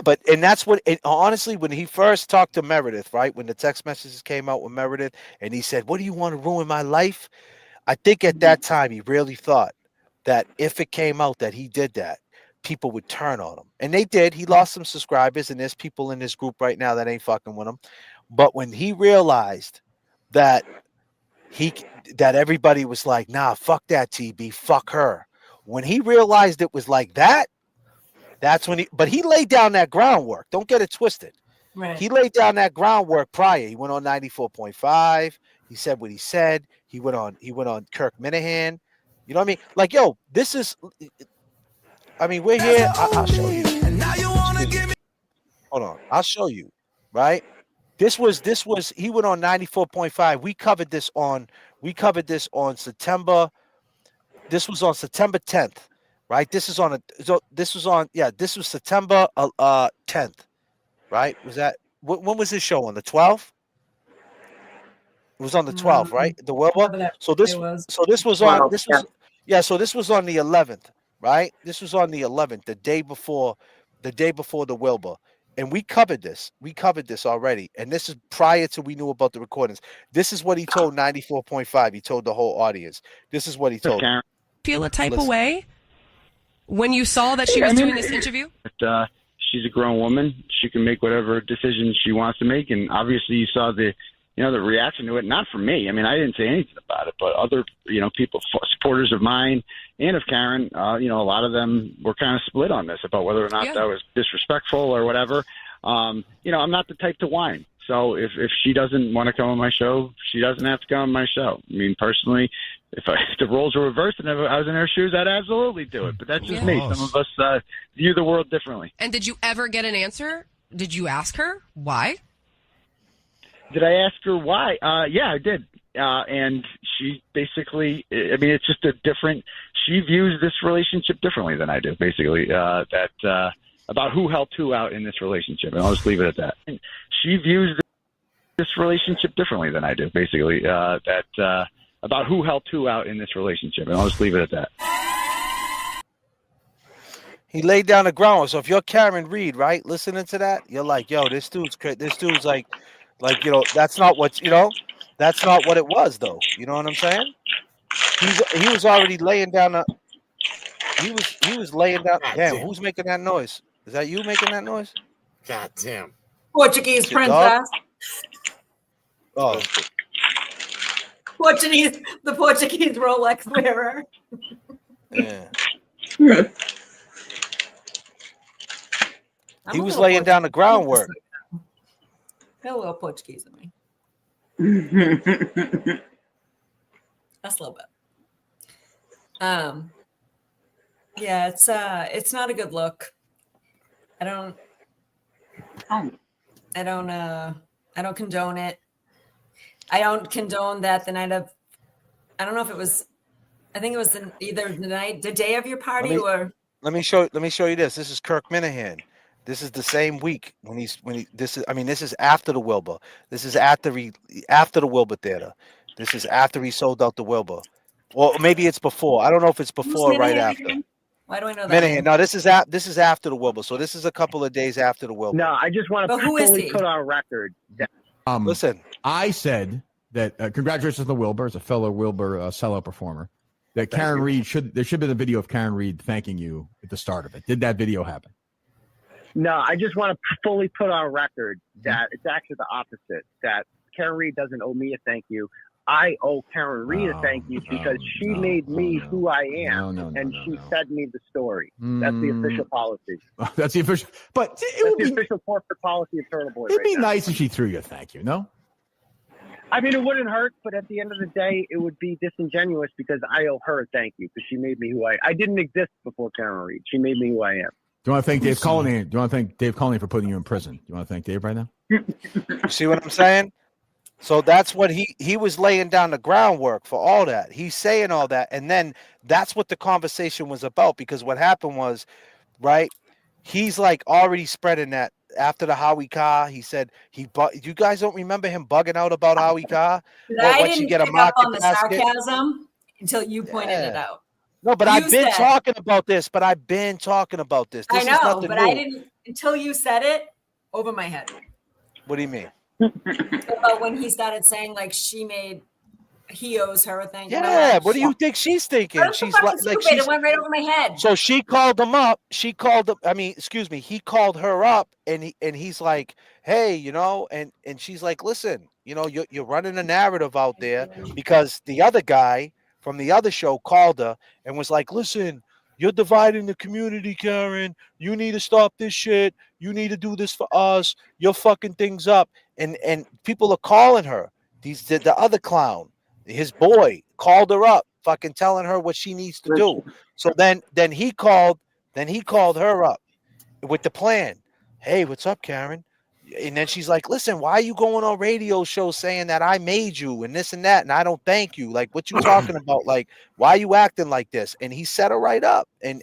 But that's what. Honestly, when he first talked to Meredith, right, when the text messages came out with Meredith, and he said, "What do you want to ruin my life?" I think at that time he really thought that if it came out that he did that, people would turn on him. And they did. He lost some subscribers, and there's people in this group right now that ain't fucking with him. But when he realized that everybody was like, nah, fuck that TB, fuck her. When he realized it was like that, that's when he laid down that groundwork. Don't get it twisted. Right. He laid down that groundwork prior. He went on 94.5. He said what he said. He went on Kirk Minahan. You know what I mean? Like, yo, this is, I mean, we're here. I'll show you. Hold on. I'll show you. Right? This was he went on 94.5. We covered this on September. This was on September 10th. Right? This was September 10th. Right? Was that when was this show on? The 12th? It was on the 12th, right? The Wilbur. So this was on the 11th, right? This was on the 11th, the day before the Wilbur. And we covered this. Already. And this is prior to we knew about the recordings. This is what he told 94.5. He told the whole audience. This is what he told. Feel a type of way when you saw that she was doing this interview? She's a grown woman. She can make whatever decision she wants to make. And obviously you saw the reaction to it, not from me. I mean, I didn't say anything about it, but other, people, supporters of mine and of Karen, a lot of them were kind of split on this about whether or not that was disrespectful or whatever. I'm not the type to whine. So if she doesn't want to come on my show, she doesn't have to come on my show. I mean, personally, if the roles were reversed and I was in her shoes, I'd absolutely do it. But that's just me. Some of us view the world differently. And did you ever get an answer? Did you ask her why? Did I ask her why? Yeah, I did. And she basically, I mean, it's just she views this relationship differently than I do, basically, about who helped who out in this relationship. And I'll just leave it at that. And she views this relationship differently than I do, basically, about who helped who out in this relationship. And I'll just leave it at that. He laid down the ground. So if you're Karen Reed, right, listening to that, you're like, yo, this dude's like, that's not what it was, though. You know what I'm saying? He was already laying down he was laying down. Damn, who's making that noise? Is that you making that noise? God damn. Portuguese princess. Oh. The Portuguese Rolex wearer. Yeah. He was laying down the groundwork. Got a little Portuguese in me. That's a little bit. Yeah, it's not a good look. I don't condone it. I don't condone that the night of, I don't know if it was I think it was either the day of your party or. Let me show you this. This is Kirk Minahan. This is the same week this is after the Wilbur. This is after the Wilbur Theater. This is after he sold out the Wilbur. Well, maybe it's before. I don't know if it's before or right after. Why do I know that? Minahan. No, this is after the Wilbur. So this is a couple of days after the Wilbur. No, I just want to fully put on record that. Listen, I said that congratulations to the Wilbur as a fellow Wilbur solo performer. That Karen Reed there should have been a video of Karen Reed thanking you at the start of it. Did that video happen? No, I just want to fully put on record that it's actually the opposite. That Karen Reed doesn't owe me a thank you. I owe Karen Reed a thank you because she made me who I am, and she fed me the story. That's the official policy. That's the official, but that's the official corporate policy of Turtle Boy. It'd be nice if she threw you a thank you. No. I mean, it wouldn't hurt, but at the end of the day, it would be disingenuous because I owe her a thank you because she made me who I didn't exist before Karen Reed. She made me who I am. Do you want to thank Dave Colony? Do you want to thank Dave Colony for putting you in prison? Do you want to thank Dave right now? You see what I'm saying? So that's what he was laying down the groundwork for all that. He's saying all that, and then that's what the conversation was about. Because what happened was, right? He's like already spreading that after the Howie Carr. He said you guys don't remember him bugging out about Howie Carr? I didn't pick up on the sarcasm until you pointed it out. No, but I've been talking about this. This I know, is nothing but new. I didn't until you said it over my head. What do you mean? About when he started saying like he owes her a thank you. Yeah, what do you think she's thinking? She's like it went right over my head. So she called him up. He called her up, and he's like, hey, and she's like, listen, you're running a narrative out there because the other guy from the other show called her and was like, listen, you're dividing the community, Karen. You need to stop this shit. You need to do this for us. You're fucking things up. And people are calling her. The other clown, his boy, called her up, fucking telling her what she needs to do. So then he called her up with the plan. Hey, what's up, Karen? And then she's like, listen, why are you going on radio shows saying that I made you and this and that, and I don't thank you? Like, what you talking about? Like, why are you acting like this? And he set her right up. And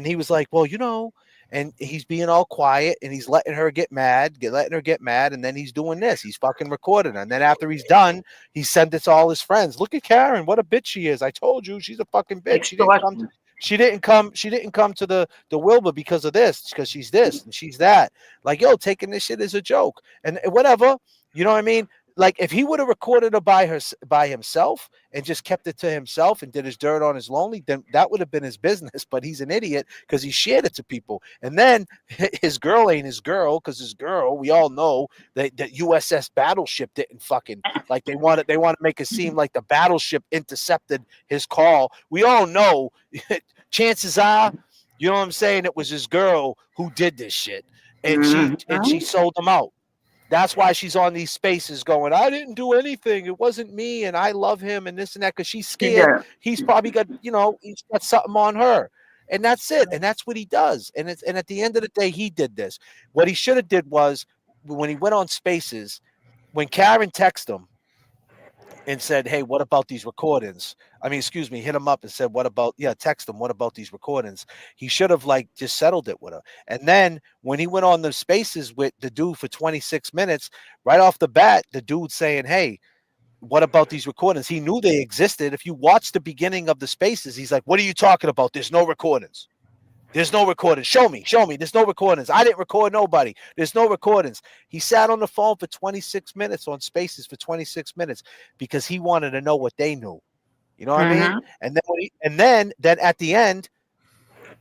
he was like, well, and he's being all quiet and he's letting her get mad. And then he's doing this. He's fucking recording. And then after he's done, he sent it to all his friends. Look at Karen. What a bitch she is. I told you she's a fucking bitch. She didn't come to the Wilbur because of this, because she's this and she's that. Like, yo, taking this shit as a joke and whatever. You know what I mean? Like, if he would have recorded her by himself and just kept it to himself and did his dirt on his lonely, then that would have been his business. But he's an idiot because he shared it to people. And then his girl ain't his girl because his girl, we all know that USS Battleship didn't fucking, like, they want to make it seem like the battleship intercepted his call. We all know, chances are, you know what I'm saying, it was his girl who did this shit. And she sold him out. That's why she's on these spaces going, I didn't do anything. It wasn't me. And I love him and this and that because she's scared. Yeah. He's probably got, he's got something on her. And that's it. And that's what he does. And at the end of the day, he did this. What he should have did was when he went on spaces, when Karen texted him and said, hey, what about these recordings? Hit him up and said, text him. What about these recordings? He should have just settled it with her. And then when he went on the spaces with the dude for 26 minutes, right off the bat, the dude saying, hey, what about these recordings? He knew they existed. If you watch the beginning of the spaces, he's like, what are you talking about? There's no recordings. There's no recordings. Show me. There's no recordings. I didn't record nobody. There's no recordings. He sat on the phone for 26 minutes on spaces for 26 minutes because he wanted to know what they knew. You know what I mean? And then at the end,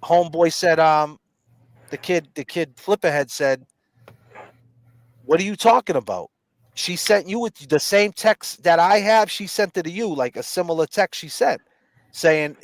homeboy said, the kid Flipperhead said, what are you talking about? She sent you with the same text that I have. She sent it to you, like a similar text she sent saying,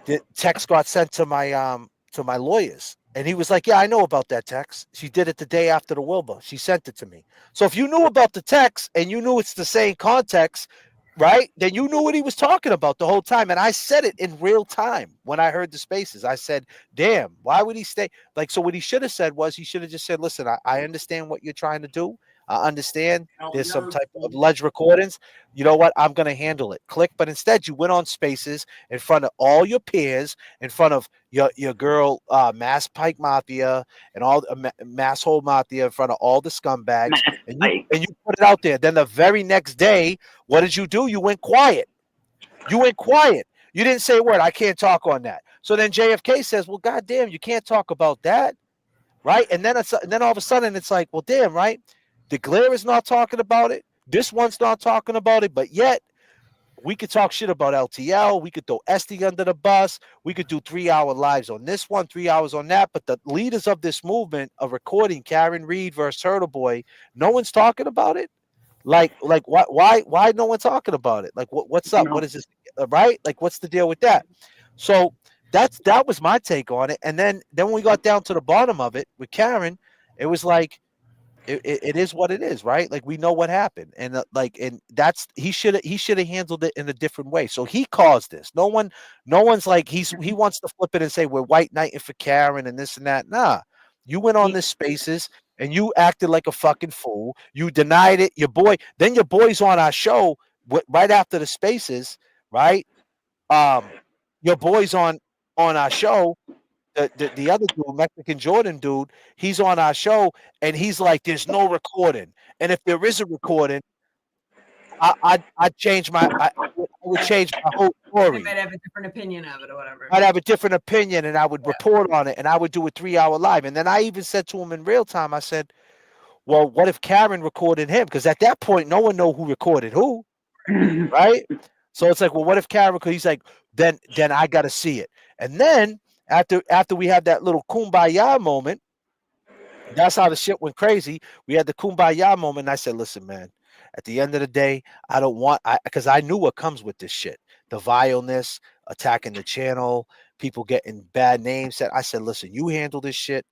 the text got sent to my lawyers. And he was like, yeah, I know about that text. She did it the day after the Wilbur. She sent it to me. So if you knew about the text and you knew it's the same context, right, then you knew what he was talking about the whole time. And I said it in real time when I heard the spaces. I said, damn, why would he stay? So what he should have said was he should have just said, listen, I understand what you're trying to do. I understand there's some type of alleged recordings. You know what? I'm gonna handle it. Click. But instead, you went on Spaces in front of all your peers, in front of your girl, Mass Pike Mafia, and all Mass Hole Mafia, in front of all the scumbags, and you put it out there. Then the very next day, what did you do? You went quiet. You went quiet. You didn't say a word. I can't talk on that. So then JFK says, "Well, goddamn, you can't talk about that, right?" And then all of a sudden it's like, "Well, damn, right? The Glare is not talking about it. This one's not talking about it, but yet we could talk shit about LTL. We could throw Esty under the bus. We could do 3-hour lives on this one, 3 hours on that. But the leaders of this movement of recording Karen Reed versus Turtle Boy, no one's talking about it. Like why no one talking about it? Like what's up? What is this? Right? Like what's the deal with that?" So that was my take on it. And then when we got down to the bottom of it with Karen, it was like it is what it is, right? Like we know what happened, and and that's he should have handled it in a different way. So he caused this. No one's like he wants to flip it and say we're white knighting for Karen and this and that. Nah, you went on this Spaces and you acted like a fucking fool. You denied it. Your boy's on our show right after the Spaces, right? Your boy's on our show. The other dude, Mexican Jordan dude, he's on our show and he's like, "There's no recording, and if there is a recording, I'd change I would change my whole I story. might have a different opinion of it or whatever. I'd have a different opinion, and I would report on it, and I would do a 3-hour live." And then I even said to him in real time, I said, "Well, what if Karen recorded him? Because at that point, no one know who recorded who, right?" So it's like, well, what if Karen? Because he's like, then I got to see it. And then after we had that little kumbaya moment, that's how the shit went crazy. We had the kumbaya moment, and I said, "Listen, man, at the end of the day, I don't want because I knew what comes with this shit. The vileness, attacking the channel, people getting bad names." I said, "Listen, you handle this shit."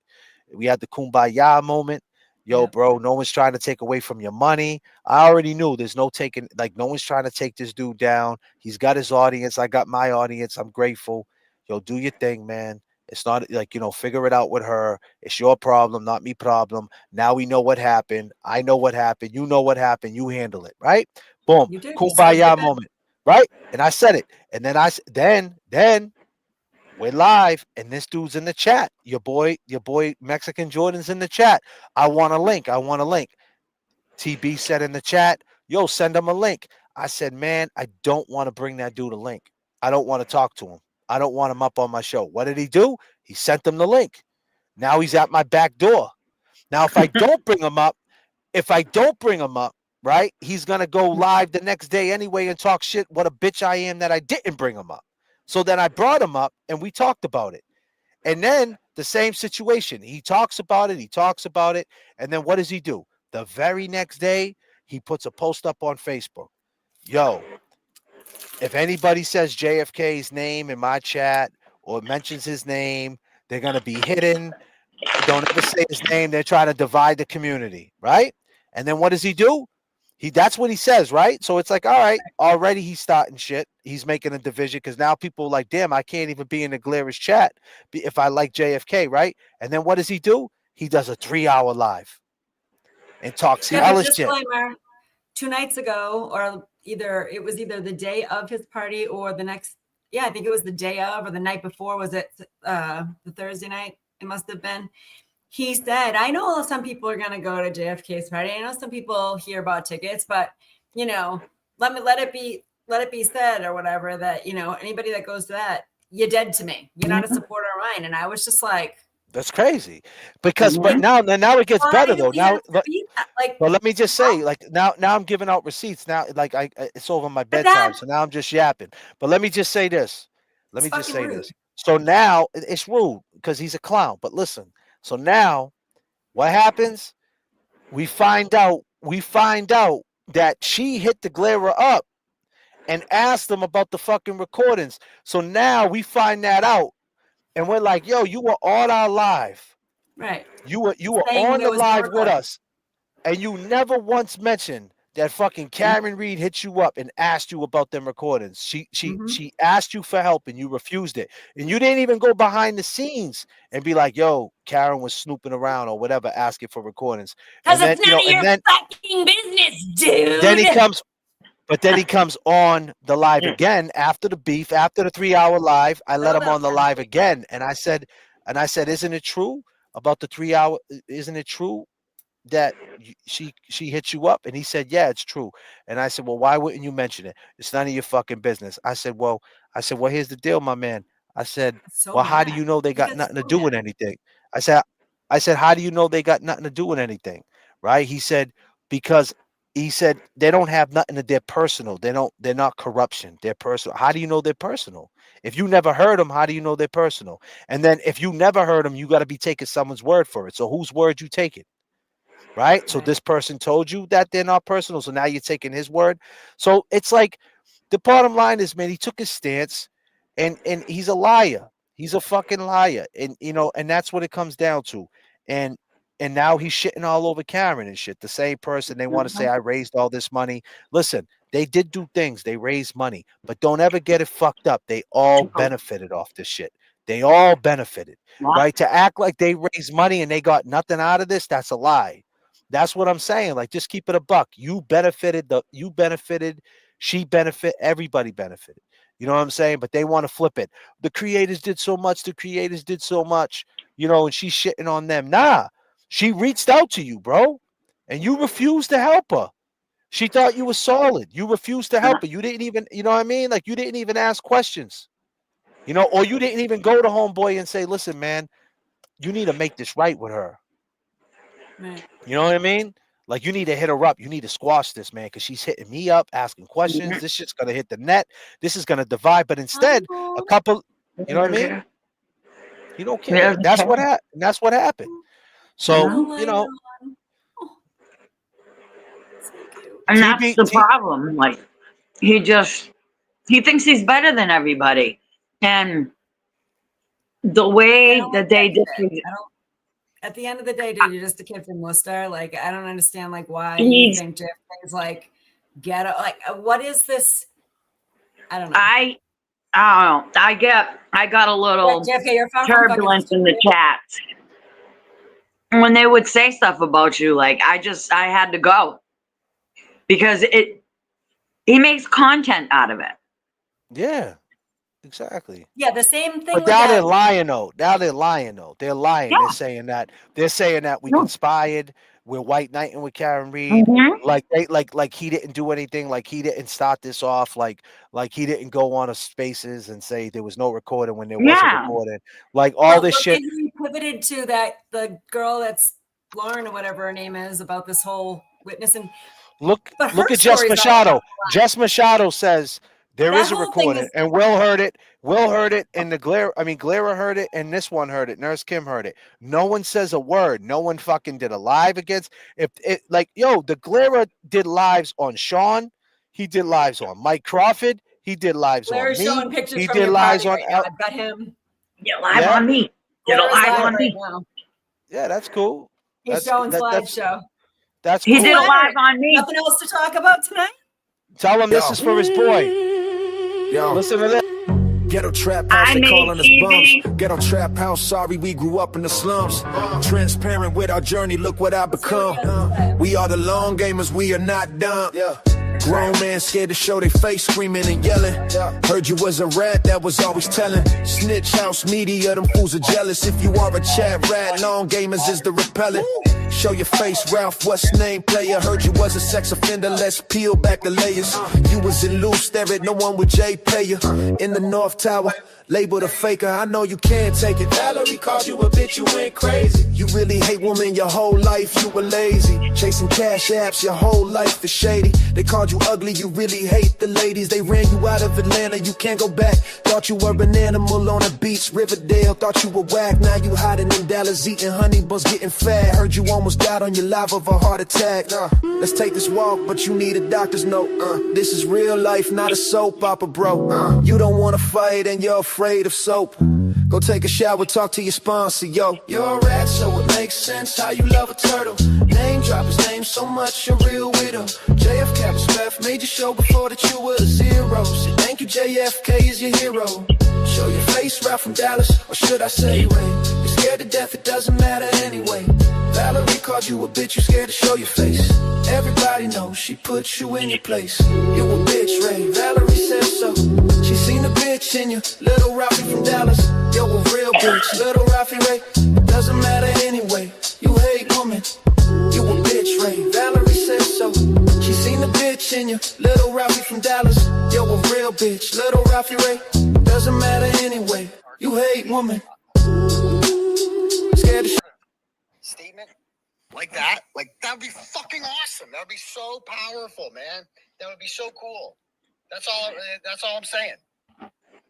We had the kumbaya moment. Yo, bro, no one's trying to take away from your money. I already knew there's no taking, like, no one's trying to take this dude down. He's got his audience. I got my audience. I'm grateful. Yo, do your thing, man. It's not like, figure it out with her. It's your problem, not me problem. Now we know what happened. I know what happened. You know what happened. You handle it, right? Boom. You did. Kumbaya moment, right? And I said it. And then then we're live, and this dude's in the chat. Your boy Mexican Jordan's in the chat. I want a link. TB said in the chat, "Yo, send him a link." I said, "Man, I don't want to bring that dude a link. I don't want to talk to him. I don't want him up on my show." What did he do? He sent them the link. Now he's at my back door. Now, if I don't bring him up, right, he's going to go live the next day anyway and talk shit. What a bitch I am that I didn't bring him up. So then I brought him up and we talked about it. And then the same situation. He talks about it. And then what does he do? The very next day, he puts a post up on Facebook. Yo, if anybody says JFK's name in my chat or mentions his name, they're going to be hidden. Don't ever say his name. They're trying to divide the community, right? And then what does he do? That's what he says, right? So it's like, all right, already he's starting shit. He's making a division because now people are like, damn, I can't even be in the Glarish chat if I like JFK, right? And then what does he do? He does a 3-hour live and talks hella shit. Disclaimer, 2 nights ago, or it was either the day of his party or the next, I think it was the day of or the night before. Was it the Thursday night? It must have been. He said, "I know some people are going to go to JFK's party. I know some people hear about tickets, but let it be said or whatever that, anybody that goes to that, you're dead to me. You're not a supporter of mine." And I was just like, that's crazy. Because but now it gets better though. Now but let me just say, like now I'm giving out receipts. Now like it's over my bedtime, so now I'm just yapping. But let me just say this. So now it's rude because he's a clown. But listen, so now what happens? We find out that she hit the Glare up and asked them about the fucking recordings. So now we find that out. And we're like, yo, you were on our live. Right. You were on the live with us. And you never once mentioned that fucking Karen Reed hit you up and asked you about them recordings. She asked you for help and you refused it. And you didn't even go behind the scenes and be like, yo, Karen was snooping around or whatever, asking for recordings. Because it's none of your fucking business, dude. Then he comes on the live again after the beef, after the 3-hour live. I let him on the live again. And I said, isn't it true about the 3 hour? Isn't it true that she hit you up? And he said, yeah, it's true. And I said, well, why wouldn't you mention it? It's none of your fucking business. I said, well, here's the deal, my man. I said, well, how do you know they got nothing to do with anything? I said, how do you know they got nothing to do with anything? Right? He said, because he said they don't have nothing to their personal. They're not corruption. They're personal. How do you know they're personal? If you never heard them, how do you know they're personal? And then if you never heard them, you got to be taking someone's word for it. So whose word you taking? Right? So this person told you that they're not personal. So now you're taking his word. So it's like the bottom line is, man, he took his stance and he's a liar. He's a fucking liar. And and that's what it comes down to. And now he's shitting all over Karen and shit. The same person they want to say I raised all this money. Listen, they did do things. They raised money, but don't ever get it fucked up. They all benefited off this shit. They all benefited, right? To act like they raised money and they got nothing out of this, that's a lie. That's what I'm saying. Like, just keep it a buck. You benefited, she benefited, everybody benefited. You know what I'm saying? But they want to flip it. The creators did so much, and she's shitting on them. Nah, she reached out to you, bro, and you refused to help her. She thought you were solid. You refused to help her. You didn't even, you know what I mean? Like, you didn't even ask questions, or you didn't even go to homeboy and say, listen, man, you need to make this right with her. Right. You know what I mean? Like, you need to hit her up. You need to squash this, man, because she's hitting me up, asking questions. This shit's going to hit the net. This is going to divide. But instead, a couple, you know what I mean? You don't care. That's what happened. That's what happened. So, And that's the problem. Like, he thinks he's better than everybody. And the way that they did at the end of the day, dude, you're just a kid from Worcester. Like, I don't understand, like, why you think JFK is like ghetto. Like, what is this? I don't know. I don't know. I got a little turbulence in the chat when they would say stuff about you. Like, I had to go because he makes content out of it. Yeah. Exactly. Yeah, the same thing. But now they're lying though. They're lying. Yeah. They're saying that we conspired. We're white knighting with Karen Reed. Like he didn't do anything. Like he didn't start this off. Like he didn't go on a Spaces and say there was no recording when there wasn't recording. Like all this shit. He pivoted to the girl that's Lauren or whatever her name is about this whole witnessing. Look at Jess Machado. Jess Machado says. There is a recording, and Will heard it. Will heard it, and Glera heard it, and this one heard it. Nurse Kim heard it. No one says a word. No one fucking did a live against. The Glera did lives on Sean. He did lives on Mike Crawford. He did lives on me. Showing pictures he from did your lives party on. right now. I bet him. Get live on me. Get live on me. Yeah, that's cool. He's showing slideshow. That's cool. He did a live on me. Nothing else to talk about tonight. Tell him this is for his boy. Yo, listen to this. Ghetto trap house, they calling us bums. Ghetto trap house, sorry we grew up in the slums. Transparent with our journey, look what I become. We are the long gamers, we are not dumb. Grown man scared to show their face, screaming and yelling. Heard you was a rat, that was always telling. Snitch house media, them fools are jealous. If you are a chat rat, long gamers is the repellent. Show your face, Ralph, what's name player? Heard you was a sex offender, let's peel back the layers. You was in loose, stare at no one with J player. In the North Tower, labeled a faker, I know you can't take it. Valerie called you a bitch, you went crazy. You really hate women your whole life, you were lazy. Chasing cash apps, your whole life is shady. They called you ugly, you really hate the ladies. They ran you out of Atlanta, you can't go back. Thought you were an animal on a beach, Riverdale. Thought you were whack, now you hiding in Dallas, eating honey buns, getting fat. Heard you almost died on your live of a heart attack. Let's take this walk, but you need a doctor's note. This is real life, not a soap opera, bro. You don't wanna fight and you're afraid of soap. Go take a shower, talk to your sponsor, yo. You're a rat, so it makes sense how you love a turtle. Name drop his name so much, you're real widow. JFK was left, made your show before that you were a zero. So thank you, JFK is your hero. Show your face right from Dallas, or should I say Ray? You're scared to death, it doesn't matter anyway. Valerie called you a bitch, you scared to show your face. Everybody knows she put you in your place. You a bitch, Ray, Valerie says so. She seen a bitch in you, little Ralphie from Dallas. Yo, a real bitch, little Ralphie Ray. It doesn't matter anyway, you hate woman. You a bitch, Ray, Valerie says so. She seen a bitch in you, little Ralphie from Dallas. Yo, a real bitch, little Ralphie Ray. It doesn't matter anyway, you hate woman. Scared to statement like that, that would be fucking awesome. That would be so powerful, man. That would be so cool. That's all I'm saying.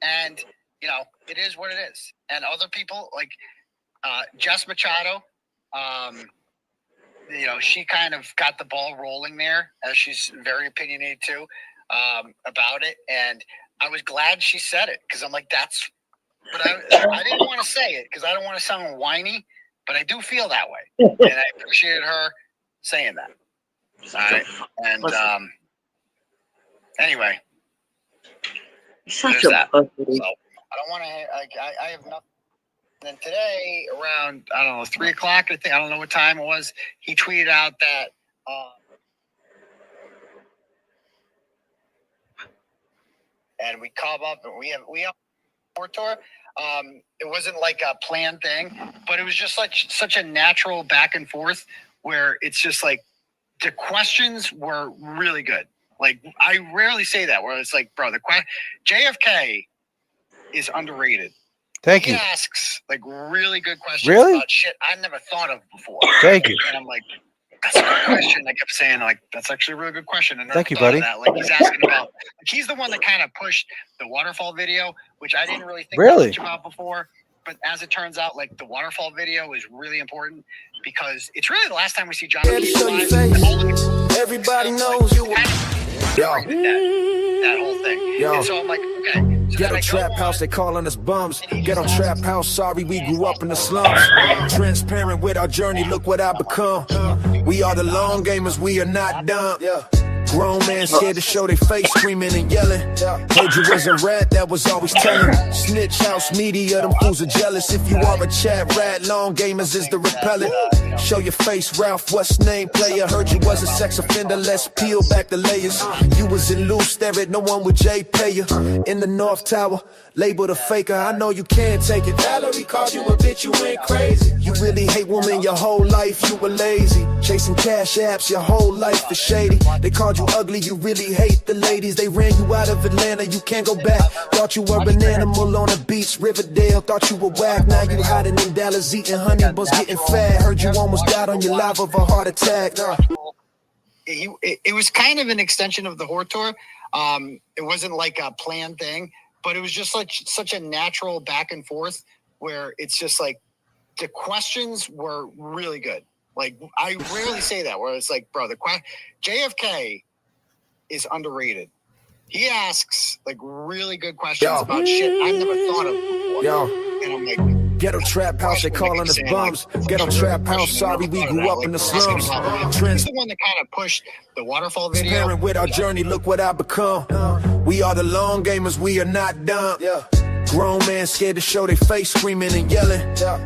And you know, it is what it is. And other people like Jess Machado, you know, she kind of got the ball rolling there, as she's very opinionated too about it. And I was glad she said it, because I'm like, that's. But I didn't want to say it because I don't want to sound whiny, but I do feel that way, and I appreciated her saying that. All right, and anyway, there's that. So I don't want to. I have nothing. And then today, around 3:00, I think, I don't know what time it was. He tweeted out that. And we come up, and we have tour. It wasn't like a planned thing, but it was just like such a natural back and forth where it's just like the questions were really good. Like, I rarely say that, where it's like, bro, JFK is underrated. Thank you. He asks like really good questions about shit I never thought of before. Thank you. And I'm like, that's a good question. I kept saying, like, that's actually a really good question. And thank you, buddy. Like, he's asking about, like, he's the one that kind of pushed the waterfall video, which I didn't really think much about before. But as it turns out, like, the waterfall video is really important because it's really the last time we see John O'Keefe live. Everybody knows you. That whole thing. And so I'm like, okay. So Ghetto trap house, they calling us bums. Ghetto trap house, sorry we grew up in the slums. Transparent with our journey, look what I become. We are the long gamers, we are not dumb. Grown man scared to show their face, screaming and yelling. Heard you was a rat, that was always telling. Snitch house media, them fools are jealous. If you are a chat rat, long gamers is the repellent. Show your face, Ralph, what's name player? Heard you was a sex offender, let's peel back the layers. You was in loose, there ain't no one with J pay you. In the North Tower, labeled a faker, I know you can't take it. Valerie called you a bitch, you went crazy. You really hate women your whole life, you were lazy. Chasing cash apps, your whole life is shady. They called you ugly, you really hate the ladies. They ran you out of Atlanta, you can't go back. Thought you were an animal on a beach, Riverdale. Thought you were whack, now you hiding in Dallas, eating honey buns, getting fat. Heard you almost died on your live of a heart attack. It was kind of an extension of the Horde tour. It wasn't like a planned thing, but it was just like such a natural back and forth where it's just like the questions were really good. Like, I rarely say that, where it's like, bro, JFK is underrated. He asks like really good questions about shit I never thought of before. And I'm like, Ghetto trap house, they calling us bums. Ghetto trap house, sorry we grew up in the slums. He's the one that kind of pushed the waterfall video. Transparent with our journey, look what I become. We are the long gamers, we are not dumb. Grown man scared to show their face, screaming and yelling.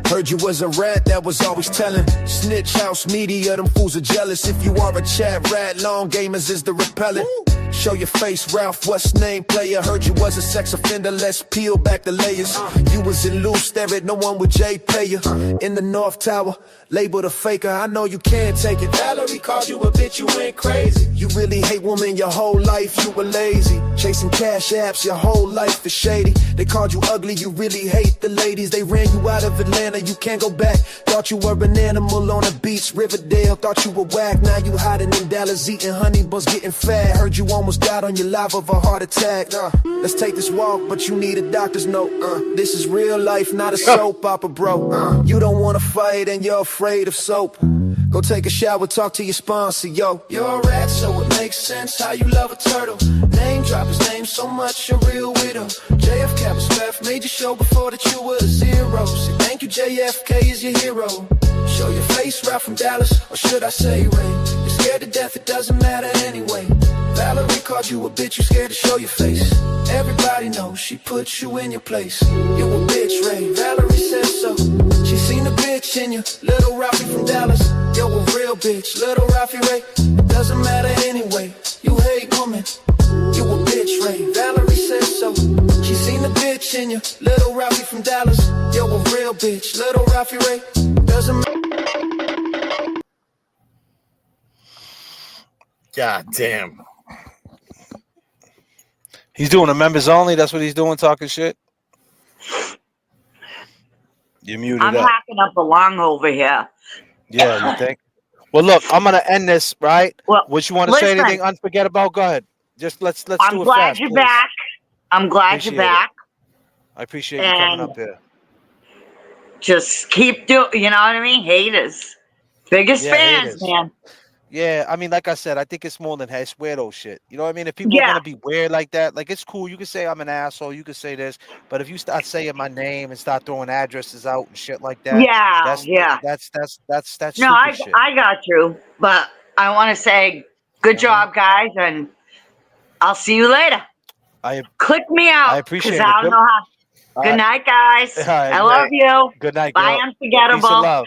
Heard you was a rat, that was always telling. Snitch house media, them fools are jealous. If you are a chat rat, long gamers is the repellent. Show your face, Ralph, what's name player? Heard you was a sex offender, let's peel back the layers. You was in loose, there ain't no one with J pay you. In the North Tower, labeled a faker, I know you can't take it. Valerie called you a bitch, you went crazy. You really hate women your whole life, you were lazy. Chasing cash apps, your whole life is shady. They called you ugly, you really hate the ladies. They ran you out of Atlanta, you can't go back. Thought you were an animal on a beach, Riverdale. Thought you were whack, now you hiding in Dallas, eating honey buns, getting fat. Heard you almost died on your live of a heart attack. Let's take this walk, but you need a doctor's note. This is real life, not a soap opera, bro. You don't wanna fight and you're afraid of soap. Go take a shower, talk to your sponsor, yo. You're a rat, so it makes sense how you love a turtle. Name drop his name so much, you're real widow. JFK was Beth, made you show before that you were a zero. Say thank you, JFK is your hero. Show your face, Ralph from Dallas, or should I say Ray? You're scared to death, it doesn't matter anyway. Valerie called you a bitch, you scared to show your face. Everybody knows she put you in your place. You a bitch, Ray, Valerie says so. She seen a bitch in you, little Ralphie from Dallas. Yo, a real bitch, little Ralphie Ray. It doesn't matter anyway, you hate women. You a bitch, Ray, Valerie says so. She seen a bitch in you, little Ralphie from Dallas. Yo, a real bitch, little Ralphie Ray. Doesn't matter. God damn. He's doing the members only. That's what he's doing, talking shit. You muted I'm up. hacking up a lung over here. Yeah, you think? Well, look, I'm gonna end this, right? Well, What you want to say? listen. Anything unforgettable? Go ahead. Just let's I'm do it glad fast, you're please. back. I'm glad Appreciate you're back. I appreciate you coming up here. Just keep doing, you know what I mean? Haters. Biggest Yeah, fans, haters. man. Yeah, I mean, like I said, I think it's more than it's weirdo shit. You know what I mean? If people are Yeah. gonna be weird like that, like it's cool. You can say I'm an asshole. You can say this, but if you start saying my name and start throwing addresses out and shit like that, Yeah, yeah. that's No, stupid shit. I got you. But I want to say good job, guys, and I'll see you later. Click me out because appreciate it. I don't know how. Good night, guys. All right, I love you. Good night, Bye, girl. unforgettable. Peace and love.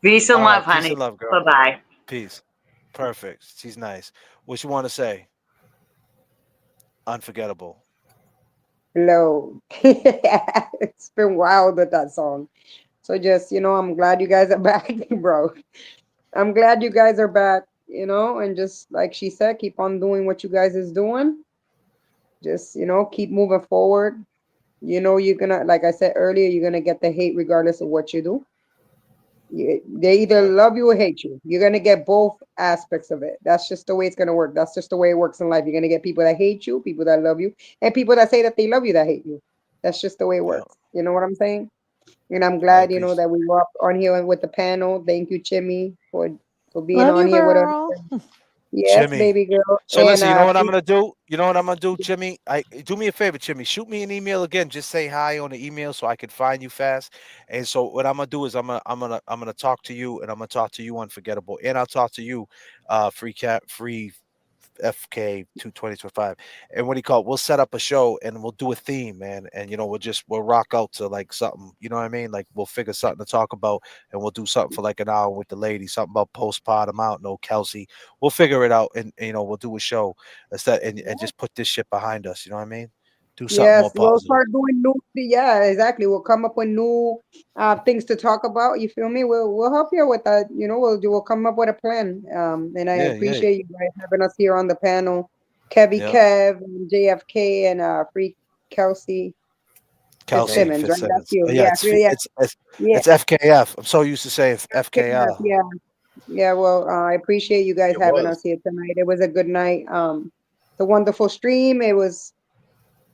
Peace and All love, right, peace honey. and love, girl. Bye-bye. Peace. Perfect. She's nice. What you want to say? Unforgettable. Hello. It's been wild with that song. So just, I'm glad you guys are back, bro. I'm glad you guys are back, and just like she said, keep on doing what you guys is doing. Just, keep moving forward. You're gonna, like I said earlier, you're gonna get the hate regardless of what you do. They either love you or hate you. You're gonna get both aspects of it. That's just the way it's gonna work. That's just the way it works in life. You're gonna get people that hate you, people that love you, and people that say that they love you that hate you. That's just the way it works. You know what I'm saying? And I'm glad, that we were up on here with the panel. Thank you, Chimmy, for being Love on you, here with us. girl. Yes, Jimmy. baby girl. So listen, you know what I'm Free- gonna do? You know what I'm gonna do, Jimmy? Do me a favor, Jimmy. Shoot me an email again. Just say hi on the email so I can find you fast. And so what I'm gonna do is I'm gonna talk to you, and I'm gonna talk to you unforgettable, and I'll talk to you, free FK 22025. And what do you call it? We'll set up a show and we'll do a theme, man. And we'll rock out to like something, you know what I mean? Like we'll figure something to talk about, and we'll do something for like an hour with the lady, something about postpartum. I don't know, Kelsey. We'll figure it out, and we'll do a show instead, and just put this shit behind us. You know what I mean? Do something more Yes, we'll positive. start doing new. Yeah, exactly. We'll come up with new things to talk about. You feel me? We'll help you with that. We'll come up with a plan. And I Yeah. appreciate you guys having us here on the panel. Kevy Yeah. Kev, and JFK, and Free Kelsey. Kelsey Fitzsimmons, right? Fitzsimmons. That's you. Yeah, Yeah, it's FKF. I'm so used to saying FKL. Yeah. Yeah, well, I appreciate you guys It having was. us here tonight. It was a good night. It's a wonderful stream.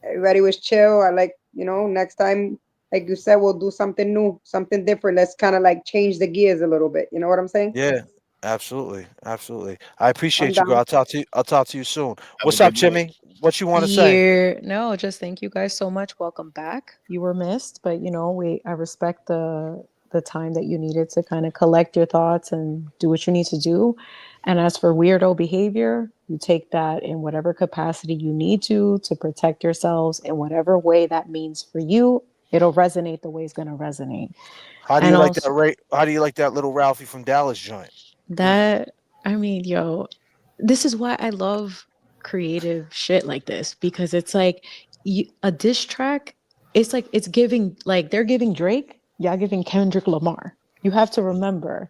Everybody was chill. I like, next time, like you said, we'll do something new, something different. Let's kind of like change the gears a little bit. You know what I'm saying? Yeah, absolutely. I I'm appreciate you, girl. down. I'll talk to you soon. Have What's a up, good night. Jimmy? What you want to say? No, just thank you guys so much. Welcome back. You were missed, but I respect the time that you needed to kind of collect your thoughts and do what you need to do. And as for weirdo behavior, you take that in whatever capacity you need to protect yourselves in whatever way that means for you. It'll resonate the way it's going to resonate. How do And you like that also How do you like that little Ralphie from Dallas joint? that, I mean, this is why I love creative shit like this, because it's like a diss track. It's like it's giving, like they're giving Drake, y'all giving Kendrick Lamar. You have to remember,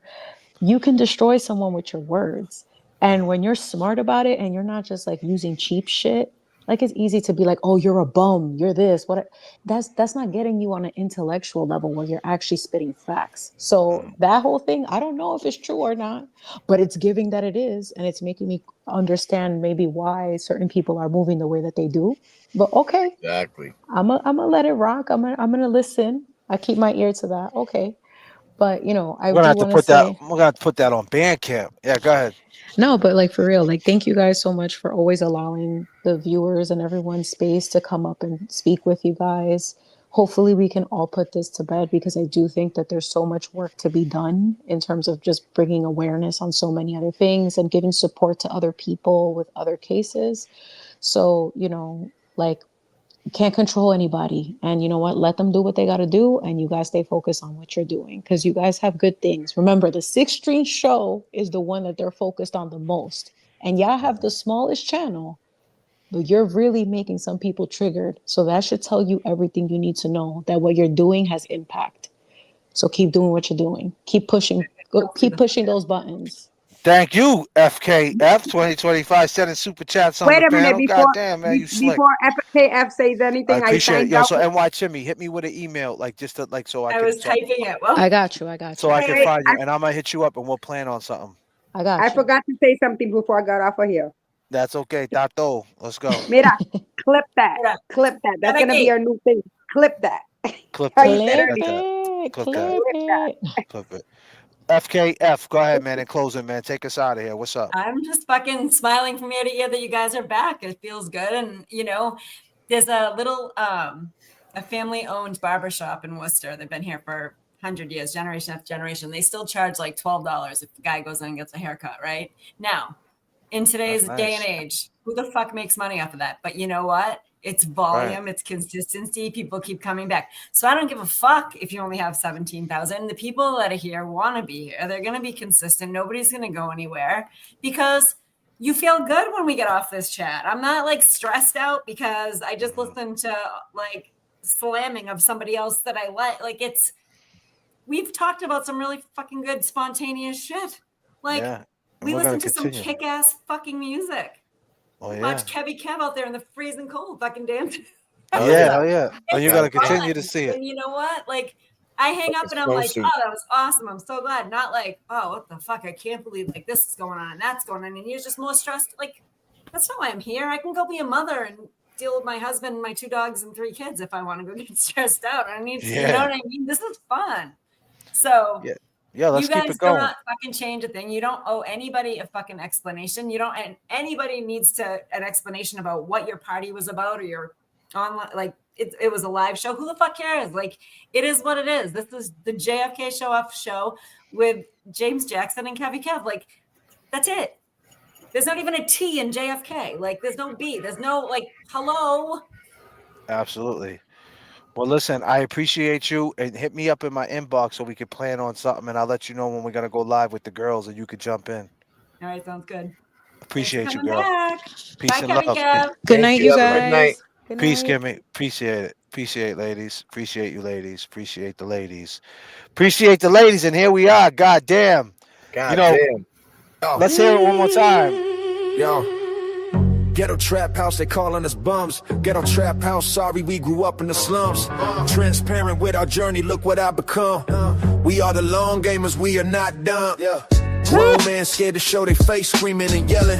you can destroy someone with your words. And when you're smart about it and you're not just like using cheap shit, like it's easy to be like, oh, you're a bum, you're this, what. That's not getting you on an intellectual level where you're actually spitting facts. So that whole thing, I don't know if it's true or not, but it's giving that it is, and it's making me understand maybe why certain people are moving the way that they do. But okay, Exactly. I'm gonna let it rock. I'm gonna listen. I keep my ear to that. Okay. But I We're gonna do have to want to put that. say We're gonna have to put that on Bandcamp. Yeah, go ahead. no, but like for real, like thank you guys so much for always allowing the viewers and everyone space to come up and speak with you guys. Hopefully we can all put this to bed because I do think that there's so much work to be done in terms of just bringing awareness on so many other things and giving support to other people with other cases. So, like you can't control anybody. And you know what? Let them do what they got to do. And you guys stay focused on what you're doing because you guys have good things. Remember, the 6th Street Show is the one that they're focused on the most. And y'all have the smallest channel, but you're really making some people triggered. So that should tell you everything you need to know that what you're doing has impact. So keep doing what you're doing. Keep pushing. Keep pushing those buttons. Thank you, FKF 2025, sending super chats on Wait the a minute panel. God damn, man, you slick. before FKF says I anything. I appreciate it. thank Yo, y'all. so NY Chimmy, hit me with an email, like just to, like so I I can. was typing it. Well, I got you. So I can Hey, find you, and I'm gonna hit you up, and we'll plan on something. I got I you. forgot to say something before I got off of here. That's okay, Tato. Let's go. Mira, clip that. Clip that. That's gonna be our new thing. Clip that. Clip How that. you said Clip earlier. that. Clip that. Clip it. FKF, go ahead, man. In closing, man, take us out of here. What's up? I'm just fucking smiling from ear to ear that you guys are back. It feels good. And there's a little a family-owned barbershop in Worcester. They've been here for 100 years, generation after generation. They still charge like $12 if the guy goes in and gets a haircut, right? Now, in today's day and age, who the fuck makes money off of that? But you know what? It's volume, it's consistency. People keep coming back. So I don't give a fuck if you only have 17,000. The people that are here want to be here. They're going to be consistent. Nobody's going to go anywhere because you feel good when we get off this chat. I'm not like stressed out because I just listened to like slamming of somebody else that I like. Like we've talked about some really fucking good spontaneous shit. Like we listen to some kick-ass fucking music. Oh, yeah. Watch Kevy Kev out there in the freezing cold fucking dancing. Oh, yeah. Oh, yeah. Oh, you got to continue to see it. And you know what? Like, I hang up and I'm like, oh, that was awesome. I'm so glad. Not like, oh, what the fuck? I can't believe like this is going on and that's going on. And you're just more stressed. Like, that's not why I'm here. I can go be a mother and deal with my husband, my 2 dogs, and 3 kids if I want to go get stressed out. I need to, you know what I mean? This is fun. So yeah, let's you guys keep it going. do not fucking change a thing. You don't owe anybody a fucking explanation. You don't, and anybody needs an explanation about what your party was about or your online, like it was a live show. Who the fuck cares? Like, it is what it is. This is the JFK Show Off show with James Jackson and Kevy Kev. Like, that's it. There's not even a T in JFK. Like, there's no B. There's no like, hello. Absolutely. Well, listen, I appreciate you, and hit me up in my inbox so we can plan on something, and I'll let you know when we're gonna go live with the girls, and you could jump in. All right, sounds good. Appreciate you, Coming girl. back. Peace Bye, and Kevy love. Kev. Good night, you guys. Good night. Good Peace, night. Kimmy. Appreciate it. Appreciate ladies. Appreciate you, ladies. Appreciate the ladies. Appreciate the ladies, and here we are. God damn. Damn. Oh. Let's hear it one more time. Yo. Ghetto trap house, they calling us bums. Ghetto trap house, sorry we grew up in the slums. Transparent with our journey, look what I become. We are the long gamers, we are not dumb. Grown man scared to show their face, screaming and yelling.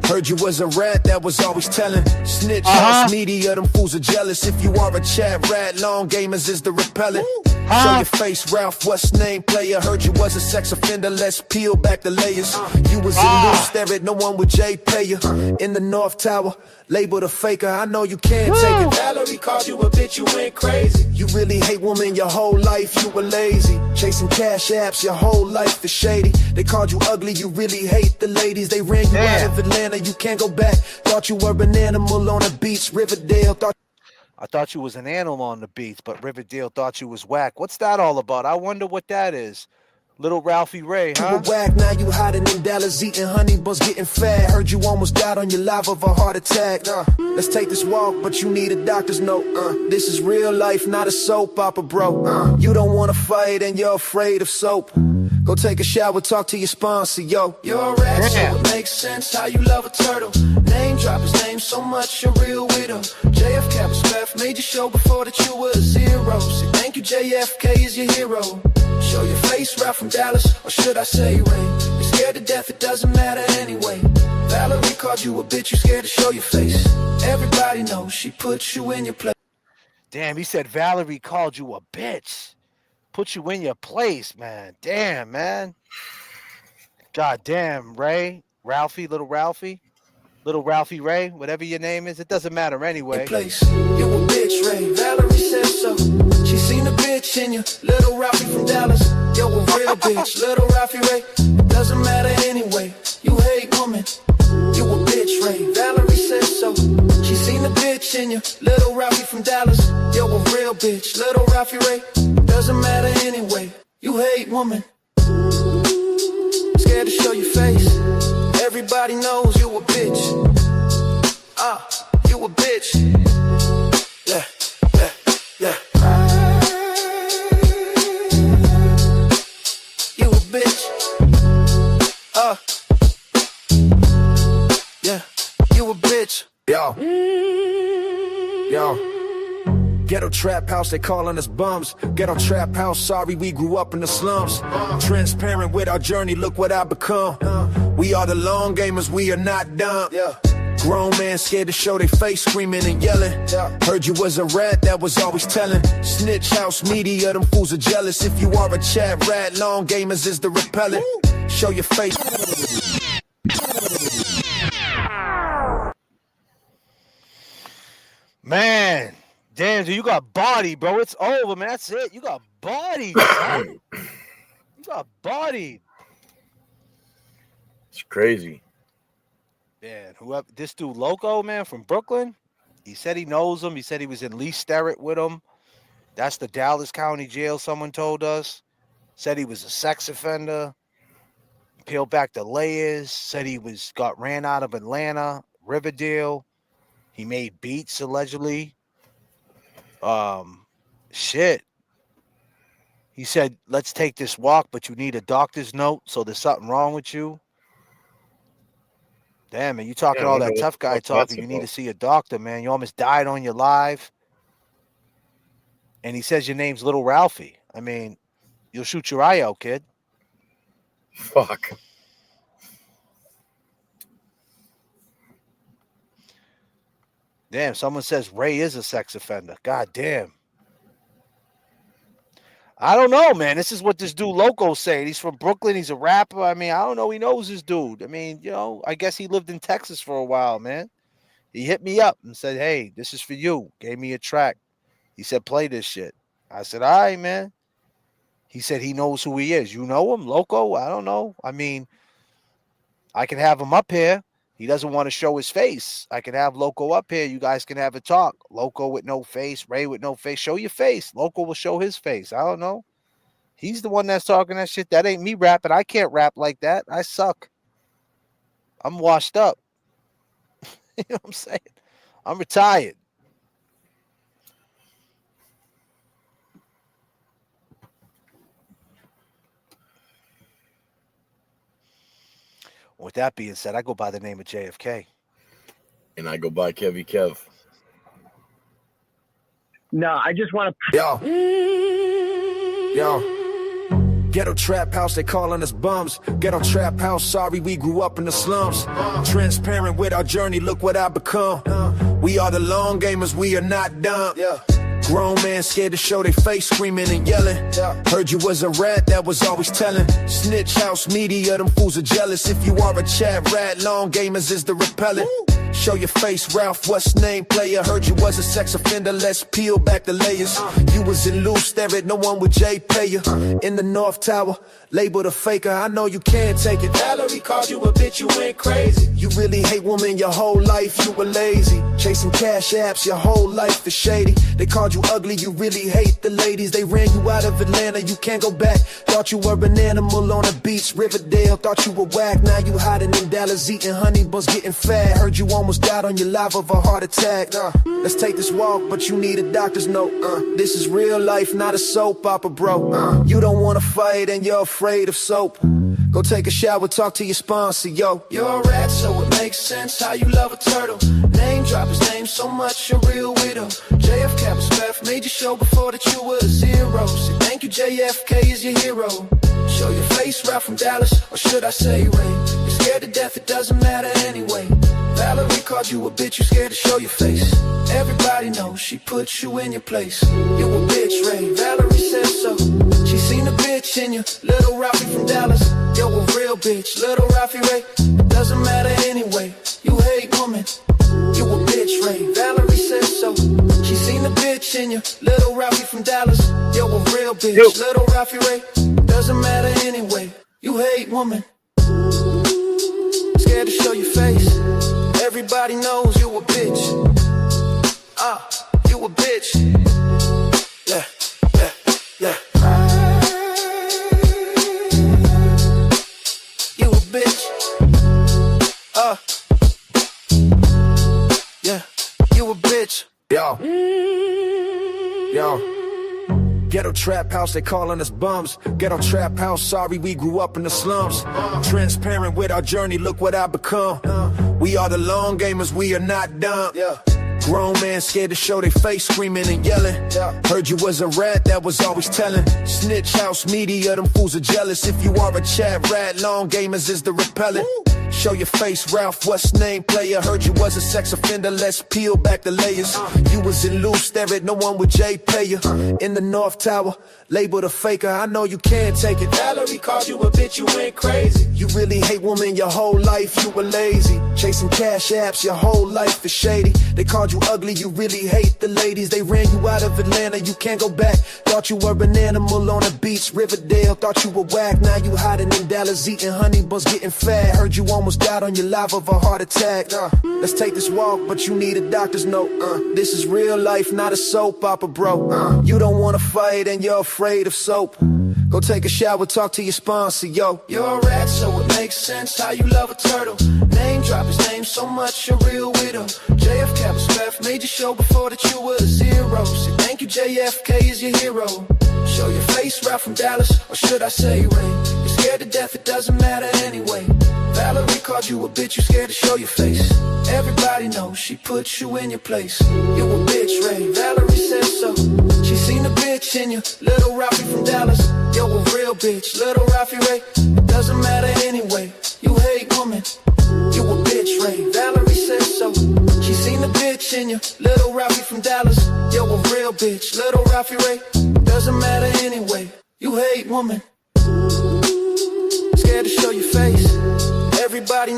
Heard you was a rat, that was always telling. Snitch house media, them fools are jealous. If you are a chat rat, long gamers is the repellent. Show your face, Ralph, what's name player? Heard you was a sex offender, let's peel back the layers. You was in New Sterrett, no one would J pay you. In the North Tower, labeled a faker, I know you can't take it. Valerie called you a bitch, you went crazy. You really hate women your whole life, you were lazy. Chasing cash apps, your whole life is shady. They called you ugly, you really hate the ladies. They ran you out of Atlanta, you can't go back. Thought you were an animal on a beach, Riverdale. I thought you was an animal on the beach, but Riverdale thought you was whack. What's that all about? I wonder what that is. Little Ralphie Ray, huh? You were whack, now you hiding in Dallas, eating honey buns, getting fat. Heard you almost died on your live of a heart attack. Let's take this walk, but you need a doctor's note. This is real life, not a soap opera, bro. You don't want to fight and you're afraid of soap. Go take a shower, talk to your sponsor, yo. You're a rat, so it makes sense how you love a turtle. Name drop his name so much, you're real widow. JFK respect, made your show before that you were a zero. Say thank you, JFK is your hero. Show your face, Ralph from Dallas, or should I say Ray? You're scared to death, it doesn't matter anyway. Valerie called you a bitch, you scared to show your face. Everybody knows she put you in your place. Damn, he said Valerie called you a bitch. Put you in your place, man. Damn, man. God damn, Ray, Ralphie, little Ralphie Ray, whatever your name is. It doesn't matter anyway. Place. You a bitch, Ray. Valerie says so. She seen a bitch in you, little Ralphie from Dallas. Yo, a real bitch, little Ralphie Ray. It doesn't matter anyway. You hate woman. You a bitch, Ray. Valerie says so. She seen a bitch in you, little Ralphie from Dallas. Yo, a real bitch, little Ralphie Ray. It doesn't matter anyway. You hate woman. Scared to show your face. Everybody knows you a bitch. You a bitch. Yeah, yeah, yeah. You a bitch. Yeah, you a bitch. Yo. Ghetto trap house, they calling us bums. Ghetto trap house, sorry we grew up in the slums. Transparent with our journey, look what I become. We are the long gamers, we are not dumb. Grown man scared to show their face, screaming and yelling. Heard you was a rat, that was always telling. Snitch house media, them fools are jealous. If you are a chat rat, long gamers is the repellent. Show your face. Man, damn, dude, you got body, bro. It's over, man. That's it. You got body, son. You got body. It's crazy. Man, whoever this dude Loco, man, from Brooklyn, he said he knows him. He said he was in Lee Sterrett with him. That's the Dallas County Jail, someone told us. Said he was a sex offender. Peeled back the layers. Said he got ran out of Atlanta, Riverdale. He made beats allegedly. Shit. He said, let's take this walk, but you need a doctor's note, so there's something wrong with you. Damn, man, you talking all that tough guy talking. You need to see a doctor, man. You almost died on your live. And he says your name's Little Ralphie. I mean, you'll shoot your eye out, kid. Fuck. Damn, someone says Ray is a sex offender. God damn. I don't know, man. This is what this dude Loco saying. He's from Brooklyn. He's a rapper. I mean, I don't know. He knows this dude. I mean, I guess he lived in Texas for a while, man. He hit me up and said, hey, this is for you. Gave me a track. He said, play this shit. I said, all right, man. He said he knows who he is. You know him, Loco? I don't know. I mean, I can have him up here. He doesn't want to show his face. I can have Loco up here. You guys can have a talk. Loco with no face, Ray with no face. Show your face. Loco will show his face. I don't know. He's the one that's talking that shit. That ain't me rapping. I can't rap like that. I suck. I'm washed up. You know what I'm saying? I'm retired. With that being said, I go by the name of JFK. And I go by Kevy Kev. No, I just want to... Yo. Ghetto trap house, they calling us bums. Ghetto trap house, sorry we grew up in the slums. Transparent with our journey, look what I become. We are the long gamers, we are not dumb. Grown man scared to show their face, screaming and yelling. Heard you was a rat, that was always telling. Snitch house media, them fools are jealous. If you are a chat rat, long gamers is the repellent. Show your face, Ralph, what's name, player? Heard you was a sex offender, let's peel back the layers. You was in loose stereo, no one with J payer. In the North Tower, labeled a faker, I know you can't take it. Valerie called you a bitch, you went crazy. You really hate women your whole life, you were lazy. Chasing cash apps, your whole life is shady. They called you ugly, you really hate the ladies. They ran you out of Atlanta, you can't go back. Thought you were an animal on a beach, Riverdale. Thought you were whack, now you hiding in Dallas, eating honey buns, getting fat. Heard you almost died on your life of a heart attack. Let's take this walk, but you need a doctor's note. This is real life, not a soap opera, bro. You don't wanna fight and you're afraid of soap. Go take a shower, talk to your sponsor, yo. You're a rat, so it makes sense how you love a turtle. Name drop his name so much, you're real widow. JFK was left, made you show before that you were a zero. Say thank you, JFK is your hero. Show your face, Ralph from Dallas, or should I say Ray? You're scared to death, it doesn't matter anyway. Valerie called you a bitch, you scared to show your face. Everybody knows she put you in your place. You a bitch, Ray, Valerie says so. She bitch in you, little Ralphie from Dallas. Yo, a real bitch, little Ralphie Ray. Doesn't matter anyway. You hate woman, you a bitch, Ray. Valerie says so. She seen the bitch in you, little Ralphie from Dallas. Yo, a real bitch, little Ralphie Ray. Doesn't matter anyway. You hate woman. Scared to show your face. Everybody knows you a bitch. You a bitch. Yeah, yeah, yeah. You a bitch. Yeah, you a bitch. Yo. Ghetto trap house, they calling us bums. Ghetto trap house, sorry we grew up in the slums. Transparent with our journey, look what I become. We are the long gamers, we are not dumb. Grown man scared to show their face, screaming and yelling. Heard you was a rat, that was always telling. Snitch house media, them fools are jealous. If you are a chat rat, long gamers is the repellent. Show your face, Ralph, what's name player? Heard you was a sex offender, let's peel back the layers. You was in loose, stare at no one with J payer. In the North Tower, labeled a faker, I know you can't take it. Valerie called you a bitch, you went crazy. You really hate women your whole life, you were lazy. Chasing cash apps, your whole life is shady. They called you ugly, you really hate the ladies. They ran you out of Atlanta, you can't go back. Thought you were an animal on a beach, Riverdale. Thought you were whack, now you hiding in Dallas, eating honey buns, getting fat. Heard you almost died on your life of a heart attack. Let's take this walk, but you need a doctor's note. This is real life, not a soap opera, bro. You don't wanna fight and you're afraid of soap. Go take a shower, talk to your sponsor, yo. You're a rat, so it makes sense how you love a turtle. Name drop his name so much, a real widow. JFK was left, made your show before that you were a zero. Say thank you, JFK is your hero. Show your face, Ralph from Dallas, or should I say Ray? You're scared to death, it doesn't matter anyway. Valerie called you a bitch, you scared to show your face. Everybody knows she put you in your place. You a bitch, Ray, Valerie says so. She seen the bitch in you, little Ralphie from Dallas. Yo, a real bitch, little Ralphie Ray. It doesn't matter anyway. You hate woman, you a bitch, Ray. Valerie says so. She seen the bitch in you, little Ralphie from Dallas. Yo, a real bitch, little Ralphie Ray. It doesn't matter anyway. You hate woman. Scared to show your face. Everybody